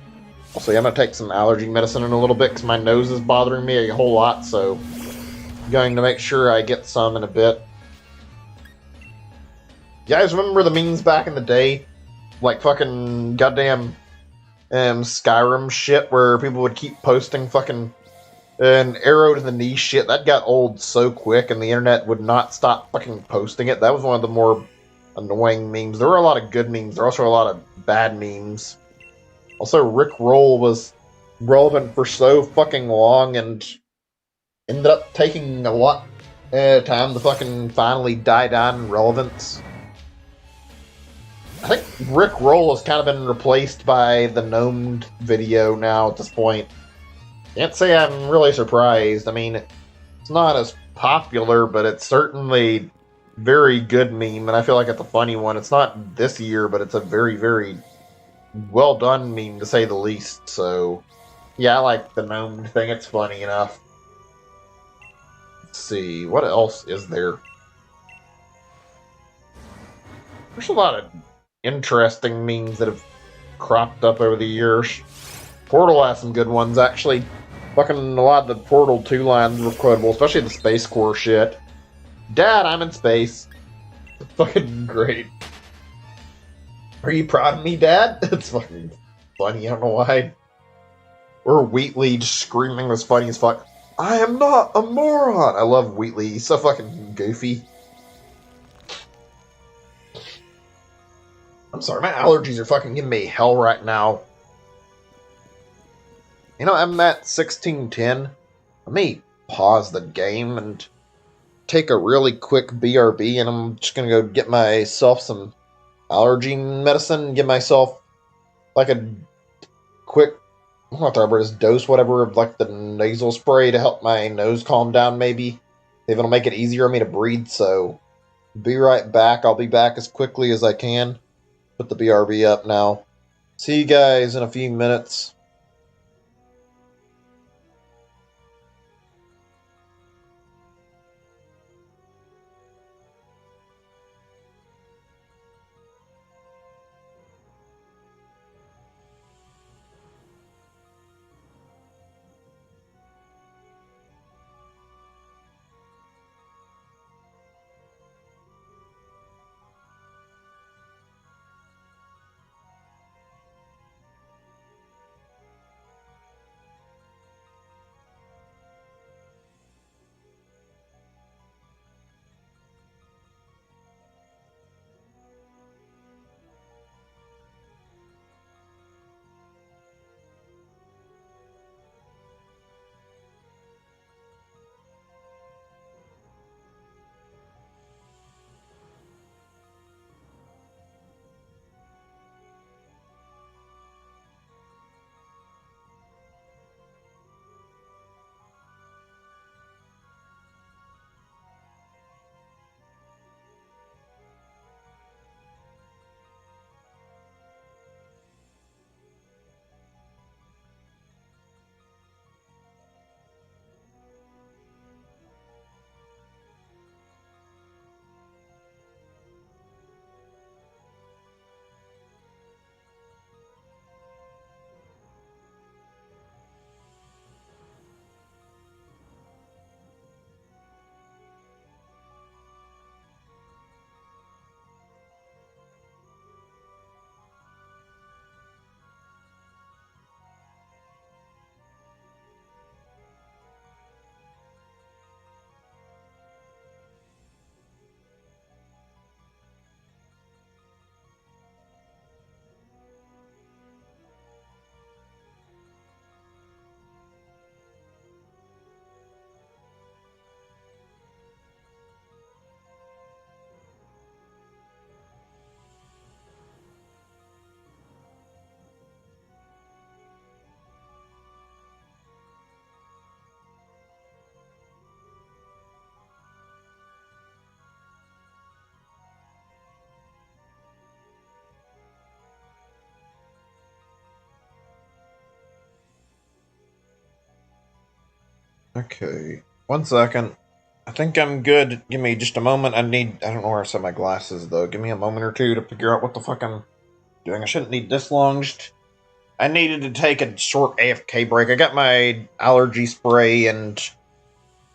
Also, I'm going to take some allergy medicine in a little bit because my nose is bothering me a whole lot, so I'm going to make sure I get some in a bit. You guys remember the memes back in the day? Like fucking goddamn Skyrim shit where people would keep posting fucking an arrow to the knee shit. That got old so quick and the internet would not stop fucking posting it. That was one of the more annoying memes. There were a lot of good memes. There were also a lot of bad memes. Also, Rick Roll was relevant for so fucking long and ended up taking a lot of time to fucking finally die down in relevance. I think Rick Roll has kind of been replaced by the Gnomed video now at this point. Can't say I'm really surprised. I mean, it's not as popular, but it's certainly very good meme, and I feel like it's a funny one. It's not this year, but it's a very, very well done meme, to say the least. So, yeah, I like the Gnomed thing. It's funny enough. Let's see, what else is there? There's a lot of interesting memes that have cropped up over the years. Portal has some good ones, actually. Fucking a lot of the Portal 2 lines were quotable, especially the Space Core shit. Dad, I'm in space. Fucking great. Are you proud of me, Dad? It's fucking funny, I don't know why. Or Wheatley just screaming was funny as fuck. I am not a moron! I love Wheatley, he's so fucking goofy. I'm sorry, my allergies are fucking giving me hell right now. You know, I'm at 1610. Let me pause the game and take a really quick BRB, and I'm just gonna go get myself some allergy medicine, give myself like a quick, what the is dose, whatever, of like the nasal spray to help my nose calm down, maybe. If it'll make it easier for me to breathe, so be right back. I'll be back as quickly as I can. Put the BRB up now. See you guys in a few minutes. Okay. 1 second. I think I'm good. Give me just a moment. I don't know where I set my glasses, though. Give me a moment or two to figure out what the fuck I'm doing. I shouldn't need this long. I needed to take a short AFK break. I got my allergy spray and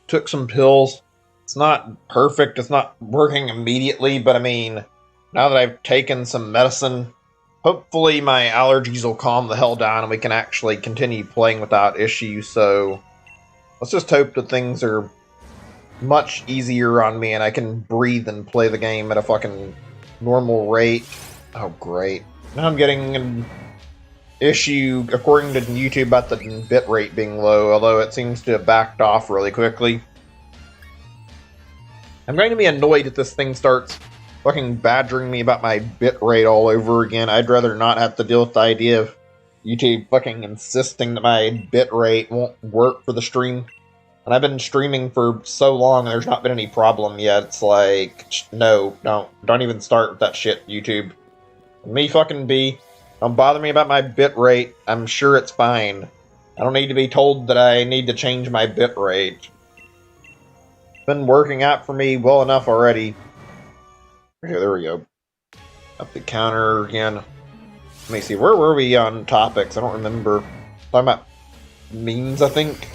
took some pills. It's not perfect. It's not working immediately, but I mean, now that I've taken some medicine, hopefully my allergies will calm the hell down and we can actually continue playing without issue. So let's just hope that things are much easier on me and I can breathe and play the game at a fucking normal rate. Oh, great. Now I'm getting an issue, according to YouTube, about the bitrate being low, although it seems to have backed off really quickly. I'm going to be annoyed if this thing starts fucking badgering me about my bitrate all over again. I'd rather not have to deal with the idea of YouTube fucking insisting that my bitrate won't work for the stream. And I've been streaming for so long and there's not been any problem yet. It's like, no, don't even start with that shit, YouTube. Me fucking be. Don't bother me about my bitrate. I'm sure it's fine. I don't need to be told that I need to change my bitrate. It's been working out for me well enough already. Okay, there we go. Up the counter again. Let me see, where were we on topics? I don't remember. Talking about memes, I think.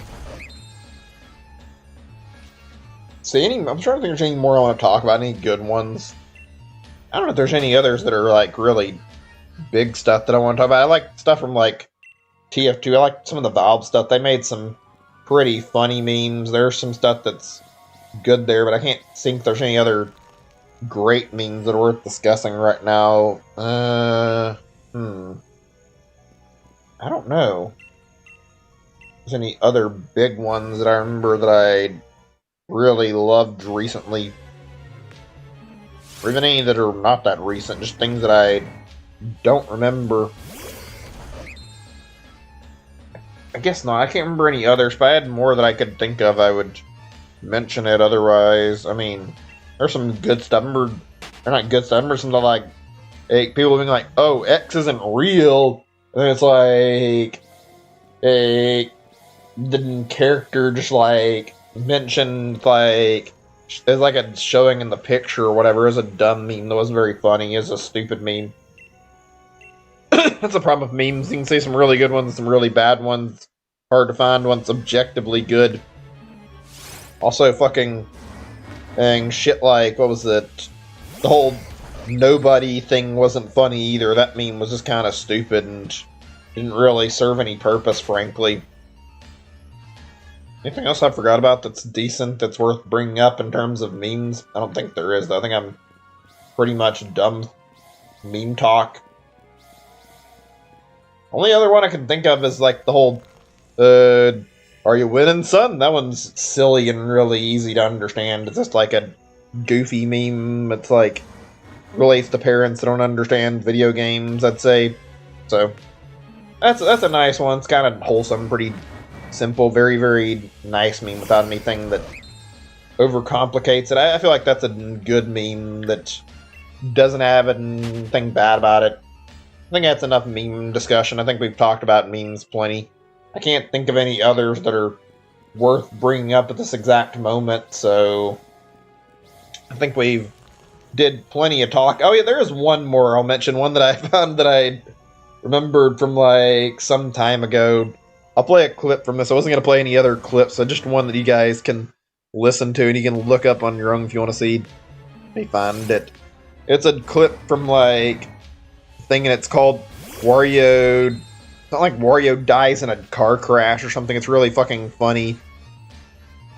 See, I'm trying to think if there's any more I want to talk about, any good ones. I don't know if there's any others that are, like, really big stuff that I want to talk about. I like stuff from, like, TF2. I like some of the Valve stuff. They made some pretty funny memes. There's some stuff that's good there, but I can't think if there's any other great memes that are worth discussing right now. I don't know. If there's any other big ones that I remember that I really loved recently, or even any that are not that recent, just things that I don't remember. I guess not. I can't remember any others. If I had more that I could think of, I would mention it. Otherwise, I mean, there's some good stuff. They're not good stuff. I remember something like people being like, "Oh, X isn't real," and it's like the character just like mentioned like it's like a showing in the picture or whatever. It was a dumb meme that wasn't very funny. It was a stupid meme. That's the problem with memes. You can see some really good ones, some really bad ones. Hard to find ones objectively good. Also, fucking shit like, what was it? The whole nobody thing wasn't funny either. That meme was just kind of stupid and didn't really serve any purpose, frankly. Anything else I forgot about that's decent, that's worth bringing up in terms of memes? I don't think there is, though. I think I'm pretty much dumb meme talk. Only other one I can think of is like the whole, are you winning, son? That one's silly and really easy to understand. It's just like a goofy meme. It's like, relates to parents that don't understand video games, I'd say. So, that's a nice one. It's kind of wholesome, pretty simple, very, very nice meme without anything that overcomplicates it. I feel like that's a good meme that doesn't have anything bad about it. I think that's enough meme discussion. I think we've talked about memes plenty. I can't think of any others that are worth bringing up at this exact moment, so I think we've did plenty of talk. Oh yeah, there is one more I'll mention, one that I found that I remembered from like some time ago. I'll play a clip from this. I wasn't going to play any other clips, so just one that you guys can listen to and you can look up on your own if you want to see. Let me find it. It's a clip from like thing, and it's called Wario. It's not like Wario dies in a car crash or something. It's really fucking funny.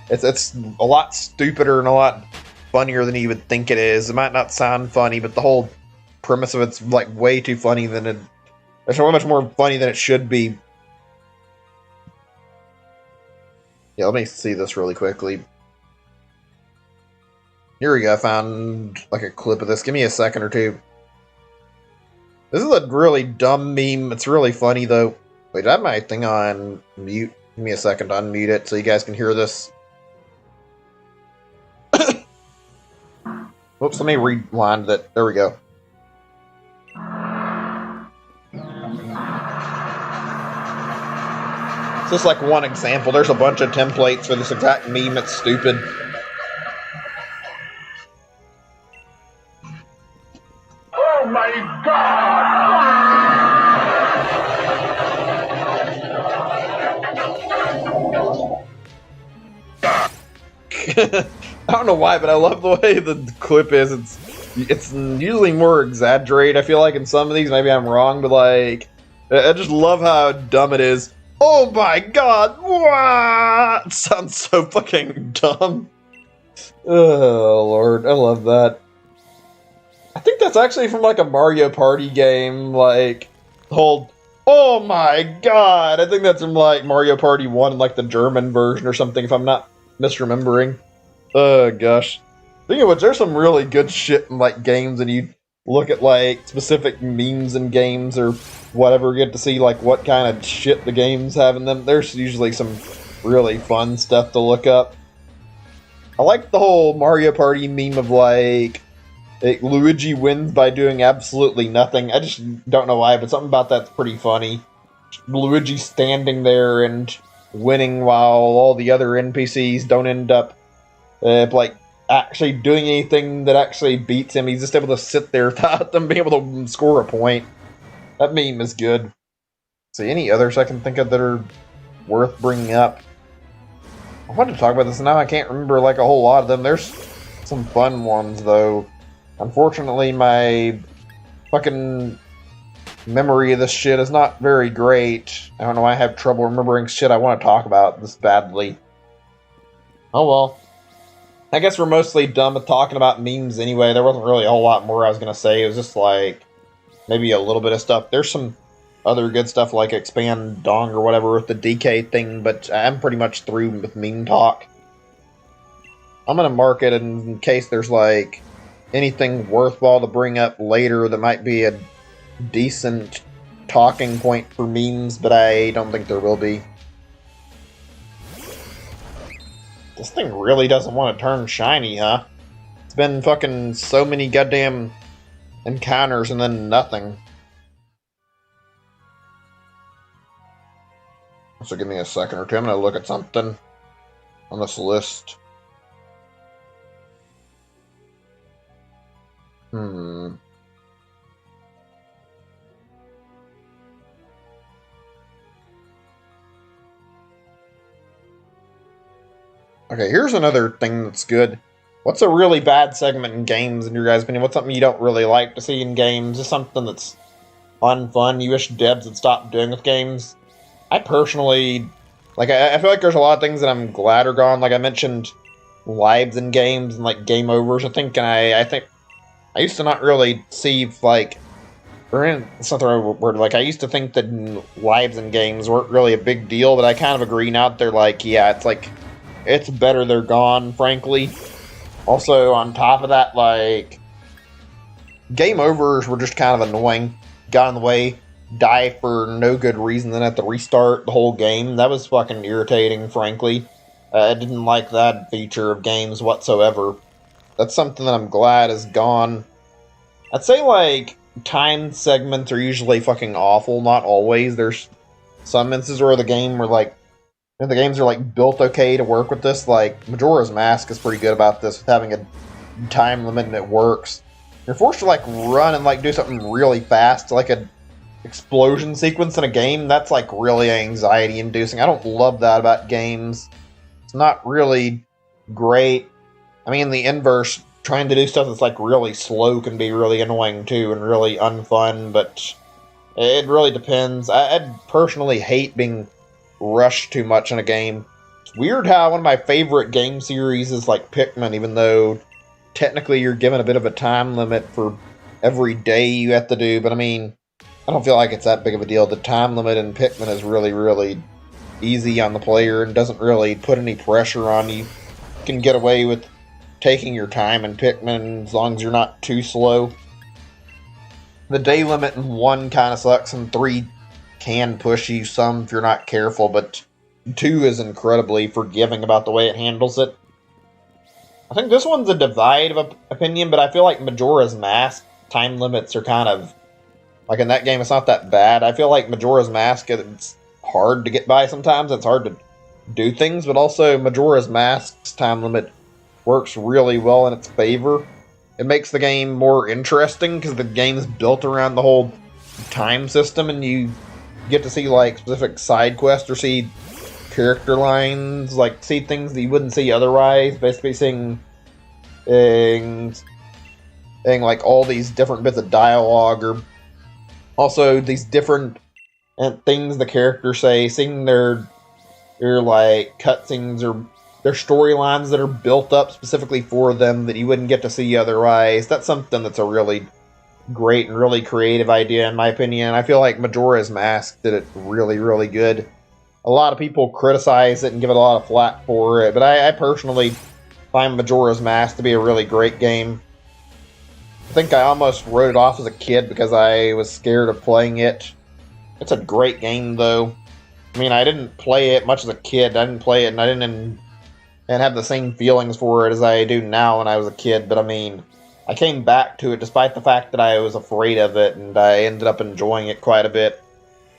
It's a lot stupider and a lot funnier than you would think it is. It might not sound funny, but the whole premise of it's like way too funny than it. It's so much more funny than it should be. Yeah, let me see this really quickly. Here we go. I found like a clip of this. Give me a second or two. This is a really dumb meme. It's really funny though. Wait, I have my thing on mute. Give me a second to unmute it so you guys can hear this. Whoops, let me rewind that. There we go. It's just like one example. There's a bunch of templates for this exact meme. It's stupid. Oh my God! I don't know why, but I love the way the clip is. It's usually more exaggerated. I feel like in some of these, maybe I'm wrong, but like, I just love how dumb it is. Oh my God! What? It sounds so fucking dumb. Oh Lord, I love that. I think that's actually from like a Mario Party game. Like the whole "Oh my God!" I think that's from like Mario Party 1, like the German version or something. If I'm not misremembering. Oh gosh. Speaking of which, there's some really good shit in like games, and you look at like specific memes in games or whatever, get to see like what kind of shit the games have in them. There's usually some really fun stuff to look up. I like the whole Mario Party meme of like Luigi wins by doing absolutely nothing. I just don't know why, but something about that's pretty funny. Luigi standing there and winning while all the other NPCs don't end up like actually doing anything that actually beats him. He's just able to sit there without them being able to score a point. That meme is good. See, any others I can think of that are worth bringing up? I wanted to talk about this, and now I can't remember like a whole lot of them. There's some fun ones, though. Unfortunately, my fucking memory of this shit is not very great. I don't know why I have trouble remembering shit I want to talk about this badly. Oh well. I guess we're mostly done with talking about memes anyway. There wasn't really a whole lot more I was going to say. It was just like maybe a little bit of stuff. There's some other good stuff like Expand Dong or whatever with the DK thing, but I'm pretty much through with meme talk. I'm going to mark it in case there's like anything worthwhile to bring up later that might be a decent talking point for memes, but I don't think there will be. This thing really doesn't want to turn shiny, huh? It's been fucking so many goddamn encounters and then nothing. So give me a second or two. I'm gonna look at something on this list. Okay, here's another thing that's good. What's a really bad segment in games, in your guys' opinion? What's something you don't really like to see in games? Just something that's unfun you wish devs would stop doing with games? I personally, like, I feel like there's a lot of things that I'm glad are gone. Like I mentioned, lives in games and like game overs. I think I used to not really see like, it's not the right word. Like I used to think that lives in games weren't really a big deal, but I kind of agree now that they're like, yeah, it's like, it's better they're gone, frankly. Also, on top of that, like, game overs were just kind of annoying. Got in the way, die for no good reason, then have to restart the whole game. That was fucking irritating, frankly. I didn't like that feature of games whatsoever. That's something that I'm glad is gone. I'd say, like, timed segments are usually fucking awful. Not always. There's some instances where the games are like built okay to work with this. Like Majora's Mask is pretty good about this, with having a time limit and it works. You're forced to like run and like do something really fast, like a explosion sequence in a game. That's like really anxiety inducing. I don't love that about games. It's not really great. I mean, the inverse, trying to do stuff that's like really slow can be really annoying too and really unfun, but it really depends. I'd personally hate being rushed too much in a game. It's weird how one of my favorite game series is like Pikmin, even though technically you're given a bit of a time limit for every day you have to do, but I mean, I don't feel like it's that big of a deal. The time limit in Pikmin is really, really easy on the player and doesn't really put any pressure on you. You can get away with taking your time in Pikmin as long as you're not too slow. The day limit in 1 kind of sucks, and 3 can push you some if you're not careful, but 2 is incredibly forgiving about the way it handles it. I think this one's a divide of opinion, but I feel like Majora's Mask time limits are kind of, like in that game, it's not that bad. I feel like Majora's Mask, it's hard to get by sometimes. It's hard to do things, but also Majora's Mask's time limit works really well in its favor. It makes the game more interesting because the game is built around the whole time system, and you get to see like specific side quests or see character lines, like see things that you wouldn't see otherwise. Basically, seeing like all these different bits of dialogue, or also these different things the characters say, seeing their like cutscenes or their storylines that are built up specifically for them that you wouldn't get to see otherwise. That's something that's a really great and really creative idea, in my opinion. I feel like Majora's Mask did it really, really good. A lot of people criticize it and give it a lot of flack for it, but I personally find Majora's Mask to be a really great game. I think I almost wrote it off as a kid because I was scared of playing it. It's a great game, though. I mean, I didn't play it much as a kid. I didn't play it, and I didn't have the same feelings for it as I do now when I was a kid. But I mean, I came back to it despite the fact that I was afraid of it, and I ended up enjoying it quite a bit.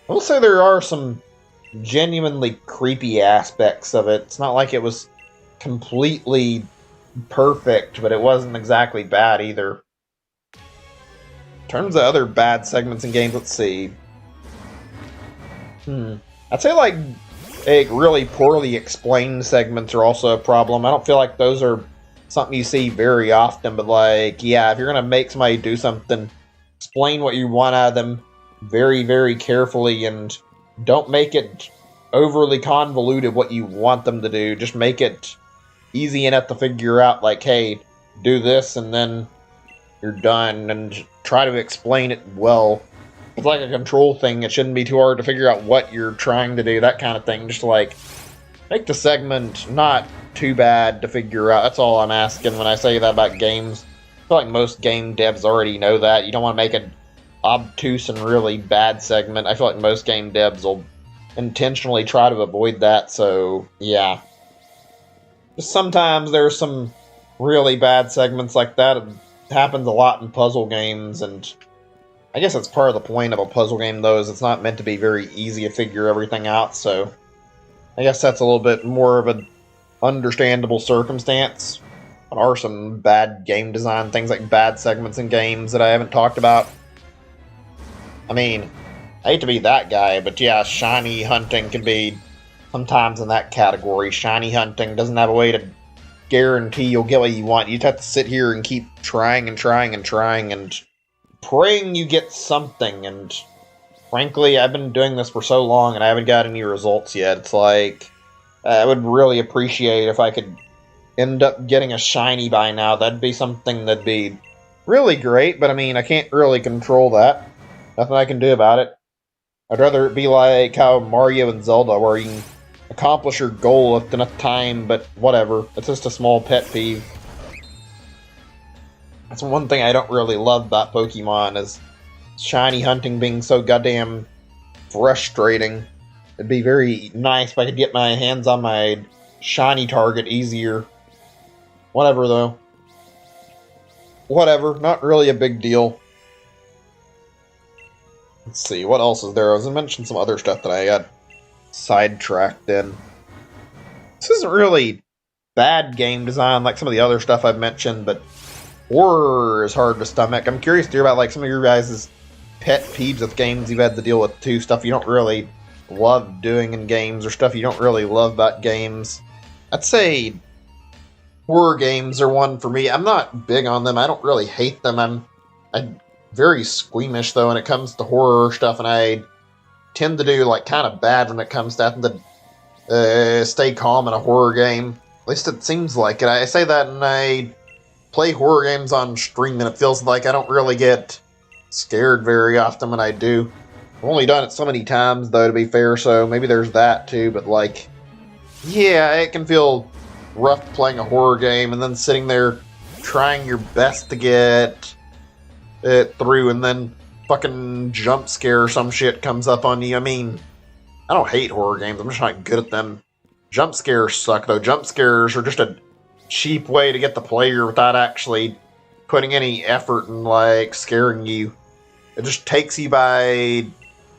I will say there are some genuinely creepy aspects of it. It's not like it was completely perfect, but it wasn't exactly bad either. In terms of other bad segments in games, let's see. I'd say like really poorly explained segments are also a problem. I don't feel like those are something you see very often, but like, yeah, if you're gonna make somebody do something, explain what you want out of them very, very carefully, and don't make it overly convoluted what you want them to do. Just make it easy enough to figure out, like, hey, do this, and then you're done, and try to explain it well. It's like a control thing. It shouldn't be too hard to figure out what you're trying to do, that kind of thing. Just like, make the segment not too bad to figure out. That's all I'm asking when I say that about games. I feel like most game devs already know that. You don't want to make an obtuse and really bad segment. I feel like most game devs will intentionally try to avoid that, so yeah. Just sometimes there's some really bad segments like that. It happens a lot in puzzle games, and I guess that's part of the point of a puzzle game, though, is it's not meant to be very easy to figure everything out, so I guess that's a little bit more of an understandable circumstance. There are some bad game design things, like bad segments in games that I haven't talked about. I mean, I hate to be that guy, but yeah, shiny hunting can be sometimes in that category. Shiny hunting doesn't have a way to guarantee you'll get what you want. You just have to sit here and keep trying and trying and trying and praying you get something, and frankly, I've been doing this for so long and I haven't got any results yet. It's like, I would really appreciate if I could end up getting a shiny by now. That'd be something that'd be really great, but I mean, I can't really control that. Nothing I can do about it. I'd rather it be like how Mario and Zelda, where you can accomplish your goal with enough time, but whatever. It's just a small pet peeve. That's one thing I don't really love about Pokemon, is shiny hunting being so goddamn frustrating. It'd be very nice if I could get my hands on my shiny target easier. Whatever, though. Whatever, not really a big deal. Let's see, what else is there? I was going to mention some other stuff that I got sidetracked in. This isn't really bad game design like some of the other stuff I've mentioned, but horror is hard to stomach. I'm curious to hear about like some of your guys' pet peeves with games you've had to deal with too. Stuff you don't really love doing in games, or stuff you don't really love about games. I'd say horror games are one for me. I'm not big on them. I don't really hate them. I'm very squeamish, though, when it comes to horror stuff, and I tend to do like kind of bad when it comes to having to stay calm in a horror game. At least it seems like it. I say that, and I play horror games on stream, and it feels like I don't really get scared very often when I do. I've only done it so many times, though, to be fair, so maybe there's that too, but like, yeah, it can feel rough playing a horror game and then sitting there trying your best to get it through, and then fucking jump scare or some shit comes up on you. I mean, I don't hate horror games, I'm just not good at them. Jump scares suck, though. Jump scares are just a cheap way to get the player without actually putting any effort in, like, scaring you. It just takes you by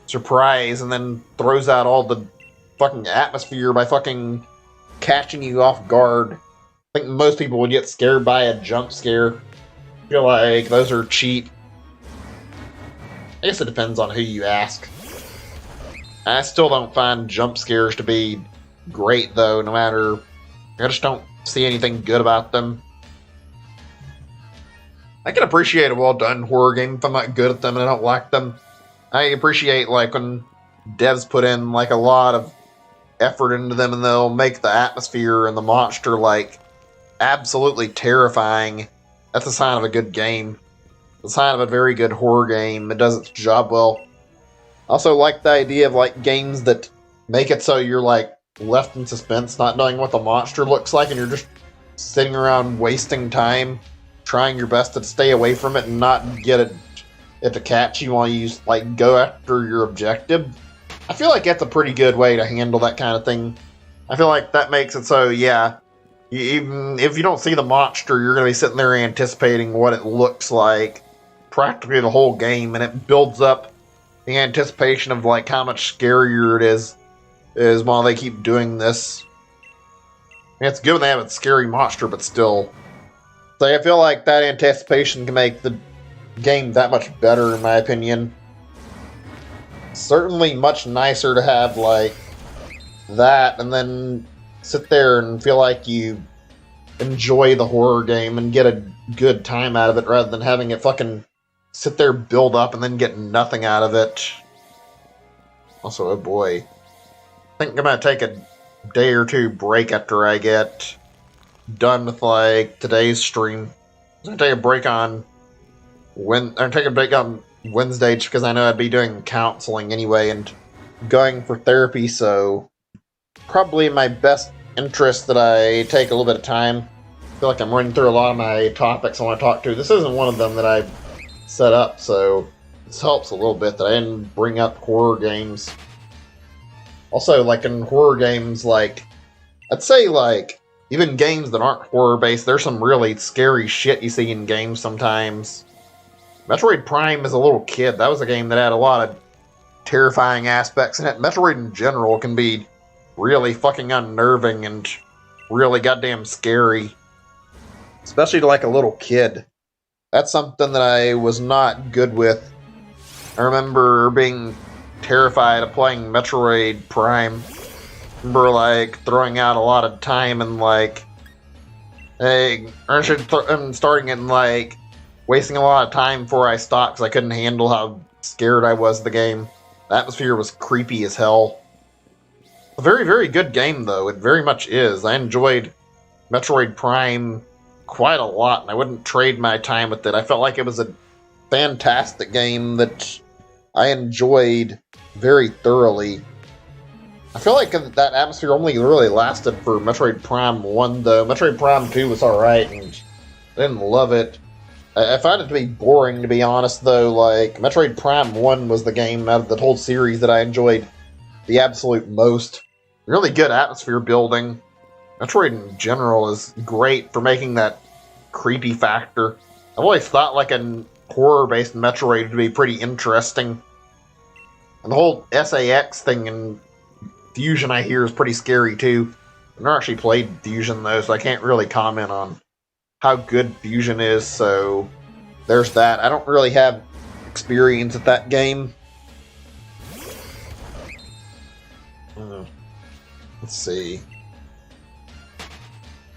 surprise and then throws out all the fucking atmosphere by fucking catching you off guard. I think most people would get scared by a jump scare. I feel like those are cheap. I guess it depends on who you ask. I still don't find jump scares to be great, though, no matter... I just don't see anything good about them. I can appreciate a well-done horror game if I'm not good at them and I don't like them. I appreciate, like, when devs put in, like, a lot of effort into them and they'll make the atmosphere and the monster, like, absolutely terrifying. That's a sign of a good game. It's a sign of a very good horror game. It does its job well. I also like the idea of, like, games that make it so you're, like, left in suspense, not knowing what the monster looks like, and you're just sitting around wasting time, trying your best to stay away from it and not get it to catch you while you, like, go after your objective. I feel like that's a pretty good way to handle that kind of thing. I feel like that makes it so, yeah, even if you don't see the monster, you're going to be sitting there anticipating what it looks like practically the whole game, and it builds up the anticipation of, like, how much scarier it is while they keep doing this. I mean, it's good when they have a scary monster, but still. So I feel like that anticipation can make the game that much better, in my opinion. Certainly much nicer to have, like, that, and then sit there and feel like you enjoy the horror game and get a good time out of it, rather than having it fucking sit there, build up, and then get nothing out of it. Also, oh boy. I think I'm gonna take a day or two break after I get done with, like, today's stream. I'm gonna take a break on Wednesday just because I know I'd be doing counseling anyway and going for therapy, so probably in my best interest that I take a little bit of time. I feel like I'm running through a lot of my topics I want to talk to. This isn't one of them that I've set up, so this helps a little bit that I didn't bring up horror games. Also, like, in horror games, like, I'd say, like, even games that aren't horror-based, there's some really scary shit you see in games sometimes. Metroid Prime as a little kid, that was a game that had a lot of terrifying aspects in it. Metroid in general can be really fucking unnerving and really goddamn scary. Especially to, like, a little kid. That's something that I was not good with. I remember being terrified of playing Metroid Prime. I remember, like, throwing out a lot of time and, like, starting and, like, wasting a lot of time before I stopped because I couldn't handle how scared I was of the game. The atmosphere was creepy as hell. A very, very good game, though. It very much is. I enjoyed Metroid Prime quite a lot, and I wouldn't trade my time with it. I felt like it was a fantastic game that I enjoyed very thoroughly. I feel like that atmosphere only really lasted for Metroid Prime 1, though. Metroid Prime 2 was alright, and I didn't love it. I find it to be boring, to be honest, though. Like, Metroid Prime 1 was the game out of the whole series that I enjoyed the absolute most. Really good atmosphere building. Metroid in general is great for making that creepy factor. I've always thought, like, a horror-based Metroid would be pretty interesting. And the whole SAX thing in Fusion, I hear, is pretty scary, too. I've never actually played Fusion, though, so I can't really comment on how good Fusion is, so there's that. I don't really have experience at that game. Let's see.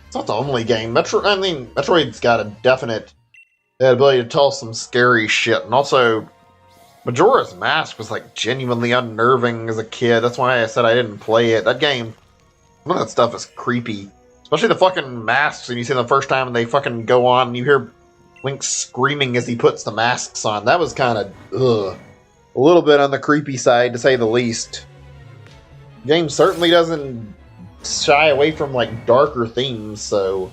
It's not the only game. Metroid's got a definite ability to tell some scary shit, and also Majora's Mask was, like, genuinely unnerving as a kid. That's why I said I didn't play it. That game, some of that stuff is creepy. Especially the fucking masks, and you see them the first time and they fucking go on, and you hear Link screaming as he puts the masks on. That was kind of, ugh. A little bit on the creepy side, to say the least. The game certainly doesn't shy away from, like, darker themes, so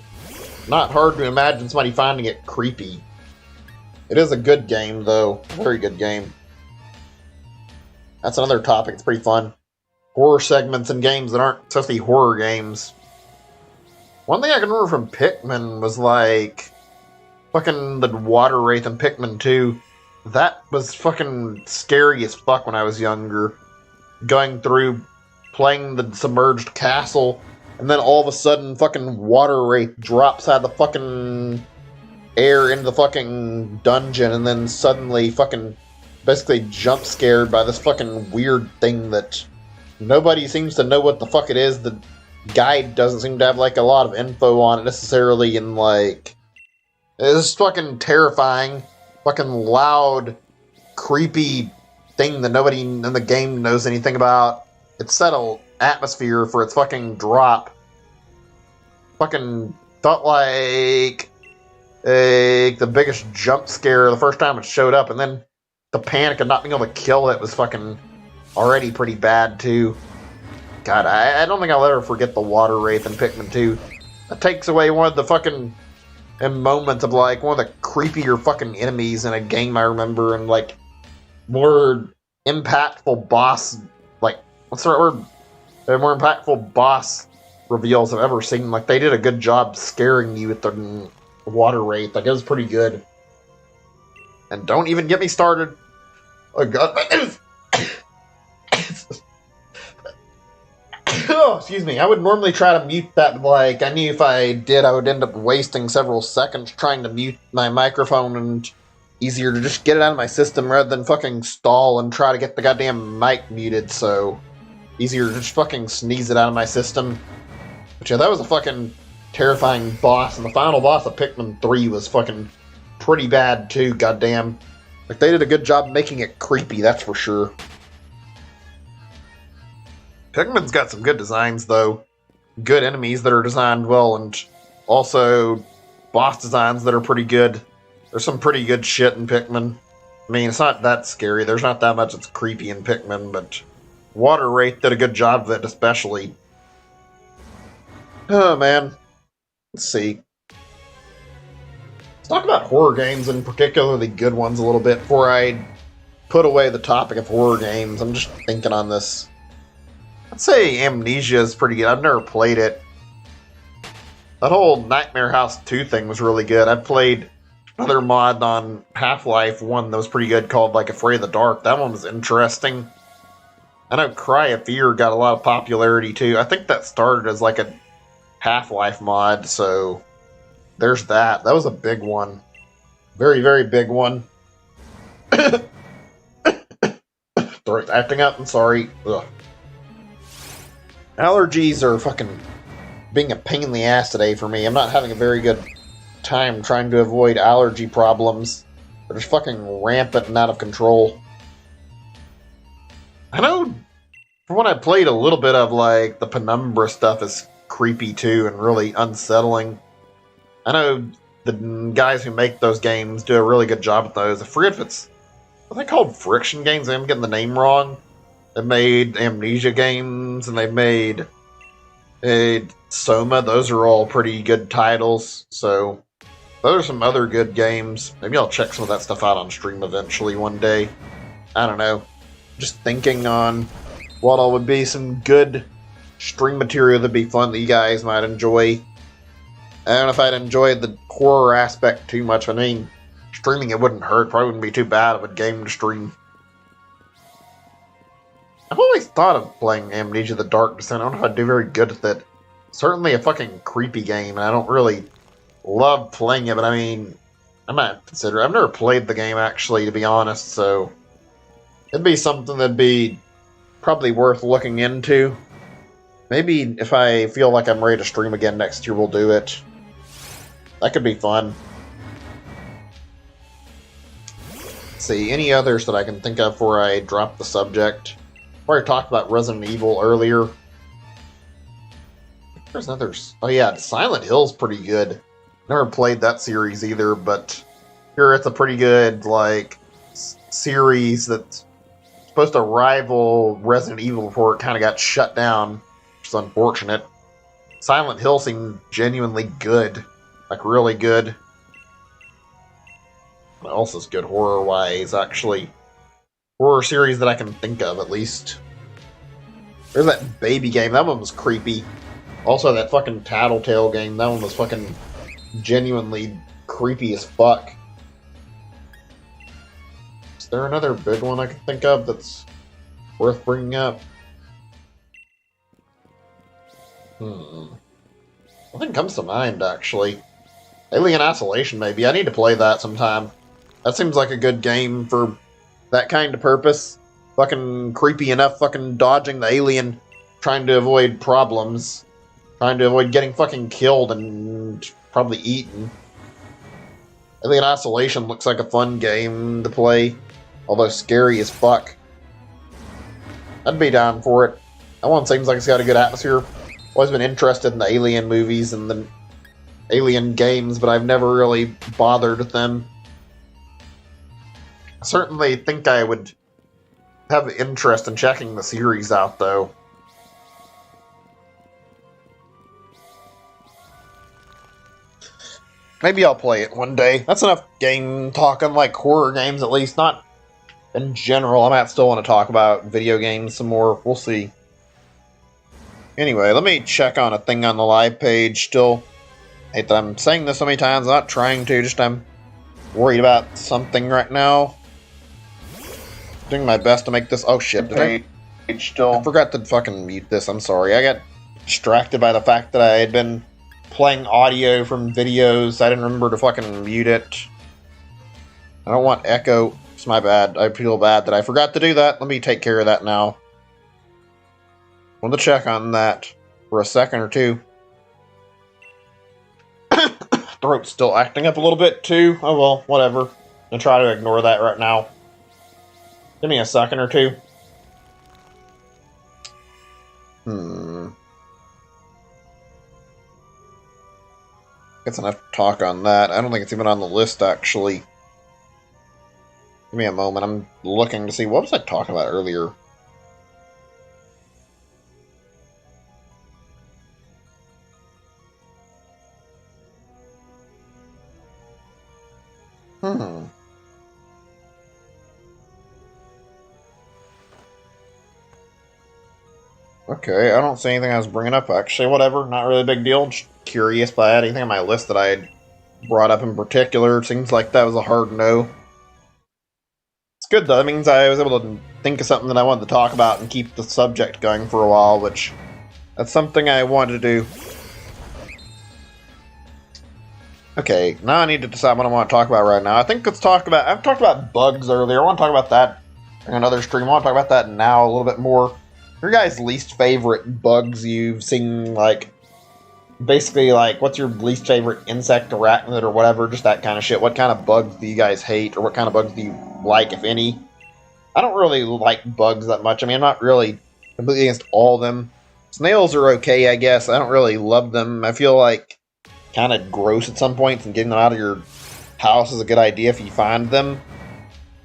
not hard to imagine somebody finding it creepy. It is a good game, though. A very good game. That's another topic. It's pretty fun. Horror segments in games that aren't supposed to be horror games. One thing I can remember from Pikmin was, like, fucking the water wraith in Pikmin 2. that was fucking scary as fuck when I was younger. Going through, playing the submerged castle, and then all of a sudden fucking water wraith drops out of the fucking air into the fucking dungeon, and then suddenly fucking basically jump scared by this fucking weird thing that nobody seems to know what the fuck it is. The guide doesn't seem to have like a lot of info on it necessarily, and like it's fucking terrifying, fucking loud, creepy thing that nobody in the game knows anything about. It set an atmosphere for its fucking drop. Fucking felt like the biggest jump scare the first time it showed up, and then the panic of not being able to kill it was fucking already pretty bad too. God, I don't think I'll ever forget the water wraith in Pikmin 2. That takes away one of the fucking moments of like one of the creepier fucking enemies in a game I remember, and like more impactful boss, like what's the right word? More impactful boss reveals I've ever seen. Like they did a good job scaring you with the water wraith. Like it was pretty good. And don't even get me started. Oh god. Oh, excuse me. I would normally try to mute that, but like I knew if I did I would end up wasting several seconds trying to mute my microphone, and easier to just get it out of my system rather than fucking stall and try to get the goddamn mic muted, so easier to just fucking sneeze it out of my system. But yeah, that was a fucking terrifying boss, and the final boss of Pikmin 3 was fucking pretty bad too, goddamn. Like, they did a good job making it creepy, that's for sure. Pikmin's got some good designs, though. Good enemies that are designed well, and also boss designs that are pretty good. There's some pretty good shit in Pikmin. I mean, it's not that scary. There's not that much that's creepy in Pikmin, but Water Wraith did a good job of it, especially. Oh, man. Let's see. Let's talk about horror games, and particularly good ones, a little bit before I put away the topic of horror games. I'm just thinking on this. I'd say Amnesia is pretty good. I've never played it. That whole Nightmare House 2 thing was really good. I played another mod on Half-Life 1 that was pretty good called, like, Afraid of the Dark. That one was interesting. I know Cry of Fear got a lot of popularity, too. I think that started as, like, a Half-Life mod, so there's that. That was a big one. Very, very big one. Throat's acting up, I'm sorry. Ugh. Allergies are fucking being a pain in the ass today for me. I'm not having a very good time trying to avoid allergy problems. They're just fucking rampant and out of control. I know from when I played a little bit of, like, the Penumbra stuff is creepy too and really unsettling. I know the guys who make those games do a really good job with those. I forget if it's, are they called Friction games? I'm getting the name wrong. They made Amnesia games, and they made Soma. Those are all pretty good titles, so those are some other good games. Maybe I'll check some of that stuff out on stream eventually one day. I don't know. Just thinking on what all would be some good stream material that'd be fun that you guys might enjoy. I don't know if I'd enjoy the horror aspect too much. I mean, streaming it wouldn't hurt. Probably wouldn't be too bad of a game to stream. I've always thought of playing Amnesia the Dark Descent. I don't know if I'd do very good with it. Certainly a fucking creepy game, and I don't really love playing it, but I mean, I might consider it. I've never played the game, actually, to be honest, so it'd be something that'd be probably worth looking into. Maybe if I feel like I'm ready to stream again next year, we'll do it. That could be fun. Let's see, any others that I can think of before I drop the subject? I already talked about Resident Evil earlier. There's others. Oh yeah, Silent Hill's pretty good. Never played that series either, but here it's a pretty good, like, series that's supposed to rival Resident Evil before it kind of got shut down, which is unfortunate. Silent Hill seemed genuinely good. Like, really good. What else is good horror-wise, actually? Horror series that I can think of, at least. There's that baby game. That one was creepy. Also, that fucking Tattletale game. That one was fucking genuinely creepy as fuck. Is there another big one I can think of that's worth bringing up? Nothing comes to mind, actually. Alien Isolation, maybe. I need to play that sometime. That seems like a good game for that kind of purpose. Fucking creepy enough, fucking dodging the alien, trying to avoid problems, trying to avoid getting fucking killed and probably eaten. Alien Isolation looks like a fun game to play, although scary as fuck. I'd be down for it. That one seems like it's got a good atmosphere. Always been interested in the Alien movies and the Alien games, but I've never really bothered with them. I certainly think I would have interest in checking the series out, though. Maybe I'll play it one day. That's enough game talk, unlike horror games, at least. Not in general. I might still want to talk about video games some more. We'll see. Anyway, let me check on a thing on the live page still. I hate that I'm saying this so many times. I'm not trying to, just I'm worried about something right now. Doing my best to make this... Oh shit, did I forgot to fucking mute this, I'm sorry. I got distracted by the fact that I had been playing audio from videos. I didn't remember to fucking mute it. I don't want echo. It's my bad. I feel bad that I forgot to do that. Let me take care of that now. I want to check on that for a second or two. Throat's still acting up a little bit too. Oh well, whatever. I'll try to ignore that right now. Give me a second or two. That's enough talk on that. I don't think it's even on the list, actually. Give me a moment. I'm looking to see. What was I talking about earlier? Okay, I don't see anything I was bringing up, actually. Whatever, not really a big deal. Just curious, but I had anything on my list that I had brought up in particular. Seems like that was a hard no. It's good, though. That means I was able to think of something that I wanted to talk about and keep the subject going for a while, which... that's something I wanted to do. Okay, now I need to decide what I want to talk about right now. I think let's talk about... I've talked about bugs earlier. I want to talk about that in another stream. I want to talk about that now a little bit more. Your guys' least favorite bugs you've seen, like... basically, like, what's your least favorite insect, arachnid, or whatever, just that kind of shit. What kind of bugs do you guys hate, or what kind of bugs do you like, if any? I don't really like bugs that much. I mean, I'm not really completely against all of them. Snails are okay, I guess. I don't really love them. I feel like kind of gross at some points, and getting them out of your house is a good idea if you find them.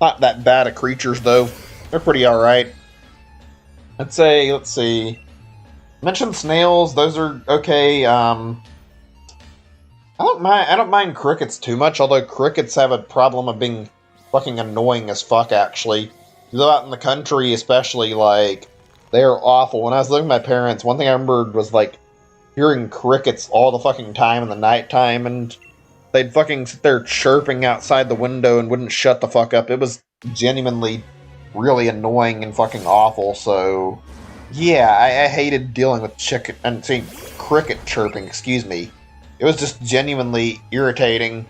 Not that bad of creatures, though. They're pretty alright. I'd say, let's see... mentioned snails, those are okay. I don't mind crickets too much, although crickets have a problem of being fucking annoying as fuck, actually. You go out in the country, especially, like, they're awful. When I was living with my parents, one thing I remembered was, like, hearing crickets all the fucking time in the nighttime, and they'd fucking sit there chirping outside the window and wouldn't shut the fuck up. It was genuinely really annoying and fucking awful, so... yeah, I hated dealing with cricket chirping, excuse me. It was just genuinely irritating.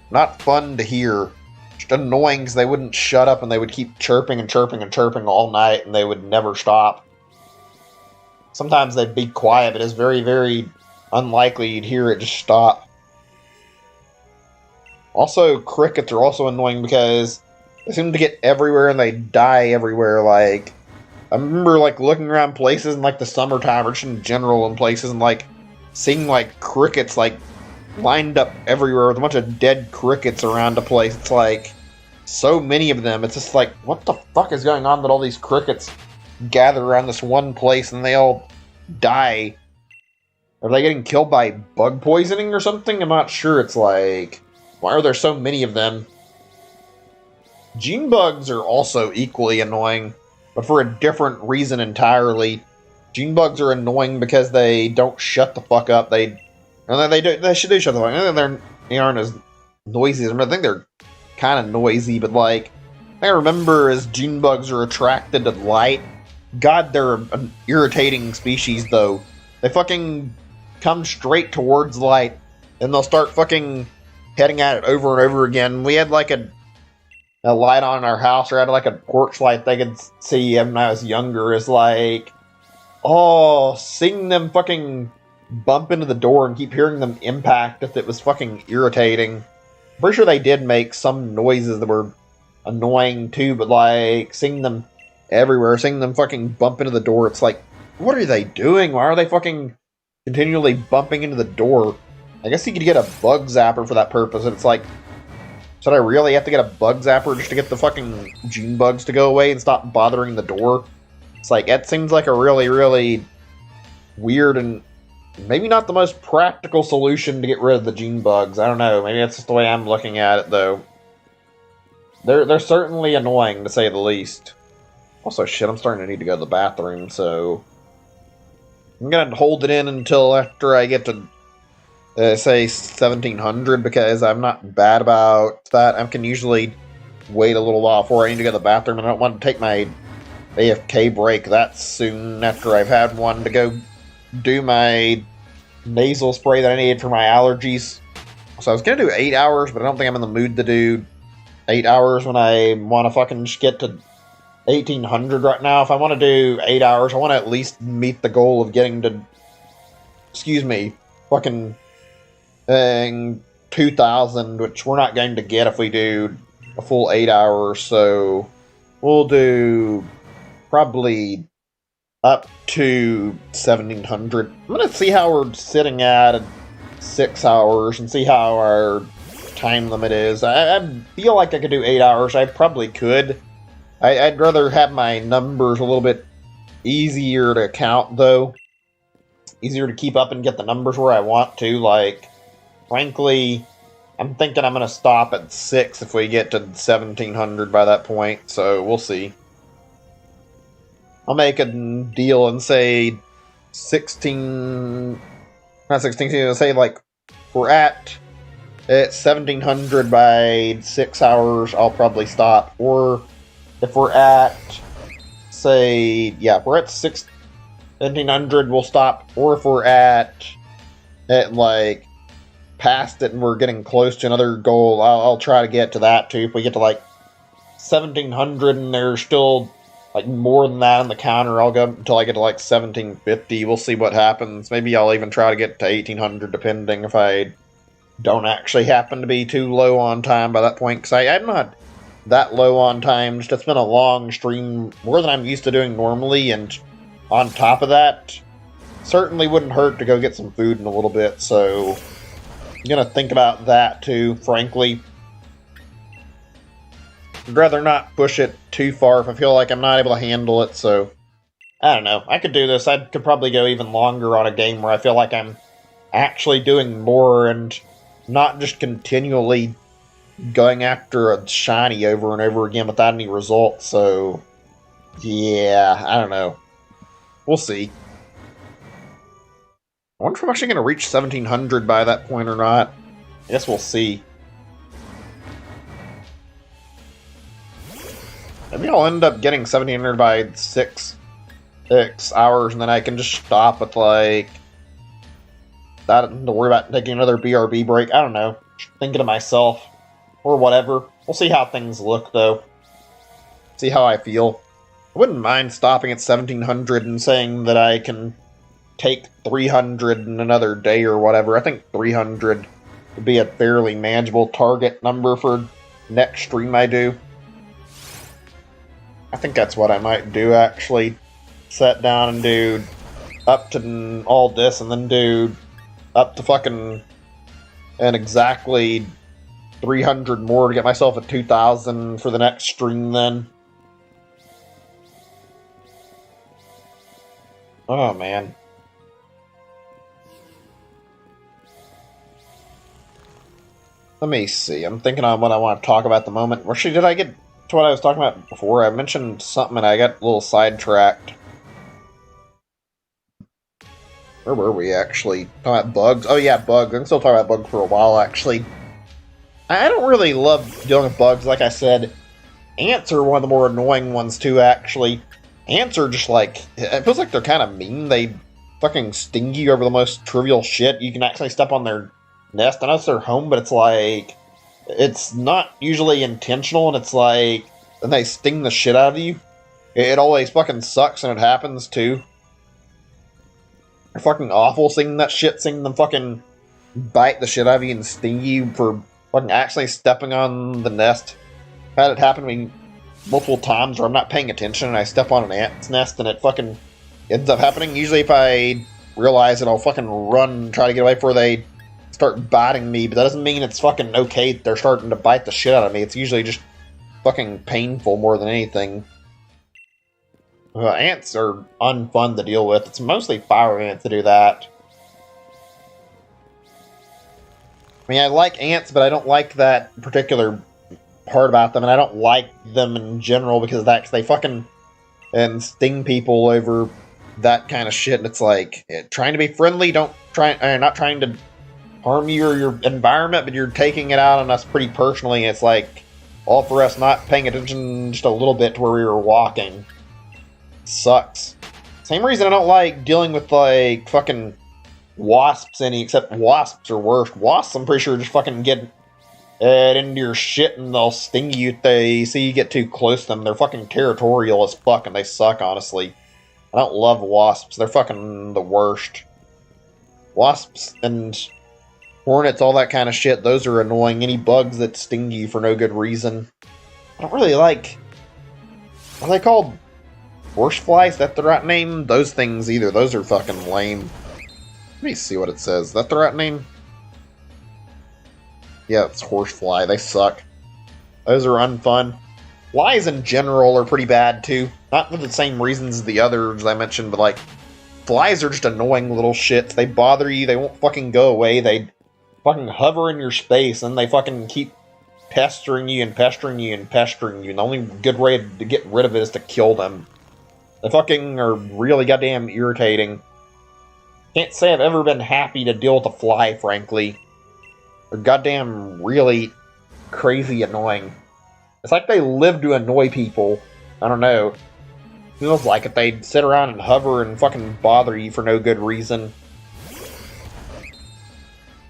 Not fun to hear. Just annoying because they wouldn't shut up and they would keep chirping and chirping and chirping all night and they would never stop. Sometimes they'd be quiet, but it's very, very unlikely you'd hear it just stop. Also, crickets are also annoying because they seem to get everywhere and they die everywhere, like... I remember, like, looking around places in, like, the summertime, or just in general in places, and, like, seeing, like, crickets, like, lined up everywhere with a bunch of dead crickets around the place. It's, like, so many of them. It's just, like, what the fuck is going on that all these crickets gather around this one place and they all die? Are they getting killed by bug poisoning or something? I'm not sure. It's, like, why are there so many of them? Gene bugs are also equally annoying. But for a different reason entirely. Gene bugs are annoying because they don't shut the fuck up. They should do shut the fuck up. They aren't as noisy as them. I think they're kind of noisy, but like I remember as June bugs are attracted to light. God, they're an irritating species, though. They fucking come straight towards light, and they'll start fucking heading at it over and over again. We had like a light on in our house, or had like a porch light they could see when I was younger. Is like, oh, seeing them fucking bump into the door and keep hearing them impact, if it was fucking irritating. Pretty sure they did make some noises that were annoying too, but like seeing them everywhere, seeing them fucking bump into the door, it's like, what are they doing? Why are they fucking continually bumping into the door? I guess you could get a bug zapper for that purpose, and it's like, should I really have to get a bug zapper just to get the fucking June bugs to go away and stop bothering the door? It's like, that seems like a really, really weird and maybe not the most practical solution to get rid of the June bugs. I don't know, maybe that's just the way I'm looking at it, though. They're certainly annoying, to say the least. Also, shit, I'm starting to need to go to the bathroom, so I'm gonna hold it in until after I get to, say, 1700, because I'm not bad about that. I can usually wait a little while before I need to go to the bathroom, and I don't want to take my AFK break that soon after I've had one to go do my nasal spray that I needed for my allergies. So I was gonna do 8 hours, but I don't think I'm in the mood to do 8 hours when I want to fucking just get to 1800 right now. If I want to do 8 hours, I want to at least meet the goal of getting to, fucking 2000, which we're not going to get if we do a full 8 hours, so we'll do probably up to 1700. I'm going to see how we're sitting at 6 hours and see how our time limit is. I feel like I could do 8 hours. I probably could. I'd rather have my numbers a little bit easier to count, though. Easier to keep up and get the numbers where I want to. Like, frankly, I'm thinking I'm going to stop at 6 if we get to 1700 by that point, so we'll see. I'll make a deal and say 16... Not 16, say, like, we're at 1700 by 6 hours, I'll probably stop. Or if we're at, say, yeah, if we're at 1700, we'll stop. Or if we're at like, past it and we're getting close to another goal, I'll try to get to that too. If we get to, like, 1700 and there's still, like, more than that on the counter, I'll go until I get to, like, 1750. We'll see what happens. Maybe I'll even try to get to 1800, depending if I don't actually happen to be too low on time by that point, because I'm not that low on time. Just it's been a long stream, more than I'm used to doing normally, and on top of that, certainly wouldn't hurt to go get some food in a little bit, so I'm gonna think about that too, frankly. I'd rather not push it too far if I feel like I'm not able to handle it, so I don't know. I could do this. I could probably go even longer on a game where I feel like I'm actually doing more and not just continually going after a shiny over and over again without any results, so yeah, I don't know. We'll see. I wonder if I'm actually going to reach 1700 by that point or not. I guess we'll see. Maybe I'll end up getting 1700 by 6 hours, and then I can just stop with, like, not to worry about taking another BRB break. I don't know. Just thinking to myself. Or whatever. We'll see how things look, though. See how I feel. I wouldn't mind stopping at 1700 and saying that I can take 300 in another day or whatever. I think 300 would be a fairly manageable target number for next stream I do. I think that's what I might do, actually. Sit down and do up to all this, and then do up to fucking and exactly 300 more to get myself at 2000 for the next stream then. Oh, man. Let me see. I'm thinking on what I want to talk about at the moment. Actually, did I get to what I was talking about before? I mentioned something and I got a little sidetracked. Where were we, actually? Talking about bugs? Oh, yeah, bugs. I'm still talking about bugs for a while, actually. I don't really love dealing with bugs, like I said, ants are one of the more annoying ones too, actually. Ants are just like, it feels like they're kind of mean. They fucking sting you over the most trivial shit. You can actually step on their nest. I know it's their home, but it's like, it's not usually intentional, and it's like, and they sting the shit out of you. It always fucking sucks, and it happens too. They're fucking awful seeing that shit, seeing them fucking bite the shit out of you and sting you for fucking actually stepping on the nest. I've had it happen to me multiple times where I'm not paying attention and I step on an ant's nest and it fucking ends up happening. Usually if I realize it, I'll fucking run and try to get away before they start biting me, but that doesn't mean it's fucking okay that they're starting to bite the shit out of me. It's usually just fucking painful more than anything. Ants are unfun to deal with. It's mostly fire ants to do that. I mean, I like ants, but I don't like that particular part about them, and I don't like them in general because of that, because they fucking and sting people over that kind of shit. And it's like, trying to be friendly, not trying to harm you or your environment, but you're taking it out on us pretty personally. And it's like, all for us not paying attention just a little bit to where we were walking. Sucks. Same reason I don't like dealing with, like, fucking wasps any, except wasps are worse. Wasps, I'm pretty sure, just fucking get into your shit and they'll sting you if they see you get too close to them. They're fucking territorial as fuck and they suck, honestly. I don't love wasps. They're fucking the worst. Wasps and hornets, all that kind of shit, those are annoying. Any bugs that sting you for no good reason. I don't really like... What are they called? Horseflies? Is that the right name? Those things either. Those are fucking lame. Let me see what it says. Is that the right name? Yeah, it's horsefly. They suck. Those are unfun. Flies in general are pretty bad too. Not for the same reasons as the others I mentioned, but like, flies are just annoying little shits. They bother you. They won't fucking go away. They fucking hover in your space and they fucking keep pestering you and pestering you and pestering you. And the only good way to get rid of it is to kill them. They fucking are really goddamn irritating. Can't say I've ever been happy to deal with a fly, frankly. They're goddamn really crazy annoying. It's like they live to annoy people. I don't know. Feels like it. They'd sit around and hover and fucking bother you for no good reason.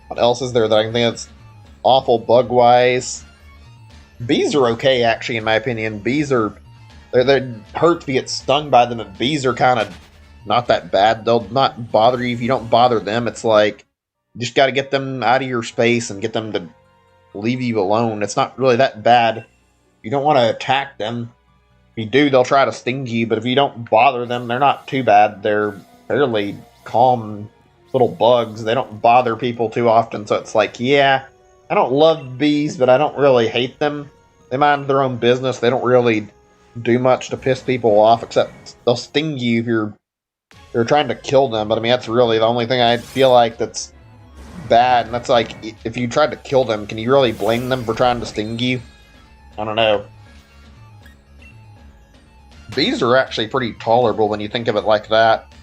What else is there that I can think that's awful bug-wise? Bees are okay, actually, in my opinion. Bees are... They hurt to get stung by them, and bees are kind of not that bad. They'll not bother you if you don't bother them. It's like, you just got to get them out of your space and get them to leave you alone. It's not really that bad. You don't want to attack them. If you do, they'll try to sting you, but if you don't bother them, they're not too bad. They're fairly calm little bugs. They don't bother people too often, so it's like, yeah, I don't love bees, but I don't really hate them. They mind their own business. They don't really do much to piss people off, except they'll sting you if you're trying to kill them. But I mean, that's really the only thing I feel like that's bad. And that's like, if you tried to kill them, can you really blame them for trying to sting you? I don't know. Bees are actually pretty tolerable when you think of it like that.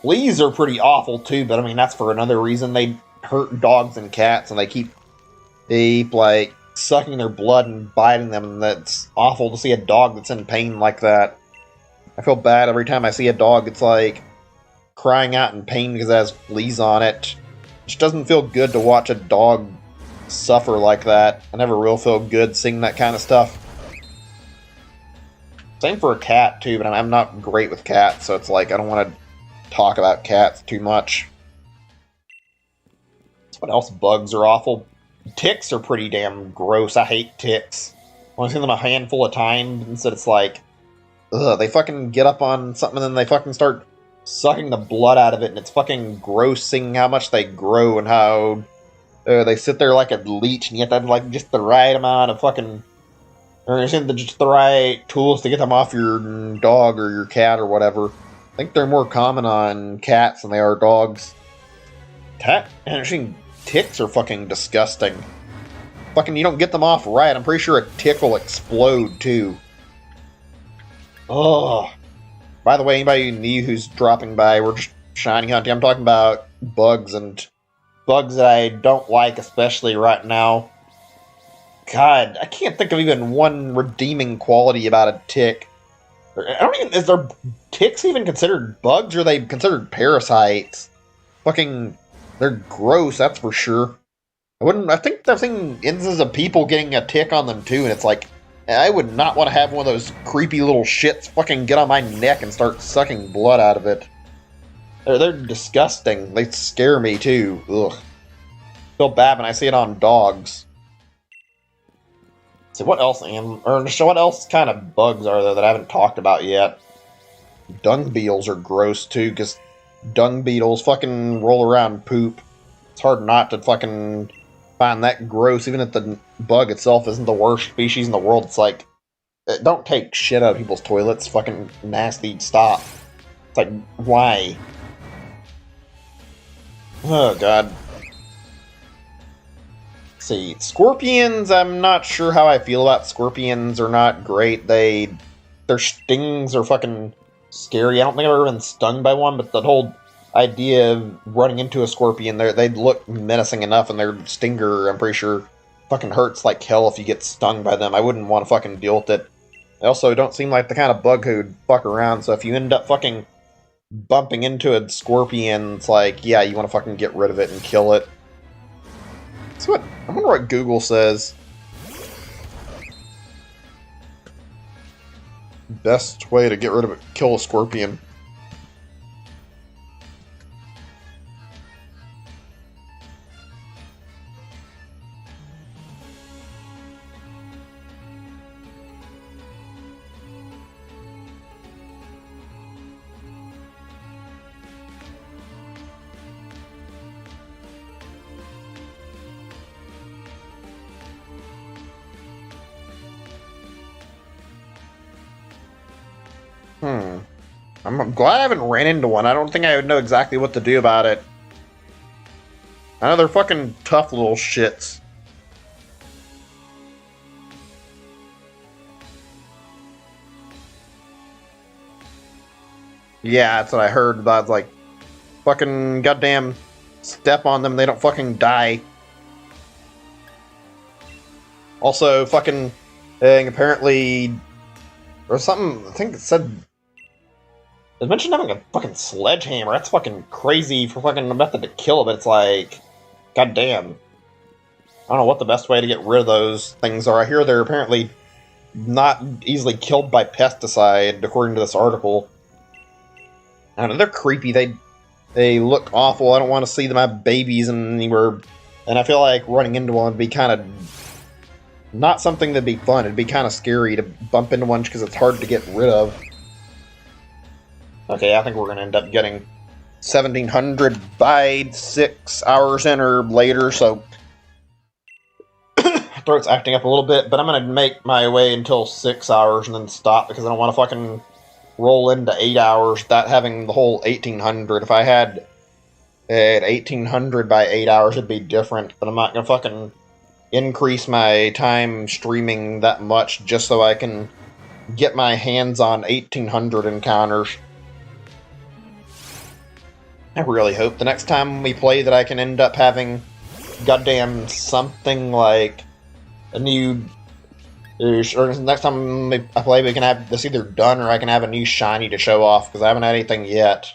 Fleas are pretty awful too, but I mean, that's for another reason. They hurt dogs and cats, and they keep like sucking their blood and biting them, and that's awful to see a dog that's in pain like that. I feel bad every time I see a dog. It's like crying out in pain because it has fleas on it. It just doesn't feel good to watch a dog suffer like that. I never will feel good seeing that kind of stuff. Same for a cat too, but I'm not great with cats, so it's like I don't want to talk about cats too much. What else? Bugs are awful. Ticks are pretty damn gross. I hate ticks. I've only seen them a handful of times, and so it's like, ugh, they fucking get up on something and then they fucking start sucking the blood out of it, and it's fucking gross seeing how much they grow and how they sit there like a leech, and you have to have like just the right amount of fucking, or just the right tools to get them off your dog or your cat or whatever. I think they're more common on cats than they are dogs. Ticks are fucking disgusting. Fucking, you don't get them off right, I'm pretty sure a tick will explode too. Ugh. By the way, anybody new who's dropping by, we're just shiny hunting. I'm talking about bugs, and bugs that I don't like, especially right now. God, I can't think of even one redeeming quality about a tick. I don't even. Is there ticks even considered bugs, or are they considered parasites? Fucking, they're gross. That's for sure. I wouldn't. I think I've seen instances of people getting a tick on them too, and it's like, I would not want to have one of those creepy little shits fucking get on my neck and start sucking blood out of it. They're disgusting. They scare me too. Ugh. Feel bad when I see it on dogs. So what else what else kind of bugs are there that I haven't talked about yet? Dung beetles are gross too, because dung beetles fucking roll around poop. It's hard not to fucking find that gross, even if the bug itself isn't the worst species in the world. It's like, don't take shit out of people's toilets. Fucking nasty. Stop. It's like, why? Oh, God. Let's see. Scorpions, I'm not sure how I feel about scorpions. Are not great. Their stings are fucking scary. I don't think I've ever been stung by one, but the whole idea of running into a scorpion, they look menacing enough, and their stinger, I'm pretty sure, fucking hurts like hell if you get stung by them. I wouldn't want to fucking deal with it. They also don't seem like the kind of bug who'd fuck around, so if you end up fucking bumping into a scorpion, it's like, yeah, you want to fucking get rid of it and kill it. I wonder what Google says. Best way to get rid of it, kill a scorpion. I'm glad I haven't ran into one. I don't think I would know exactly what to do about it. I know they're fucking tough little shits. Yeah, that's what I heard about. Like, fucking goddamn step on them, they don't fucking die. Also, fucking apparently, or something, I think it said, it mentioned having a fucking sledgehammer. That's fucking crazy for fucking a method to kill, but it's like, goddamn. I don't know what the best way to get rid of those things are. I hear they're apparently not easily killed by pesticide, according to this article. I don't know, they're creepy. They look awful. I don't want to see them have babies anywhere. And I feel like running into one would be kind of not something that'd be fun. It'd be kind of scary to bump into one because it's hard to get rid of. Okay, I think we're going to end up getting 1700 by 6 hours in or later, so throat's acting up a little bit, but I'm going to make my way until 6 hours and then stop because I don't want to fucking roll into 8 hours, that having the whole 1800. If I had 1800 by 8 hours, it'd be different, but I'm not going to fucking increase my time streaming that much just so I can get my hands on 1800 encounters. I really hope the next time we play that I can end up having goddamn something like a new, or next time I play we can have this either done or I can have a new shiny to show off, because I haven't had anything yet.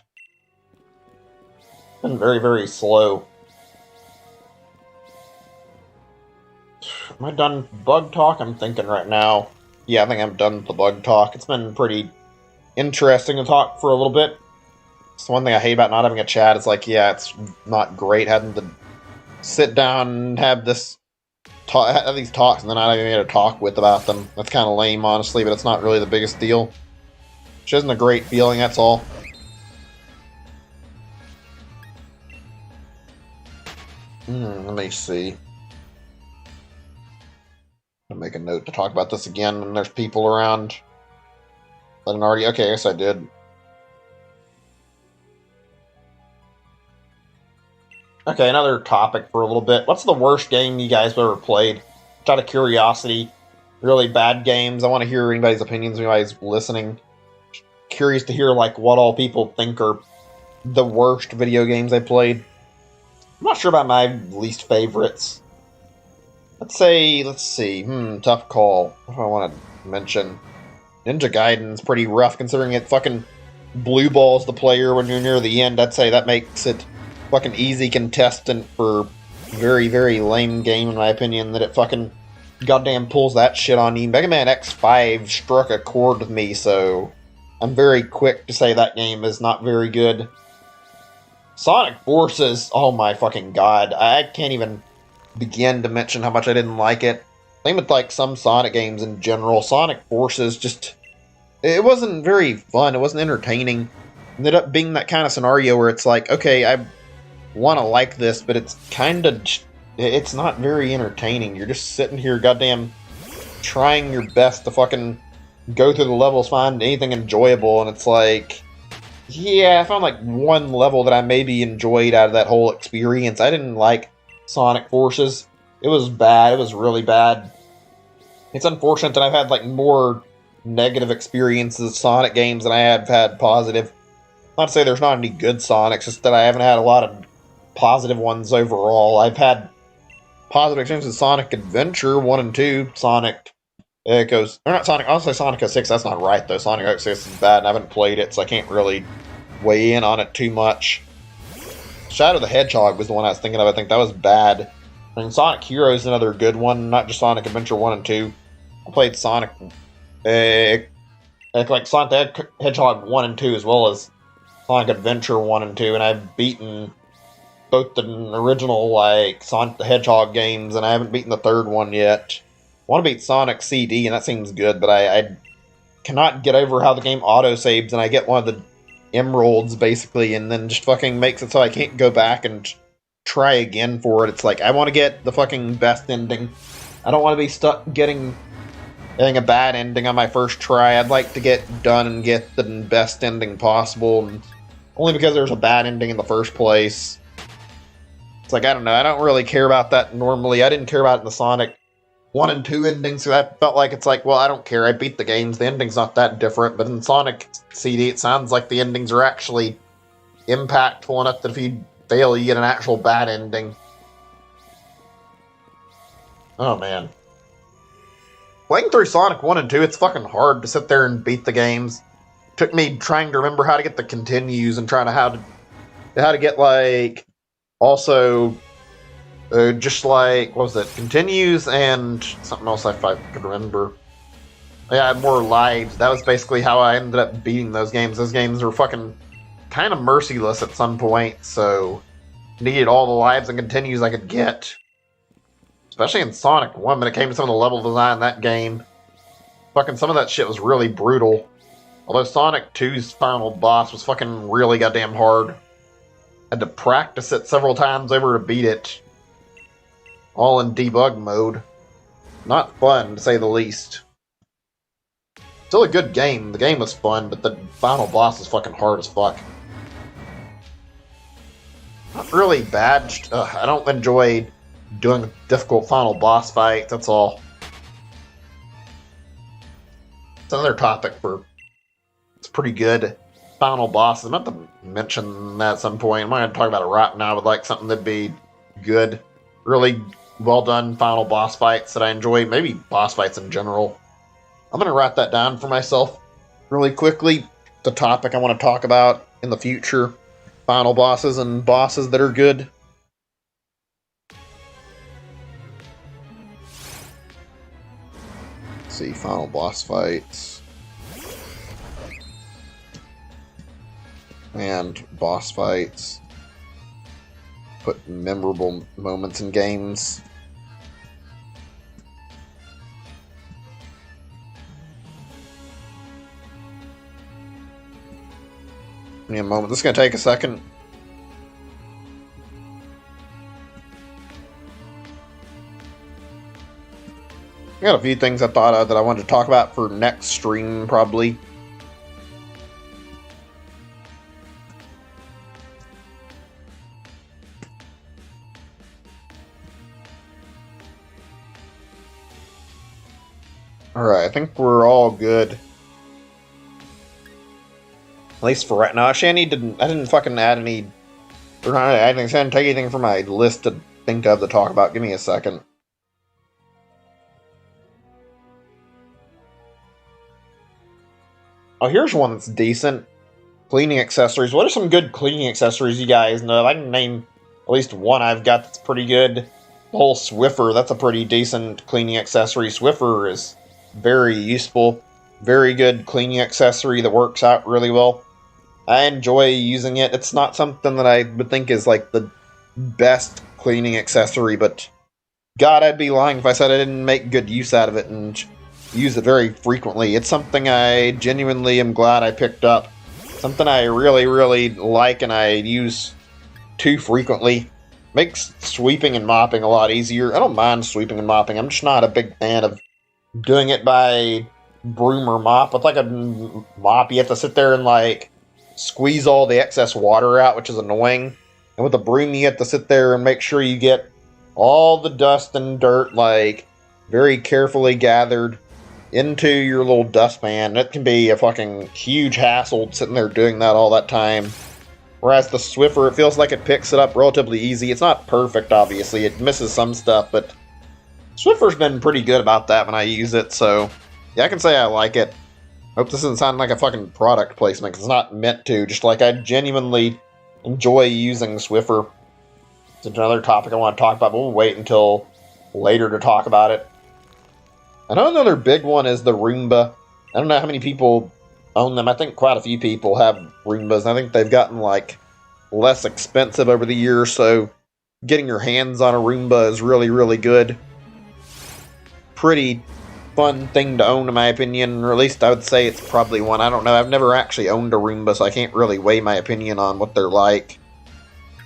Been very, very slow. Am I done bug talk? I'm thinking right now. Yeah, I think I'm done with the bug talk. It's been pretty interesting to talk for a little bit. It's one thing I hate about not having a chat. It's like, yeah, it's not great having to sit down and have these talks and then not even able to talk with about them. That's kind of lame, honestly, but it's not really the biggest deal. Which isn't a great feeling, that's all. Let me see. I'll make a note to talk about this again when there's people around. I didn't already. Okay, I guess I did. Okay, another topic for a little bit. What's the worst game you guys have ever played? Just out of curiosity. Really bad games. I want to hear anybody's opinions, anybody's listening. Curious to hear, like, what all people think are the worst video games they played. I'm not sure about my least favorites. Let's say, let's see. Tough call. What do I want to mention? Ninja Gaiden's pretty rough considering it fucking blue balls the player when you're near the end. I'd say that makes it fucking easy contestant for very, very lame game in my opinion, that it fucking goddamn pulls that shit on you. Mega Man X5 struck a chord with me, so I'm very quick to say that game is not very good. Sonic Forces, oh my fucking god. I can't even begin to mention how much I didn't like it. Same with like some Sonic games in general. Sonic Forces just, it wasn't very fun. It wasn't entertaining. It ended up being that kind of scenario where it's like, okay, I want to like this, but it's kind of, it's not very entertaining. You're just sitting here goddamn trying your best to fucking go through the levels, find anything enjoyable, and it's like, yeah, I found like one level that I maybe enjoyed out of that whole experience. I didn't like Sonic Forces. It was bad. It was really bad. It's unfortunate that I've had like more negative experiences with Sonic games than I have had positive. Not to say there's not any good Sonics, just that I haven't had a lot of positive ones overall. I've had positive experiences with Sonic Adventure 1 and 2, Sonic Echoes, or not Sonic, I'll say Sonic 06, that's not right though. Sonic 06 is bad and I haven't played it, so I can't really weigh in on it too much. Shadow the Hedgehog was the one I was thinking of. I think that was bad. I mean, Sonic Heroes is another good one, not just Sonic Adventure 1 and 2. I played Sonic, like Sonic the Hedgehog 1 and 2 as well as Sonic Adventure 1 and 2, and I've beaten both the original, like, Sonic the Hedgehog games, and I haven't beaten the third one yet. I want to beat Sonic CD, and that seems good, but I cannot get over how the game auto-saves, and I get one of the emeralds, basically, and then just fucking makes it so I can't go back and try again for it. It's like, I want to get the fucking best ending. I don't want to be stuck getting a bad ending on my first try. I'd like to get done and get the best ending possible, and only because there's a bad ending in the first place. It's like, I don't know, I don't really care about that normally. I didn't care about it in the Sonic 1 and 2 endings, so I felt like it's like, well, I don't care, I beat the games, the ending's not that different, but in Sonic CD, it sounds like the endings are actually impactful enough that if you fail, you get an actual bad ending. Oh, man. Playing through Sonic 1 and 2, it's fucking hard to sit there and beat the games. It took me trying to remember how to get the continues and trying to how to get, like, also, just like, what was it, continues and something else if I could remember. Yeah, I had more lives. That was basically how I ended up beating those games. Those games were fucking kind of merciless at some point, so needed all the lives and continues I could get. Especially in Sonic 1, when it came to some of the level design in that game. Fucking some of that shit was really brutal. Although Sonic 2's final boss was fucking really goddamn hard. Had to practice it several times over to beat it. All in debug mode. Not fun, to say the least. Still a good game. The game was fun, but the final boss is fucking hard as fuck. Not really bad. I don't enjoy doing difficult final boss fights, that's all. It's another topic for... It's pretty good. Final bosses. I meant to mention that at some point. I'm not going to talk about it right now, but like something that'd be good. Really well done final boss fights that I enjoy. Maybe boss fights in general. I'm going to write that down for myself really quickly. The topic I want to talk about in the future. Final bosses and bosses that are good. Let's see, final boss fights. And boss fights. Put memorable moments in games. Give me a moment. This is going to take a second. I got a few things I thought of that I wanted to talk about for next stream, probably. Alright, I think we're all good. At least for right now. Actually, I didn't fucking add any... I didn't take anything from my list to think of to talk about. Give me a second. Oh, here's one that's decent. Cleaning accessories. What are some good cleaning accessories you guys know? I can name at least one I've got that's pretty good. The whole Swiffer, that's a pretty decent cleaning accessory. Swiffer is very useful. Very good cleaning accessory that works out really well. I enjoy using it. It's not something that I would think is like the best cleaning accessory, but God, I'd be lying if I said I didn't make good use out of it and use it very frequently. It's something I genuinely am glad I picked up. Something I really, really like and I use too frequently. Makes sweeping and mopping a lot easier. I don't mind sweeping and mopping. I'm just not a big fan of doing it by broom or mop. With like a mop, you have to sit there and like squeeze all the excess water out, which is annoying. And with a broom, you have to sit there and make sure you get all the dust and dirt like very carefully gathered into your little dustpan. It can be a fucking huge hassle sitting there doing that all that time. Whereas the Swiffer, it feels like it picks it up relatively easy. It's not perfect, obviously. It misses some stuff, but Swiffer's been pretty good about that when I use it, so yeah, I can say I like it. Hope this doesn't sound like a fucking product placement, because it's not meant to. Just like I genuinely enjoy using Swiffer. It's another topic I want to talk about, but we'll wait until later to talk about it. I know another big one is the Roomba. I don't know how many people own them. I think quite a few people have Roombas. I think they've gotten like less expensive over the years, so getting your hands on a Roomba is really, really good. Pretty fun thing to own, in my opinion, or at least I would say it's probably one. I don't know. I've never actually owned a Roomba, so I can't really weigh my opinion on what they're like.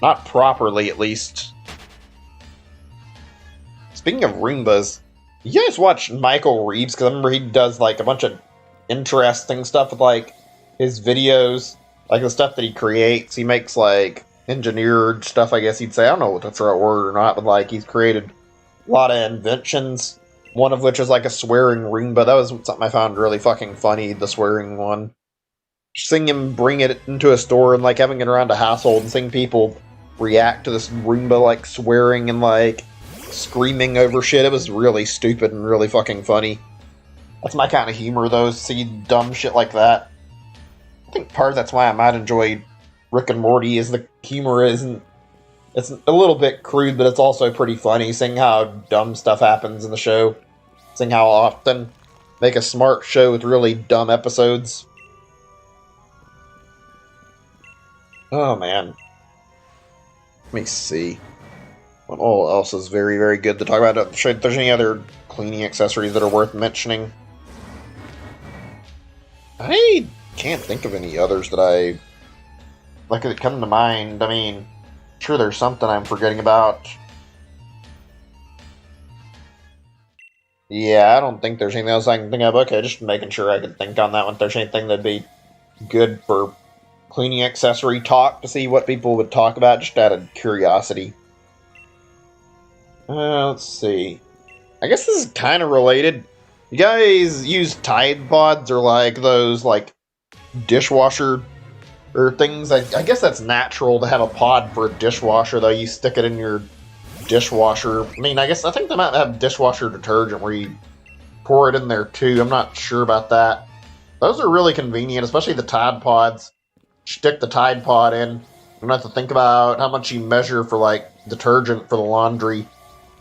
Not properly, at least. Speaking of Roombas, you guys watch Michael Reeves? Because I remember he does like a bunch of interesting stuff with like his videos, like the stuff that he creates. He makes like engineered stuff, I guess you'd say. I don't know if that's the right word or not, but like he's created a lot of inventions. One of which is like a swearing Roomba. That was something I found really fucking funny, the swearing one. Seeing him bring it into a store and like having it around a household and seeing people react to this Roomba like swearing and like screaming over shit. It was really stupid and really fucking funny. That's my kind of humor, though, see dumb shit like that. I think part of that's why I might enjoy Rick and Morty is the humor isn't... It's a little bit crude, but it's also pretty funny, seeing how dumb stuff happens in the show. Seeing how often make a smart show with really dumb episodes. Oh, man. Let me see. What all else is very, very good to talk about? If there's any other cleaning accessories that are worth mentioning. I can't think of any others that I... like that come to mind. I mean, sure there's something I'm forgetting about. Yeah, I don't think there's anything else I can think of. Okay, just making sure I could think on that one. If there's anything that'd be good for cleaning accessory talk to see what people would talk about, just out of curiosity. Let's see. I guess this is kind of related. You guys use Tide Pods or like those like dishwasher or things? I guess that's natural to have a pod for a dishwasher, though. You stick it in your dishwasher. I mean, I think they might have dishwasher detergent where you pour it in there too. I'm not sure about that. Those are really convenient, especially the Tide Pods. Stick the Tide Pod in. You don't have to think about how much you measure for like detergent for the laundry.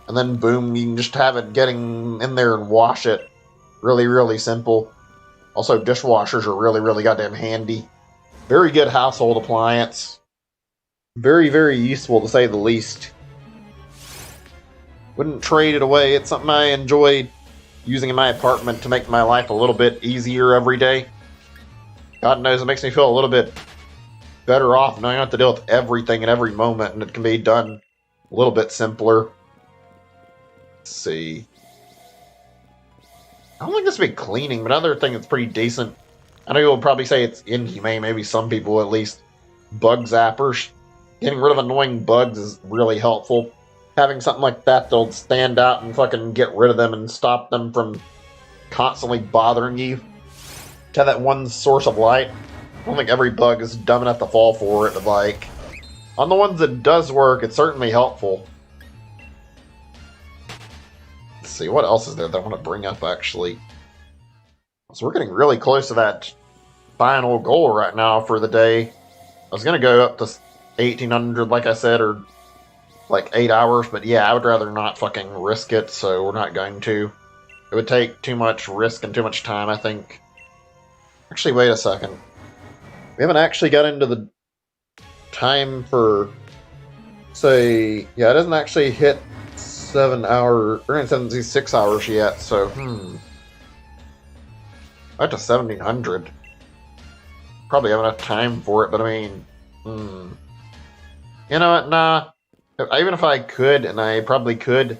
And then boom, you can just have it getting in there and wash it. Really, really simple. Also, dishwashers are really, really goddamn handy. Very good household appliance. Very, very useful to say the least. Wouldn't trade it away. It's something I enjoy using in my apartment to make my life a little bit easier every day. God knows it makes me feel a little bit better off knowing I don't have to deal with everything at every moment, and it can be done a little bit simpler. Let's see. I don't think this would be cleaning, but another thing that's pretty decent. I know you'll probably say it's inhumane, maybe some people at least. Bug zappers. Getting rid of annoying bugs is really helpful. Having something like that that'll stand out and fucking get rid of them and stop them from constantly bothering you. To have that one source of light. I don't think every bug is dumb enough to fall for it, but like, on the ones that does work, it's certainly helpful. Let's see, what else is there that I want to bring up, actually? So we're getting really close to that final goal right now for the day. I was going to go up to 1800, like I said, or like 8 hours, but yeah, I would rather not fucking risk it, so we're not going to. It would take too much risk and too much time, I think. Actually, wait a second. We haven't actually got into the time for, say, yeah, it doesn't actually hit 7 hours, or 6 hours yet, so, Up to 1700. Probably have enough time for it, but I mean, You know what, nah. Even if I could, and I probably could,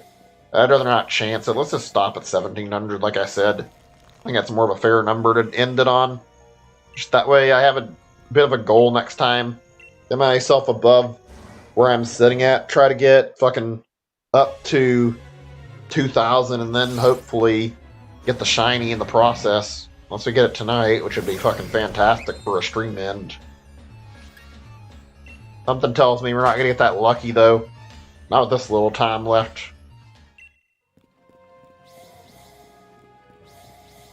I'd rather not chance it. Let's just stop at 1700, like I said. I think that's more of a fair number to end it on. Just that way I have a bit of a goal next time. Get myself above where I'm sitting at. Try to get fucking up to 2000 and then hopefully get the shiny in the process. Once we get it tonight, which would be fucking fantastic for a stream end. Something tells me we're not going to get that lucky, though. Not with this little time left.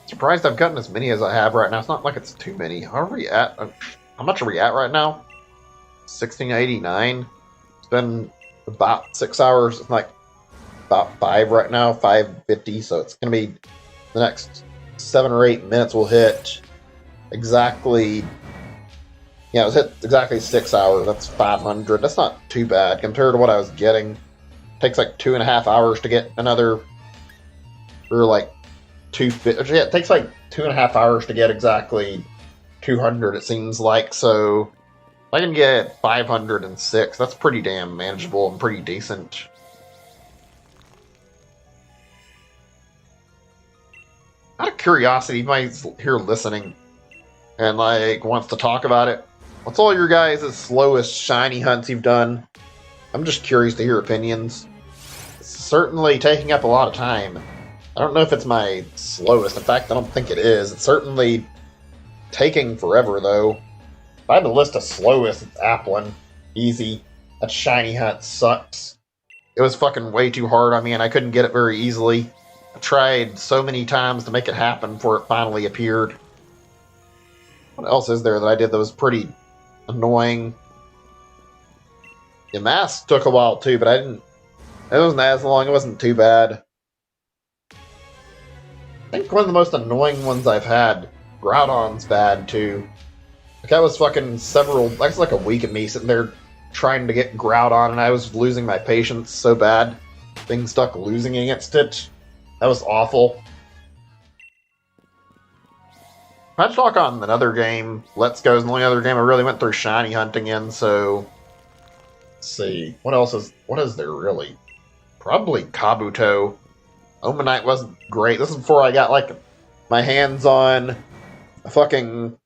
Surprised I've gotten as many as I have right now. It's not like it's too many. How are we at? How much are we at right now? 1689. It's been about 6 hours. It's like about 5 right now. 5:50. So it's going to be the next 7 or 8 minutes. We'll hit exactly. Yeah, it was hit exactly 6 hours. That's 500. That's not too bad compared to what I was getting. It takes like 2.5 hours to get another, or like 250. Yeah, it takes like 2.5 hours to get exactly 200. It seems like. So if I can get 506. That's pretty damn manageable and pretty decent. Out of curiosity, you might here listening and like wants to talk about it. What's all your guys' slowest shiny hunts you've done? I'm just curious to hear opinions. It's certainly taking up a lot of time. I don't know if it's my slowest. In fact, I don't think it is. It's certainly taking forever, though. If I had to list a slowest, it's Applin. Easy. That shiny hunt sucks. It was fucking way too hard on me, and I couldn't get it very easily. I tried so many times to make it happen before it finally appeared. What else is there that I did that was pretty annoying? The mask took a while too, but I didn't. It wasn't as long. It wasn't too bad. I think one of the most annoying ones I've had, Groudon's bad too. Like that was fucking that's like a week of me sitting there trying to get Groudon, and I was losing my patience so bad. Being stuck losing against it. That was awful. I'd talk on another game. Let's Go is the only other game I really went through shiny hunting in, so let's see. What is there really? Probably Kabuto. Omanite wasn't great. This is before I got like my hands on a fucking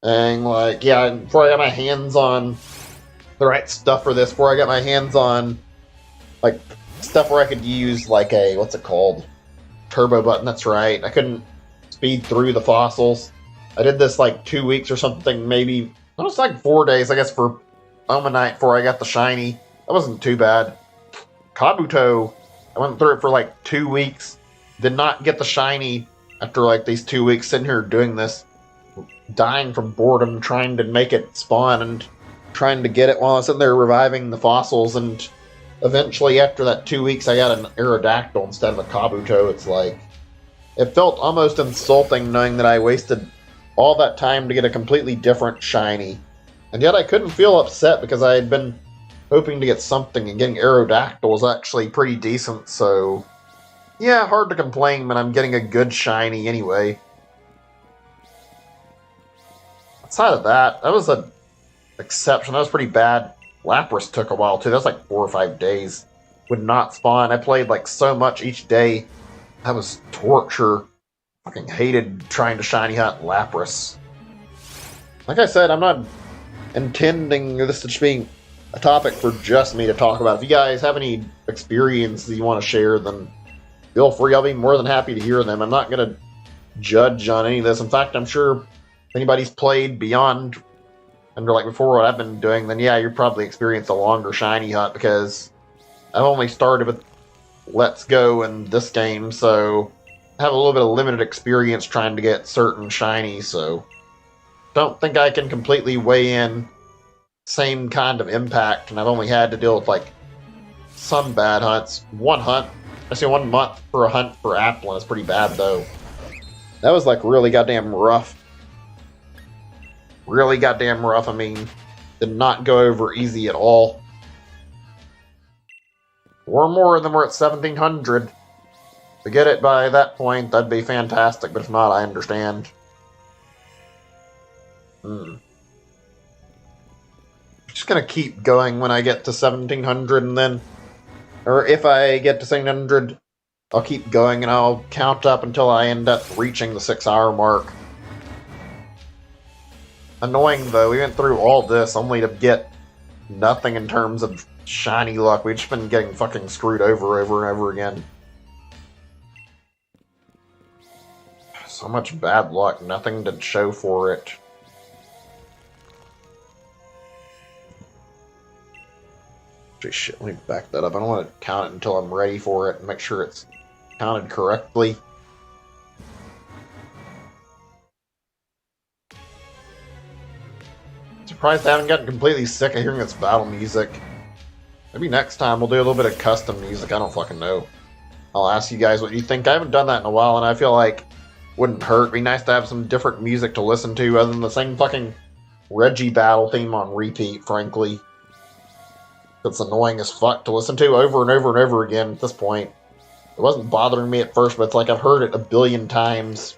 thing, like before I got my hands on the right stuff for this, before I got my hands on like stuff where I could use like a what's it called? Turbo button, that's right. I couldn't speed through the fossils. I did this like 2 weeks or something, maybe. It was like 4 days, I guess, for Omanite before I got the shiny. That wasn't too bad. Kabuto, I went through it for like 2 weeks. Did not get the shiny after like these 2 weeks sitting here doing this. Dying from boredom, trying to make it spawn and trying to get it while I was sitting there reviving the fossils. And eventually, after that 2 weeks, I got an Aerodactyl instead of a Kabuto. It's like, it felt almost insulting knowing that I wasted all that time to get a completely different shiny. And yet I couldn't feel upset because I had been hoping to get something, and getting Aerodactyl was actually pretty decent, so yeah, hard to complain when I'm getting a good shiny anyway. Outside of that, that was an exception. That was pretty bad. Lapras took a while too. That was like 4 or 5 days. Would not spawn. I played like so much each day. That was torture. Fucking hated trying to shiny hunt Lapras. Like I said, I'm not intending this to be a topic for just me to talk about. If you guys have any experiences you want to share, then feel free. I'll be more than happy to hear them. I'm not going to judge on any of this. In fact, I'm sure if anybody's played beyond and like before what I've been doing, then yeah, you've probably experienced a longer shiny hunt, because I've only started with Let's Go in this game, so I have a little bit of limited experience trying to get certain shinies, so don't think I can completely weigh in same kind of impact, and I've only had to deal with like some bad hunts. One hunt, I say 1 month for a hunt for Applin is pretty bad though. That was like really goddamn rough. Really goddamn rough. I mean, did not go over easy at all. Or more than we're at 1700. To get it by that point, that'd be fantastic, but if not, I understand. Just gonna keep going when I get to 1700, and then, or if I get to 1700, I'll keep going and I'll count up until I end up reaching the 6-hour mark. Annoying though, we went through all this only to get nothing in terms of shiny luck. We've just been getting fucking screwed over and over again. So much bad luck, nothing to show for it. Shit, let me back that up. I don't want to count it until I'm ready for it and make sure it's counted correctly. Surprised I haven't gotten completely sick of hearing this battle music. Maybe next time we'll do a little bit of custom music, I don't fucking know. I'll ask you guys what you think. I haven't done that in a while, and I feel like wouldn't hurt. It'd be nice to have some different music to listen to other than the same fucking Reggie battle theme on repeat, frankly. It's annoying as fuck to listen to over and over and over again at this point. It wasn't bothering me at first, but it's like I've heard it a billion times.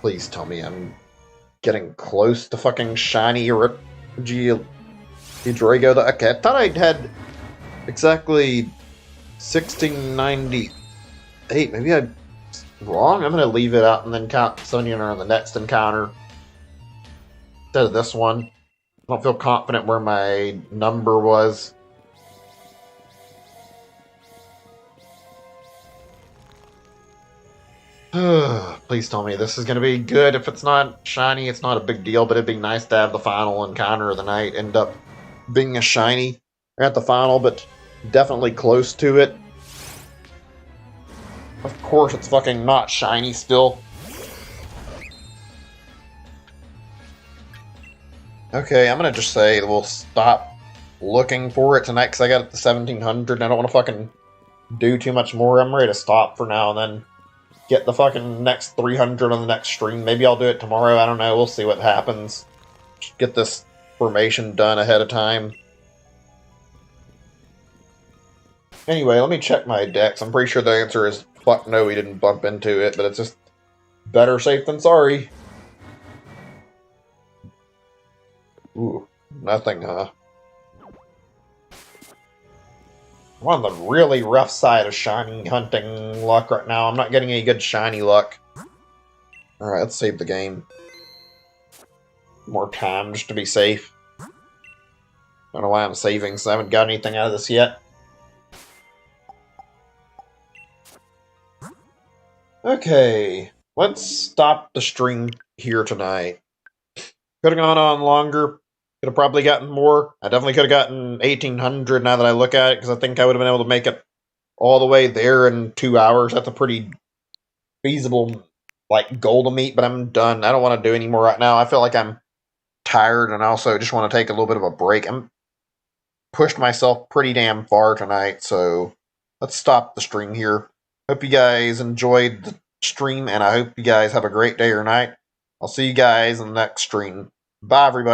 Please tell me I'm getting close to fucking shiny Regidrago. Okay, I thought I'd had exactly 1698. Maybe I'm wrong. I'm going to leave it out and then count Sonya on the next encounter instead of this one. I don't feel confident where my number was. Please tell me this is going to be good. If it's not shiny, it's not a big deal, but it'd be nice to have the final encounter of the night end up being a shiny. At the final, but definitely close to it. Of course, it's fucking not shiny still. Okay, I'm gonna just say we'll stop looking for it tonight because I got it to 1700 and I don't want to fucking do too much more. I'm ready to stop for now and then get the fucking next 300 on the next stream. Maybe I'll do it tomorrow. I don't know. We'll see what happens. Just get this formation done ahead of time. Anyway, let me check my decks. I'm pretty sure the answer is fuck no, we didn't bump into it, but it's just better safe than sorry. Ooh, nothing, huh? I'm on the really rough side of shiny hunting luck right now. I'm not getting any good shiny luck. Alright, let's save the game. More time just to be safe. I don't know why I'm saving, so I haven't got anything out of this yet. Okay, let's stop the stream here tonight. Could have gone on longer. Could have probably gotten more. I definitely could have gotten 1800 now that I look at it, because I think I would have been able to make it all the way there in 2 hours. That's a pretty feasible, like, goal to meet, but I'm done. I don't want to do any more right now. I feel like I'm tired, and also just want to take a little bit of a break. I'm pushed myself pretty damn far tonight, so let's stop the stream here. Hope you guys enjoyed the stream, and I hope you guys have a great day or night. I'll see you guys in the next stream. Bye, everybody.